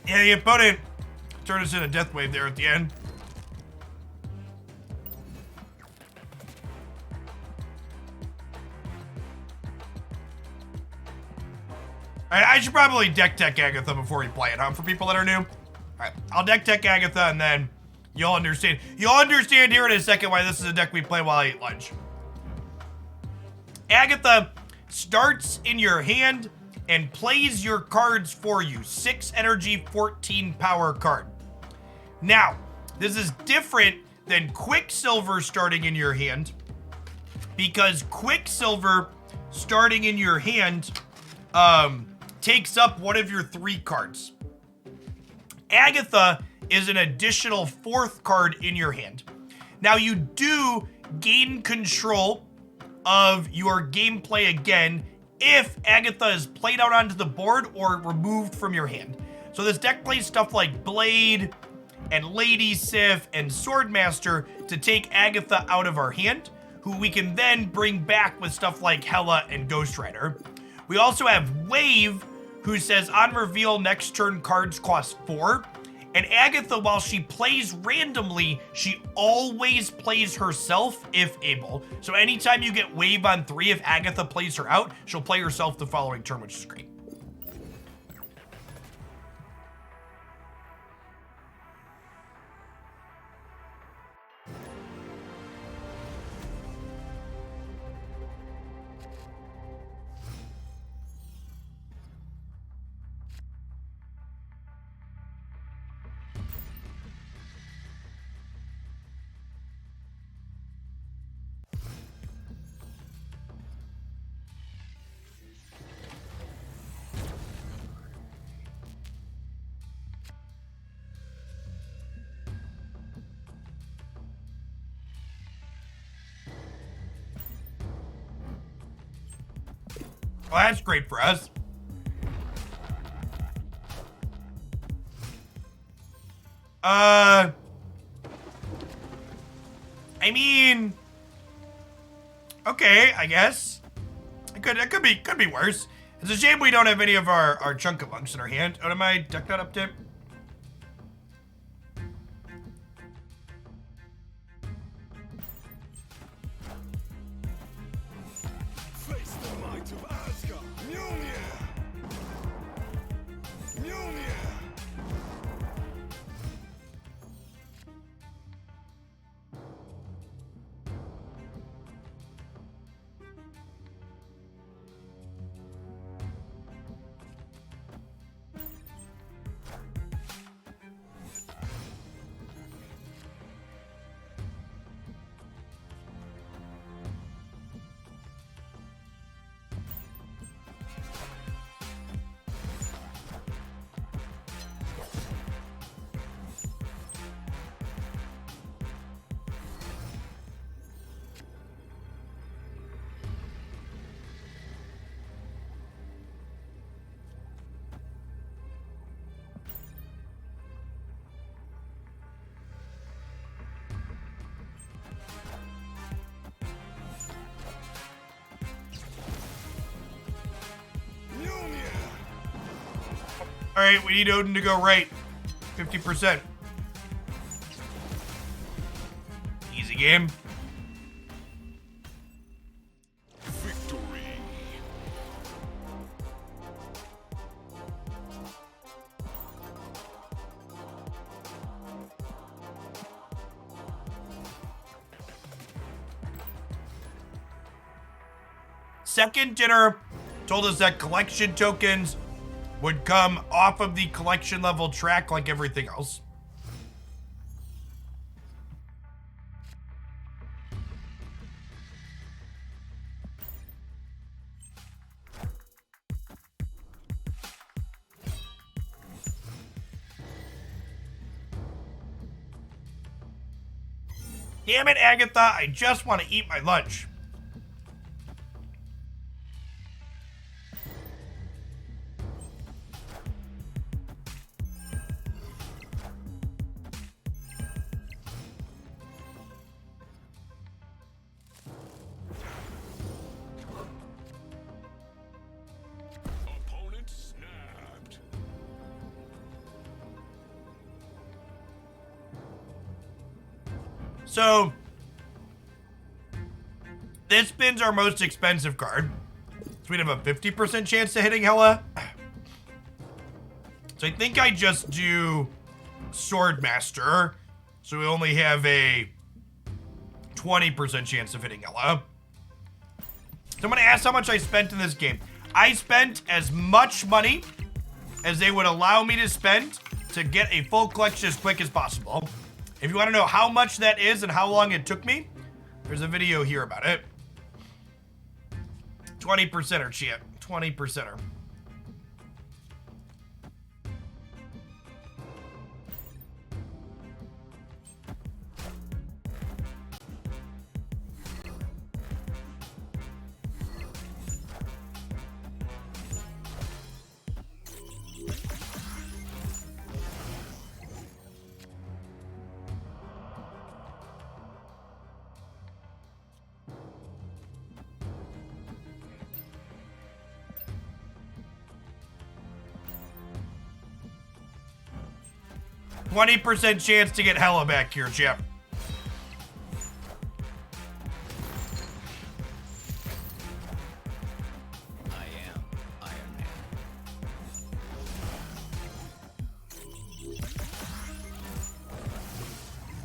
Yeah, the opponent turned us in a death wave there at the end. I should probably deck tech Agatha before we play it, huh? For people that are new. All right, I'll deck tech Agatha, and then you'll understand. You'll understand here in a second why this is a deck we play while I eat lunch. Agatha starts in your hand and plays your cards for you. 6 energy, 14 power card. Now, this is different than Quicksilver starting in your hand, because Quicksilver starting in your hand takes up one of your 3 cards. Agatha is an additional 4th card in your hand. Now, you do gain control of your gameplay again if Agatha is played out onto the board or removed from your hand. So this deck plays stuff like Blade and Lady Sif and Swordmaster to take Agatha out of our hand, who we can then bring back with stuff like Hela and Ghost Rider. We also have Wave, who says on reveal next turn cards cost 4. And Agatha, while she plays randomly, she always plays herself if able. So anytime you get Wave on 3, if Agatha plays her out, she'll play herself the following turn, which is great. Well, that's great for us. I mean, okay, I guess. It could be worse. It's a shame we don't have any of our Chunkamunks in our hand. Oh, am I duck that up tip? Face the might of Asgard. Mjolnir. Mjolnir. All right, we need Odin to go right. 50%. Easy game. Victory. Second dinner told us that collection tokens would come off of the collection level track like everything else. Damn it, Agatha, I just want to eat my lunch. Opponent snapped. So, this spins our most expensive card. So we'd have a 50% chance of hitting Hela. So I think I just do Swordmaster. So we only have a 20% chance of hitting Hela. So I'm gonna ask how much I spent in this game. I spent as much money as they would allow me to spend to get a full collection as quick as possible. If you want to know how much that is and how long it took me, there's a video here about it. 20%er, chat. 20%er. %20 chance to get Hela back here, Chip. I am Iron Man.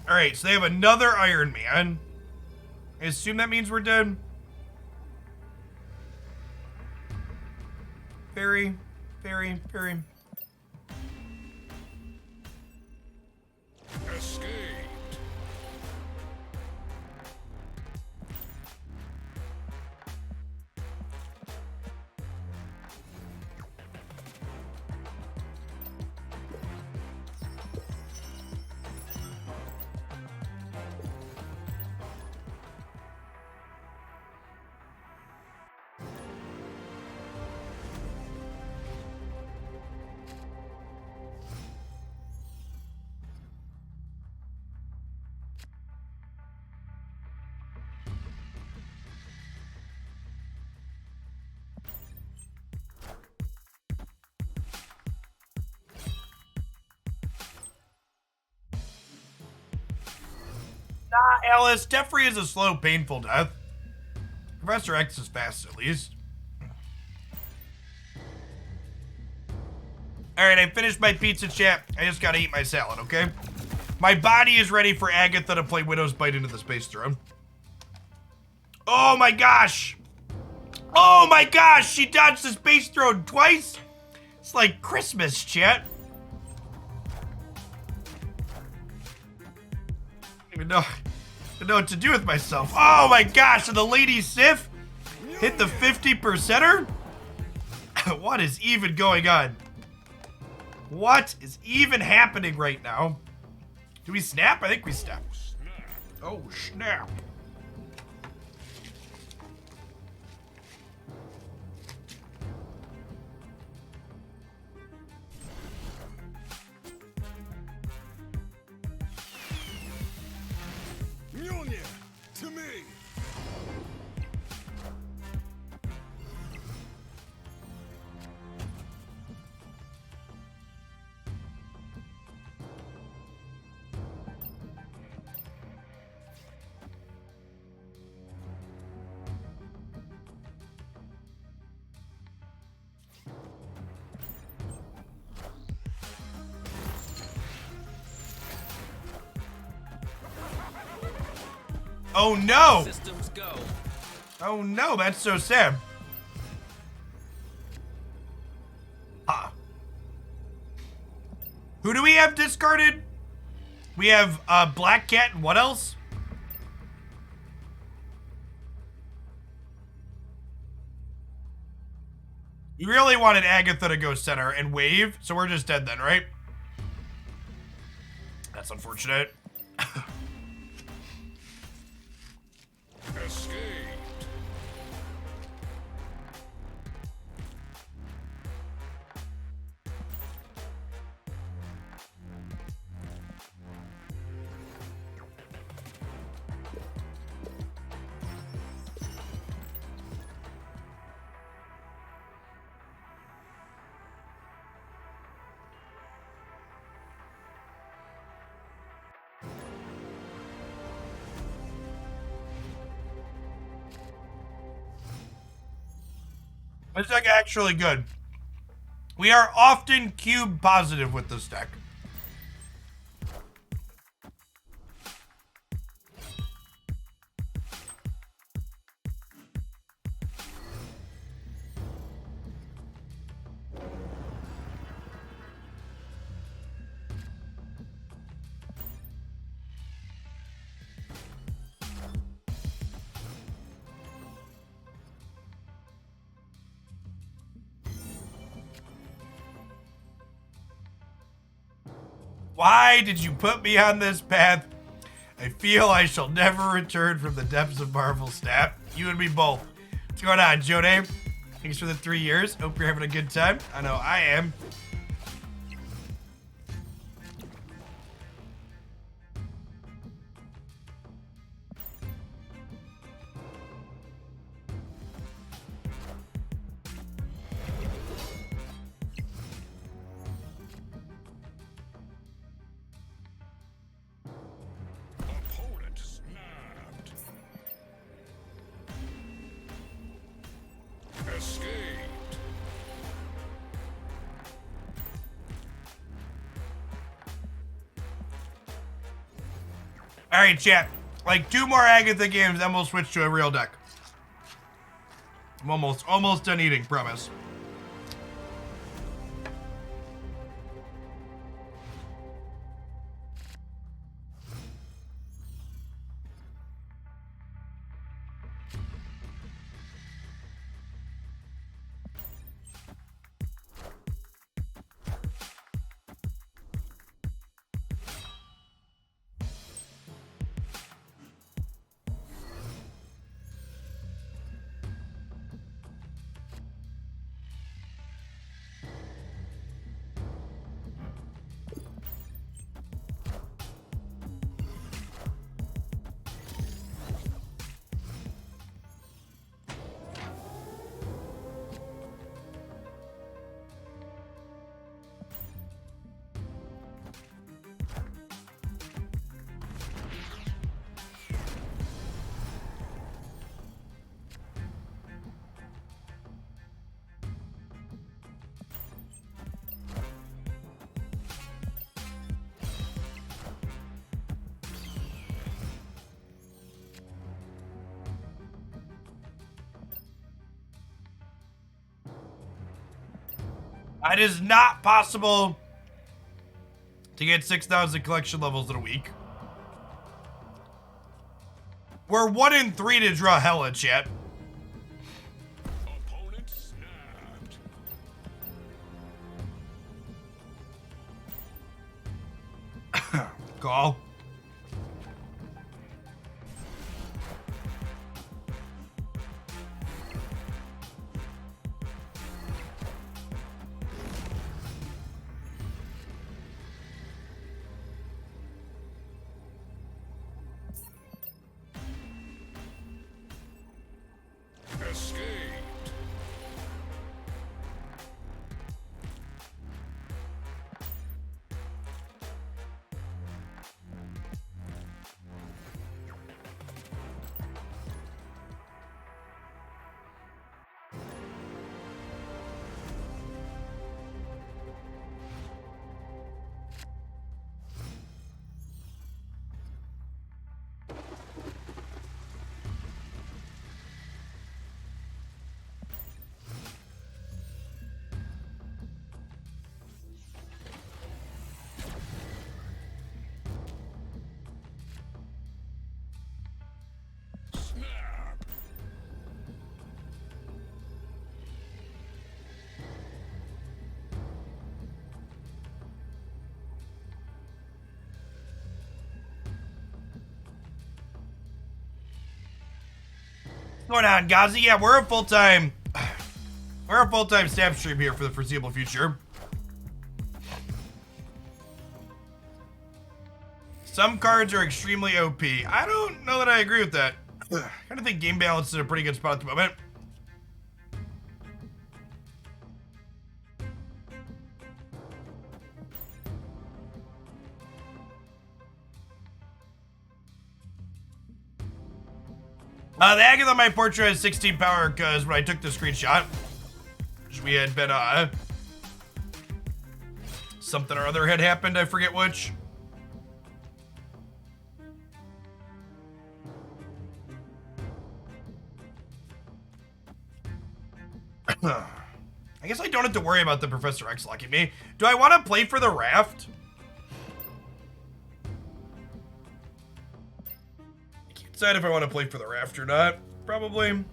All right, so they have another Iron Man. I assume that means we're dead. Very. Escaped. Alice. Teferi is a slow, painful death. Professor X is fast, at least. Alright, I finished my pizza, chat. I just gotta eat my salad, okay? My body is ready for Agatha to play Widow's Bite into the Space Throne. Oh my gosh! Oh my gosh! She dodged the Space Throne twice? It's like Christmas, chat. I don't even know what to do with myself. Oh my gosh, and the Lady Sif hit the 50%er? What is even going on? What is even happening right now? Do we snap? I think we snap. Oh, snap. Mjolnir, to me. Oh no! Systems go. Oh no, that's so sad. Who do we have discarded? We have Black Cat and what else? You really wanted Agatha to go center and wave, so we're just dead then, right? That's unfortunate. Escaped. This deck actually good. We are often cube positive with this deck. Why did you put me on this path? I feel I shall never return from the depths of Marvel Snap. You and me both. What's going on, Jode? Thanks for the 3 years. Hope you're having a good time. I know I am. Opponent snapped. Escaped. All right, chat. Like 2 more Agatha games, then we'll switch to a real deck. I'm almost done eating, promise. It is not possible to get 6,000 collection levels in a week. We're 1 in 3 to draw hella, chat. Opponent snapped. Call. Escaped. Snap. What's going on, Gazi? Yeah, we're a full-time staff stream here for the foreseeable future. Some cards are extremely OP. I don't know that I agree with that. I kind of think game balance is in a pretty good spot at the moment. The Agatha my portrait has 16 power because when I took the screenshot, which we had been, something or other had happened, I forget which. I guess I don't have to worry about the Professor X locking me. Do I want to play for the raft? I can't decide if I want to play for the raft or not. Probably.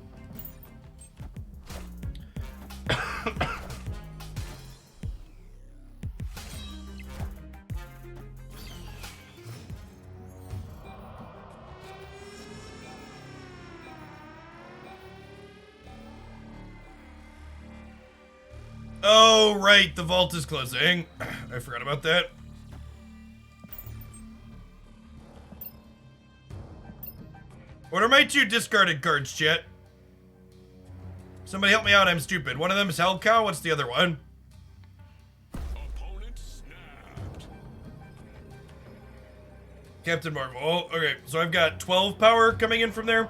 Oh, right, the vault is closing. I forgot about that. What are my 2 discarded cards, chat? Somebody help me out, I'm stupid. One of them is Hellcow, what's the other one? Opponent snapped. Captain Marvel. Okay, so I've got 12 power coming in from there.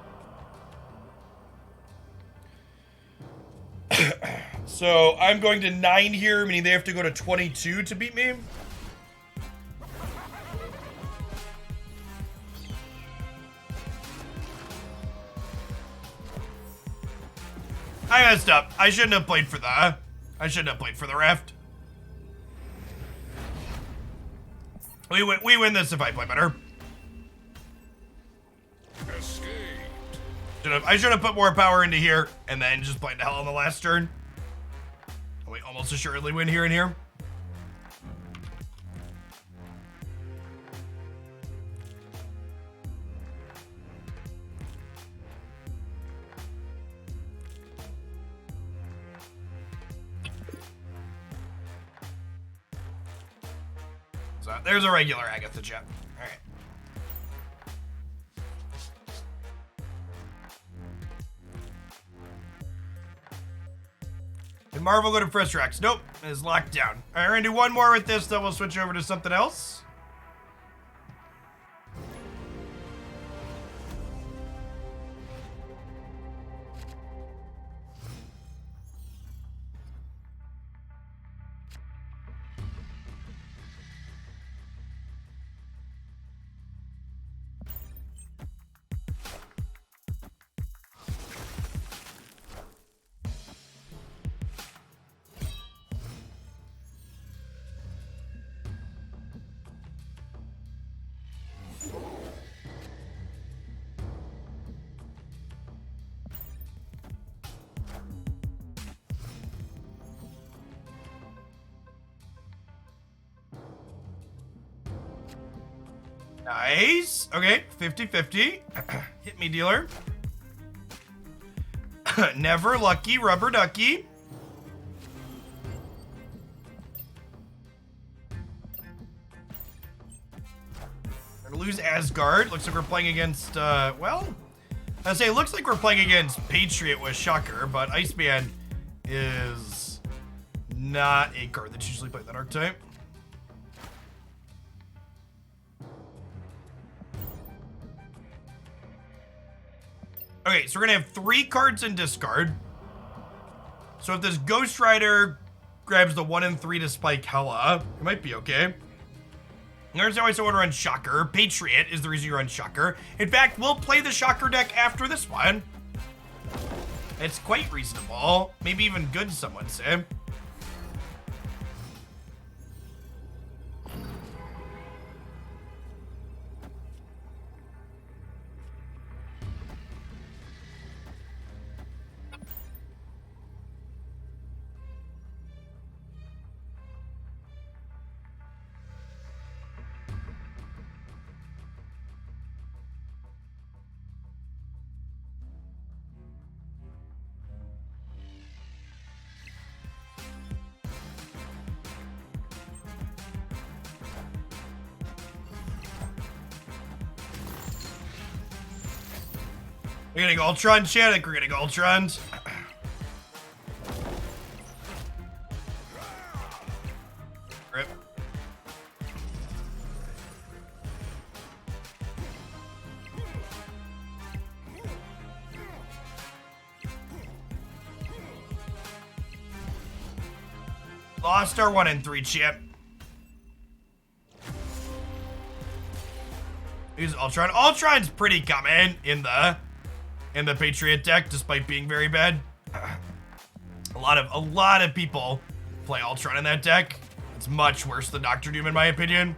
So I'm going to 9 here, meaning they have to go to 22 to beat me. I messed up. I shouldn't have played for the raft. We win this if I play better. Escaped. I should have put more power into here and then just played to hell on the last turn. We almost assuredly win here and here. So there's a regular Agatha chat. All right. Did Marvel go to Professor X? Nope, it is locked down. All right, we're gonna do one more with this, then we'll switch over to something else. Nice. Okay, 50-50. Hit me, dealer. Never lucky, rubber ducky. We're gonna lose Asgard. Looks like we're playing against, well, I say it looks like we're playing against Patriot with Shocker, but Iceman is not a card that's usually played that archetype. Okay, so we're gonna have 3 cards in discard. So if this Ghost Rider grabs the 1 and 3 to spike Hela, it might be okay. There's always someone run Shocker. Patriot is the reason you run Shocker. In fact, we'll play the Shocker deck after this one. It's quite reasonable. Maybe even good, some would say. We're getting Ultron, chat. I think we're getting Ultrons. Rip. Lost our 1 and 3 chip. Use Ultron. Ultron's pretty common in the Patriot deck, despite being very bad. A lot of people play Ultron in that deck. It's much worse than Doctor Doom in my opinion.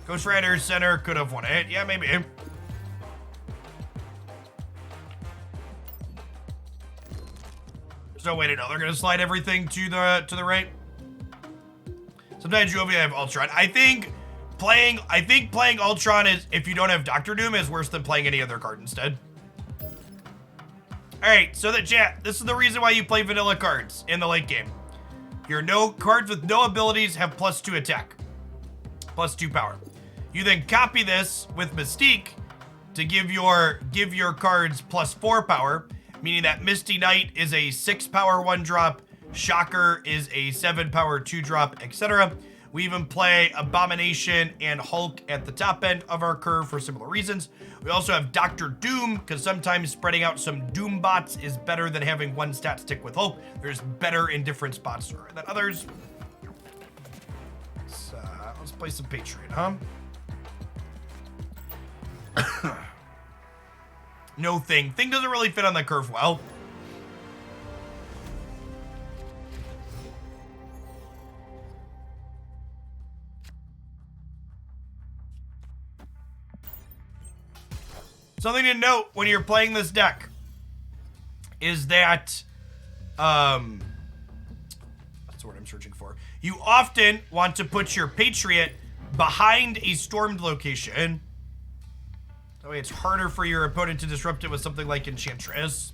Ghost Rider center could have won it. Yeah, maybe. So wait, no, they're gonna slide everything to the right. Sometimes you have Ultron. I think playing Ultron is, if you don't have Doctor Doom, is worse than playing any other card instead. Alright, so chat, this is the reason why you play vanilla cards in the late game. Your cards with no abilities have +2 attack, +2 power. You then copy this with Mystique to give your cards +4 power, meaning that Misty Knight is a 6 power 1-drop, Shocker is a 7 power 2-drop, etc. We even play Abomination and Hulk at the top end of our curve for similar reasons. We also have Doctor Doom, because sometimes spreading out some Doom bots is better than having one stat stick with Hope. There's better in different spots than others. So, let's play some Patriot, huh? No Thing. Thing doesn't really fit on the curve well. Something to note when you're playing this deck is that, that's the word I'm searching for. You often want to put your Patriot behind a stormed location. That way it's harder for your opponent to disrupt it with something like Enchantress.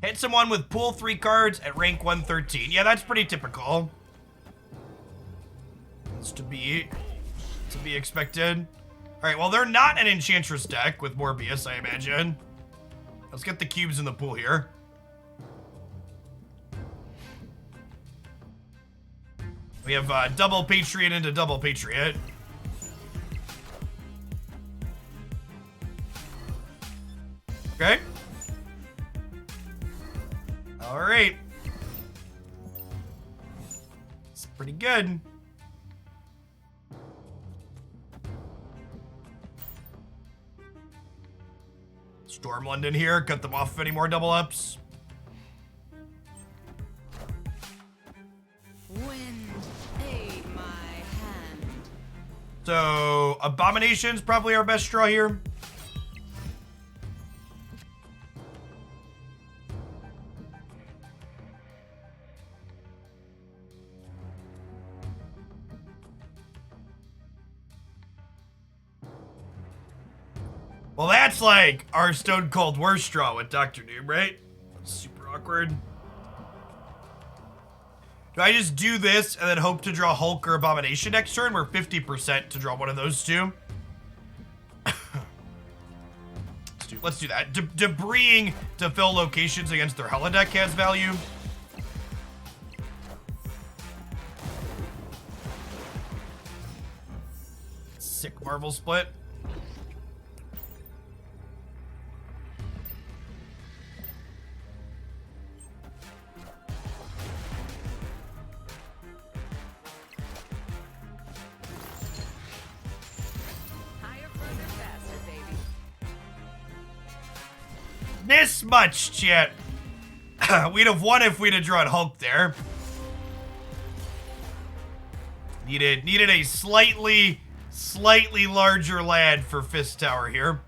Hit someone with pool 3 cards at rank 113. Yeah, that's pretty typical. That's to be expected. All right, well, they're not an Enchantress deck with Morbius, I imagine. Let's get the cubes in the pool here. We have double Patriot into double Patriot. Okay. All right. It's pretty good. Storm London here. Cut them off of any more double ups. Wind, aid my hand. So, Abomination's probably our best draw here. Well, that's like our Stone Cold War straw with Dr. Doom, right? Super awkward. Do I just do this and then hope to draw Hulk or Abomination next turn? We're 50% to draw one of those two. Let's do that. Debris to fill locations against their holodeck has value. Sick Marvel split. Higher, further, faster, baby. This much, chat. We'd have won if we'd have drawn Hulk there. Needed a slightly larger lad for Fist Tower here.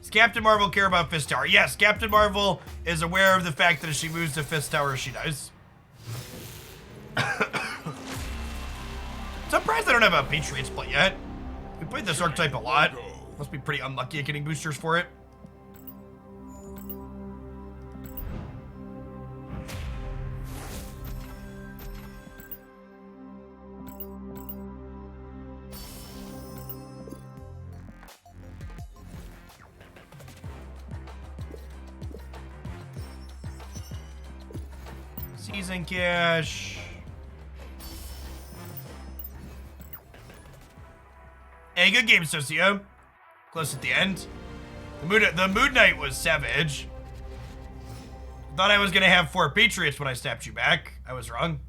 Does Captain Marvel care about Fist Tower? Yes, Captain Marvel is aware of the fact that if she moves to Fist Tower, she dies. Surprised I don't have a Patriots play yet. We played this archetype a lot. Must be pretty unlucky at getting boosters for it. Season cash. Hey, good game, Socio. Close at the end. The Moon Knight was savage. Thought I was gonna have 4 Patriots when I snapped you back. I was wrong.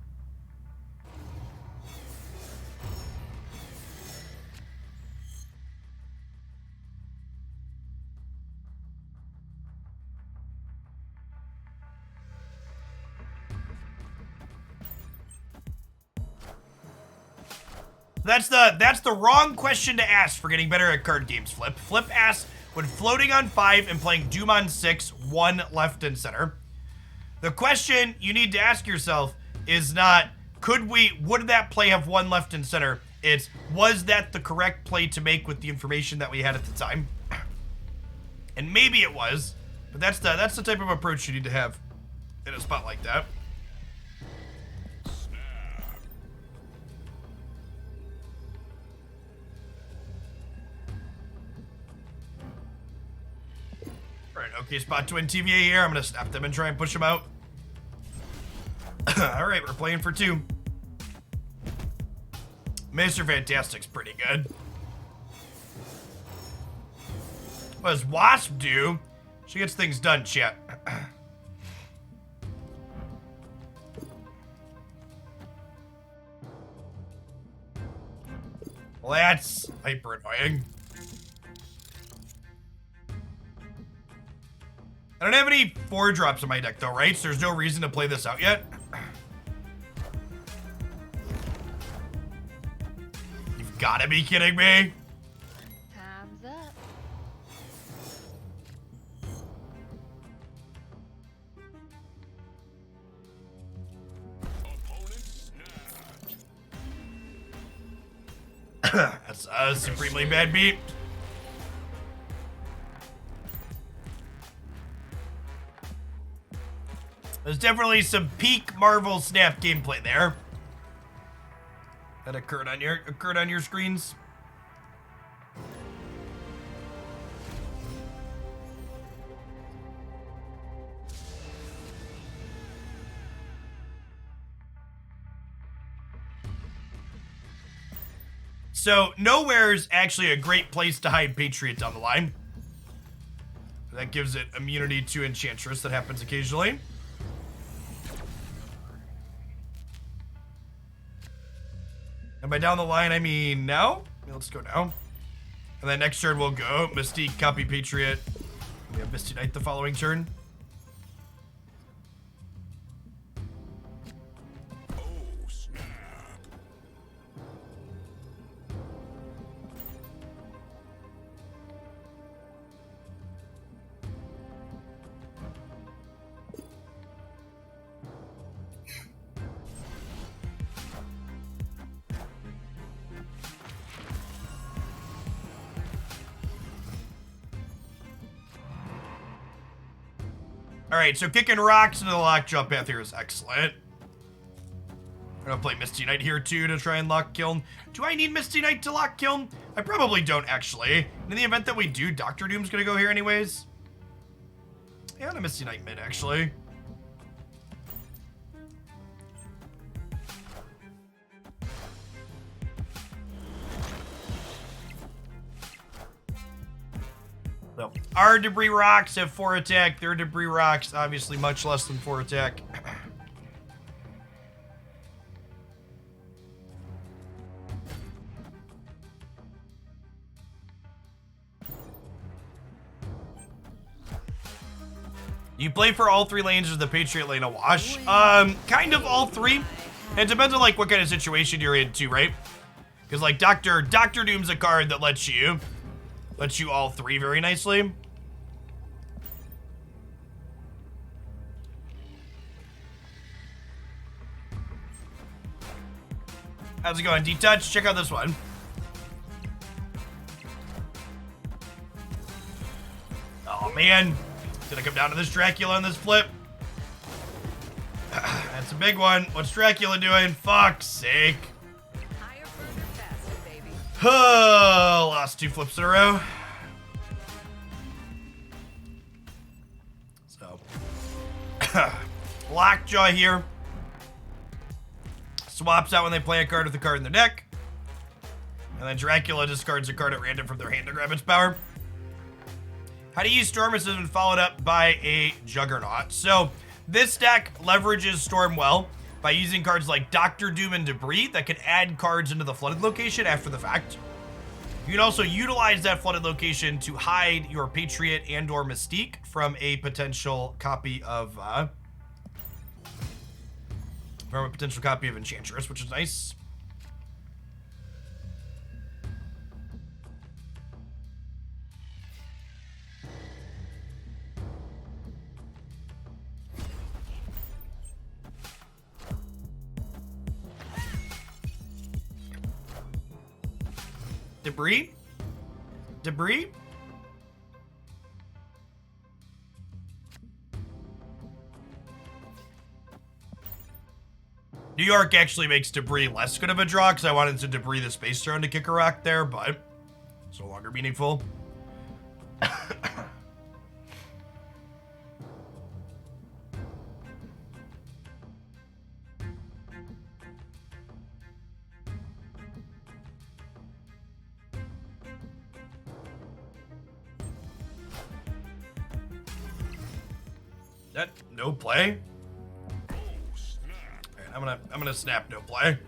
That's the wrong question to ask for getting better at card games, Flip. Flip asks, when floating on 5 and playing Doom on 6, 1 left and center. The question you need to ask yourself is not, would that play have 1 left and center? It's, was that the correct play to make with the information that we had at the time? And maybe it was, but that's the type of approach you need to have in a spot like that. Alright, okay, spot twin TVA here. I'm gonna snap them and try and push them out. Alright, we're playing for 2. Mr. Fantastic's pretty good. What does Wasp do? She gets things done, chat. Well, that's hyper annoying. I don't have any 4-drops in my deck though, right? So there's no reason to play this out yet. You've gotta be kidding me. Time's up. That's a supremely bad beat. There's definitely some peak Marvel Snap gameplay there that occurred on your screens. So Nowhere's actually a great place to hide Patriot down the line. That gives it immunity to Enchantress that happens occasionally. And by down the line, I mean now. Let's go now. And then next turn we'll go Mystique, copy Patriot. We have Misty Knight the following turn. Oh, snap. All right, so kicking rocks into the lockjaw path here is excellent. I'm gonna play Misty Knight here too to try and lock Kiln. Do I need Misty Knight to lock Kiln? I probably don't actually. In the event that we do, Dr. Doom's gonna go here anyways. Yeah, I'm gonna Misty Knight mid actually. So our debris rocks have 4 attack. Their debris rocks obviously much less than 4 attack. You play for all 3 lanes of the Patriot lane a wash? Kind of all 3. It depends on like what kind of situation you're in too, right? Because like Dr. Doom's a card that lets you all 3 very nicely. How's it going, D-Touch? Check out this one. Oh man, gonna come down to this Dracula on this flip. That's a big one. What's Dracula doing? Fuck's sake. Higher, further, faster, baby. Oh, lost 2 flips in a row. So, Lockjaw here. Swaps out when they play a card with a card in their deck. And then Dracula discards a card at random from their hand to grab its power. How to use Storm has been followed up by a Juggernaut. So, this deck leverages Storm well by using cards like Dr. Doom and Debris that can add cards into the flooded location after the fact. You can also utilize that flooded location to hide your Patriot and or Mystique from a potential copy of Enchantress, which is nice. Debris? Debris? New York actually makes Debris less good of a draw because I wanted to Debris the Space Throne to kick a rock there, but it's no longer meaningful. That no play? Alright, I'm gonna snap no play.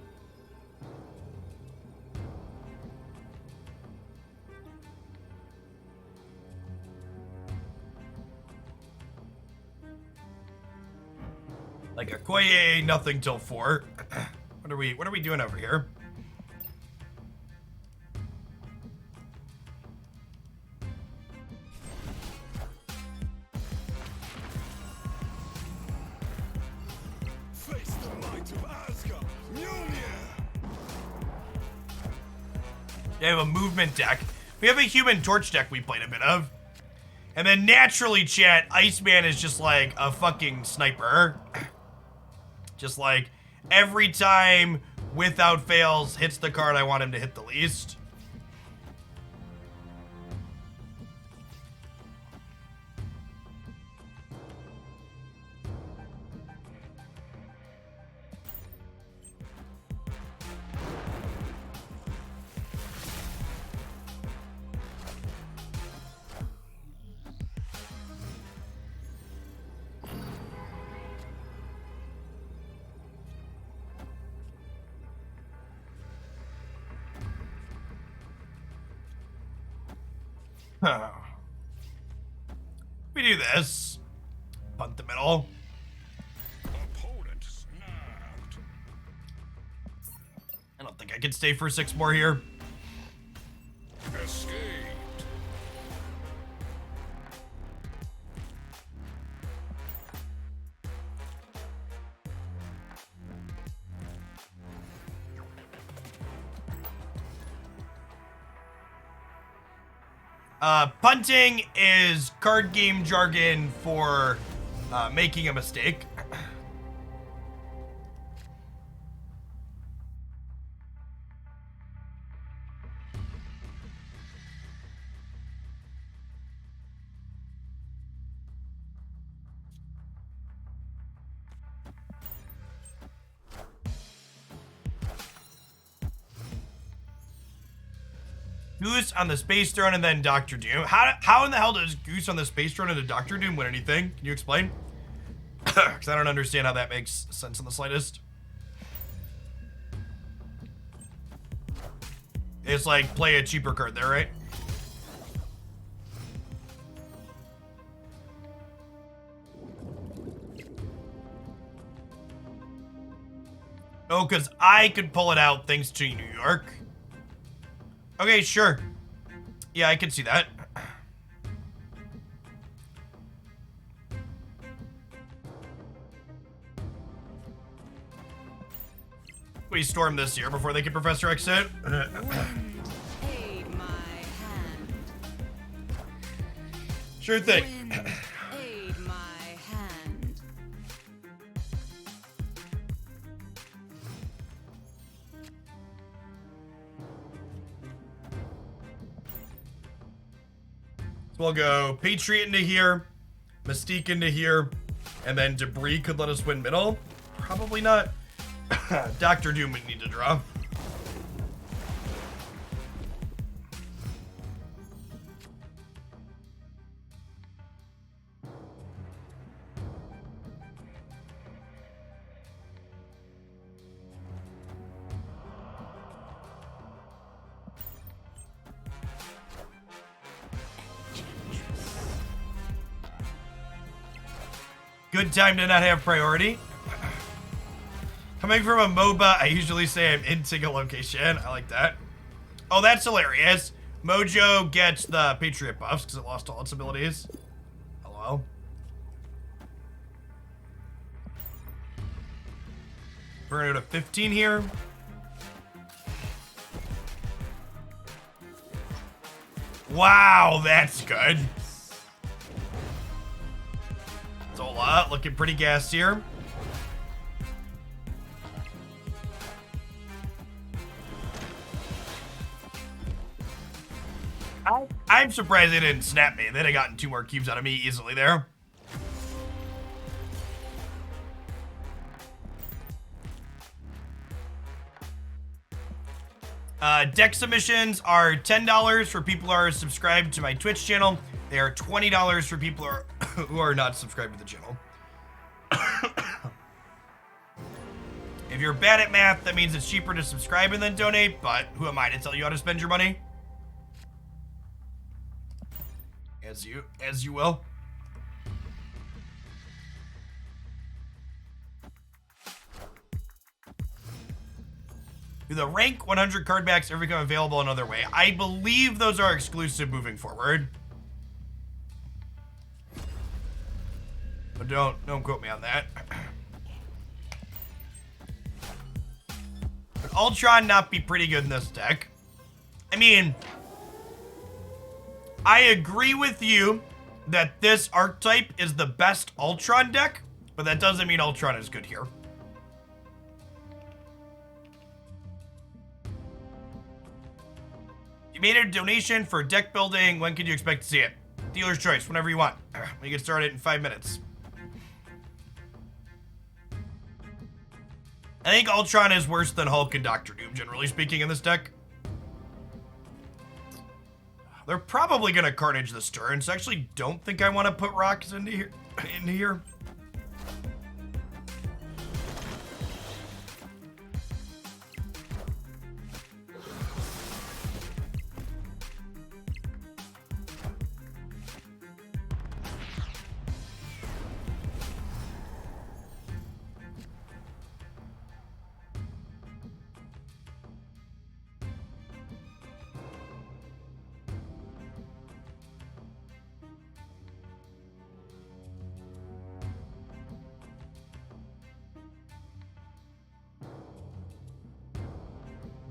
Like a Koye, nothing till 4. What are we doing over here? Face the might of Asgard. Mjolnir. They have a movement deck. We have a Human Torch deck we played a bit of. And then naturally, chat, Iceman is just like a fucking sniper. Just like every time, without fails, hits the card I want him to hit the least. We do this. Punt the middle. Opponent snapped. I don't think I can stay for 6 more here. Escaped. Punting is card game jargon for making a mistake. Goose on the Space Throne and then Doctor Doom. How in the hell does Goose on the Space Throne and the Doctor Doom win anything? Can you explain? Because I don't understand how that makes sense in the slightest. It's like play a cheaper card there, right? Oh, because I could pull it out thanks to New York. Okay, sure. Yeah, I can see that. We storm this year before they get Professor X out. Aid my hand. Sure thing. Aid my hand. So we'll go Patriot into here, Mystique into here, and then Debris could let us win middle. Probably not. Doctor Doom would need to draw. Good time to not have priority. Coming from a MOBA, I usually say I'm in single location. I like that. Oh, that's hilarious. Mojo gets the Patriot buffs because it lost all its abilities. Hello. We're gonna go to 15 here. Wow, that's good. Zola looking pretty gassed here. I'm surprised they didn't snap me. They'd have gotten 2 more cubes out of me easily there. Deck submissions are $10 for people who are subscribed to my Twitch channel. They are $20 for people who are not subscribed to the channel. If you're bad at math, that means it's cheaper to subscribe and then donate, but who am I to tell you how to spend your money? As you will. Do the rank 100 card backs ever become available another way? I believe those are exclusive moving forward. But don't quote me on that. Would Ultron not be pretty good in this deck? I mean, I agree with you that this archetype is the best Ultron deck, but that doesn't mean Ultron is good here. You made a donation for deck building. When can you expect to see it? Dealer's choice, whenever you want. We get started in 5 minutes. I think Ultron is worse than Hulk and Doctor Doom, generally speaking, in this deck. They're probably gonna Carnage this turn, so I actually don't think I want to put rocks into here.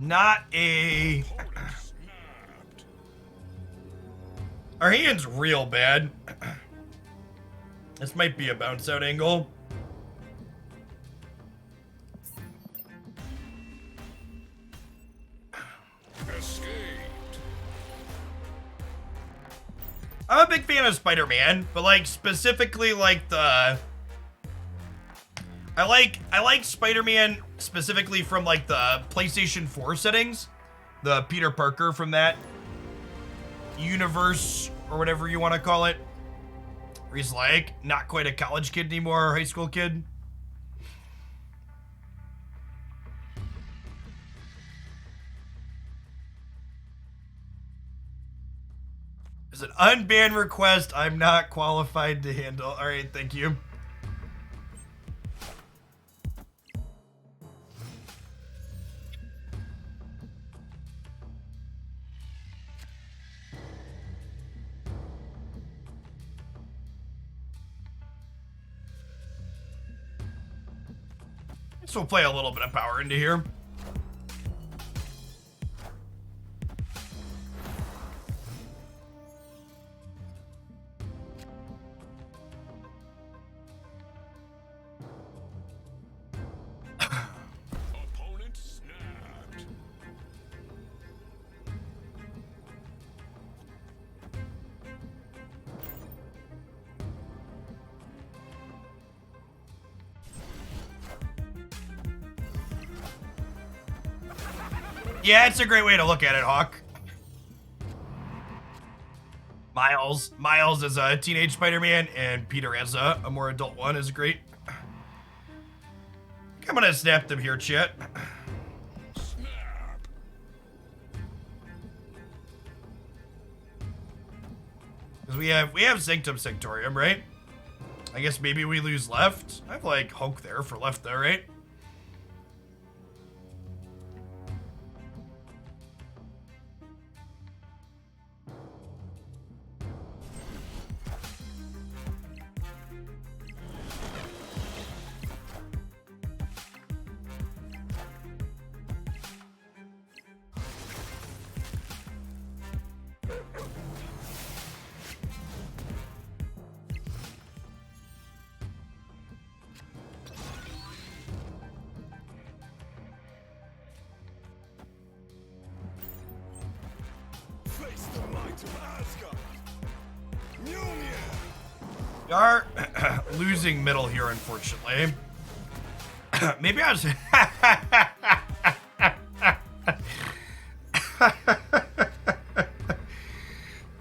Not a... Our hand's real bad. This might be a bounce out angle. Escaped. I'm a big fan of Spider-Man, but like specifically like the I like Spider-Man specifically from like the PlayStation 4 settings. The Peter Parker from that universe or whatever you want to call it. Where he's like not quite a college kid anymore, or high school kid. It's an unbanned request I'm not qualified to handle. All right, thank you. So we'll play a little bit of power into here. Opponent snapped. Yeah, it's a great way to look at it, Hawk. Miles as a teenage Spider-Man and Peter as a more adult one is great. I'm gonna snap them here, chat. Snap. Because we have Sanctum Sanctorium, right? I guess maybe we lose left. I have like Hulk there for left there, right? Face the might of Asgard. Mjolnir. We are losing middle here, unfortunately. Maybe I was...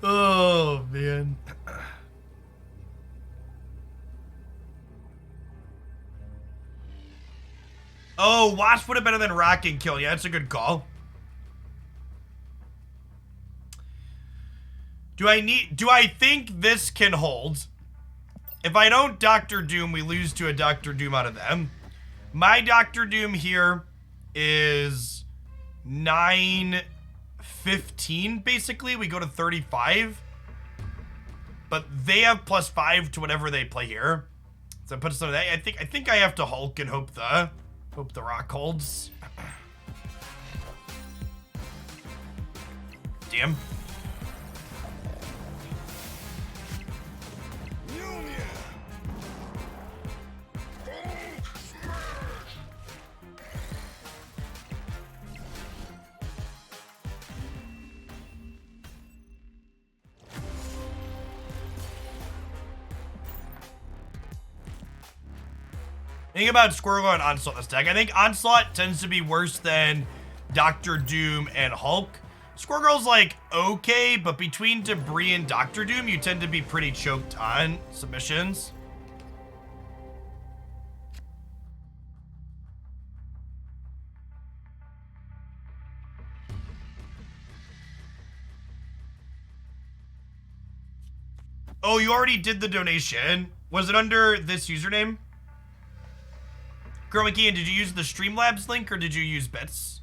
Oh, man. Oh, Wasp would have been better than Rock and Kill. Yeah, that's a good call. Do I think this can hold? If I don't Doctor Doom, we lose to a Doctor Doom out of them. My Doctor Doom here is 915, basically. We go to 35. But they have +5 to whatever they play here. So I put some of that. I think I have to Hulk and hope the Rock holds. Damn. Mjolnir. Think about Squirrel and Onslaught this deck. I think Onslaught tends to be worse than Doctor Doom and Hulk. Squirrel's like okay, but between Debris and Doctor Doom, you tend to be pretty choked on submissions. Oh, you already did the donation. Was it under this username? Chroma Key, and did you use the Streamlabs link or did you use bits?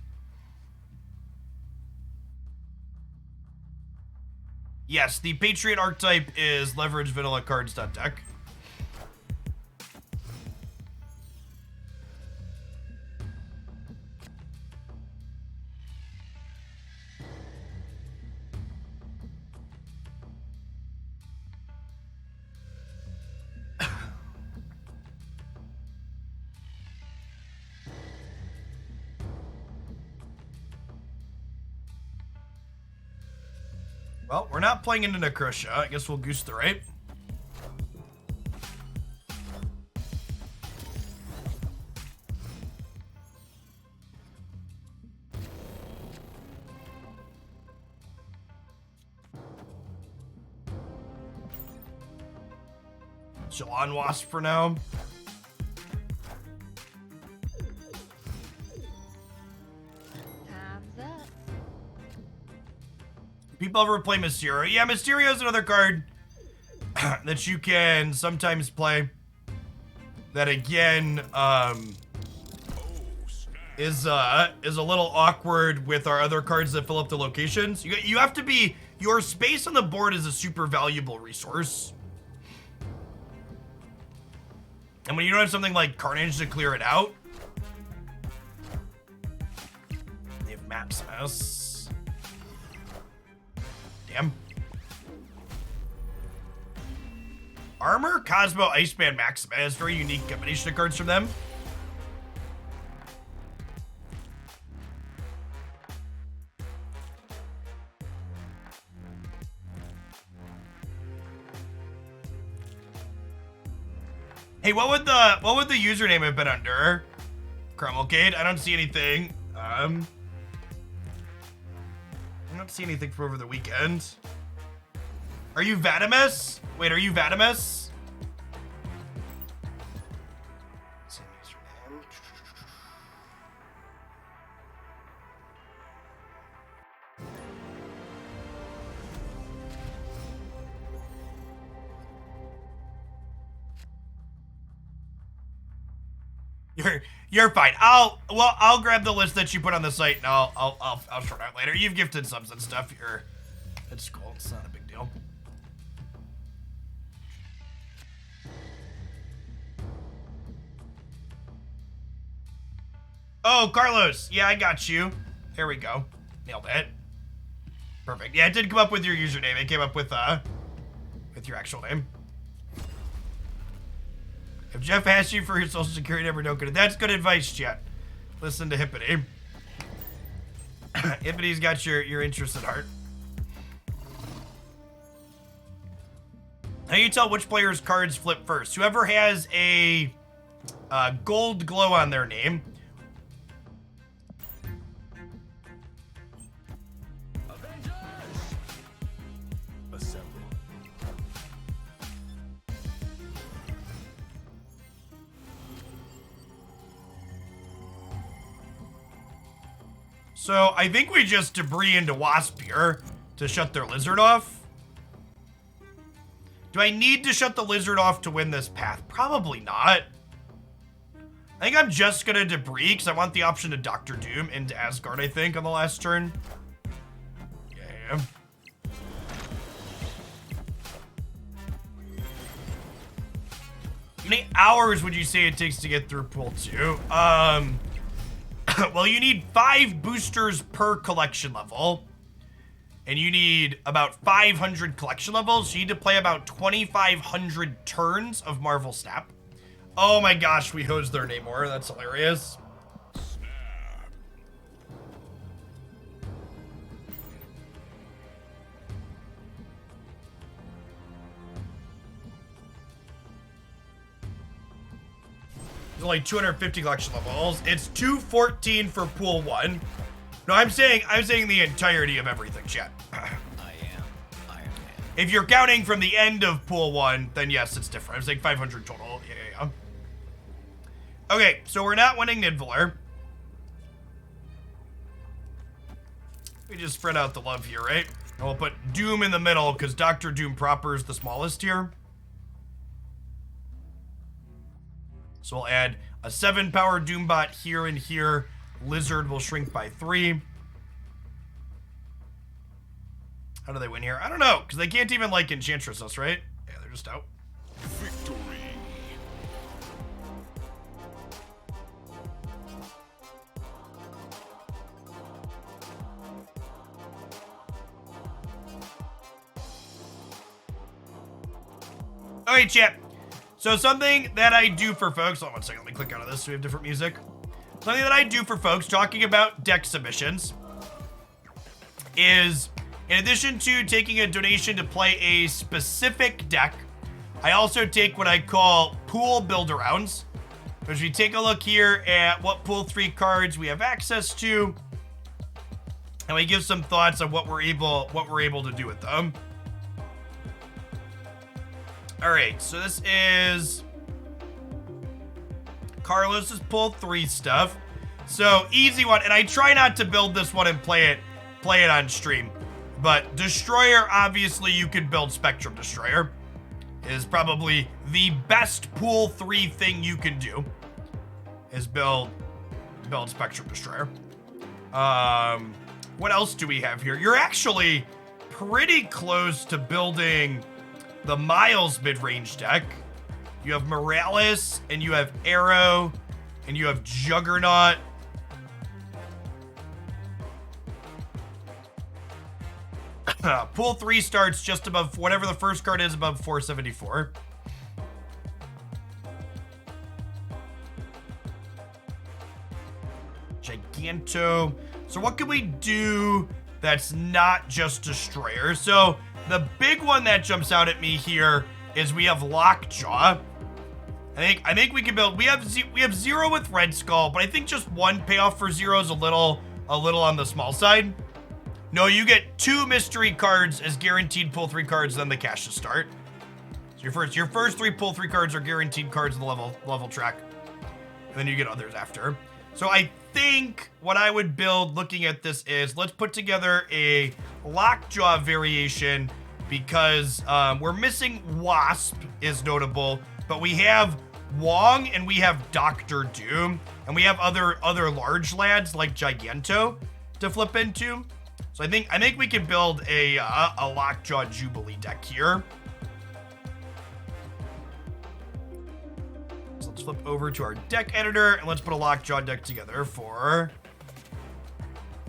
Yes, the Patriot archetype is leverage vanilla cards.deck. Well, we're not playing into Necrotia. I guess we'll goose the right. Shalon Wasp for now. Time's up. People ever play Mysterio? Yeah, Mysterio's another card that you can sometimes play. That again, is a little awkward with our other cards that fill up the locations. You have to be, your space on the board is a super valuable resource. And when you don't have something like Carnage to clear it out, they have Maximus. Damn. Armor, Cosmo, Iceman, Maximus. Very unique combination of cards from them. Hey, what would the username have been under? Crumblecade? I don't see anything. I don't see anything from over the weekend. Are you Vatimus? Wait, are you Vatimus? Same username. You're fine. I'll grab the list that you put on the site and I'll sort out later. You've gifted subs and stuff. It's cool. It's not a big deal. Oh, Carlos. Yeah, I got you. Here we go. Nailed it. Perfect. Yeah, it did come up with your username. It came up with your actual name. If Jeff asks you for your social security number, don't get it. That's good advice, chat. Listen to Hippity. Hippity's got your interest at heart. How do you tell which player's cards flip first? Whoever has a gold glow on their name. Assemble. So I think we just debris into Wasp here to shut their lizard off. Do I need to shut the lizard off to win this path? Probably not. I think I'm just gonna debris because I want the option to Dr. Doom into Asgard, I think, on the last turn. Yeah. How many hours would you say it takes to get through pool 2? Well, you need 5 boosters per collection level. And you need about 500 collection levels. So you need to play about 2,500 turns of Marvel Snap. Oh my gosh, we hosed their Namor. That's hilarious. There's only 250 collection levels. It's 214 for pool 1. No, I'm saying the entirety of everything, chat. I am Iron Man. If you're counting from the end of pool 1, then yes, it's different. I'm saying 500 total. Yeah. Okay, so we're not winning Nidavellir. We just spread out the love here, right? And we'll put Doom in the middle because Dr. Doom proper is the smallest here. So we'll add a 7-power Doombot here and here. Lizard will shrink by 3. How do they win here? I don't know, because they can't even, like, Enchantress us, right? Yeah, they're just out. Victory. Okay, chat. So something that I do for folks, hold on one second, let me click out of this so we have different music. Something that I do for folks talking about deck submissions is In addition to taking a donation to play a specific deck, I also take what I call pool build-arounds. As we take a look here at what pool 3 cards we have access to, and we give some thoughts on what we're able to do with them. All right, so this is Carlos's pool 3 stuff. So easy one, and I try not to build this one and play it on stream. But Destroyer, obviously you could build Spectrum Destroyer. Is probably the best pool 3 thing you can do. Is build Spectrum Destroyer. What else do we have here? You're actually pretty close to building the Miles mid-range deck. You have Morales, and you have Arrow, and you have Juggernaut. Pool 3 starts just above, whatever the first card is, above 474. Giganto. So what can we do that's not just Destroyer? So the big one that jumps out at me here is we have Lockjaw. I think we can build. We have 0 with Red Skull, but I think just 1 payoff for 0 is a little on the small side. No, you get 2 mystery cards as guaranteed pull 3 cards, then the cash to start. So your first 3 pull 3 cards are guaranteed cards in the level track, and then you get others after. So I think what I would build looking at this is, let's put together a Lockjaw variation, because we're missing Wasp is notable, but we have Wong and we have Dr. Doom, and we have other large lads like Giganto to flip into. So I think we can build a Lockjaw Jubilee deck here. So let's flip over to our deck editor and let's put a Lockjaw deck together for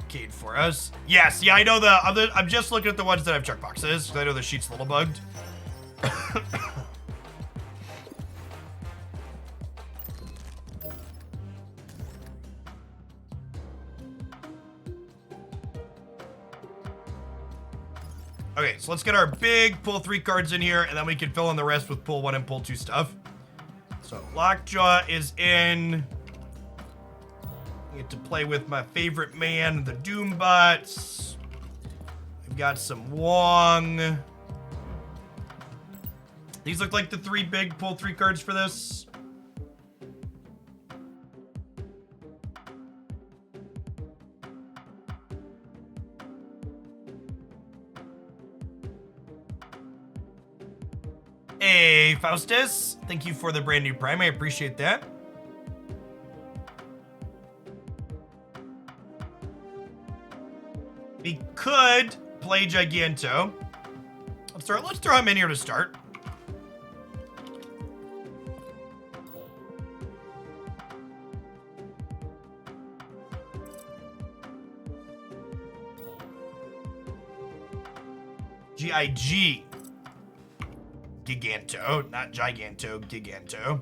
Cade for us. Yes, yeah, I know the other. I'm just looking at the ones that have checkboxes because I know the sheet's a little bugged. Okay, so let's get our big pull 3 cards in here, and then we can fill in the rest with pull 1 and pull 2 stuff. So Lockjaw is in. I get to play with my favorite man, the Doombots. We've got some Wong. These look like the 3 big pull 3 cards for this. Hey, Faustus. Thank you for the brand new Prime. I appreciate that. We could play Giganto. Let's throw him in here to start. G-I-G. Giganto, not Giganto, Giganto.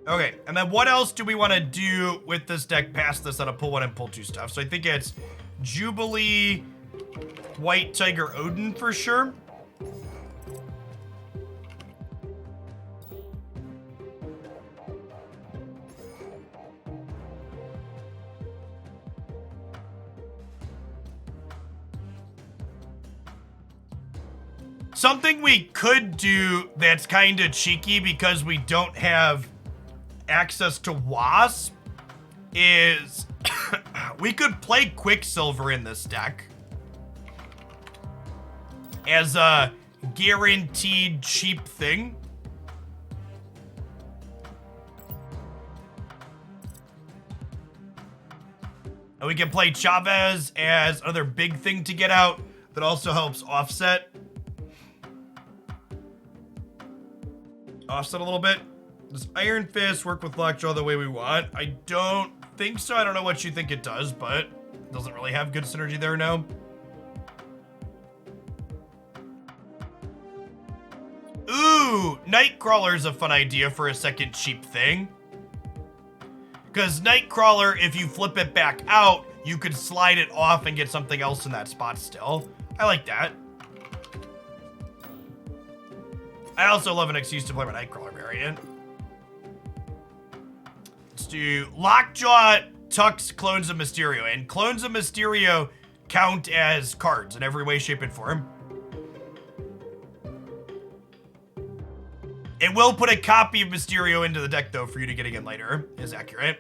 Okay, and then what else do we want to do with this deck past this on a pull 1 and pull 2 stuff? So I think it's Jubilee, White Tiger Odin for sure. Something we could do that's kind of cheeky because we don't have access to Wasp is we could play Quicksilver in this deck as a guaranteed cheap thing. And we can play Chavez as another big thing to get out that also helps offset a little bit. Does Iron Fist work with Lockjaw the way we want? I don't think so. I don't know what you think it does, but it doesn't really have good synergy there now. Ooh, Nightcrawler is a fun idea for a second cheap thing. Because Nightcrawler, if you flip it back out, you could slide it off and get something else in that spot still. I like that. I also love an excuse to play my Nightcrawler variant. Let's do Lockjaw, Tux, Clones of Mysterio. And Clones of Mysterio count as cards in every way, shape, and form. It will put a copy of Mysterio into the deck, though, for you to get again later. Is accurate.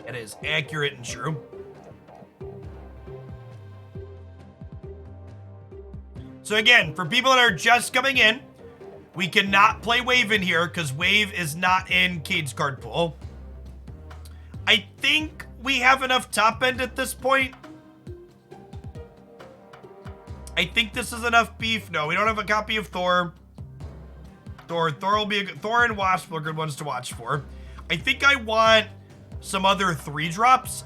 It is accurate and true. So again, for people that are just coming in, we cannot play Wave in here because Wave is not in Cade's card pool. I think we have enough top end at this point. I think this is enough beef. No, we don't have a copy of Thor. Thor will be a good, Thor and Wasp are good ones to watch for. I think I want some other 3-drops.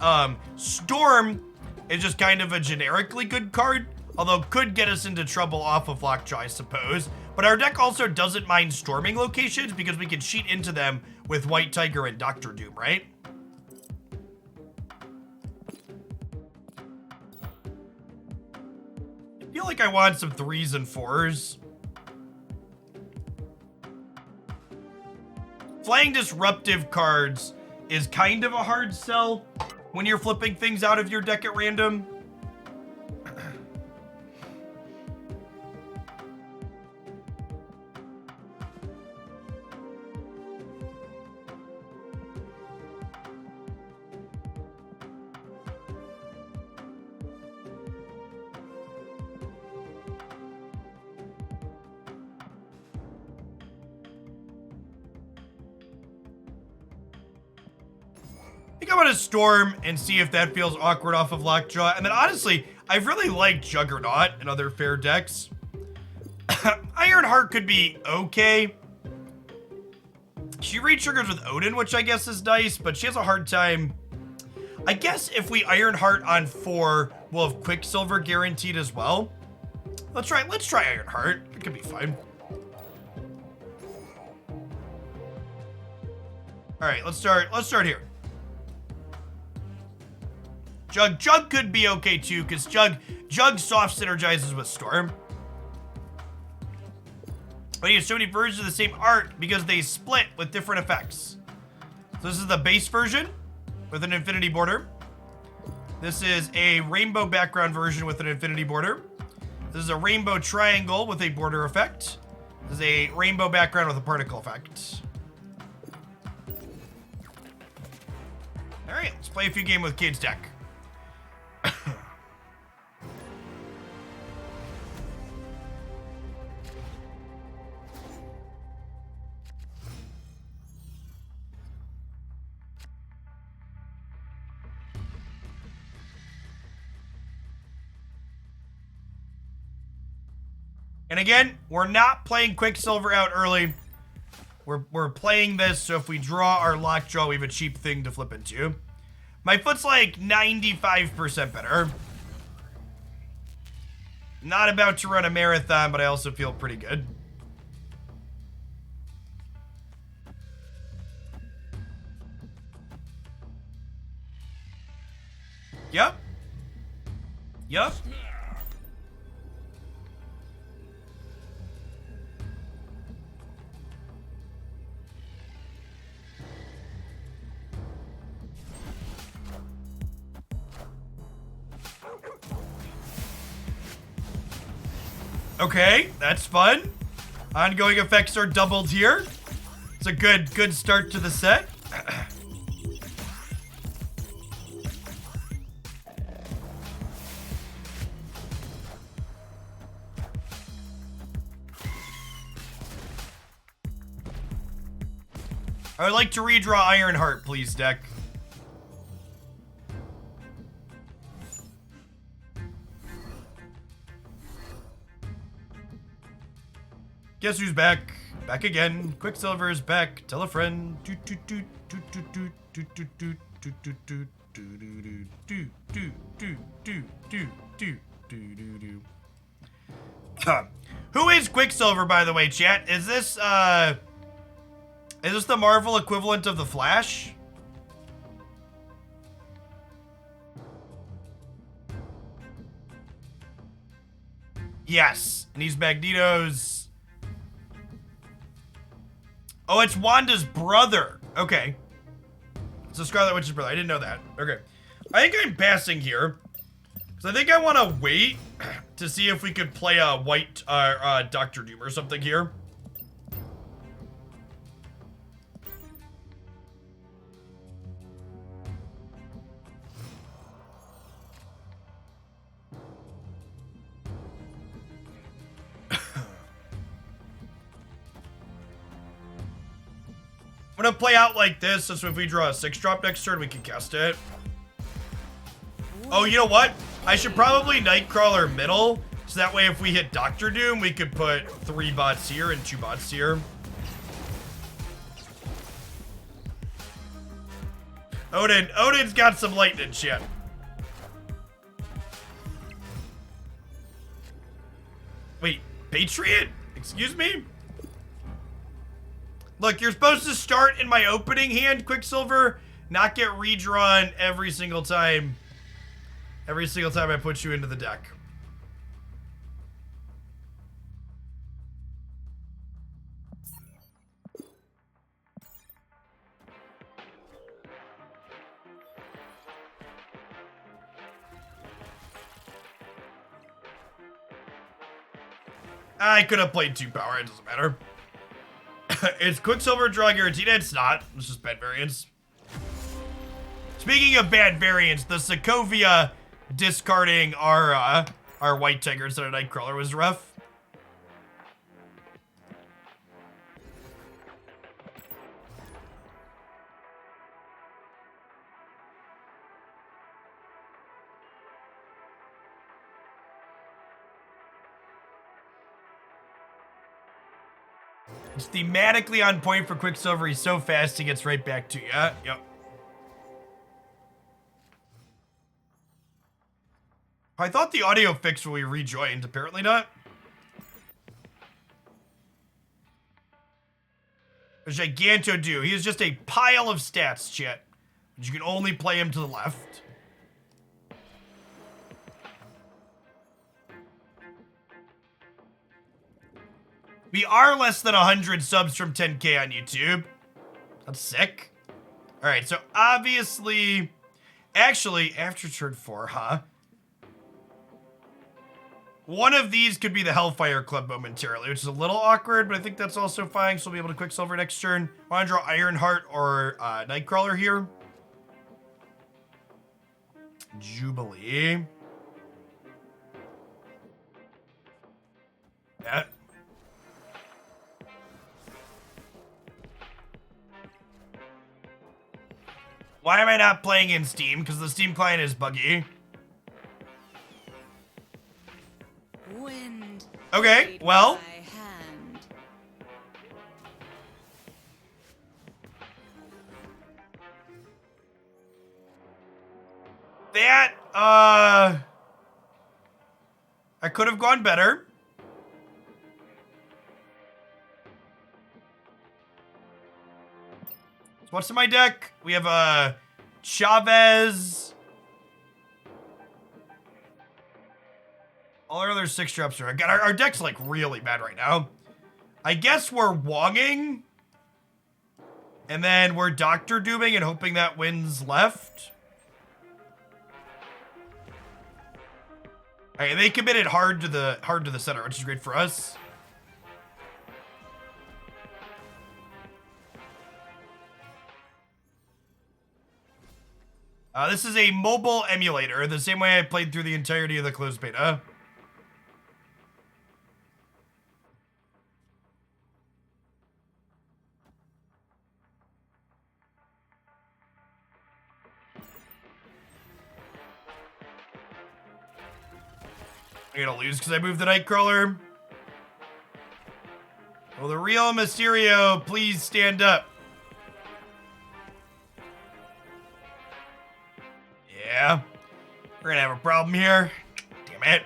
Storm is just kind of a generically good card, although could get us into trouble off of Lockjaw, I suppose. But our deck also doesn't mind storming locations because we can cheat into them with White Tiger and Dr. Doom, right? I feel like I want some 3s and 4s. Flying disruptive cards is kind of a hard sell when you're flipping things out of your deck at random. I think I'm gonna Storm and see if that feels awkward off of Lockjaw. And then honestly, I've really liked Juggernaut and other fair decks. Ironheart could be okay. She re-triggers with Odin, which I guess is nice, but she has a hard time. I guess if we Ironheart on 4, we'll have Quicksilver guaranteed as well. Let's try Ironheart. It could be fine. All right, let's start here. Jug could be okay too, because Jug soft synergizes with Storm. But you have so many versions of the same art because they split with different effects. So this is the base version with an infinity border. This is a rainbow background version with an infinity border. This is a rainbow triangle with a border effect. This is a rainbow background with a particle effect. All right, let's play a few games with Cade's deck. And again, we're not playing Quicksilver out early. We're playing this, so if we draw our Lockjaw, we have a cheap thing to flip into. My foot's like 95% better. Not about to run a marathon, but I also feel pretty good. Yep. Okay, that's fun. Ongoing effects are doubled here. It's a good start to the set. I would like to redraw Ironheart, please, deck. Guess who's back? Back again. Quicksilver is back. Tell a friend. Toot, toot, toot, toot, toot, toot, toot, toot, toot, toot, toot. Who is Quicksilver, by the way, chat? Is this the Marvel equivalent of the Flash? Yes, and he's Magneto's. Oh, it's Wanda's brother. Okay. It's a Scarlet Witch's brother. I didn't know that. Okay. I think I'm passing here. Because I think I want to wait to see if we could play a white Doctor Doom or something here. I'm gonna play out like this, so if we draw a 6-drop next turn, we can cast it. Oh, you know what? I should probably Nightcrawler middle, so that way if we hit Doctor Doom, we could put 3 bots here and 2 bots here. Odin's got some lightning shit. Wait, Patriot? Excuse me? Look, you're supposed to start in my opening hand, Quicksilver, not get redrawn every single time. Every single time I put you into the deck. I could have played 2 power, it doesn't matter. Is Quicksilver draw guaranteed? It's not. It's just bad variants. Speaking of bad variants, the Sokovia discarding our White Tiger instead of Nightcrawler was rough. It's thematically on point for Quicksilver. He's so fast, he gets right back to you. Yep. I thought the audio fixed when we rejoined. Apparently not. A Gigantodon. He is just a pile of stats, chat. But you can only play him to the left. We are less than 100 subs from 10K on YouTube. That's sick. All right, so obviously, actually, after turn 4, huh? One of these could be the Hellfire Club momentarily, which is a little awkward, but I think that's also fine, so we'll be able to Quicksilver next turn. Want to draw Ironheart or Nightcrawler here? Jubilee. That. Why am I not playing in Steam? Because the Steam client is buggy. Wind. Okay, well. My hand. That, I could have gone better. So what's in my deck? We have, Chavez. All our other 6-drops are... Again, our deck's, like, really bad right now. I guess we're Wonging. And then we're Doctor Dooming and hoping that wins left. Alright, they committed hard to the center, which is great for us. This is a mobile emulator, the same way I played through the entirety of the closed beta. I'm gonna lose because I moved the Nightcrawler. Will the real Mysterio please stand up? Yeah. We're gonna have a problem here. Damn it.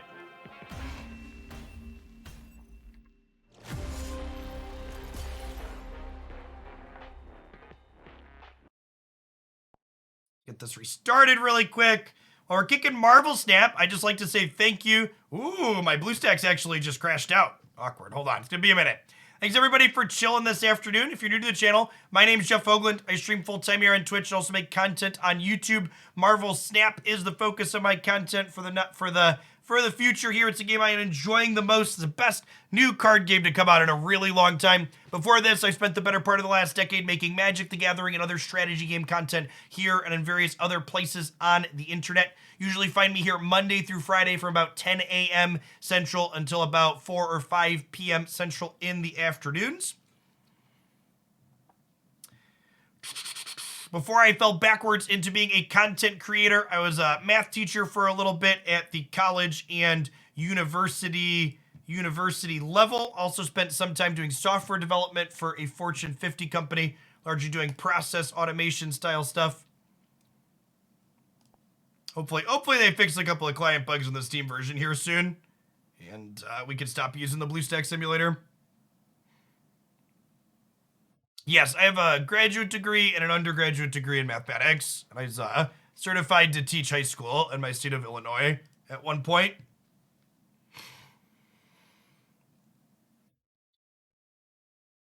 Get this restarted really quick. While we're kicking Marvel Snap, I'd just like to say thank you. Ooh, my BlueStacks actually just crashed out. Awkward. Hold on. It's going to be a minute. Thanks, everybody, for chilling this afternoon. If you're new to the channel, my name is Jeff Hoagland. I stream full-time here on Twitch and also make content on YouTube. Marvel Snap is the focus of my content for the future here. It's a game I am enjoying the most. It's the best new card game to come out in a really long time. Before this, I spent the better part of the last decade making Magic the Gathering and other strategy game content here and in various other places on the internet. Usually find me here Monday through Friday from about 10 a.m. Central until about 4 or 5 p.m. Central in the afternoons. Before I fell backwards into being a content creator, I was a math teacher for a little bit at the college and university level. Also spent some time doing software development for a Fortune 50 company, largely doing process automation style stuff. Hopefully they fix a couple of client bugs in the Steam version here soon, and we can stop using the BlueStacks simulator. Yes, I have a graduate degree and an undergraduate degree in mathematics, and I was certified to teach high school in my state of Illinois at one point.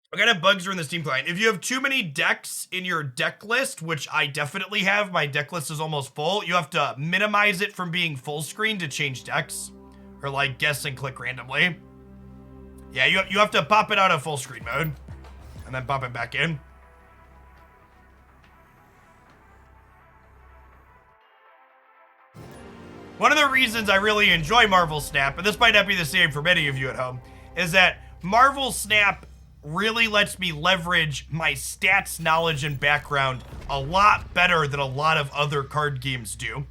What kind of bugs are in the Steam client? If you have too many decks in your deck list, which I definitely have, my deck list is almost full, you have to minimize it from being full screen to change decks. Or like guess and click randomly. Yeah, you have to pop it out of full screen mode. And then pop it back in. One of the reasons I really enjoy Marvel Snap, and this might not be the same for many of you at home, is that Marvel Snap really lets me leverage my stats knowledge and background a lot better than a lot of other card games do.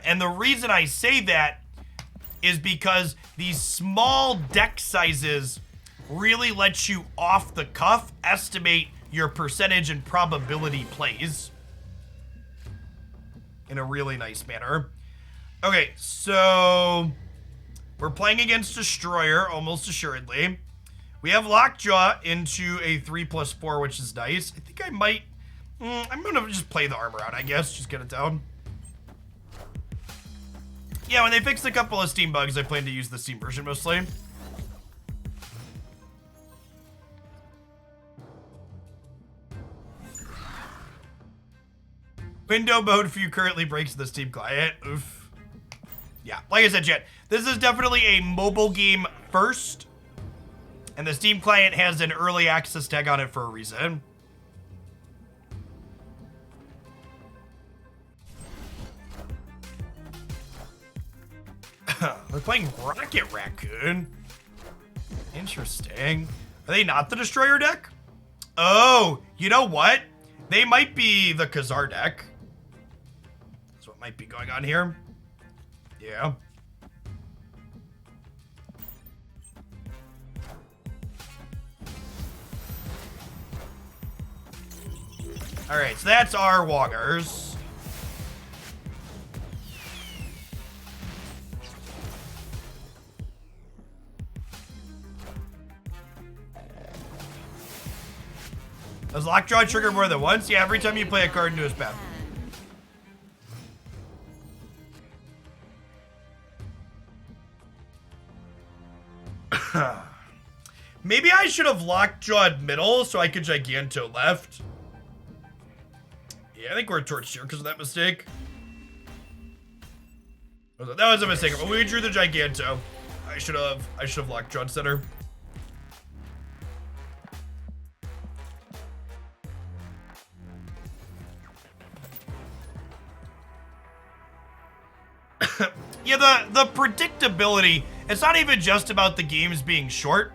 And the reason I say that is because these small deck sizes really lets you off the cuff estimate your percentage and probability plays in a really nice manner. Okay, so we're playing against Destroyer almost assuredly. We have Lockjaw into a 3+4, which is nice. I think I might, I'm gonna just play the armor out, I guess, just get it down. Yeah, when they fixed a couple of Steam bugs, I plan to use the Steam version mostly. Window mode for you currently breaks the Steam client. Oof. Yeah, like I said, chat, this is definitely a mobile game first. And the Steam client has an early access tag on it for a reason. They're playing Rocket Raccoon. Interesting. Are they not the Destroyer deck? Oh, you know what? They might be the Khazar deck. That's what might be going on here. Yeah. Alright, so that's our Woggers. Does Lockjaw trigger more than once? Yeah, every time you play a card into his path. Maybe I should have Lockjawed middle so I could Giganto left. Yeah, I think we're torched here because of that mistake. That was a mistake. When we drew the Giganto, I should have Lockjawed center. Yeah, the predictability, it's not even just about the games being short,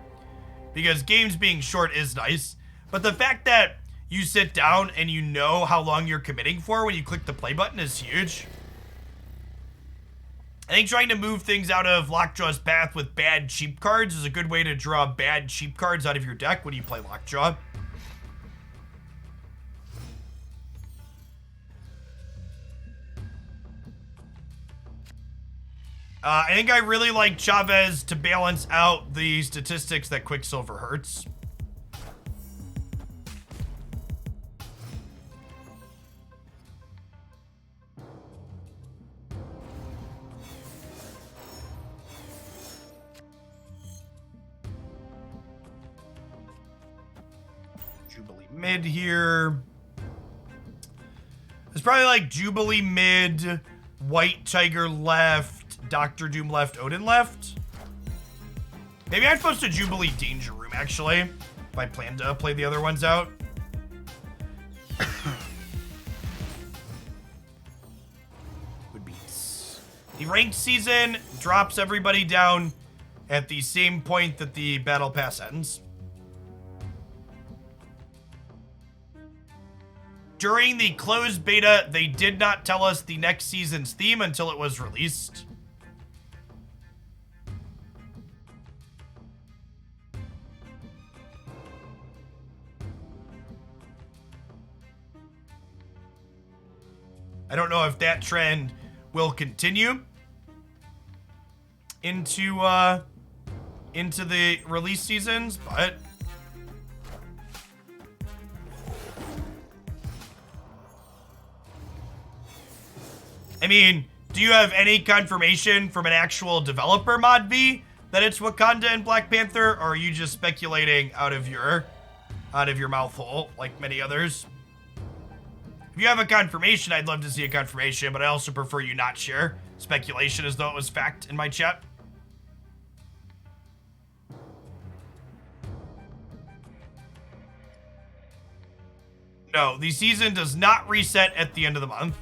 because games being short is nice, but the fact that you sit down and you know how long you're committing for when you click the play button is huge. I think trying to move things out of Lockjaw's path with bad cheap cards is a good way to draw bad cheap cards out of your deck when you play Lockjaw. I think I really like Chavez to balance out the statistics that Quicksilver hurts. Jubilee mid here. It's probably like Jubilee mid, White Tiger left, Dr. Doom left, Odin left. Maybe I'm supposed to Jubilee Danger Room, actually, if I plan to play the other ones out. Would be the ranked season drops everybody down at the same point that the battle pass ends. During the closed beta, they did not tell us the next season's theme until it was released. I don't know if that trend will continue into the release seasons, but I mean, do you have any confirmation from an actual developer, Mod V, that it's Wakanda and Black Panther, or are you just speculating out of your mouth hole like many others? If you have a confirmation, I'd love to see a confirmation, but I also prefer you not share speculation as though it was fact in my chat. No, the season does not reset at the end of the month.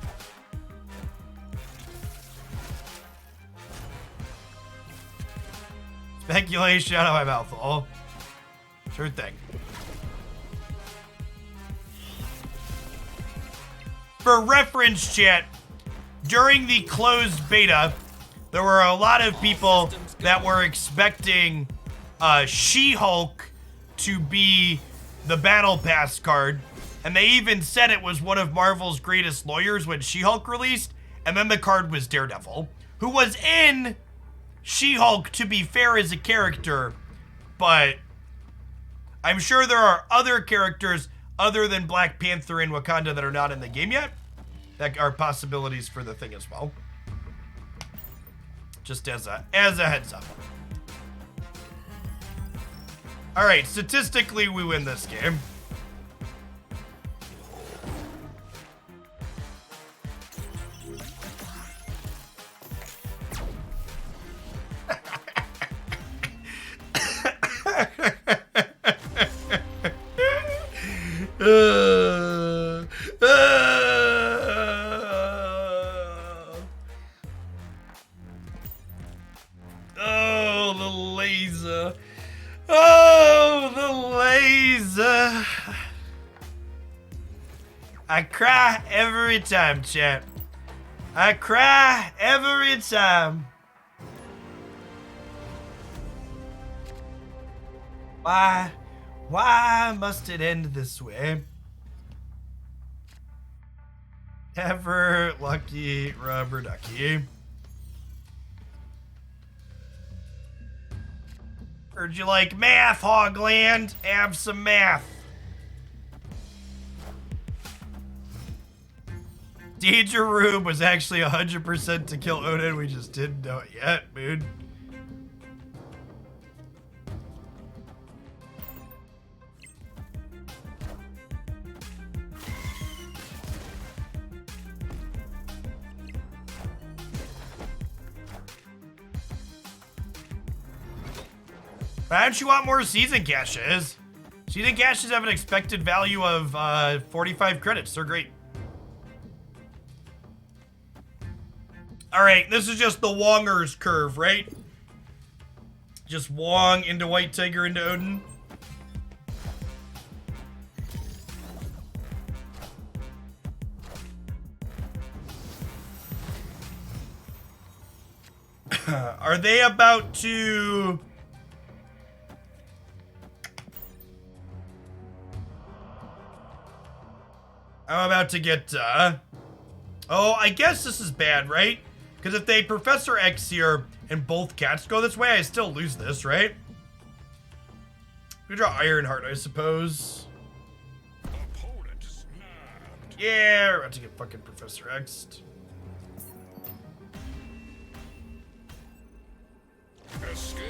Speculation out of my mouth hole. Sure thing. For reference, chat, during the closed beta, there were a lot of people that were expecting She-Hulk to be the Battle Pass card, and they even said it was one of Marvel's greatest lawyers when She-Hulk released, and then the card was Daredevil, who was in She-Hulk, to be fair, as a character, but I'm sure there are other characters other than Black Panther and Wakanda that are not in the game yet that are possibilities for the thing as well. Just as a heads up. All right, statistically, we win this game. Oh, the laser. Oh, the laser. I cry every time, chat. I cry every time. Why must it end this way? Ever lucky rubber ducky. Heard you like math, Hogland. Have some math. Danger Room was actually 100% to kill Odin. We just didn't know it yet, dude. Why don't you want more season caches? Season caches have an expected value of 45 credits. They're great. All right, this is just the Wonger's curve, right? Just Wong into White Tiger into Odin. Are they about to... I'm about to get, oh, I guess this is bad, right? Because if they Professor X here and both cats go this way, I still lose this, right? We draw Ironheart, I suppose. Opponent snapped. Yeah, we're about to get fucking Professor X'd. Escaped.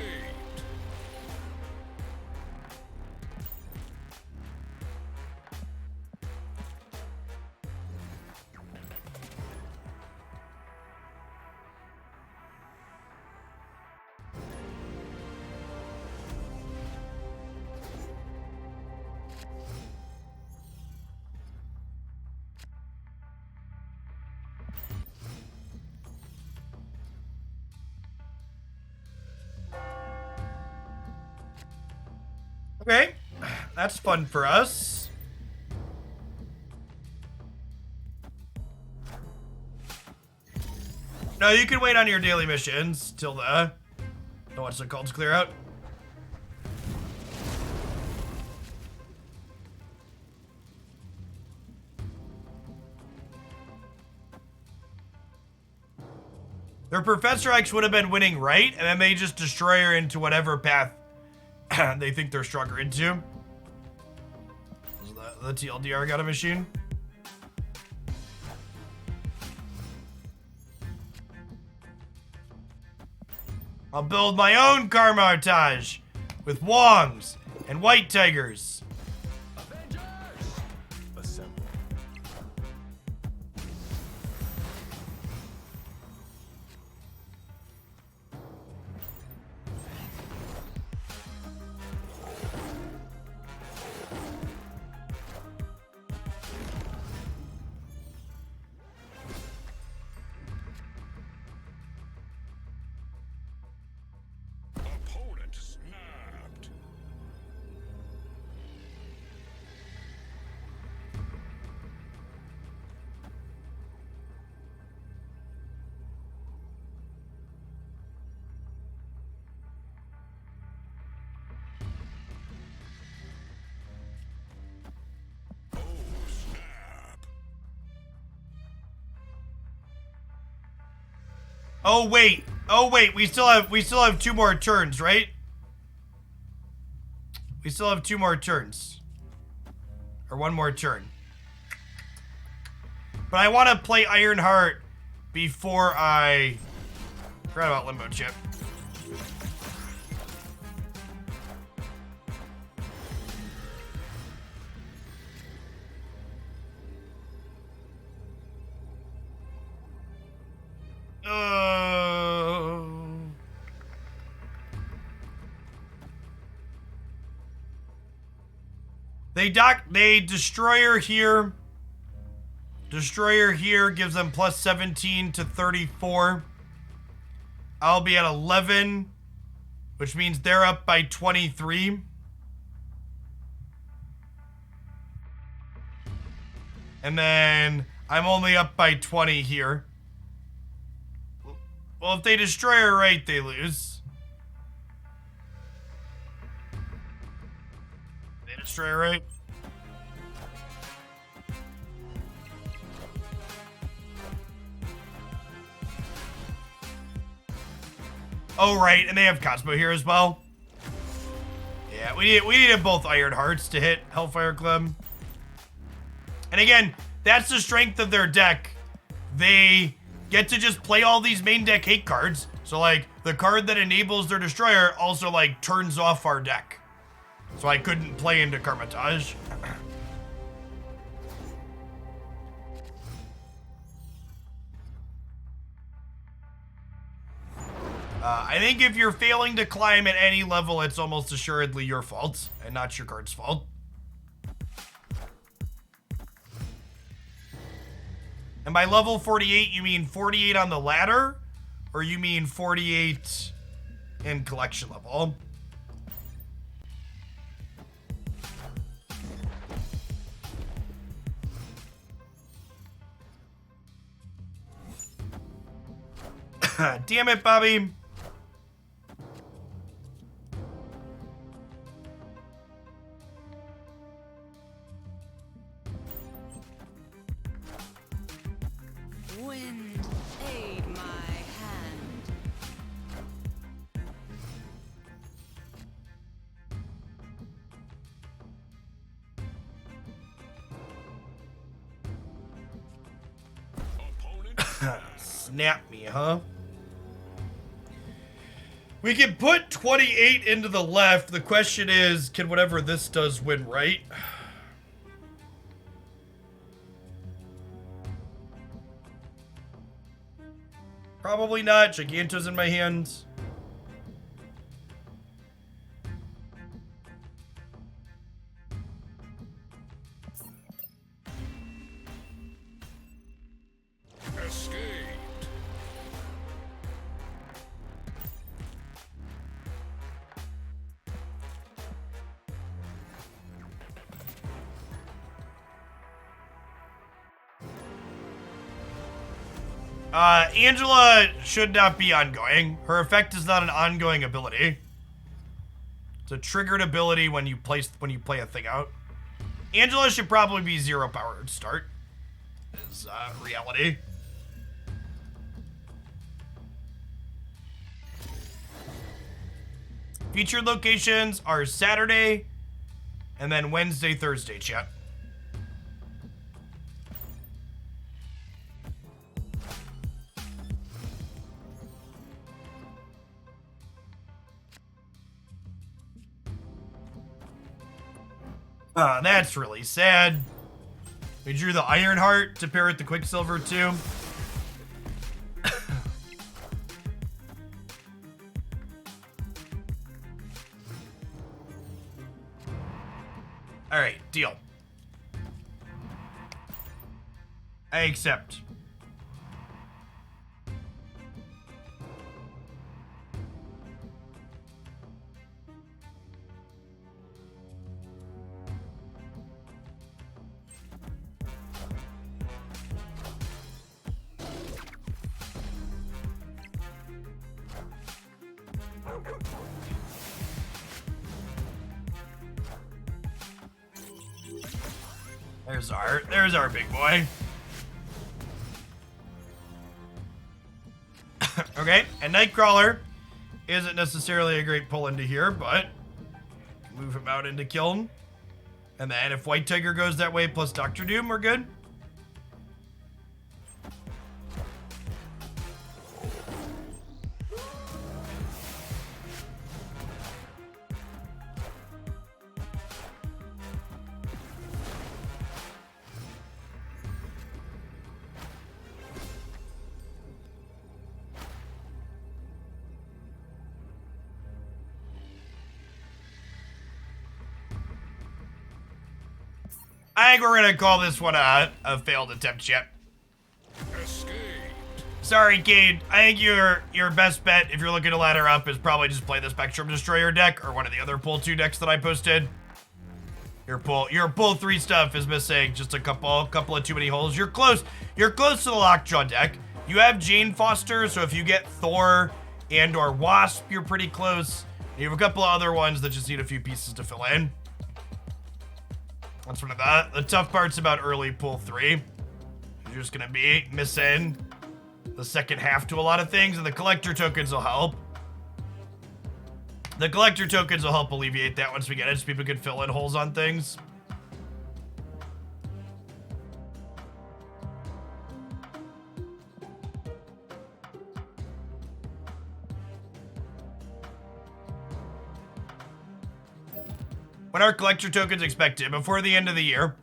Okay, that's fun for us. No, you can wait on your daily missions till the what's it called to clear out. Their Professor X would have been winning, right? And then they just destroy her into whatever path they think they're stronger into. Is that the TLDR got a machine? I'll build my own Karmartage with Wongs and White Tigers. Assemble. Opponent snapped. Oh, snap. Oh wait, we still have 2 more turns, right? We still have 2 more turns. Or 1 more turn. But I want to play Ironheart before I forgot about Limbo Chip. They Destroyer here. Destroyer here gives them plus 17 to 34. I'll be at 11, which means they're up by 23. And then I'm only up by 20 here. Well, if they destroy her right, they lose. They destroy her right. Oh, right, and they have Cosmo here as well. Yeah, we needed both Iron Hearts to hit Hellfire Club. And again, that's the strength of their deck. They get to just play all these main deck hate cards. So, like, the card that enables their Destroyer also, like, turns off our deck. So I couldn't play into Karmartage. I think if you're failing to climb at any level, it's almost assuredly your fault and not your card's fault. And by level 48, you mean 48 on the ladder? Or you mean 48 in collection level? Damn it, Bobby. Wind, aid my Snap me, huh? We can put 28 into the left. The question is, can whatever this does win right? Probably not. Giganto's in my hands. Escaped. Angela should not be ongoing. Her effect is not an ongoing ability. It's a triggered ability when you play a thing out. Angela should probably be 0 power to start. Is reality. Featured locations are Saturday and then Wednesday, Thursday, chat. That's really sad. We drew the Ironheart to pair with the Quicksilver too. Alright, deal. I accept. There's our big boy. Okay, and Nightcrawler isn't necessarily a great pull into here, but move him out into Kiln. And then if White Tiger goes that way plus Doctor Doom, we're good. I think we're gonna call this one a failed attempt, chat. Escaped. Sorry, Cade. I think your best bet, if you're looking to ladder up, is probably just play the Spectrum Destroyer deck or one of the other pull 2 decks that I posted. Your pull 3 stuff is missing just a couple of too many holes. You're close. You're close to the Lockjaw deck. You have Jane Foster, so if you get Thor and or Wasp, you're pretty close. You have a couple of other ones that just need a few pieces to fill in. That's one of that. The tough part's about early pull 3. You're just gonna be missing the second half to a lot of things, and the collector tokens will help. The collector tokens will help alleviate that once we get it, so people can fill in holes on things. When are collector tokens expected? Before the end of the year.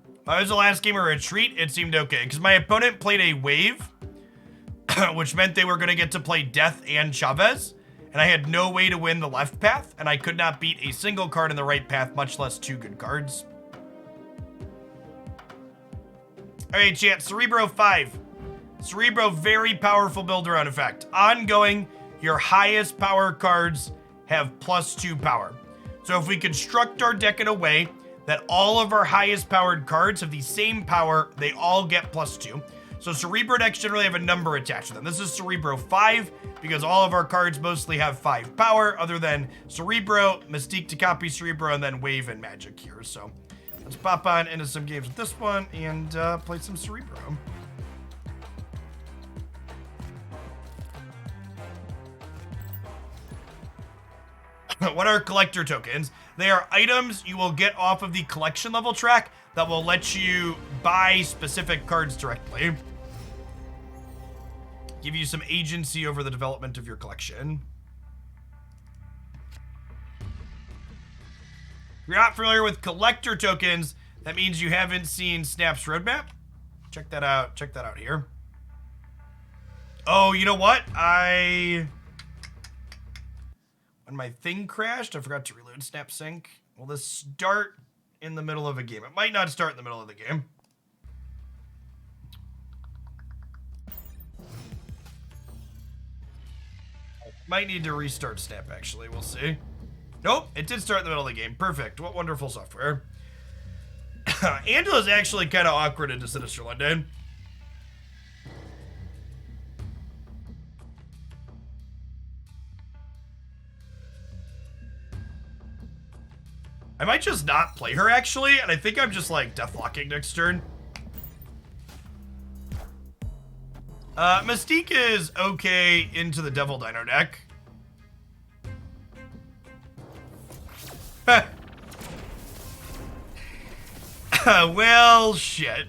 If I was the last game of Retreat, it seemed okay. Because my opponent played a wave, which meant they were going to get to play Death and Chavez. And I had no way to win the left path, and I could not beat a single card in the right path, much less 2 good cards. Alright, chat. Cerebro 5. Cerebro, very powerful build-around effect. Ongoing, your highest power cards have +2 power. So if we construct our deck in a way that all of our highest powered cards have the same power, they all get +2. So Cerebro decks generally have a number attached to them. This is Cerebro 5 because all of our cards mostly have 5 power other than Cerebro, Mystique to copy Cerebro, and then Wave and Magic here. So let's pop on into some games with this one and play some Cerebro. What are collector tokens? They are items you will get off of the collection level track that will let you buy specific cards directly. give you some agency over the development of your collection. If you're not familiar with collector tokens, that means you haven't seen Snap's roadmap. Check that out. Check that out here. Oh, you know what? When my thing crashed, I forgot to reload Snap Sync. Will this start in the middle of a game? It might not start in the middle of the game. Might need to restart Snap, actually. We'll see. Nope, it did start in the middle of the game. Perfect. What wonderful software. Angela's actually kind of awkward into Sinister London. I might just not play her, actually, and I think I'm just, like, deathlocking next turn. Mystique is okay into the Devil Dino deck. Well, shit.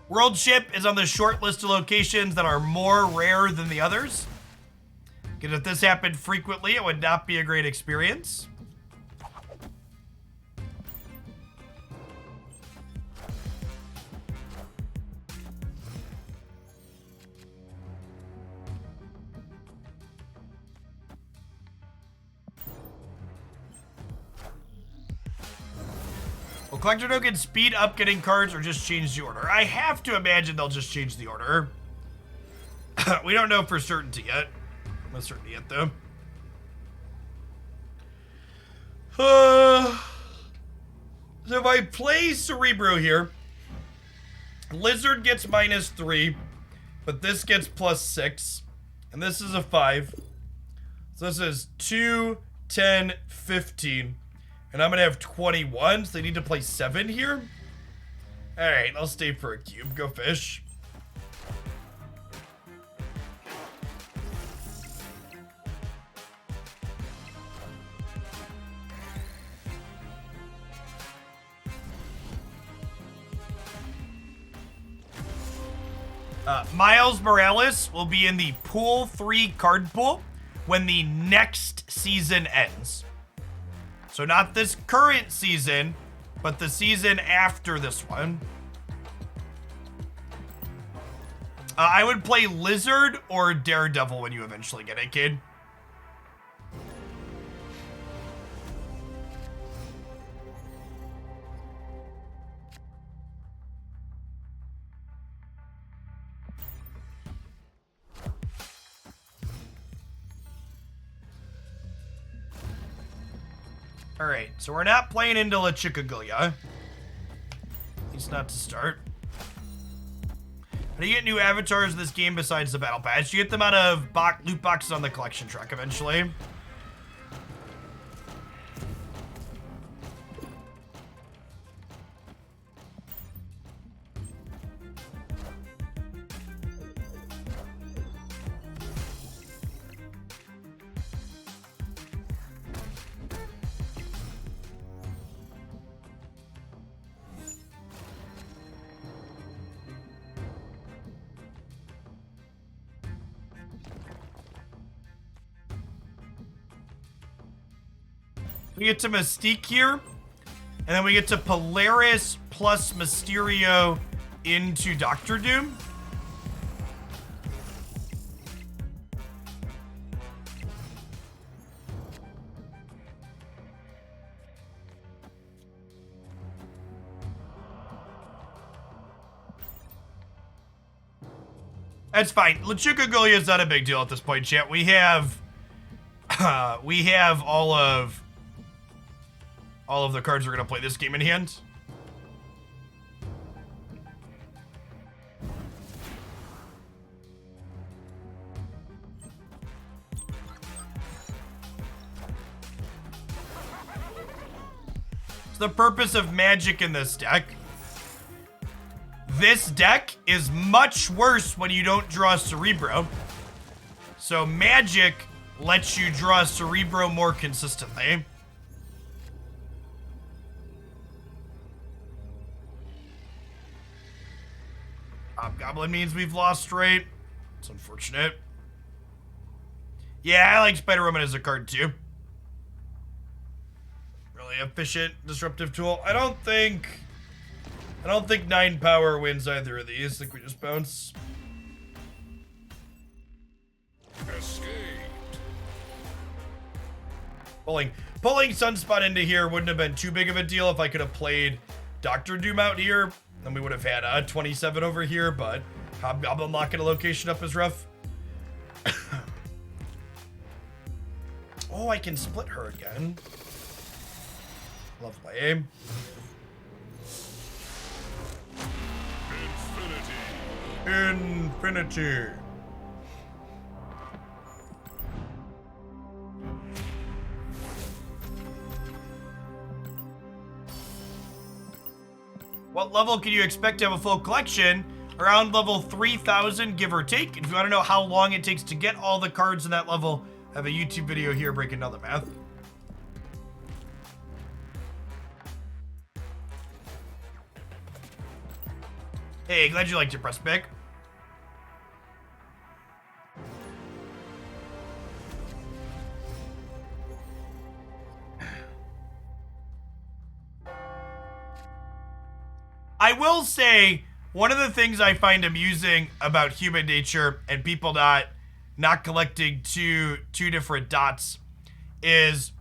World Ship is on the short list of locations that are more rare than the others. Because if this happened frequently, it would not be a great experience. Will collector tokens speed up getting cards or just change the order? I have to imagine they'll just change the order. We don't know for certainty yet. No certainty yet, though. So if I play Cerebro here, Lizard gets -3, but this gets +6, and this is a 5. So this is 2, 10, 15. And I'm gonna have 21, so they need to play 7 here. Alright, I'll stay for a cube. Go fish. Miles Morales will be in the Pool 3 card pool when the next season ends. So not this current season, but the season after this one. I would play Lizard or Daredevil when you eventually get it, kid. Alright, so we're not playing into La Chicaglia. At least not to start. How do you get new avatars in this game besides the Battle Pass? You get them out of loot boxes on the collection track eventually. We get to Mystique here, and then we get to Polaris plus Mysterio into Doctor Doom. That's fine. La Chicaglia is not a big deal at this point, chat. We have all of the cards we're gonna play this game in hand. So the purpose of Magic in this deck. This deck is much worse when you don't draw Cerebro. So magic lets you draw Cerebro more consistently. Hobgoblin means we've lost rate. It's unfortunate. Yeah, I like Spider Woman as a card too. Really efficient, disruptive tool. I don't think 9 power wins either of these. I think we just bounce. Escaped. Pulling Sunspot into here wouldn't have been too big of a deal if I could have played Dr. Doom out here. Then we would have had a 27 over here, but Hobgoblin locking a location up is rough. Oh, I can split her again. Lovely. Infinity. What level can you expect to have a full collection? Around level 3,000, give or take. If you want to know how long it takes to get all the cards in that level, I have a YouTube video here breaking down the math. Hey, glad you liked your press pick. I will say, one of the things I find amusing about human nature and people not collecting two different dots is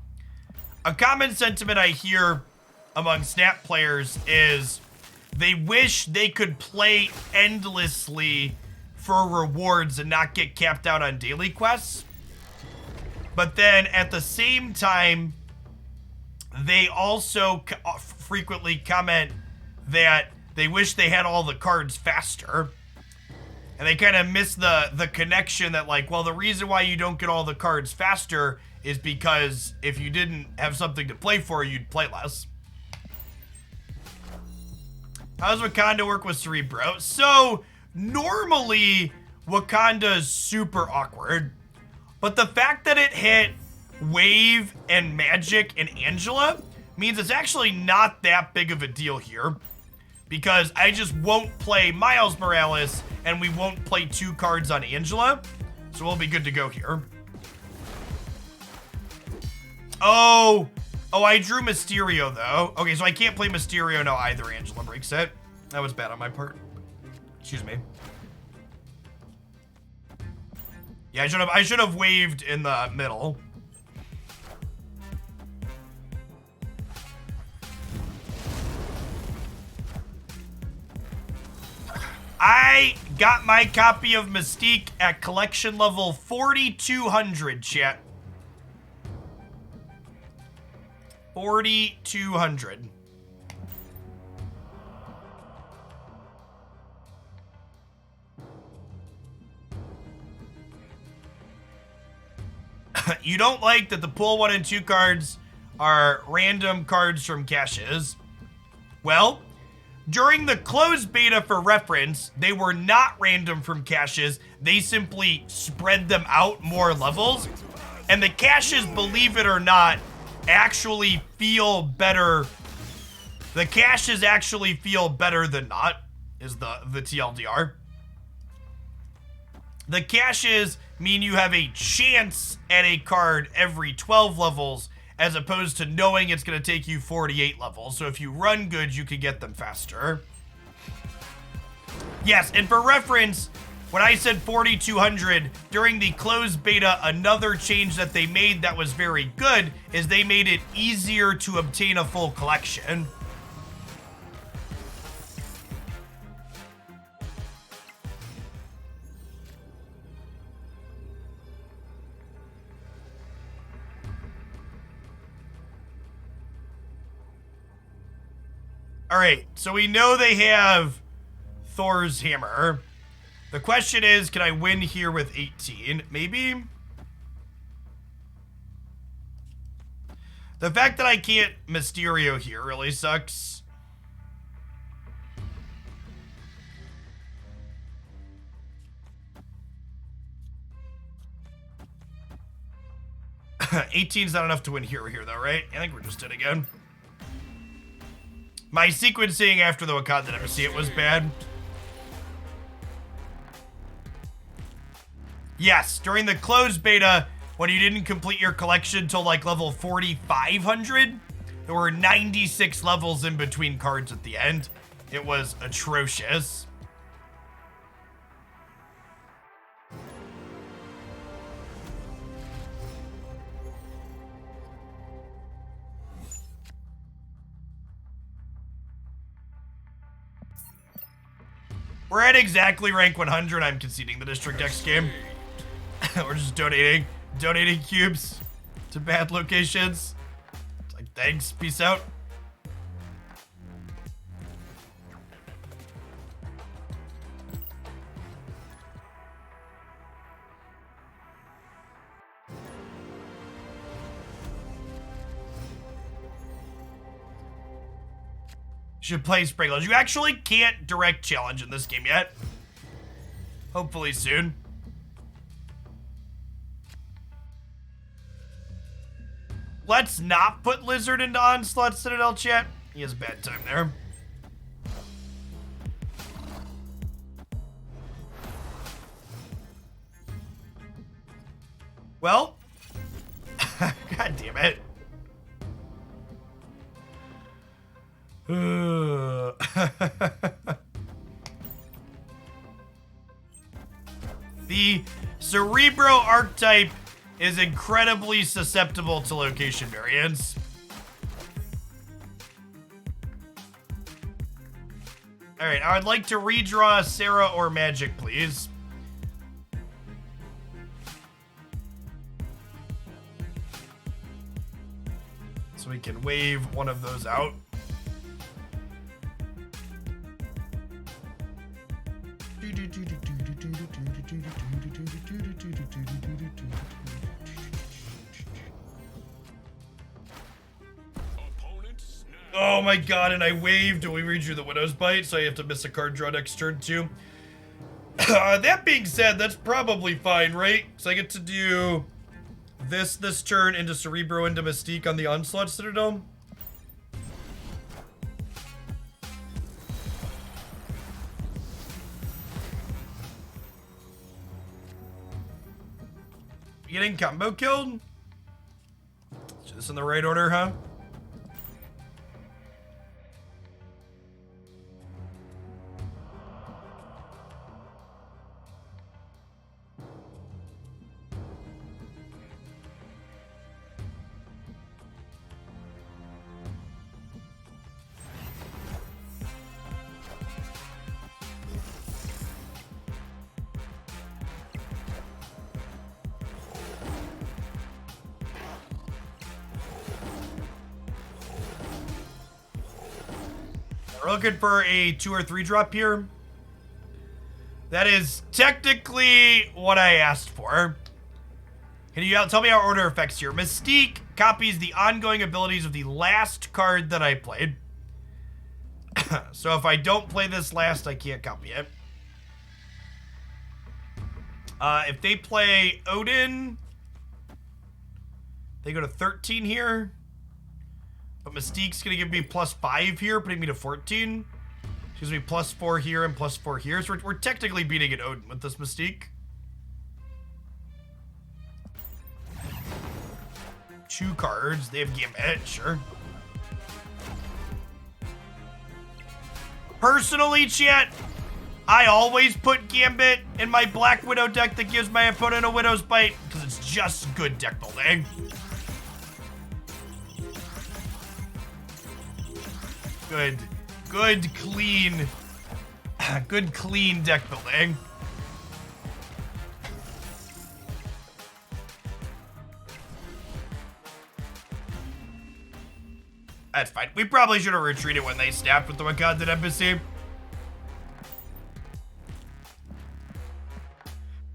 a common sentiment I hear among Snap players is they wish they could play endlessly for rewards and not get capped out on daily quests. But then at the same time, they also frequently comment that they wish they had all the cards faster. And they kind of miss the connection that, like, well, the reason why you don't get all the cards faster is because if you didn't have something to play for, you'd play less. How does Wakanda work with Cerebro? So, normally, Wakanda is super awkward. But the fact that it hit Wave and Magic and Angela means it's actually not that big of a deal here. Because I just won't play Miles Morales, and we won't play 2 cards on Angela. So we'll be good to go here. Oh, I drew Mysterio, though. Okay, so I can't play Mysterio now either. Angela breaks it. That was bad on my part. Excuse me. Yeah, I should have waved in the middle. I got my copy of Mystique at collection level 4,200, chat. 4,200. You don't like that the pool 1 and 2 cards are random cards from caches. Well, during the closed beta, for reference, they were not random from caches. They simply spread them out more levels. And the caches, believe it or not, actually feel better. The caches actually feel better than not, is the TLDR. The caches mean you have a chance at a card every 12 levels, as opposed to knowing it's going to take you 48 levels. So if you run good, you can get them faster. Yes, and for reference, when I said 4,200, during the closed beta, another change that they made that was very good is they made it easier to obtain a full collection. All right, so we know they have Thor's hammer. The question is, can I win here with 18? Maybe? The fact that I can't Mysterio here really sucks. 18's not enough to win here though, right? I think we're just in again. My sequencing after the Wakanda Never See It was bad. Yes, during the closed beta, when you didn't complete your collection till like level 4,500, there were 96 levels in between cards at the end. It was atrocious. We're at exactly rank 100. I'm conceding the District X game. We're just donating cubes to bad locations. It's like, thanks, peace out. Should play Sprinklers. You actually can't direct challenge in this game yet. Hopefully soon. Let's not put Lizard into Onslaught Citadel chat. He has a bad time there. Well, god damn it. The Cerebro archetype is incredibly susceptible to location variance. Alright, I would like to redraw Sarah or Magic, please. So we can wave one of those out. Oh my god, and I waved and we redrew the Widow's Bite, so I have to miss a card draw next turn too. That being said, that's probably fine, right? So I get to do this turn into Cerebro into Mystique on the Onslaught Citadel. Getting combo killed? Is this in the right order, huh? We're looking for a 2 or 3 drop here. That is technically what I asked for. Can you tell me our order effects here? Mystique copies the ongoing abilities of the last card that I played. So if I don't play this last, I can't copy it. If they play Odin, they go to 13 here. But Mystique's gonna give me +5 here, putting me to 14. Gives me +4 here and +4 here. So we're technically beating an Odin with this Mystique. 2 cards. They have Gambit, sure. Personally, chat, I always put Gambit in my Black Widow deck that gives my opponent a Widow's Bite because it's just good deck building. Good, clean deck building. That's fine. We probably should have retreated when they snapped with the Wakanda Embassy.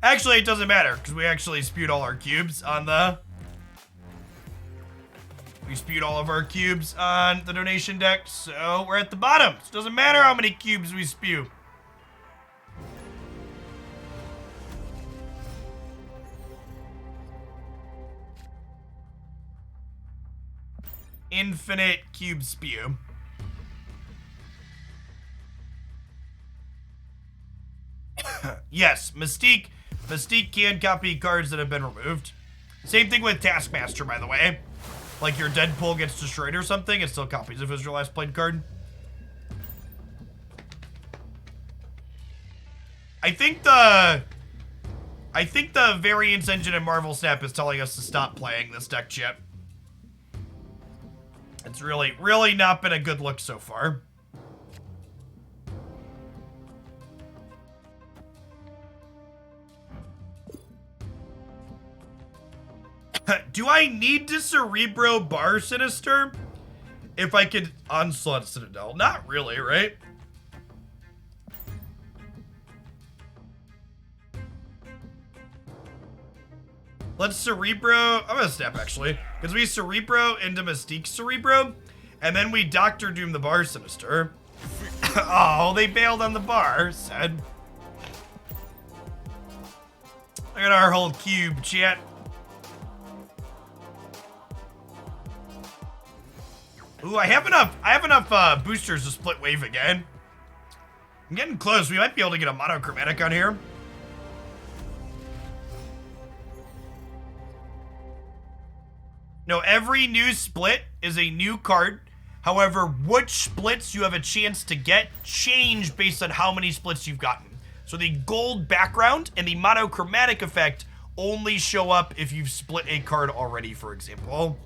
Actually, it doesn't matter, because we actually spewed all our cubes on the... We spewed all of our cubes on the donation deck, so we're at the bottom. So it doesn't matter how many cubes we spew. Infinite Cube Spew. Yes, Mystique can copy cards that have been removed. Same thing with Taskmaster, by the way. Like your Deadpool gets destroyed or something, it still copies if it's your last played card. I think the variance engine in Marvel Snap is telling us to stop playing this deck chip. It's really not been a good look so far. Do I need to Cerebro Bar Sinister if I could Onslaught Citadel? Not really, right? Let's Cerebro. I'm gonna snap actually, because we Cerebro into Mystique Cerebro, and then we Doctor Doom the Bar Sinister. Oh, they bailed on the bar. Sad. Look at our whole cube, chat. Ooh, I have enough boosters to split wave again. I'm getting close. We might be able to get a monochromatic on here. No, every new split is a new card. However, which splits you have a chance to get change based on how many splits you've gotten. So the gold background and the monochromatic effect only show up if you've split a card already, for example.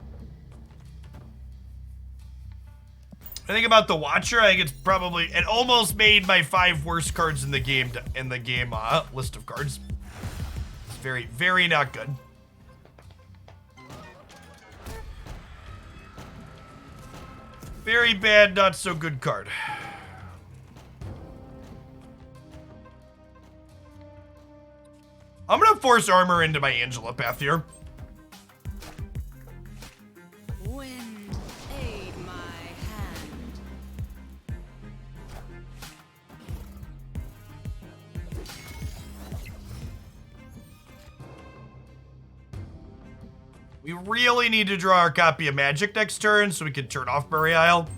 I think about the Watcher, I think it's probably, it almost made my 5 worst cards in the game list of cards. It's very, very not good. Very bad, not so good card. I'm gonna force armor into my Angela path here. Wind, aid my hand. We really need to draw our copy of Magic next turn so we can turn off Murray Isle.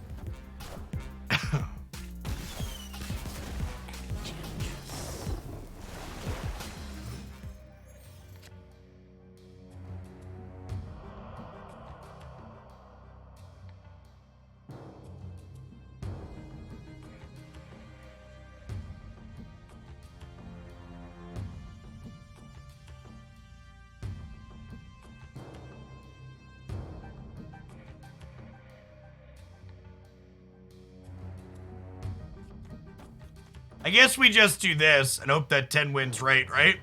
I guess we just do this and hope that 10 wins right?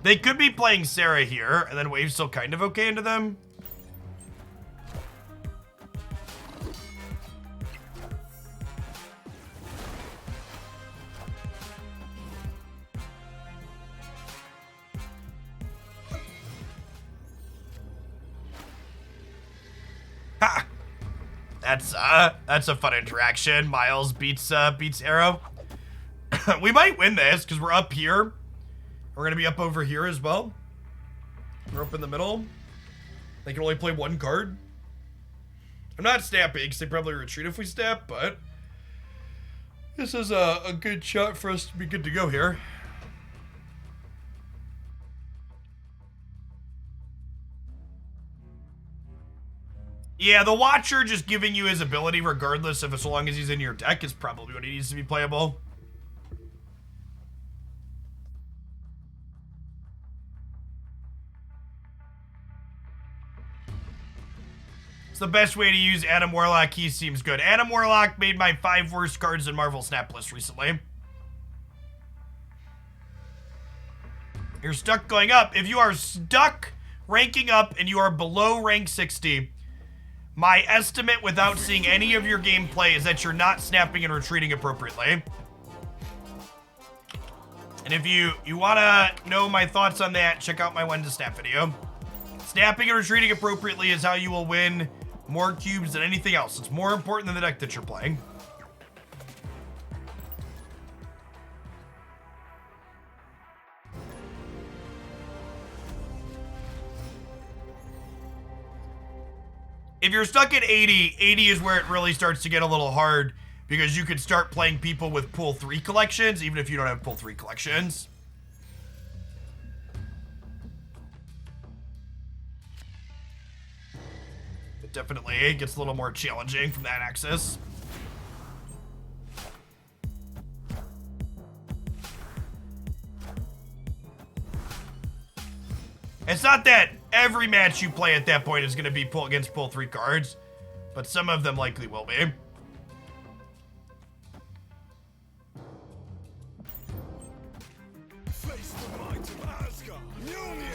They could be playing Sarah here, and then Wave's still kind of okay into them. Ha! That's a fun interaction. Miles beats Arrow. We might win this because we're up here. We're gonna be up over here as well. We're up in the middle. They can only play 1 card. I'm not snapping because they probably retreat if we snap, but this is a good shot for us to be good to go here. Yeah, the Watcher just giving you his ability regardless of as long as he's in your deck is probably what he needs to be playable. It's the best way to use Adam Warlock. He seems good. Adam Warlock made my 5 worst cards in Marvel Snap list recently. You're stuck going up. If you are stuck ranking up and you are below rank 60, my estimate without seeing any of your gameplay is that you're not snapping and retreating appropriately. And if you want to know my thoughts on that, check out my when to snap video. Snapping and retreating appropriately is how you will win more cubes than anything else. It's more important than the deck that you're playing. If you're stuck at 80, 80 is where it really starts to get a little hard because you could start playing people with pool 3 collections, even if you don't have pool 3 collections. It definitely gets a little more challenging from that axis. It's not that every match you play at that point is going to be against pull 3 cards, but some of them likely will be. Face the might of Asgard. Mjolnir.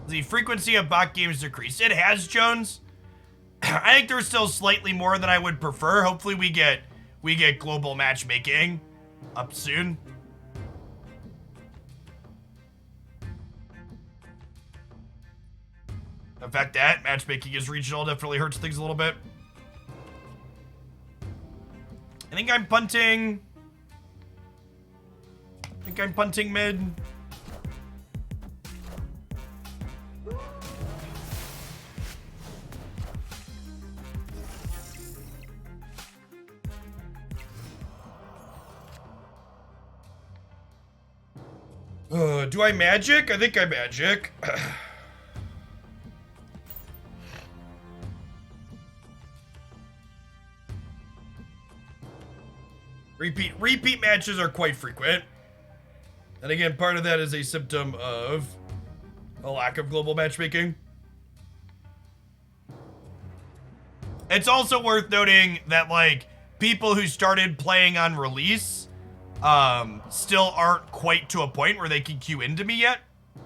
The frequency of bot games decreased. It has, Jones. I think there's still slightly more than I would prefer. Hopefully we get global matchmaking up soon. The fact that matchmaking is regional definitely hurts things a little bit. I think I'm punting mid. Do I magic? I think I magic. Repeat matches are quite frequent. And again, part of that is a symptom of a lack of global matchmaking. It's also worth noting that, like, people who started playing on release still aren't quite to a point where they can queue into me yet.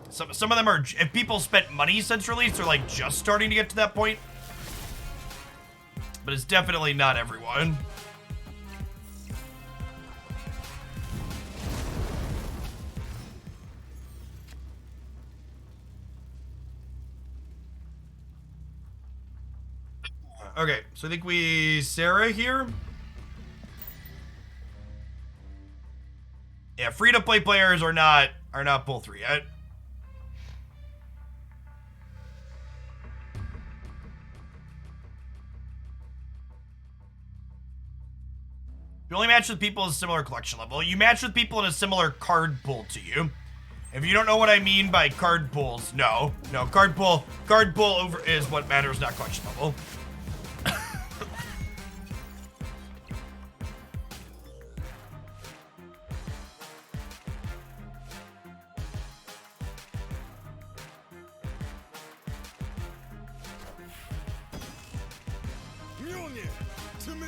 Some of them are, if people spent money since release, they're like just starting to get to that point. But it's definitely not everyone. Okay, so I think we Sarah here. Yeah, free-to-play players are not pull 3 yet. You only match with people at a similar collection level. You match with people in a similar card pool to you. If you don't know what I mean by card pools, no, card pool over is what matters, not collection level. Mjolnir. To me.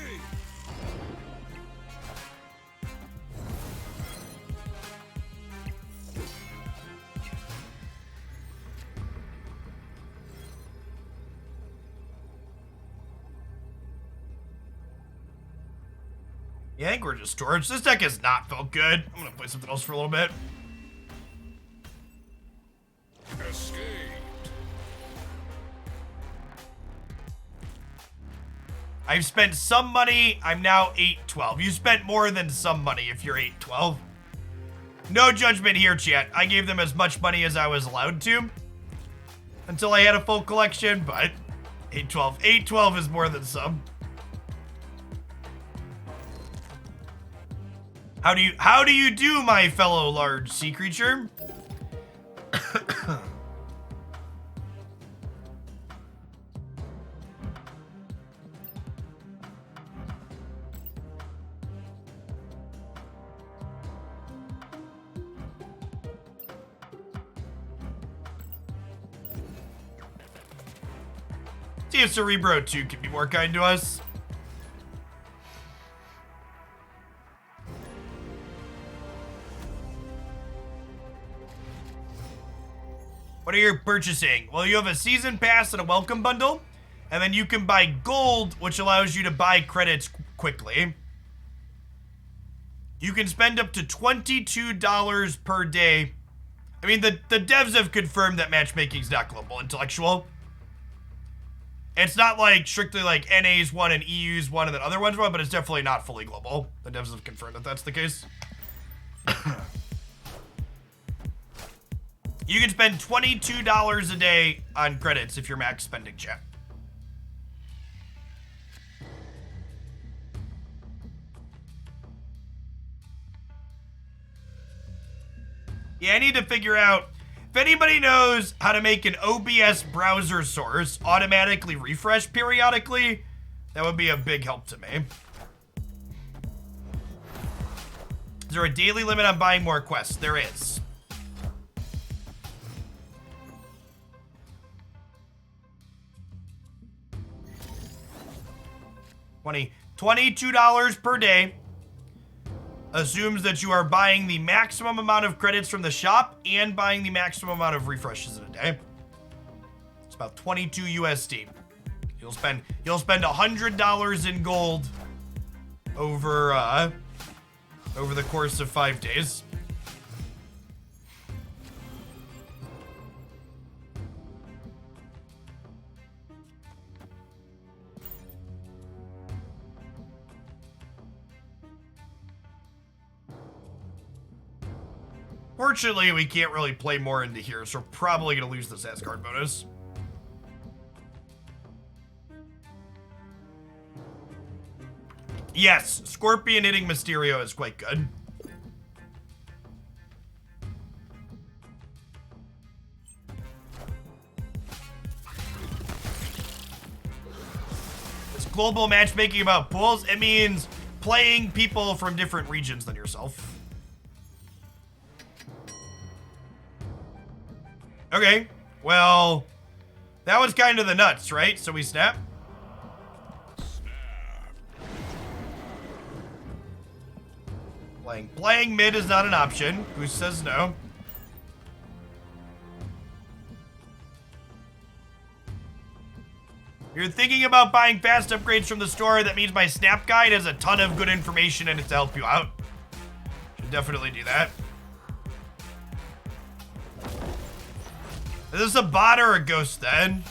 Yeah, I think we're just storage. This deck has not felt good. I'm gonna play something else for a little bit. Escaped. I've spent some money. I'm now 8-12. You spent more than some money if you're 8-12. No judgment here, chat. I gave them as much money as I was allowed to until I had a full collection, but 8-12. 8-12 is more than some. How do you do, my fellow large sea creature? See if Cerebro 2 can be more kind to us. What are you purchasing? Well, you have a season pass and a welcome bundle, And then you can buy gold, which allows you to buy credits quickly. You can spend up to $22 per day. I mean, the devs have confirmed that matchmaking's not global intellectual. It's not like strictly like NA's one and EU's one and then other ones one, but it's definitely not fully global. The devs have confirmed that that's the case. You can spend $22 a day on credits if you're max spending, chat. Yeah, I need to figure out if anybody knows how to make an OBS browser source automatically refresh periodically. That would be a big help to me. Is there a daily limit on buying more quests? There is. $22 per day assumes that you are buying the maximum amount of credits from the shop and buying the maximum amount of refreshes in a day. It's about 22 USD. You'll spend $100 in gold over the course of 5 days. Fortunately, we can't really play more into here, so we're probably going to lose this Asgard bonus. Yes, Scorpion hitting Mysterio is quite good. Is global matchmaking about pools? It means playing people from different regions than yourself. Okay, well, that was kind of the nuts, right? So we snap. Playing mid is not an option. Who says no? You're thinking about buying fast upgrades from the store. That means my snap guide has a ton of good information in it to help you out. Should definitely do that. Is this a bot or a ghost then?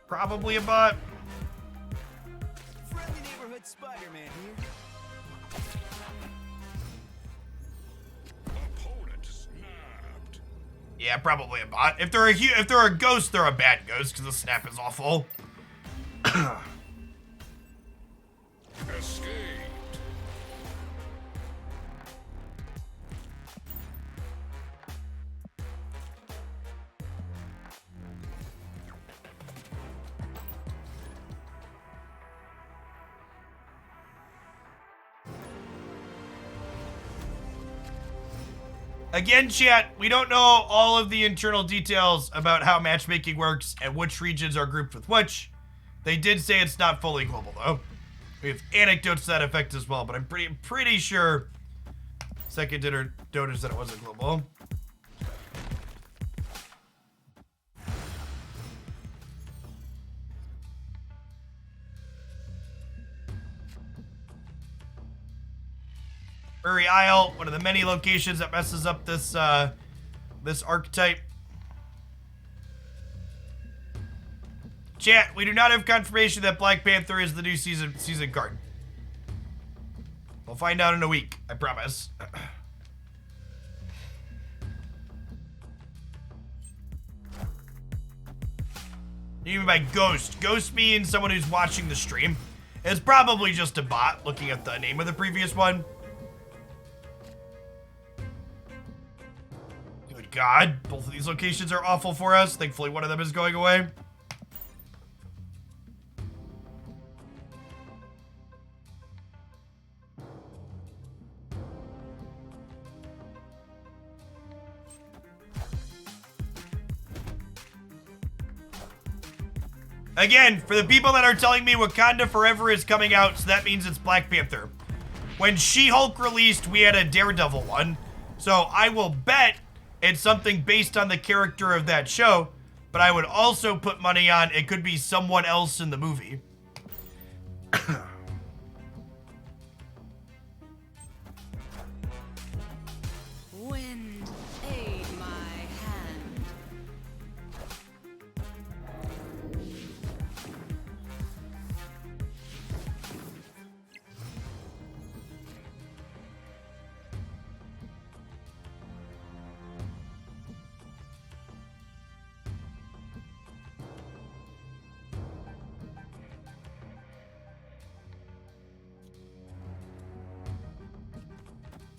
Probably a bot. Friendly neighborhood Spider-Man here. Opponent snapped. Yeah, probably a bot. If they're a ghost, they're a bad ghost because the snap is awful. Escaped. Again, chat, we don't know all of the internal details about how matchmaking works and which regions are grouped with which. They did say it's not fully global, though. We have anecdotes to that effect as well, but I'm pretty sure Second Dinner noticed that it wasn't global. Prairie Isle, one of the many locations that messes up this this archetype. Chat, we do not have confirmation that Black Panther is the new season card. We'll find out in a week, I promise. You mean by ghost? Ghost means someone who's watching the stream. It's probably just a bot looking at the name of the previous one. Good God, both of these locations are awful for us. Thankfully, one of them is going away. Again, for the people that are telling me Wakanda Forever is coming out, so that means it's Black Panther. When She-Hulk released, we had a Daredevil one. So I will bet it's something based on the character of that show, but I would also put money on it could be someone else in the movie. Wind, aid my hand.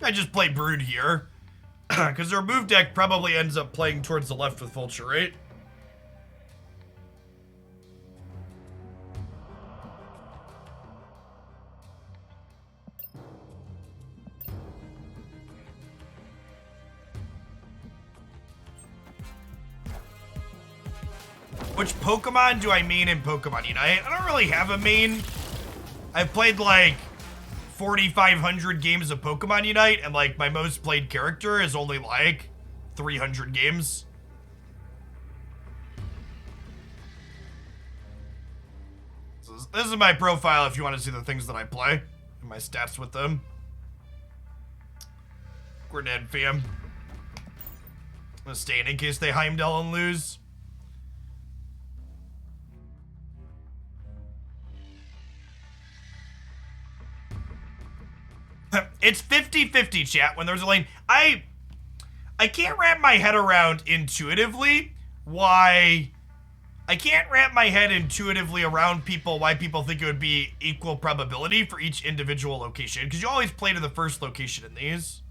I just play Brood here. Because their move deck probably ends up playing towards the left with Vulture, right? Which Pokemon do I main in Pokemon Unite? I don't really have a main. I've played like 4,500 games of Pokemon Unite, and like my most played character is only like 300 games. So this is my profile if you want to see the things that I play and my stats with them. Grenade fam. I'm gonna stay in case they Heimdall and lose. It's 50-50, chat, when there's a lane. I can't wrap my head around intuitively why... I can't wrap my head intuitively around people why people think it would be equal probability for each individual location. Because you always play to the first location in these.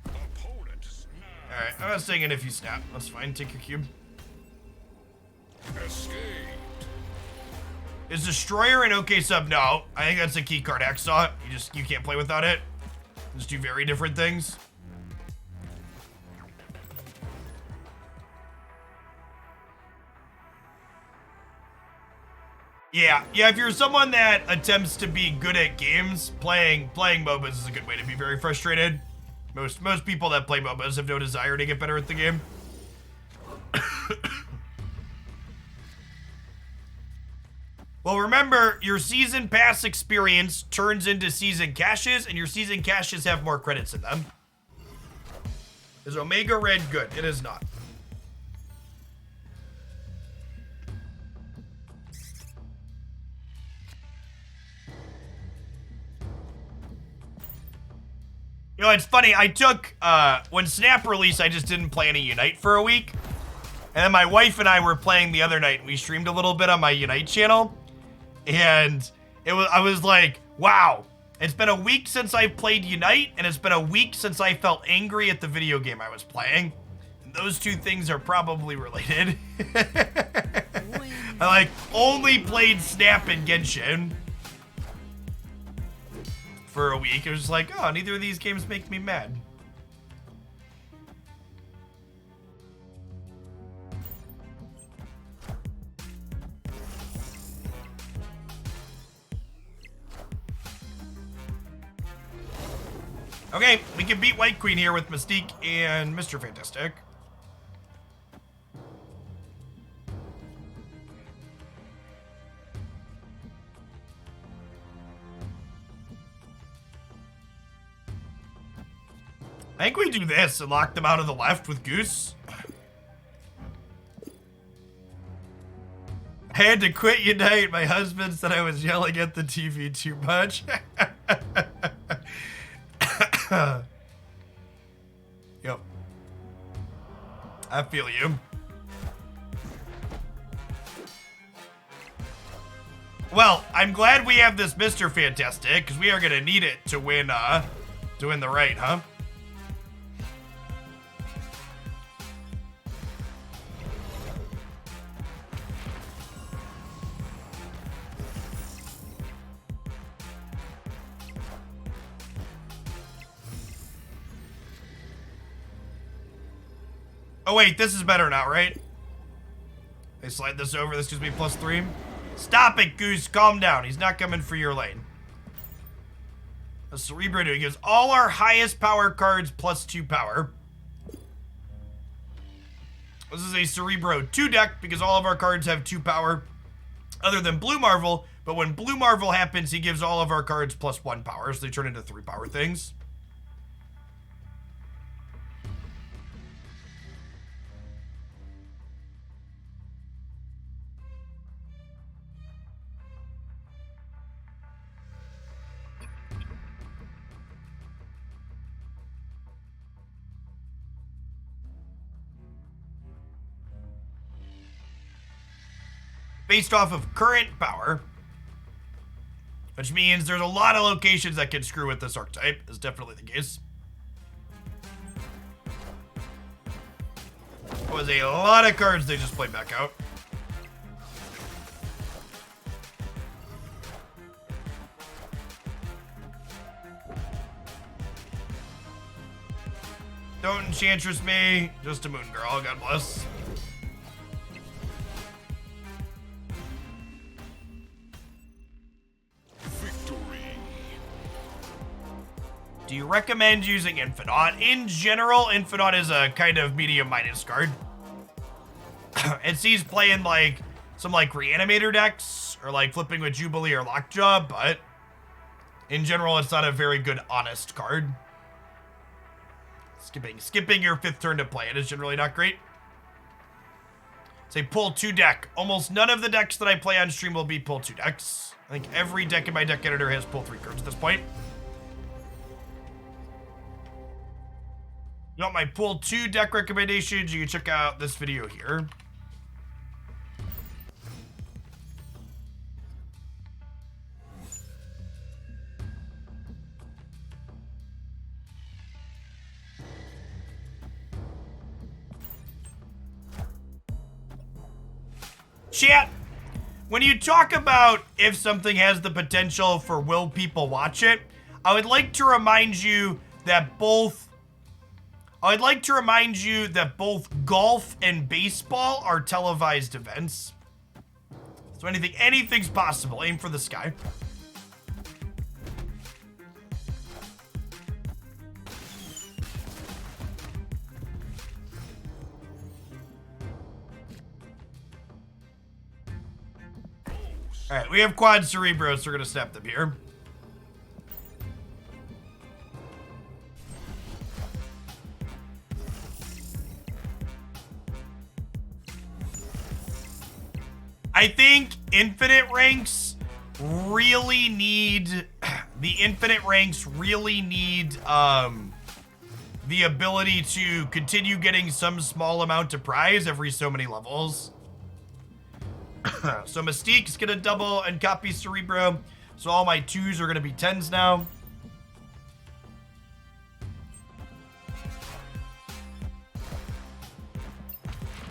Alright, I'm not saying it if you snap. That's fine, take your cube. Escape. Is Destroyer an okay sub? No. I think that's a key card Hacksaw. You can't play without it. Just do very different things. Yeah, if you're someone that attempts to be good at games, playing MOBAs is a good way to be very frustrated. Most people that play MOBAs have no desire to get better at the game. Well, remember, your season pass experience turns into season caches, and your season caches have more credits in them. Is Omega Red good? It is not. You know, it's funny, I took, when Snap released, I just didn't play any Unite for a week. And then my wife and I were playing the other night, and we streamed a little bit on my Unite channel. And I was like, wow, it's been a week since I played Unite, and it's been a week since I felt angry at the video game I was playing. And those two things are probably related. I like only played Snap and Genshin for a week. It was just like, oh, neither of these games make me mad. Okay, we can beat White Queen here with Mystique and Mr. Fantastic. I think we do this and lock them out of the left with Goose. I had to quit Unite. My husband said I was yelling at the TV too much. Yep. I feel you. Well, I'm glad we have this Mr. Fantastic, because we are going to need it to win the right, huh? Oh wait, this is better now, right? They slide this over, this gives me +3. Stop it, Goose, calm down. He's not coming for your lane. What's Cerebro doing? He gives all our highest power cards +2 power. This is a Cerebro 2 deck because all of our cards have 2 power other than Blue Marvel, but when Blue Marvel happens, he gives all of our cards +1 power, so they turn into 3 power things. Based off of current power, which means there's a lot of locations that can screw with this archetype, is definitely the case. That was a lot of cards they just played back out. Don't Enchantress me, just a Moon Girl, God bless. Do you recommend using Infinite? In general, Infinite is a kind of medium-minus card. It sees play in like some like Reanimator decks or like flipping with Jubilee or Lockjaw, but in general, it's not a very good honest card. Skipping your 5th turn to play it is generally not great. It's a pull 2 deck. Almost none of the decks that I play on stream will be pull 2 decks. I think every deck in my deck editor has pull 3 cards at this point. You want my pull 2 deck recommendations? You can check out this video here. Chat, when you talk about if something has the potential for will people watch it, I would like to remind you that both golf and baseball are televised events. So anything's possible. Aim for the sky. All right, we have quad Cerebros, so we're gonna snap them here. I think infinite ranks really need the ability to continue getting some small amount of prize every so many levels. So Mystique's gonna double and copy Cerebro. So all my 2s are gonna be 10s now.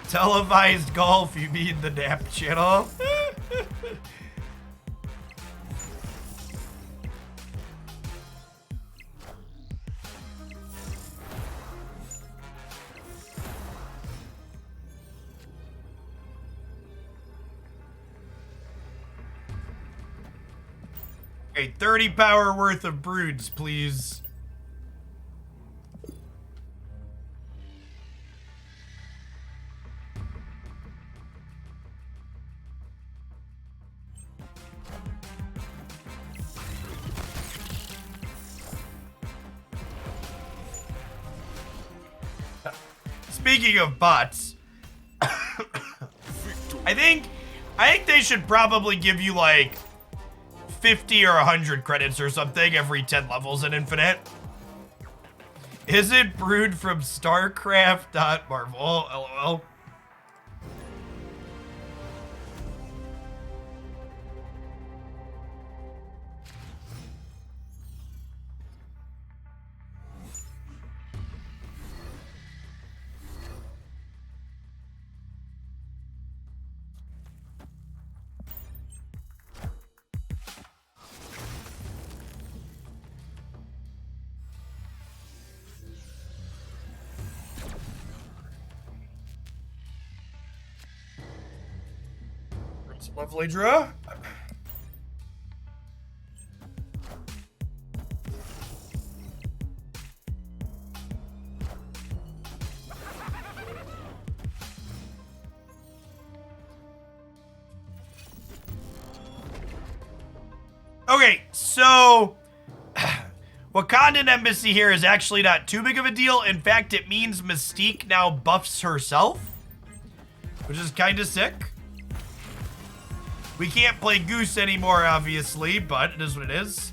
Televised golf, you mean the NAP channel? Okay, 30 power worth of broods, please. Speaking of bots, I think they should probably give you like 50 or 100 credits or something every 10 levels in Infinite. Is it brewed from StarCraft.Marvel? LOL. Lovely draw. Okay, so Wakandan Embassy here is actually not too big of a deal. In fact, it means Mystique now buffs herself, which is kind of sick. We can't play Goose anymore, obviously, but it is what it is.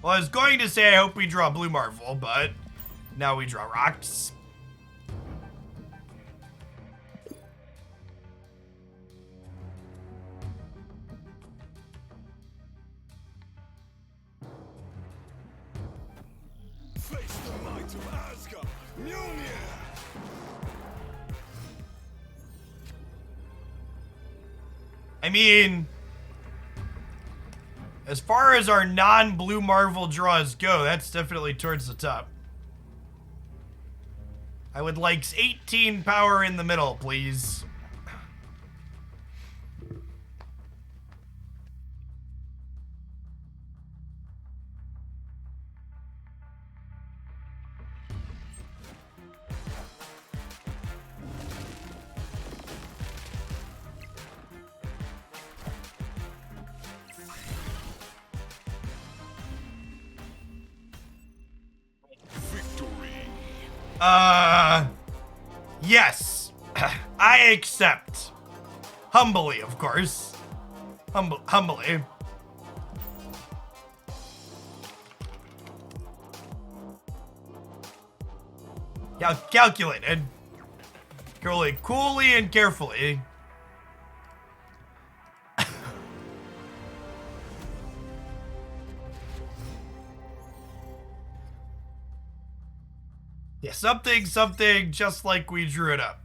Well, I was going to say I hope we draw Blue Marvel, but now we draw rocks. Face the might of Asgard. Mjolnir. I mean, as far as our non-Blue Marvel draws go, that's definitely towards the top. I would like 18 power in the middle, please. Yes. I accept. Humbly, of course. Humbly. Calculated. Coolly and carefully. Yeah, something just like we drew it up.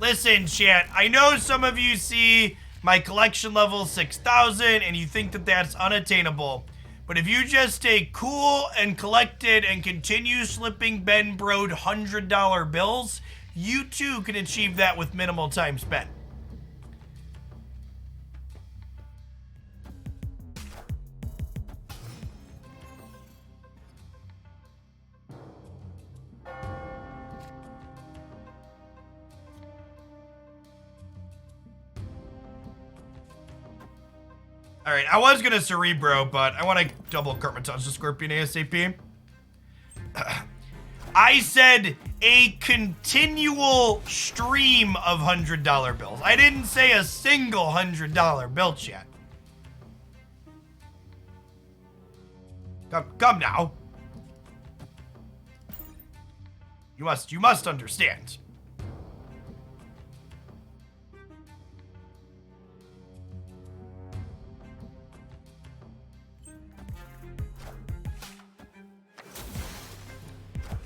Listen, chat, I know some of you see my collection level 6,000 and you think that that's unattainable. But if you just stay cool and collected and continue slipping Ben Brode $100 bills, you too can achieve that with minimal time spent. All right, I was gonna Cerebro, but I want to double Karmatage the Scorpion ASAP. I said a continual stream of $100 bills. I didn't say a single $100 bill, chat. Come now. You must understand.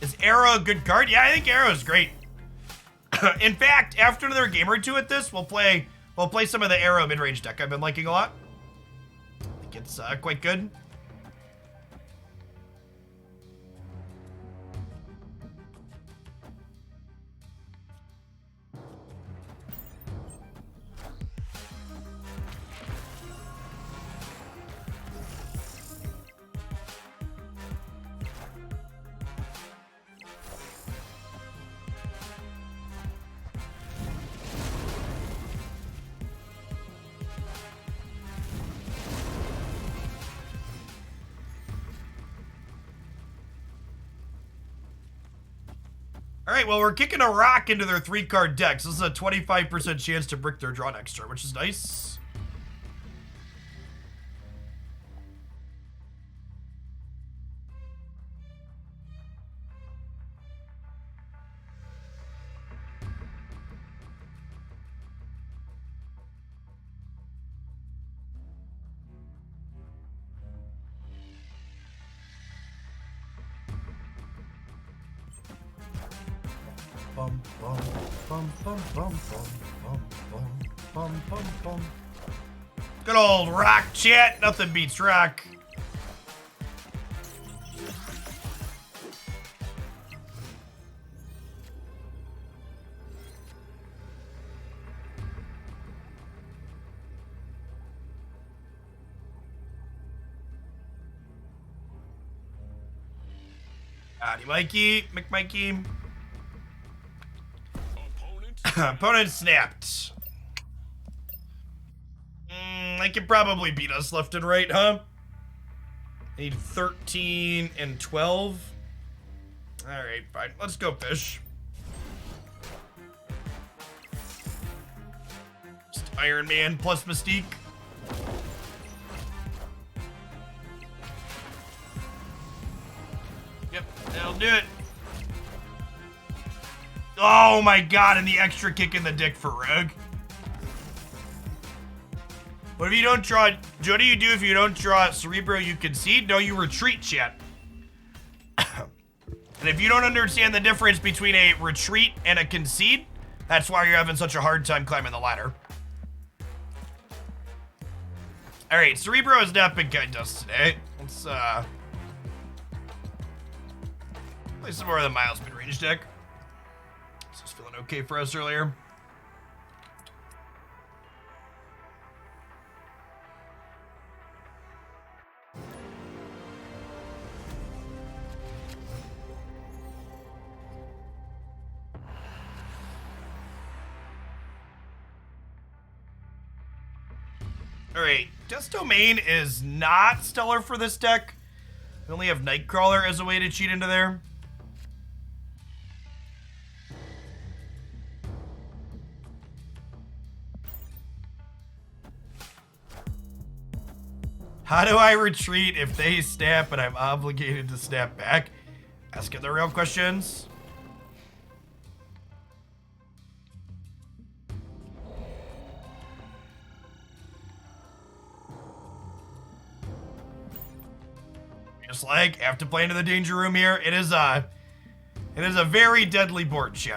Is Arrow a good card? Yeah, I think Arrow's great. In fact, after another game or two at this, we'll play some of the Arrow mid-range deck I've been liking a lot. I think it's quite good. All right, well, we're kicking a rock into their 3-card decks. This is a 25% chance to brick their draw next turn, which is nice. Bum, bum, bum, bum, bum, bum, bum, bum, bum, bum. Good old rock chat. Nothing beats rock. Howdy, Mikey. McMikey. Opponent snapped. They can probably beat us left and right, huh? Need 13 and 12. Alright, fine. Let's go fish. Just Iron Man plus Mystique. Yep, that'll do it. Oh my god, and the extra kick in the dick for Rogue. What if you don't draw? What do you do if you don't draw Cerebro? You concede? No, you retreat, chat. And if you don't understand the difference between a retreat and a concede, that's why you're having such a hard time climbing the ladder. Alright, Cerebro has not been kind to us today. Let's, play some more of the Miles mid-range deck. This was feeling okay for us earlier. Alright, Dust Domain is not stellar for this deck. We only have Nightcrawler as a way to cheat into there. How do I retreat if they snap and I'm obligated to snap back? Asking the real questions. Just like, have to play into the danger room here. It is a very deadly board, shit.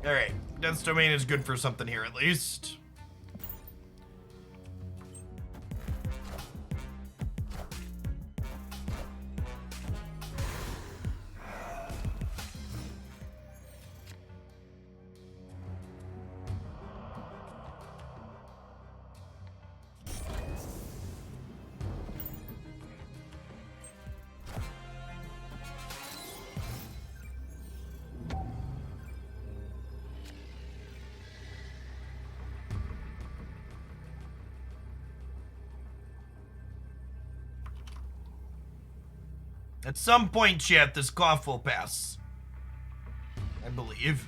Alright, Death's Domain is good for something here at least. At some point, chat, this cough will pass. I believe.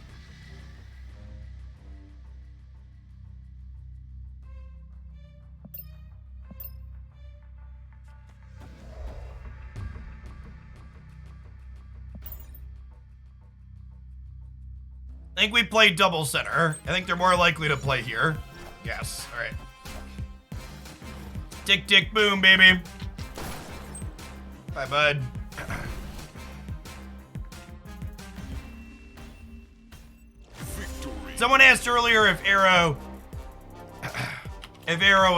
I think we play double center. I think they're more likely to play here. Yes, all right. Tick, tick, boom, baby. Bye, bud. Someone asked earlier if Arrow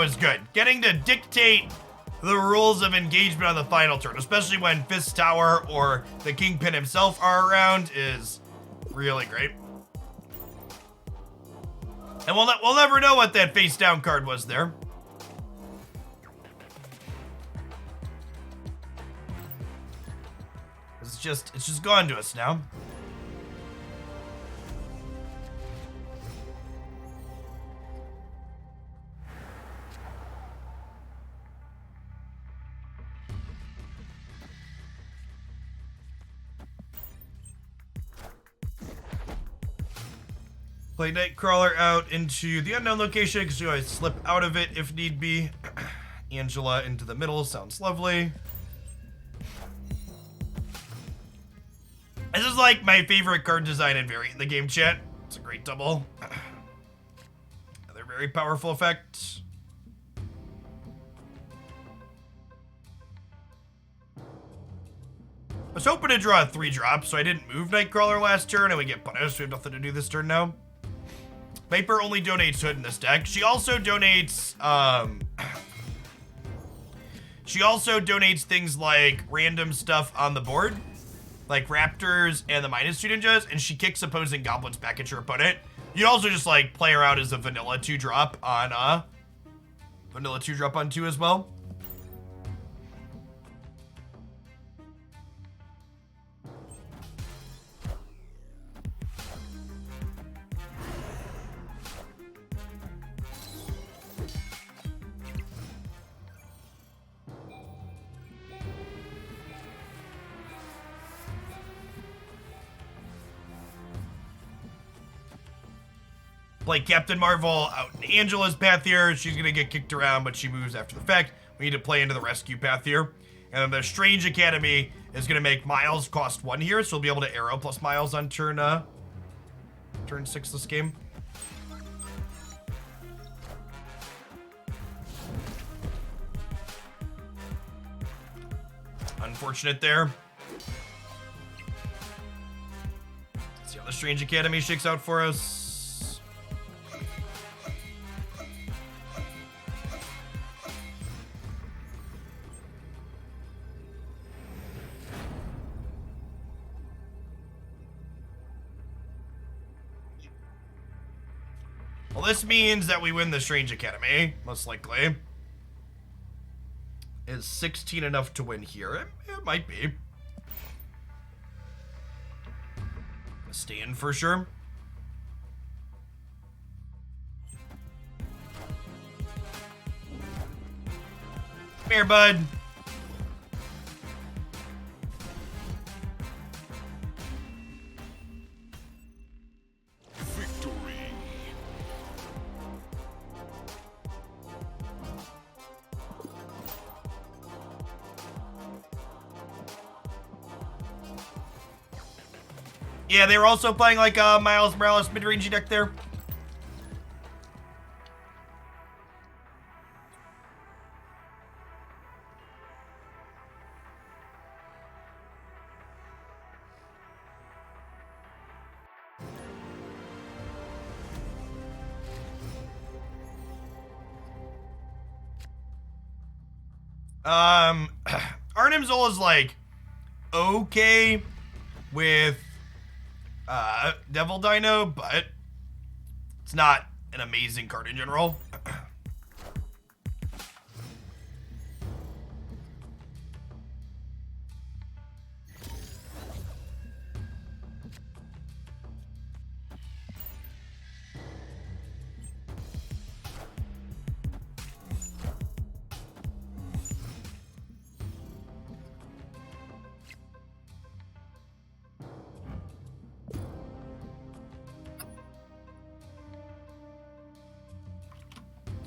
is good. Getting to dictate the rules of engagement on the final turn, especially when Fist Tower or the Kingpin himself are around, is really great. And we'll never know what that face down card was there. It's just gone to us now. Play Nightcrawler out into the unknown location because you always slip out of it if need be. Angela into the middle sounds lovely. This is like my favorite card design and variant in the game, chat. It's a great double. Another very powerful effect. I was hoping to draw a 3-drop, so I didn't move Nightcrawler last turn, and we get punished. We have nothing to do this turn now. Viper only donates Hood in this deck. She also donates, things like random stuff on the board, like Raptors and the -2 ninjas, and she kicks opposing goblins back at your opponent. You also just like play around as a vanilla 2-drop on, 2 as well. Play Captain Marvel out in Angela's path here. She's going to get kicked around, but she moves after the fact. We need to play into the rescue path here. And then the Strange Academy is going to make Miles cost 1 here, so we'll be able to arrow plus Miles on turn 6 this game. Unfortunate there. Let's see how the Strange Academy shakes out for us. Well, this means that we win the Strange Academy, most likely. Is 16 enough to win here? It might be. Stay in for sure. Come here, bud. Yeah, they were also playing like a Miles Morales mid-rangey deck there. Arnim Zola is like okay with Devil Dino, but it's not an amazing card in general.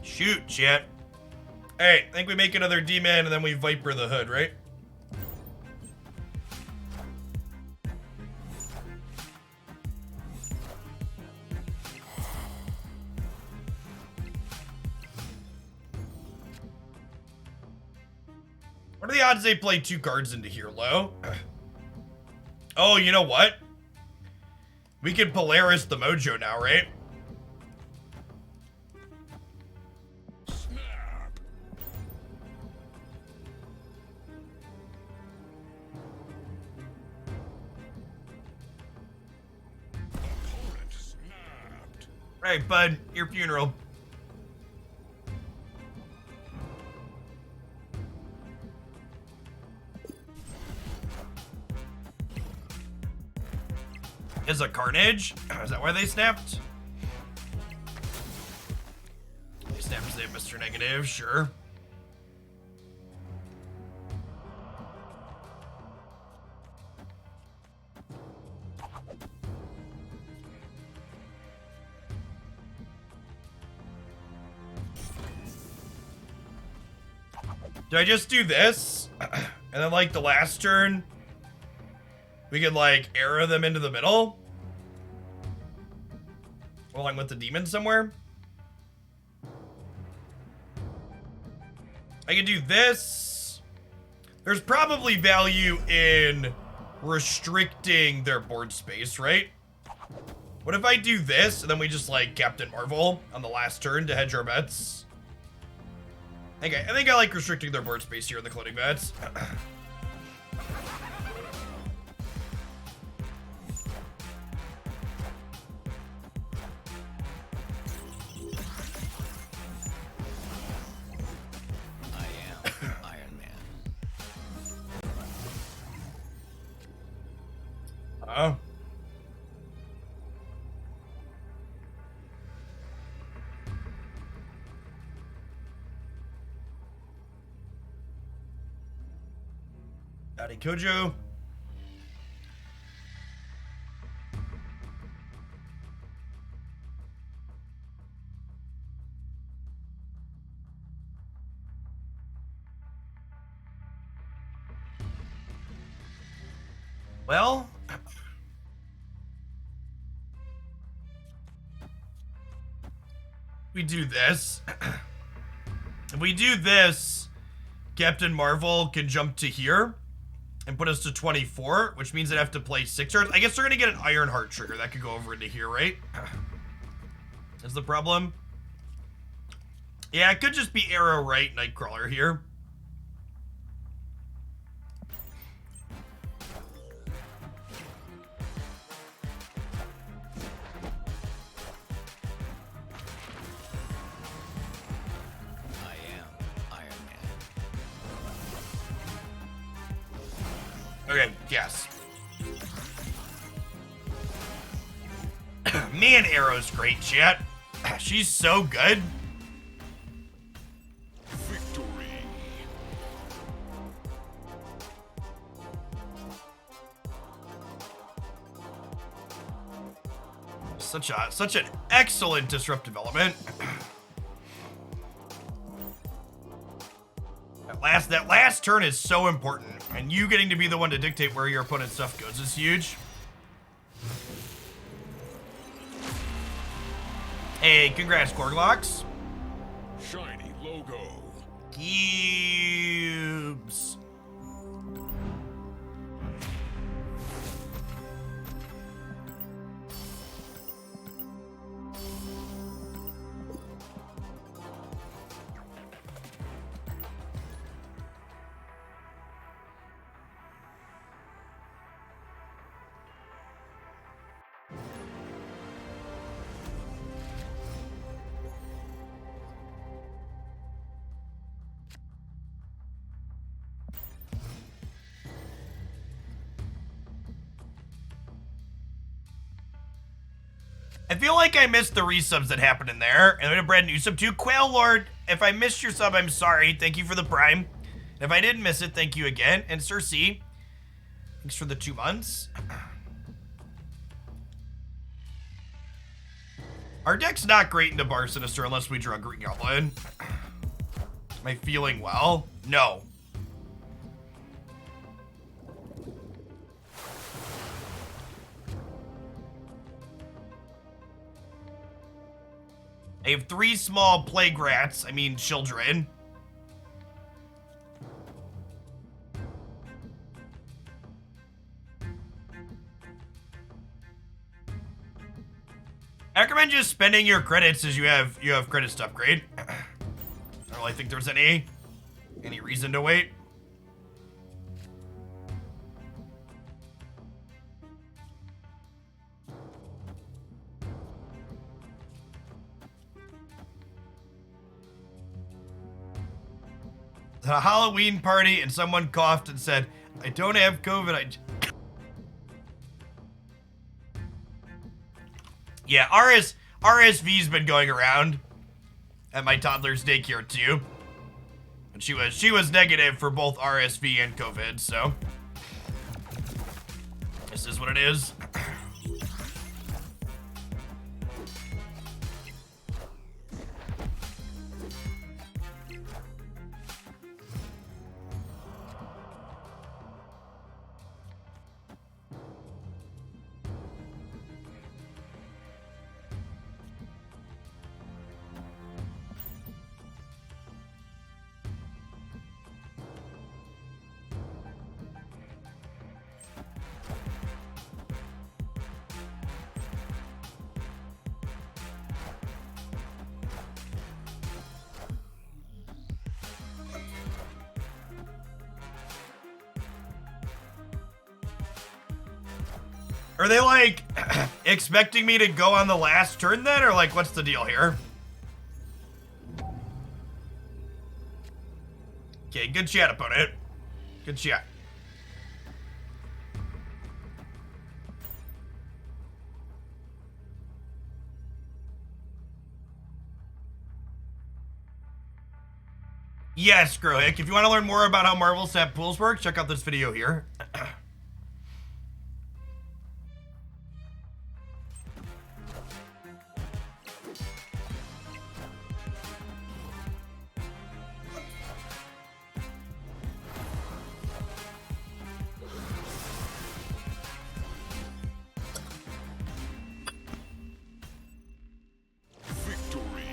Shoot, chat. Alright, I think we make another D-Man and then we Viper the Hood, right? What are the odds they play 2 cards into here, Lo? Oh, you know what? We can Polaris the Mojo now, right? Right, bud, your funeral. Is a Carnage? Is that why they snapped? They snapped to save Mr. Negative, sure. Do I just do this? And then, like, the last turn, we could, like, arrow them into the middle? Along with the demon somewhere? I could do this. There's probably value in restricting their board space, right? What if I do this, and then we just, like, Captain Marvel on the last turn to hedge our bets? I think I like restricting their board space here in the cloning bets. I am Iron Man. Oh. Howdy, Kojo. Well, we do this. If we do this, Captain Marvel can jump to here and put us to 24, which means I'd have to play 6 cards. I guess they're gonna get an Ironheart trigger. That could go over into here, right? That's the problem. Yeah, it could just be Arrow right, Nightcrawler here. I am Iron Man. Okay, yes. Man, Arrow's great, chat. She's so good. Victory. Such an excellent disruptive element. That last turn is so important, and you getting to be the one to dictate where your opponent's stuff goes is huge. Hey, congrats, Gorglox. Shiny logo. Cubes. I feel like I missed the resubs that happened in there. And we had a brand new sub too. Quail Lord, if I missed your sub, I'm sorry. Thank you for the prime. If I didn't miss it, thank you again. And Sir C, thanks for the 2 months. Our deck's not great into Bar Sinister unless we draw Green Goblin. Am I feeling well? No. I have 3 small plague rats, I mean children. I recommend just spending your credits as you have credits to upgrade. I don't really think there's any reason to wait. A Halloween party and someone coughed and said, I don't have COVID, Yeah, RSV's been going around at my toddler's daycare too. And she was negative for both RSV and COVID, so this is what it is. Are they like expecting me to go on the last turn then, or like what's the deal here? Okay, good chat, opponent. Good chat. Yes, Growhick. If you want to learn more about how Marvel Snap pools work, check out this video here. Victory.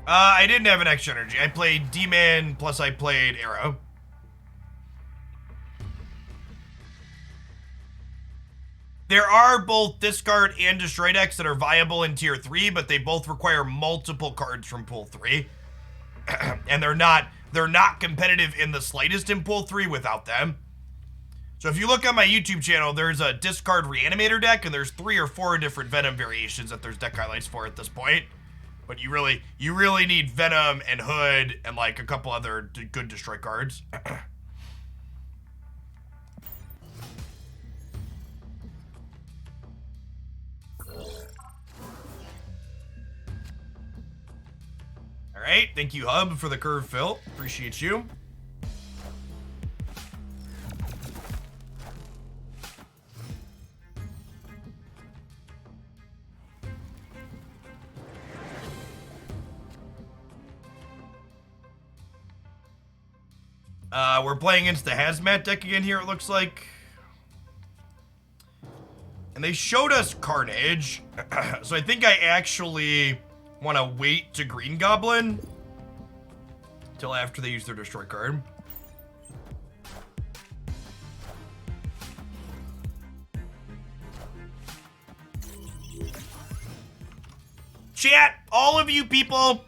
I didn't have an extra energy. I played D-Man, plus I played Arrow. There are both discard and destroy decks that are viable in tier 3, but they both require multiple cards from pool 3. And they're not competitive in the slightest in pool 3 without them. So if you look on my YouTube channel, there's a discard reanimator deck, and there's 3 or 4 different Venom variations that there's deck highlights for at this point. But you really need Venom and Hood and like a couple other good destroy cards. All right, thank you, Hub, for the curve fill. Appreciate you. We're playing against the Hazmat deck again here, it looks like. And they showed us Carnage. So I think I actually want to wait to Green Goblin till after they use their destroy card. Chat, all of you people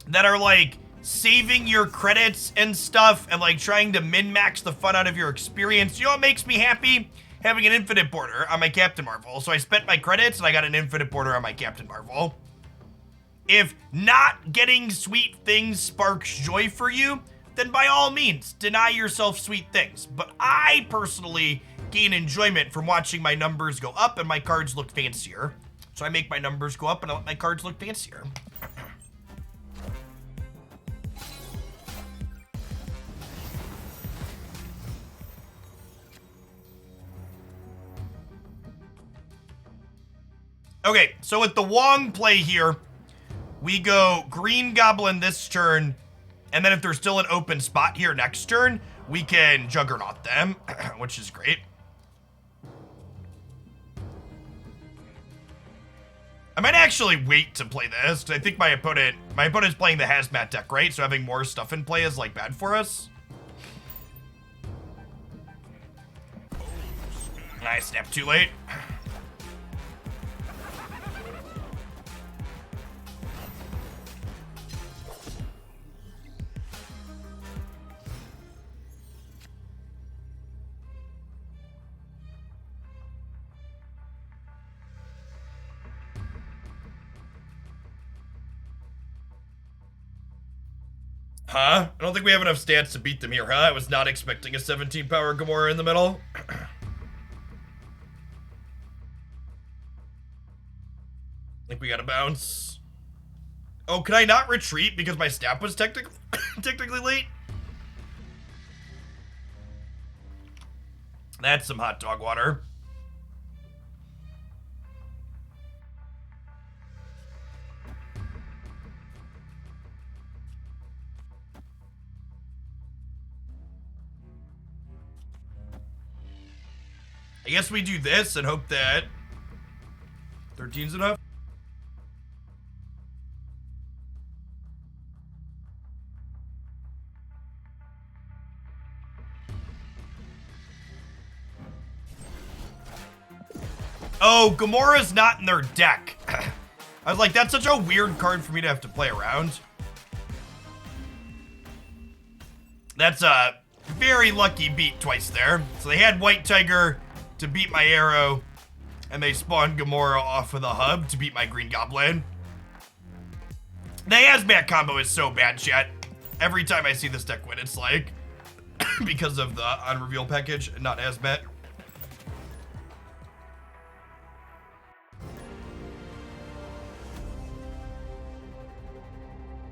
that are like saving your credits and stuff and like trying to min-max the fun out of your experience, you know what makes me happy? Having an infinite border on my Captain Marvel. So I spent my credits and I got an infinite border on my Captain Marvel. If not getting sweet things sparks joy for you, then by all means, deny yourself sweet things. But I personally gain enjoyment from watching my numbers go up and my cards look fancier. So I make my numbers go up and I let my cards look fancier. Okay, so with the Wong play here, we go Green Goblin this turn, and then if there's still an open spot here next turn, we can Juggernaut them, which is great. I might actually wait to play this, because I think my opponent's playing the Hazmat deck, right? So having more stuff in play is, like, bad for us. I snapped too late. Huh? I don't think we have enough stats to beat them here, huh? I was not expecting a 17 power Gamora in the middle. I think we gotta bounce. Oh, can I not retreat because my snap was technically late? That's some hot dog water. I guess we do this and hope that 13's enough. Oh, Gamora's not in their deck. I was like, that's such a weird card for me to have to play around. That's a very lucky beat twice there. So they had White Tiger to beat my Arrow, and they spawned Gamora off of the hub to beat my Green Goblin. The Hazmat combo is so bad, chat. Every time I see this deck win, it's like, because of the on-reveal package, not Hazmat.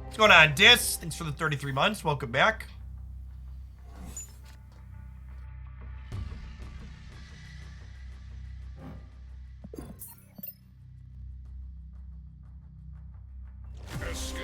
What's going on, Dis? Thanks for the 33 months. Welcome back. Escaped.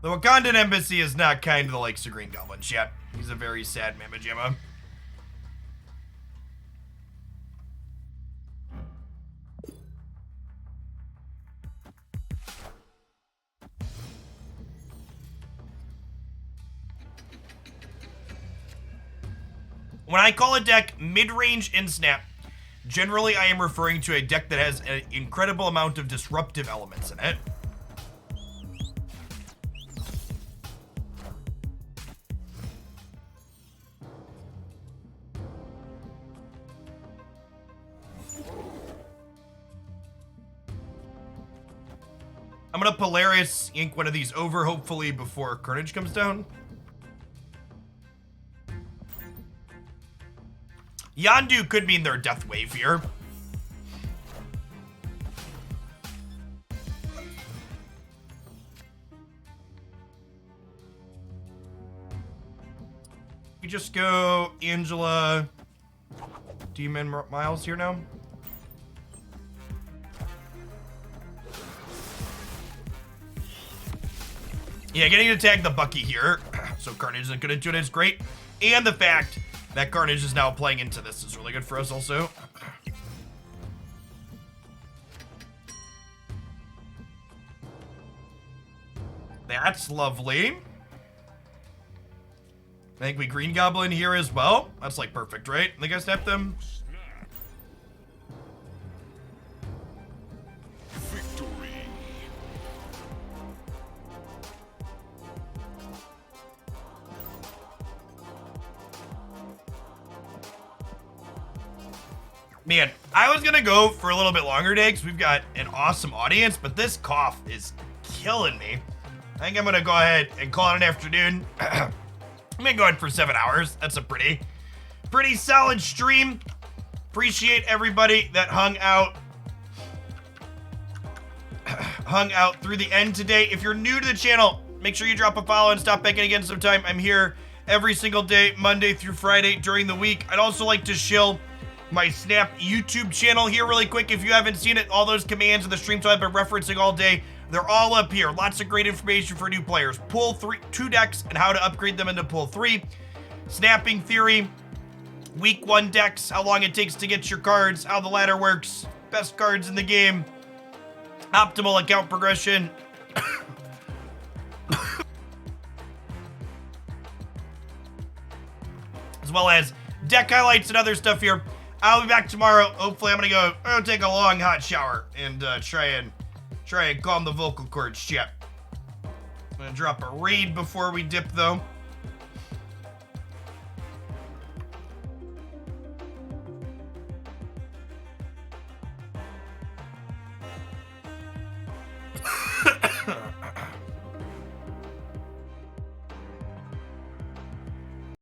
The Wakandan embassy is not kind to the likes of Green Goblin, chat. He's a very sad Mama Jamma. When I call a deck mid-range in Snap, generally I am referring to a deck that has an incredible amount of disruptive elements in it. I'm gonna Polaris ink one of these over, hopefully before Carnage comes down. Yondu could mean their death wave here. We just go Angela, Demon Miles here now. Yeah, getting to tag the Bucky here, so Carnage isn't gonna do it is great. And the fact that Carnage is now playing into this is really good for us also. That's lovely. I think we Green Goblin here as well. That's like perfect, right? I think I snapped them. Victory. Man, I was gonna go for a little bit longer today because we've got an awesome audience, but this cough is killing me. I think I'm gonna go ahead and call it an afternoon. I'm gonna go ahead for 7 hours. That's a pretty solid stream. Appreciate everybody that hung out through the end today. If you're new to the channel, make sure you drop a follow and stop begging again sometime. I'm here every single day, Monday through Friday during the week. I'd also like to shill my Snap YouTube channel here really quick. If you haven't seen it, all those commands in the stream I've been referencing all day, they're all up here. Lots of great information for new players. Pool 2 decks and how to upgrade them into Pool 3. Snapping theory, Week 1 decks, how long it takes to get your cards, how the ladder works, best cards in the game, optimal account progression, as well as deck highlights and other stuff here. I'll be back tomorrow. Hopefully I'm gonna take a long hot shower and try and calm the vocal cords, chat. I'm gonna drop a raid before we dip though.